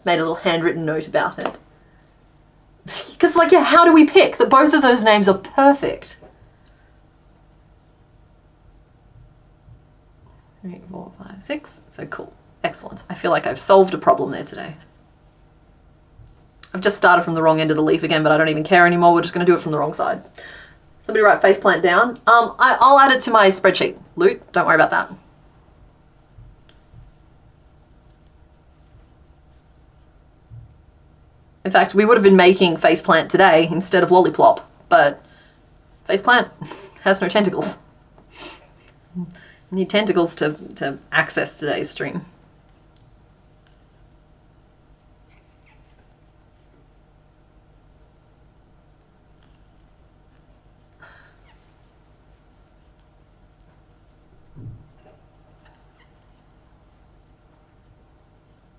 Made a little handwritten note about it. Because, like, yeah, how do we pick? That both of those names are perfect. 3, 4, 5, 6. So cool. Excellent. I feel like I've solved a problem there today. I've just started from the wrong end of the leaf again, but I don't even care anymore. We're just going to do it from the wrong side. Somebody write faceplant down. I'll add it to my spreadsheet. Loot, don't worry about that. In fact, we would have been making faceplant today instead of Lollyplop, but faceplant has no tentacles. You need tentacles to access today's stream.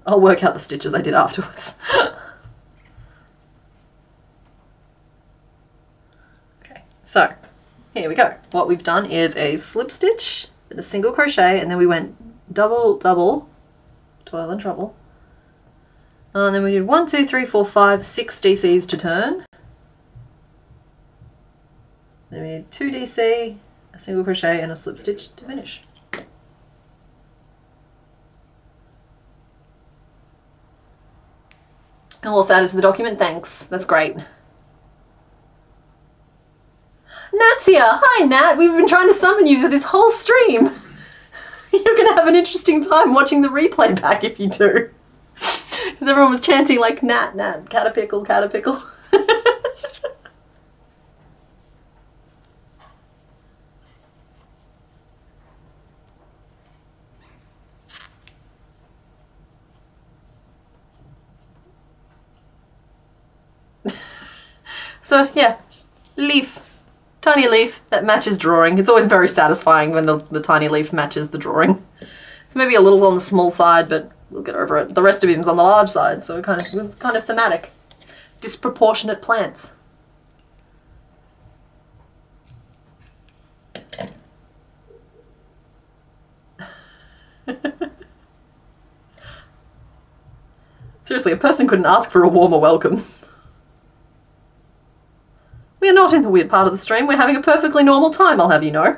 I'll work out the stitches I did afterwards. Okay, so here we go. What we've done is a slip stitch with a single crochet, and then we went double, double, toil and trouble. And then we did 1, 2, 3, 4, 5, 6 DCs to turn. Then we did 2 DC, a single crochet, and a slip stitch to finish. I'll also add it to the document, thanks. That's great. Nat's here! Hi Nat! We've been trying to summon you for this whole stream. You're gonna have an interesting time watching the replay back if you do. Because everyone was chanting like Nat, Nat, Catapickle, Catapickle. So yeah, leaf, tiny leaf that matches drawing. It's always very satisfying when the tiny leaf matches the drawing. It's maybe a little on the small side, but we'll get over it. The rest of him's on the large side, so it's kind of thematic. Disproportionate plants. Seriously, a person couldn't ask for a warmer welcome. We are not in the weird part of the stream. We're having a perfectly normal time, I'll have you know.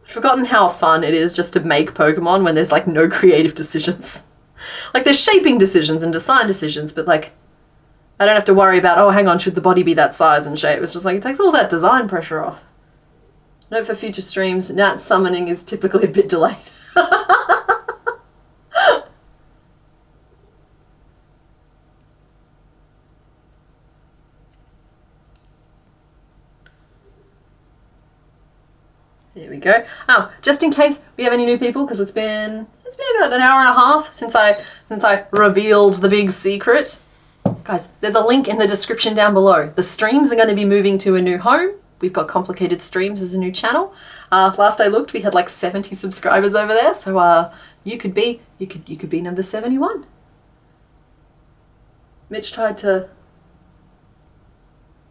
I've forgotten how fun it is just to make Pokemon when there's like no creative decisions. Like there's shaping decisions and design decisions, but like I don't have to worry about, oh hang on, should the body be that size and shape? It's just like it takes all that design pressure off. Note for future streams, Nat's summoning is typically a bit delayed. There we go. Oh, just in case we have any new people, because it's been about an hour and a half since I revealed the big secret. Guys, there's a link in the description down below. The streams are going to be moving to a new home. We've got Complicated Streams as a new channel. Last I looked, we had like 70 subscribers over there, so you could be number 71. Mitch tried to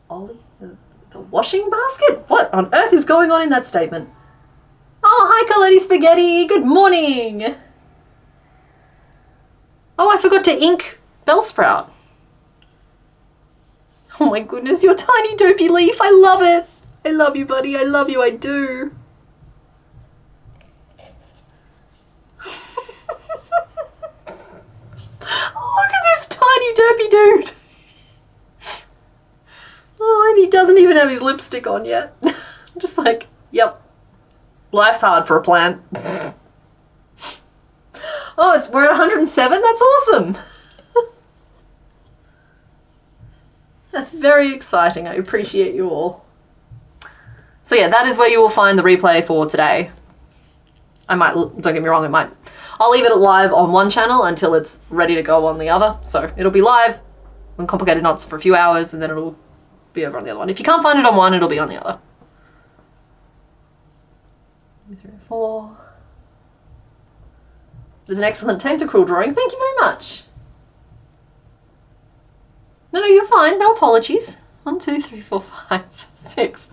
ollie the washing basket? What on earth is going on in that statement? Oh, hi Coletti Spaghetti, good morning. Oh, I forgot to ink Bellsprout. Oh my goodness, your tiny dopey leaf, I love it. I love you, buddy. I love you. I do. Look at this tiny derpy dude. Oh, and he doesn't even have his lipstick on yet. Just like, yep. Life's hard for a plant. Oh, we're at 107? That's awesome. That's very exciting. I appreciate you all. So yeah, that is where you will find the replay for today. Don't get me wrong, I'll leave it live on one channel until it's ready to go on the other. So it'll be live on Complicated Knots for a few hours and then it'll be over on the other one. If you can't find it on one, it'll be on the other. 2, 3, 4. There's an excellent Tentacruel drawing. Thank you very much. No, you're fine. No apologies. 1, 2, 3, 4, 5, 6.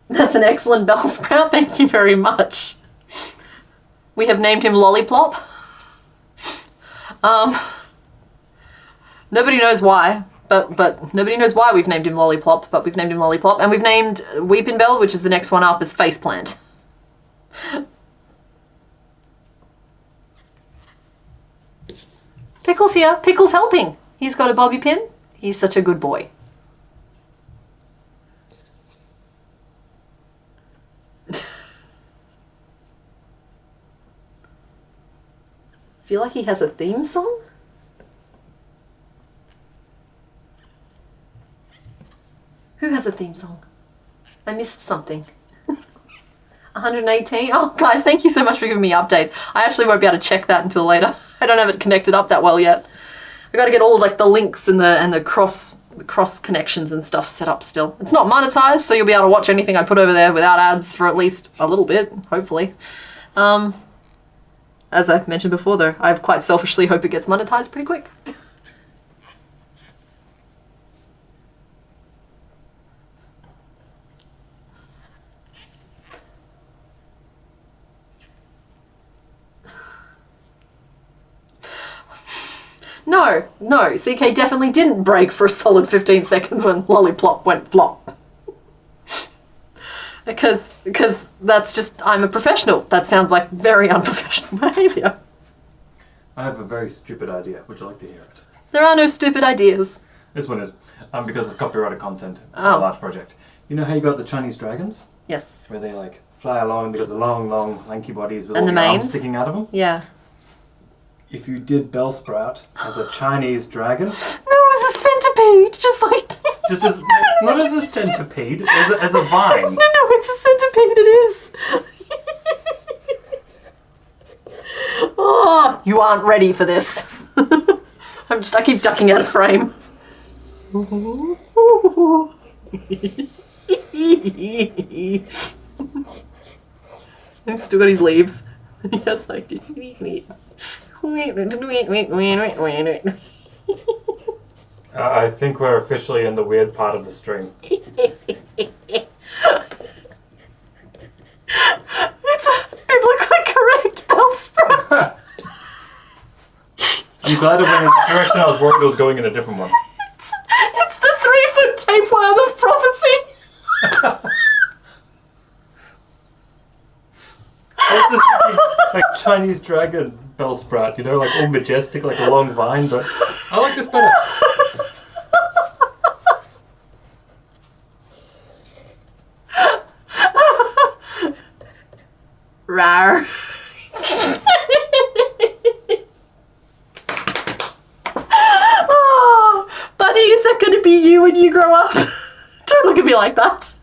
That's an excellent Bellsprout. Thank you very much. We have named him Lollipop. Nobody knows why, but nobody knows why we've named him Lollipop, but we've named him Lollipop, and we've named Weepin' Bell, which is the next one up, as Faceplant. Pickle's here. Pickle's helping. He's got a bobby pin. He's such a good boy. Feel like he has a theme song? Who has a theme song? I missed something. 118. Oh, guys, thank you so much for giving me updates. I actually won't be able to check that until later. I don't have it connected up that well yet. I got to get all like the links and the cross connections and stuff set up still. It's not monetized, so you'll be able to watch anything I put over there without ads for at least a little bit, hopefully. As I've mentioned before, though, I quite selfishly hope it gets monetized pretty quick. No, CK definitely didn't break for a solid 15 seconds when Lolliplop went flop. Because that's just, I'm a professional. That sounds like very unprofessional behaviour. I have a very stupid idea. Would you like to hear it? There are no stupid ideas. This one is, because it's copyrighted content for a large project. You know how you got the Chinese dragons? Yes. Where they like fly along, they got the long, lanky bodies with And all the the arms manes? sticking out of them? Yeah. If you did Bellsprout as a Chinese dragon, No, it was a centipede, just like... just as, not as a centipede, as a vine. No, it's a centipede, it is. Oh, you aren't ready for this. I keep ducking out of frame. He's still got his leaves. And he has like... I think we're officially in the weird part of the string. It's a biblically correct Bellsprout. I'm glad it went in the direction I was worried it was going in a different one. It's the 3-foot tapeworm of prophecy. What's this like Chinese dragon Bellsprout, you know, like all majestic, like a long vine, but I like this better. Rar. Oh, buddy, is that going to be you when you grow up? Don't look at me like that.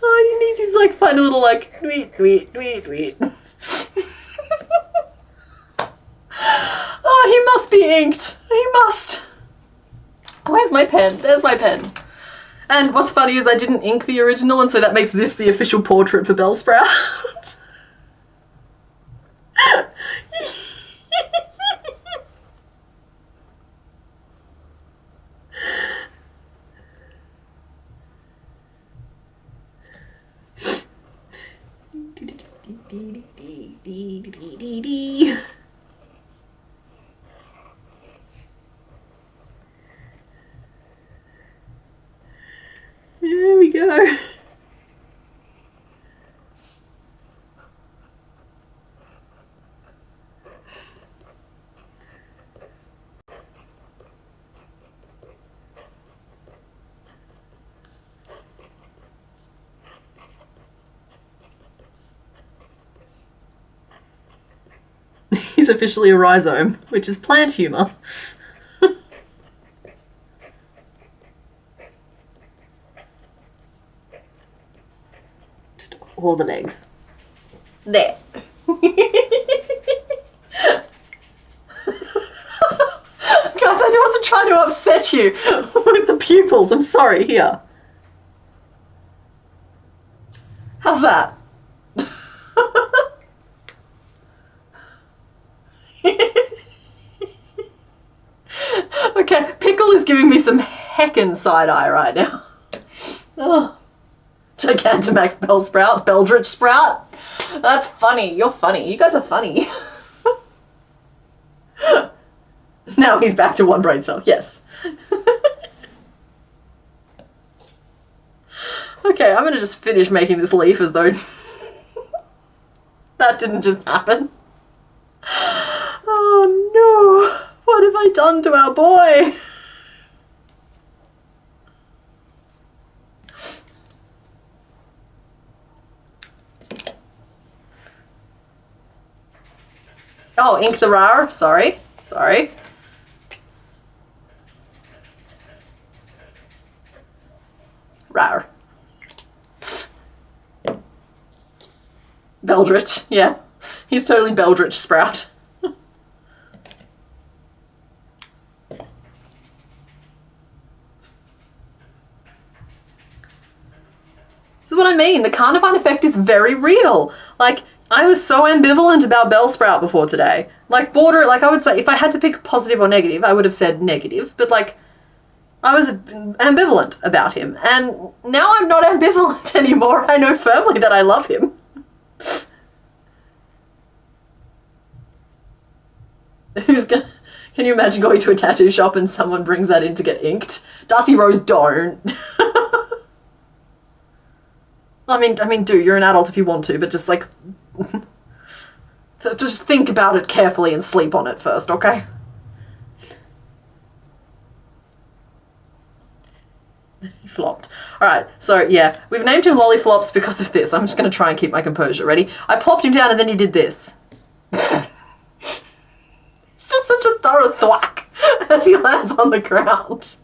Oh, he needs his like funny little like tweet. Oh, he must be inked. He must. Where's my pen? There's my pen. And what's funny is I didn't ink the original, and so that makes this the official portrait for Bellsprout. There we go. He's officially a rhizome, which is plant humour. All the legs. There. Guys, I wasn't trying to upset you with the pupils. I'm sorry, here. How's that? Okay, Pickle is giving me some heckin' side-eye right now. Oh. Gigantamax Bellsprout, Beldritch Sprout. That's funny. You're funny. You guys are funny. Now he's back to one brain cell. Yes. Okay, I'm gonna just finish making this leaf as though that didn't just happen. Oh no. What have I done to our boy? Oh, ink the rar. Sorry. Rar. Beldritch, yeah. He's totally Beldritch Sprout. This is what I mean. The Carnivine effect is very real. Like, I was so ambivalent about Bellsprout before today. Like, I would say, if I had to pick positive or negative, I would have said negative. But, like, I was ambivalent about him. And now I'm not ambivalent anymore. I know firmly that I love him. Can you imagine going to a tattoo shop and someone brings that in to get inked? Darcy Rose, don't. I mean, do, you're an adult if you want to, but just like, just think about it carefully and sleep on it first, okay? He flopped. Alright, so yeah, we've named him Lollyflops because of this. I'm just going to try and keep my composure. Ready? I plopped him down and then he did this. It's just such a thorough thwack as he lands on the ground.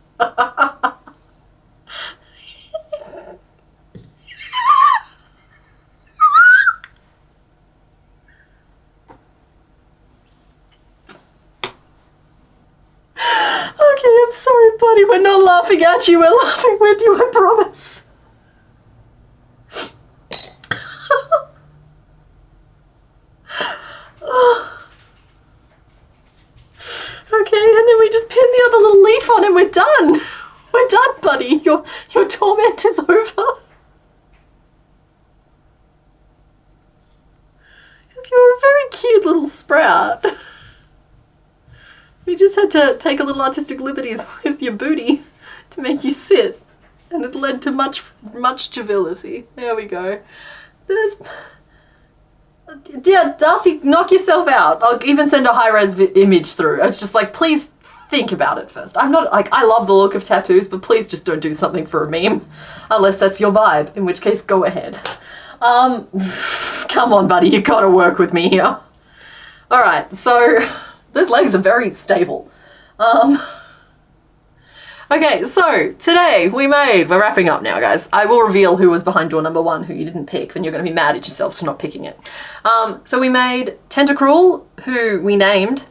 Okay, I'm sorry, buddy. We're not laughing at you. We're laughing with you, I promise. Okay, and then we just pin the other little leaf on and we're done. We're done, buddy. Your torment is over. Because you're a very cute little sprout. We just had to take a little artistic liberties with your booty to make you sit, and it led to much joviality. There we go. Dear Darcy, knock yourself out. I'll even send a high-res image through. It's just like, please think about it first. I'm not, like, I love the look of tattoos, but please just don't do something for a meme, unless that's your vibe, in which case, go ahead. Come on, buddy, you gotta work with me here. Alright, so those legs are very stable. Okay, so today we're wrapping up now, guys. I will reveal who was behind door number 1, who you didn't pick, and you're going to be mad at yourselves for not picking it. So we made Tentacruel, who we named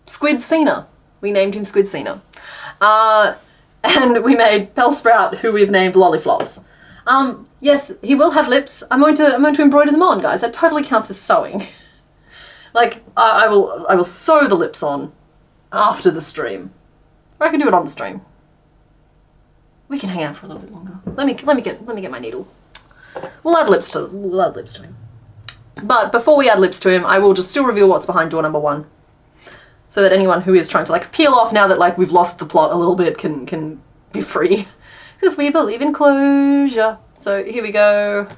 Squiggly. We named him Squiggly. And we made Bellsprout, who we've named Lollyflops. Yes, he will have lips. I'm going to embroider them on, guys. That totally counts as sewing. Like, I will sew the lips on after the stream. Or I can do it on the stream. We can hang out for a little bit longer. Let me get my needle. We'll add lips to him. But before we add lips to him, I will just still reveal what's behind door number 1. So that anyone who is trying to like peel off now that like we've lost the plot a little bit can be free. Because we believe in closure. So here we go.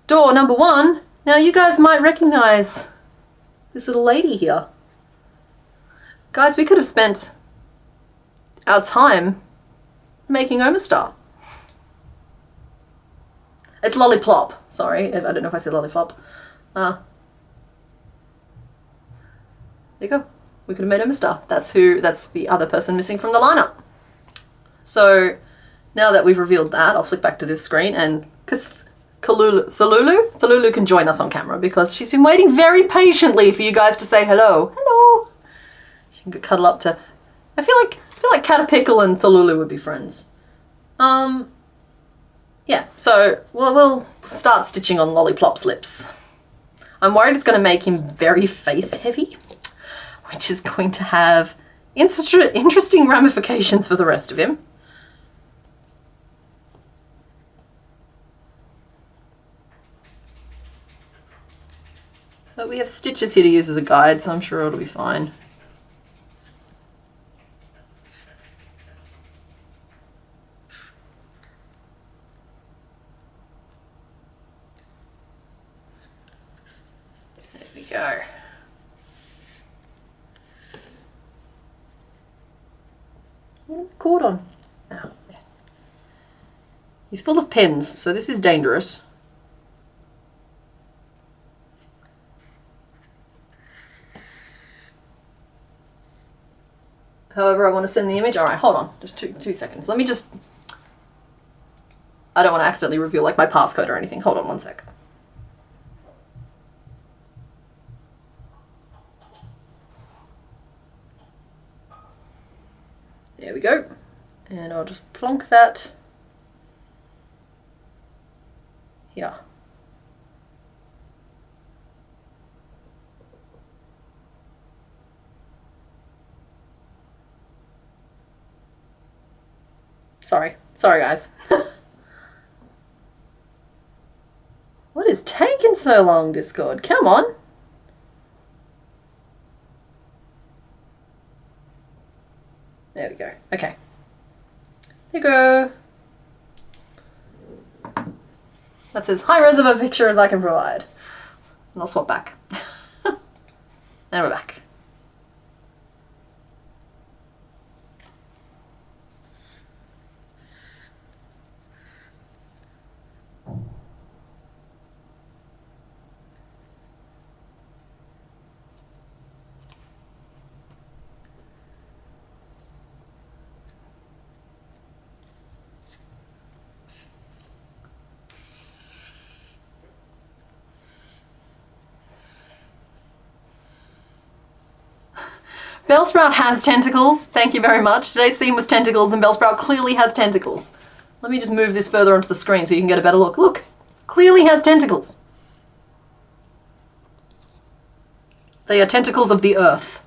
Door number 1. Now you guys might recognize this little lady here. Guys, we could have spent our time making Omastar. It's Lollyplop. Sorry, I don't know if I said Lollyflop. There you go. We could have made Omastar. That's the other person missing from the lineup. So now that we've revealed that, I'll flick back to this screen and Thalulu can join us on camera because she's been waiting very patiently for you guys to say hello. Hello. She can cuddle up to. I feel like Caterpickle and Thalulu would be friends. Yeah. So we'll start stitching on Lollyplop's lips. I'm worried it's going to make him very face heavy, which is going to have interesting ramifications for the rest of him. But we have stitches here to use as a guide, so I'm sure it'll be fine. There we go. Cord on. Oh, yeah. He's full of pins, so this is dangerous. however I want to send the image. All right, hold on, just two seconds. Let me just, I don't want to accidentally reveal like my passcode or anything. Hold on one sec. There we go. And I'll just plonk that here. Sorry guys. What is taking so long, Discord? Come on. There we go. Okay. There you go. That's as high res of a picture as I can provide. And I'll swap back. And we're back. Bellsprout has tentacles. Thank you very much. Today's theme was tentacles, and Bellsprout clearly has tentacles. Let me just move this further onto the screen so you can get a better look. Look, clearly has tentacles. They are tentacles of the earth.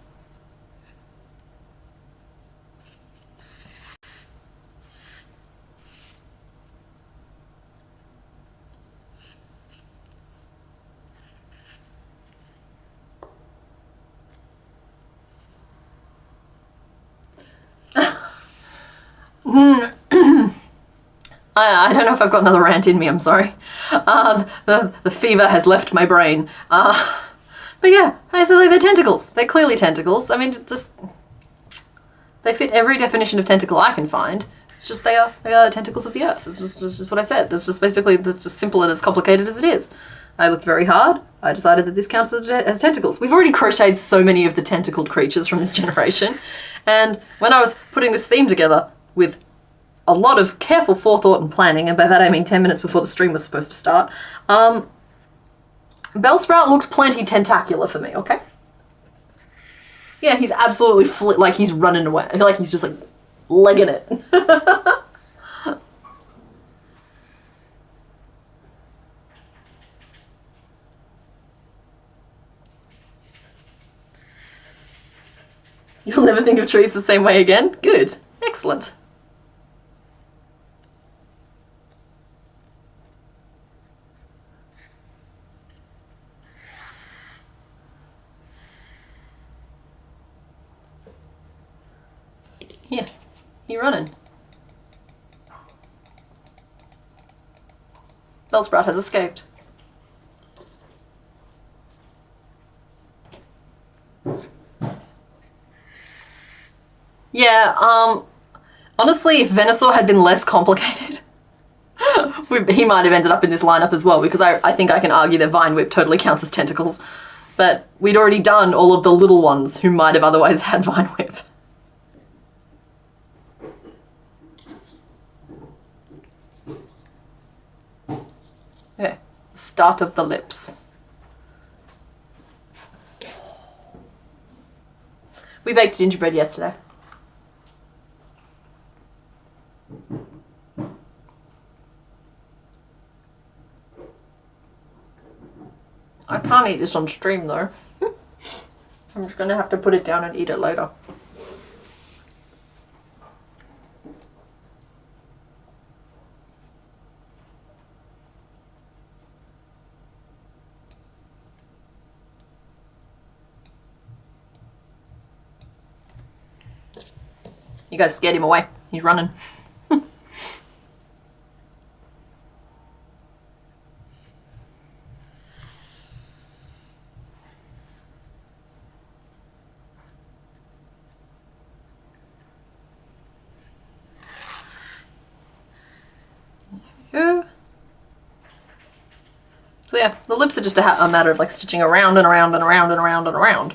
I don't know if I've got another rant in me, I'm sorry. The fever has left my brain. But yeah, basically they're tentacles. They're clearly tentacles. I mean, just, they fit every definition of tentacle I can find. It's just they are tentacles of the earth. It's just what I said. That's just basically, that's as simple and as complicated as it is. I looked very hard. I decided that this counts as tentacles. We've already crocheted so many of the tentacled creatures from this generation. And when I was putting this theme together with a lot of careful forethought and planning, and by that I mean 10 minutes before the stream was supposed to start, Bellsprout looked plenty tentacular for me, okay? Yeah, he's absolutely like he's running away. Like he's just like legging it. You'll never think of trees the same way again? Good. Excellent. Yeah, you're running. Bellsprout has escaped. Yeah, honestly, if Venusaur had been less complicated, he might have ended up in this lineup as well, because I think I can argue that Vine Whip totally counts as tentacles. But we'd already done all of the little ones who might have otherwise had Vine Whip. Okay, start of the lips. We baked gingerbread yesterday. I can't eat this on stream though. I'm just gonna have to put it down and eat it later. You guys scared him away. He's running. So yeah, the lips are just a matter of like stitching around and around and around and around and around.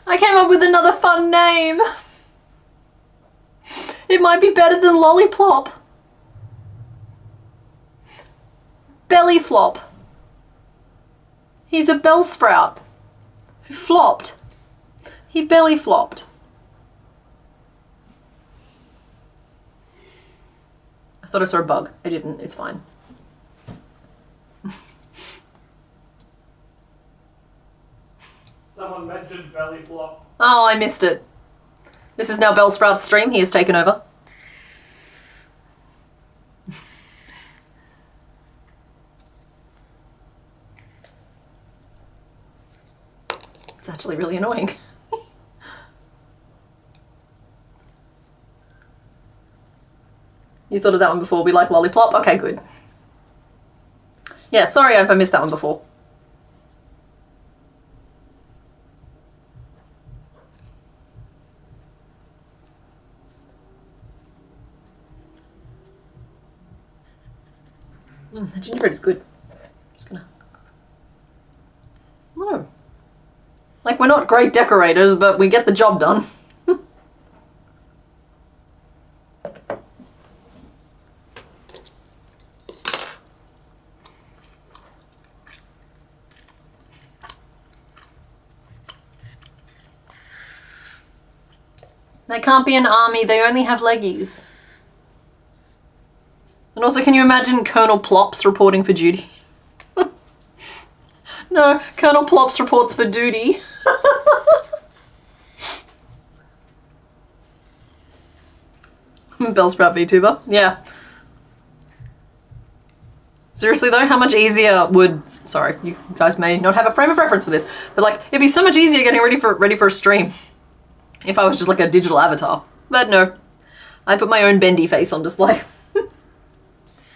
I came up with another fun name. It might be better than Lolliplop. Bellyflop. He's a Bellsprout who flopped. He belly flopped. I thought I saw a bug. I didn't. It's fine. Someone mentioned belly flop. Oh, I missed it. This is now Bellsprout's stream. He has taken over. It's actually really annoying. You thought of that one before? We like Lolliplop? Okay, good. Yeah, sorry if I missed that one before. The gingerbread is good. Just gonna... No. Like, we're not great decorators, but we get the job done. They can't be an army, they only have leggies. And also, can you imagine Colonel Plops reporting for duty? No, Colonel Plops reports for duty. Bellsprout VTuber, yeah. Seriously though, how much easier would... Sorry, you guys may not have a frame of reference for this, but like, it'd be so much easier getting ready for a stream if I was just like a digital avatar. But no, I put my own bendy face on display.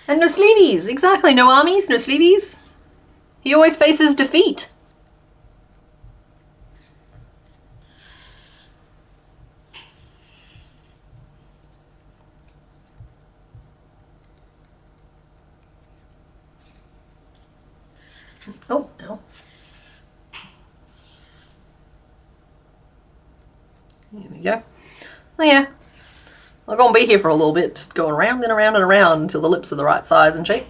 And no sleeveys, exactly, no armies, no sleeveys. He always faces defeat. Oh, ow. There we go. Oh yeah. I'm gonna be here for a little bit, just going around and around and around until the lips are the right size and shape.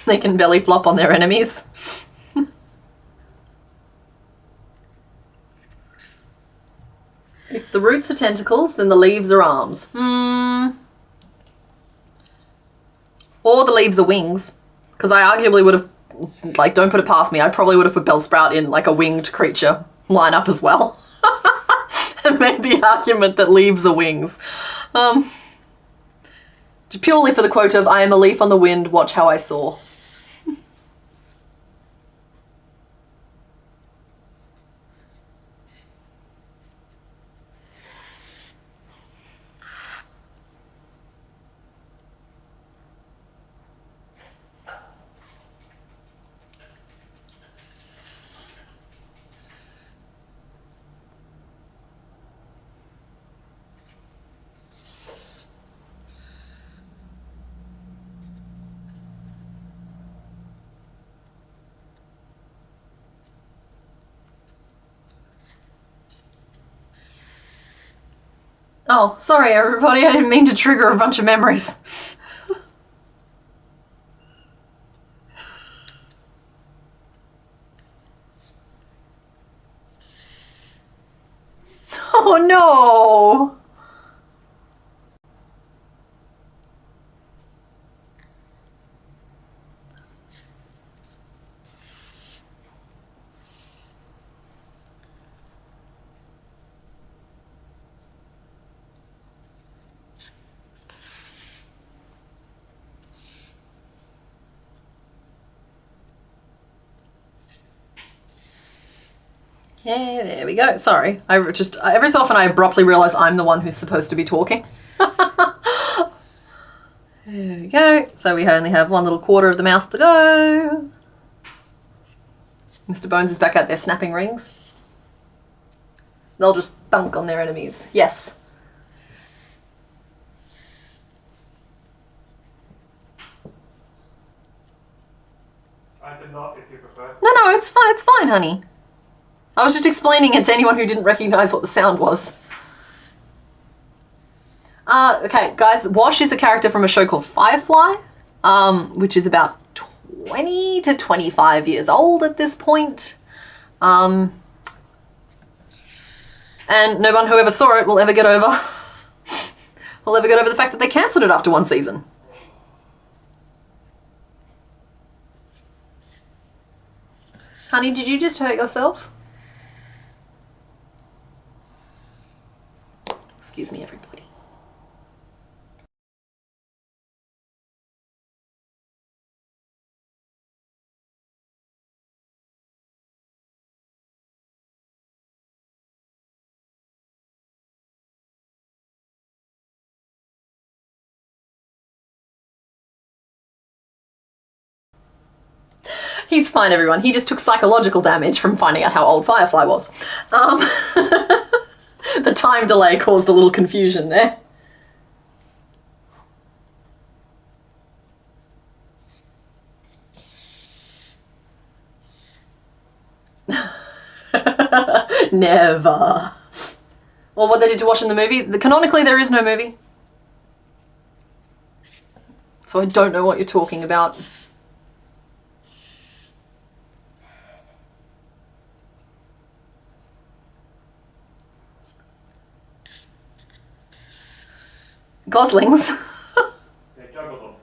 They can belly flop on their enemies. If the roots are tentacles, then the leaves are arms. Or the leaves are wings. Because I arguably would have, like, don't put it past me, I probably would have put Bellsprout in, like, a winged creature lineup as well. And made the argument that leaves are wings. Purely for the quote of, I am a leaf on the wind, watch how I soar. Oh, sorry everybody, I didn't mean to trigger a bunch of memories. Oh no! Yeah, there we go. Sorry, I just every so often I abruptly realise I'm the one who's supposed to be talking. There we go. So we only have one little quarter of the mouth to go. Mr. Bones is back out there snapping rings. They'll just thunk on their enemies. Yes. I did not, if you prefer. No, it's fine, honey. I was just explaining it to anyone who didn't recognize what the sound was. Okay, guys, Wash is a character from a show called Firefly, which is about 20 to 25 years old at this point. And no one who ever saw it will ever get over the fact that they cancelled it after one season. Honey, did you just hurt yourself? Excuse me, everybody. He's fine, everyone. He just took psychological damage from finding out how old Firefly was. The time delay caused a little confusion there. Never. Well, what they did to Wash in the movie, canonically there is no movie. So I don't know what you're talking about. Goslings. They juggle them.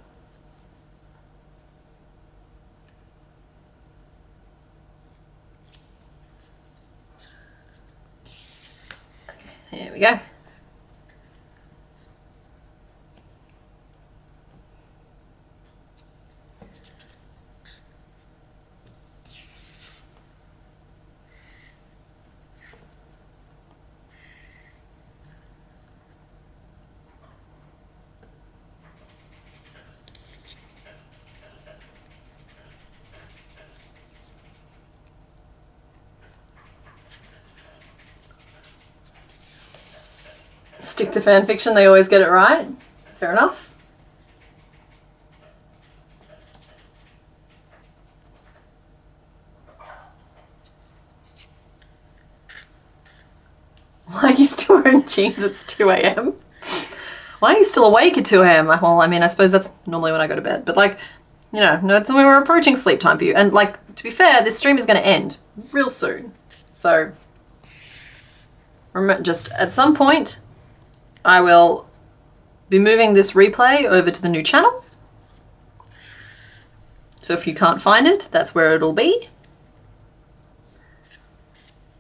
There we go. Stick to fan fiction, they always get it right. Fair enough. Why are you still wearing jeans? It's 2 a.m. Why are you still awake at 2 a.m.? Well, I mean, I suppose that's normally when I go to bed, but like, you know, no, we were approaching sleep time for you. And like, to be fair, this stream is going to end real soon. So, remember, just at some point, I will be moving this replay over to the new channel. So if you can't find it, that's where it'll be.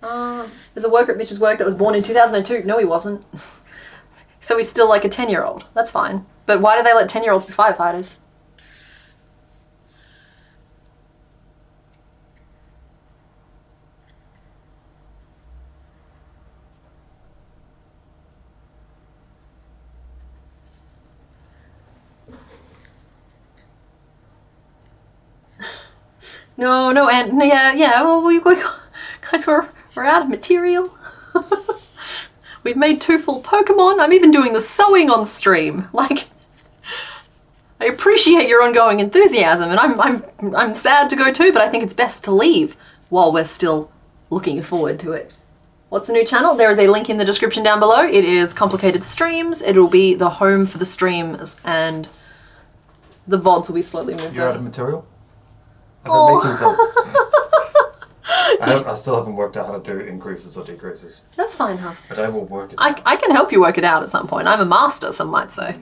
There's a worker at Mitch's work that was born in 2002. No, he wasn't. So he's still like a 10-year-old. That's fine. But why do they let 10-year-olds be firefighters? No, and yeah. Well, guys, we're out of material. We've made 2 full Pokemon. I'm even doing the sewing on stream. Like, I appreciate your ongoing enthusiasm, and I'm sad to go too, but I think it's best to leave while we're still looking forward to it. What's the new channel? There is a link in the description down below. It is Complicated Streams. It'll be the home for the streams, and the VODs will be slowly moved You're over. out of material? I've been making some. I still haven't worked out how to do increases or decreases. That's fine, huh? But I will work it out. I can help you work it out at some point. I'm a master, some might say.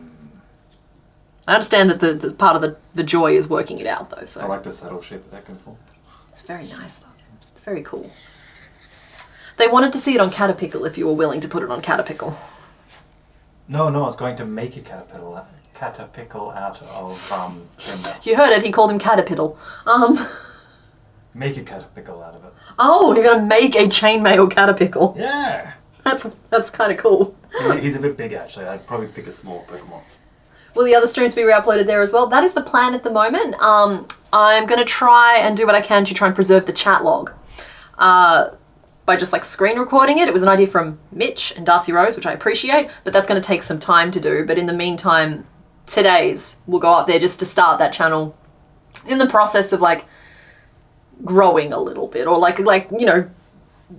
I understand that the part of the joy is working it out, though. So I like the saddle shape that can form. it's very nice, though. It's very cool. They wanted to see it on Caterpillar if you were willing to put it on Caterpillar. No, I was going to make a caterpillar out of chainmail. You heard it. He called him Caterpillar. Make a caterpillar out of it. Oh, you're gonna make a chainmail Caterpillar. Yeah! That's kind of cool. He's a bit big, actually. I'd probably pick a small Pokemon. Will the other streams be re-uploaded there as well? That is the plan at the moment. I'm going to try and do what I can to try and preserve the chat log by just like screen recording it. It was an idea from Mitch and Darcy Rose, which I appreciate, but that's going to take some time to do. But in the meantime, today's will go up there just to start that channel in the process of like growing a little bit, or like you know,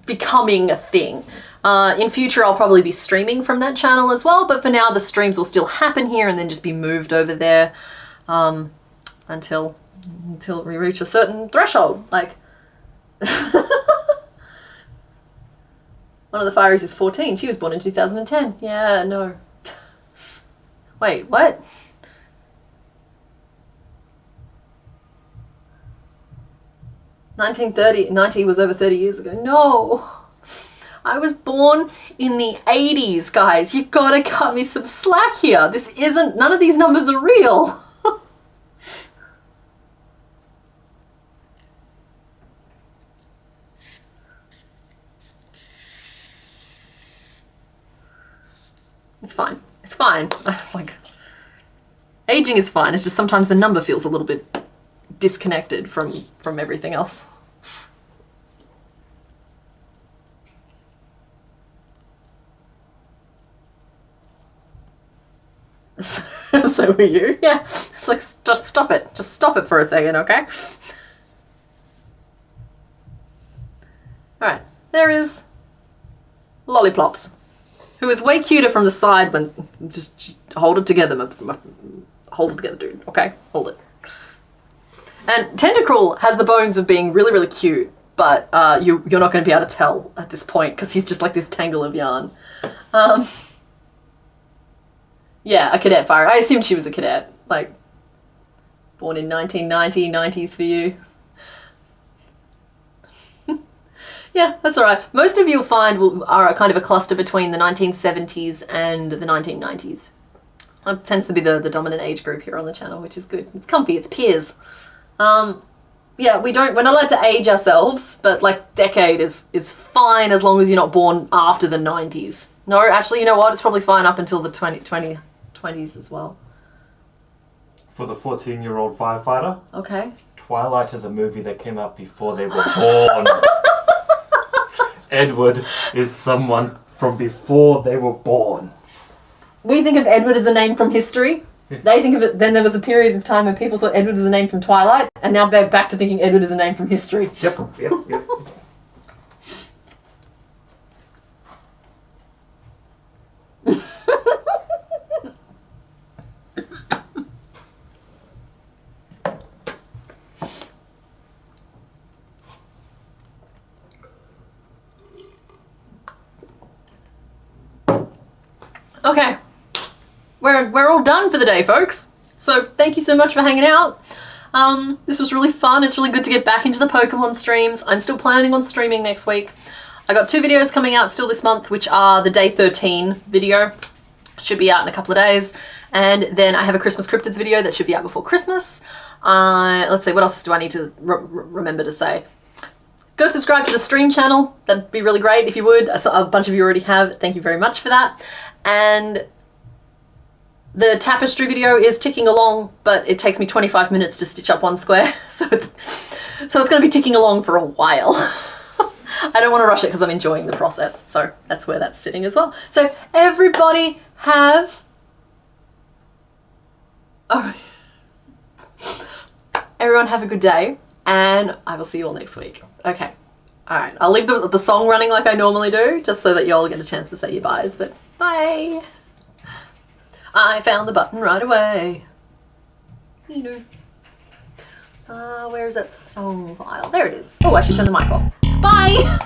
becoming a thing. In future, I'll probably be streaming from that channel as well, but for now, the streams will still happen here and then just be moved over there until we reach a certain threshold. Like, one of the Fireys is 14. She was born in 2010. Yeah, no. Wait, what? '90 was over 30 years ago. No. I was born in the 80s, guys. You gotta cut me some slack here. This isn't, none of these numbers are real. It's fine. It's fine. Like, aging is fine. It's just sometimes the number feels a little bit disconnected from everything else. So were you? Yeah. It's like, just stop it. Just stop it for a second, okay? Alright. There is Lollipops, who is way cuter from the side when... Just hold it together. Hold it together, dude. Okay? Hold it. And Tentacruel has the bones of being really, really cute, but you're not going to be able to tell at this point because he's just like this tangle of yarn. Yeah, a cadet fire. I assumed she was a cadet. Like, born in 1990, 90s for you. Yeah, that's alright. Most of you will find are kind of a cluster between the 1970s and the 1990s. It tends to be the dominant age group here on the channel, which is good. It's comfy, it's peers. Yeah, we're not allowed to age ourselves, but like decade is fine as long as you're not born after the 90s. No, actually, you know what? It's probably fine up until the 20s as well. For the 14-year-old firefighter, Okay. Twilight is a movie that came out before they were born. Edward is someone from before they were born. We think of Edward as a name from history. They think of it, then there was a period of time when people thought Edward was a name from Twilight, and now they're back to thinking Edward is a name from history. Yep. Okay, we're all done for the day, folks. So thank you so much for hanging out. This was really fun. It's really good to get back into the Pokemon streams. I'm still planning on streaming next week. I got 2 videos coming out still this month, which are the day 13 video. Should be out in a couple of days. And then I have a Christmas Cryptids video that should be out before Christmas. Let's see, what else do I need to remember to say? Go subscribe to the stream channel. That'd be really great if you would. A bunch of you already have. Thank you very much for that. And the tapestry video is ticking along, but it takes me 25 minutes to stitch up one square. So it's going to be ticking along for a while. I don't want to rush it because I'm enjoying the process. So that's where that's sitting as well. So everybody everyone have a good day, and I will see you all next week. Okay. All right. I'll leave the song running like I normally do, just so that you all get a chance to say your byes, but bye. I found the button right away. You know. Where is that song file? There it is. Oh, I should turn the mic off. Bye.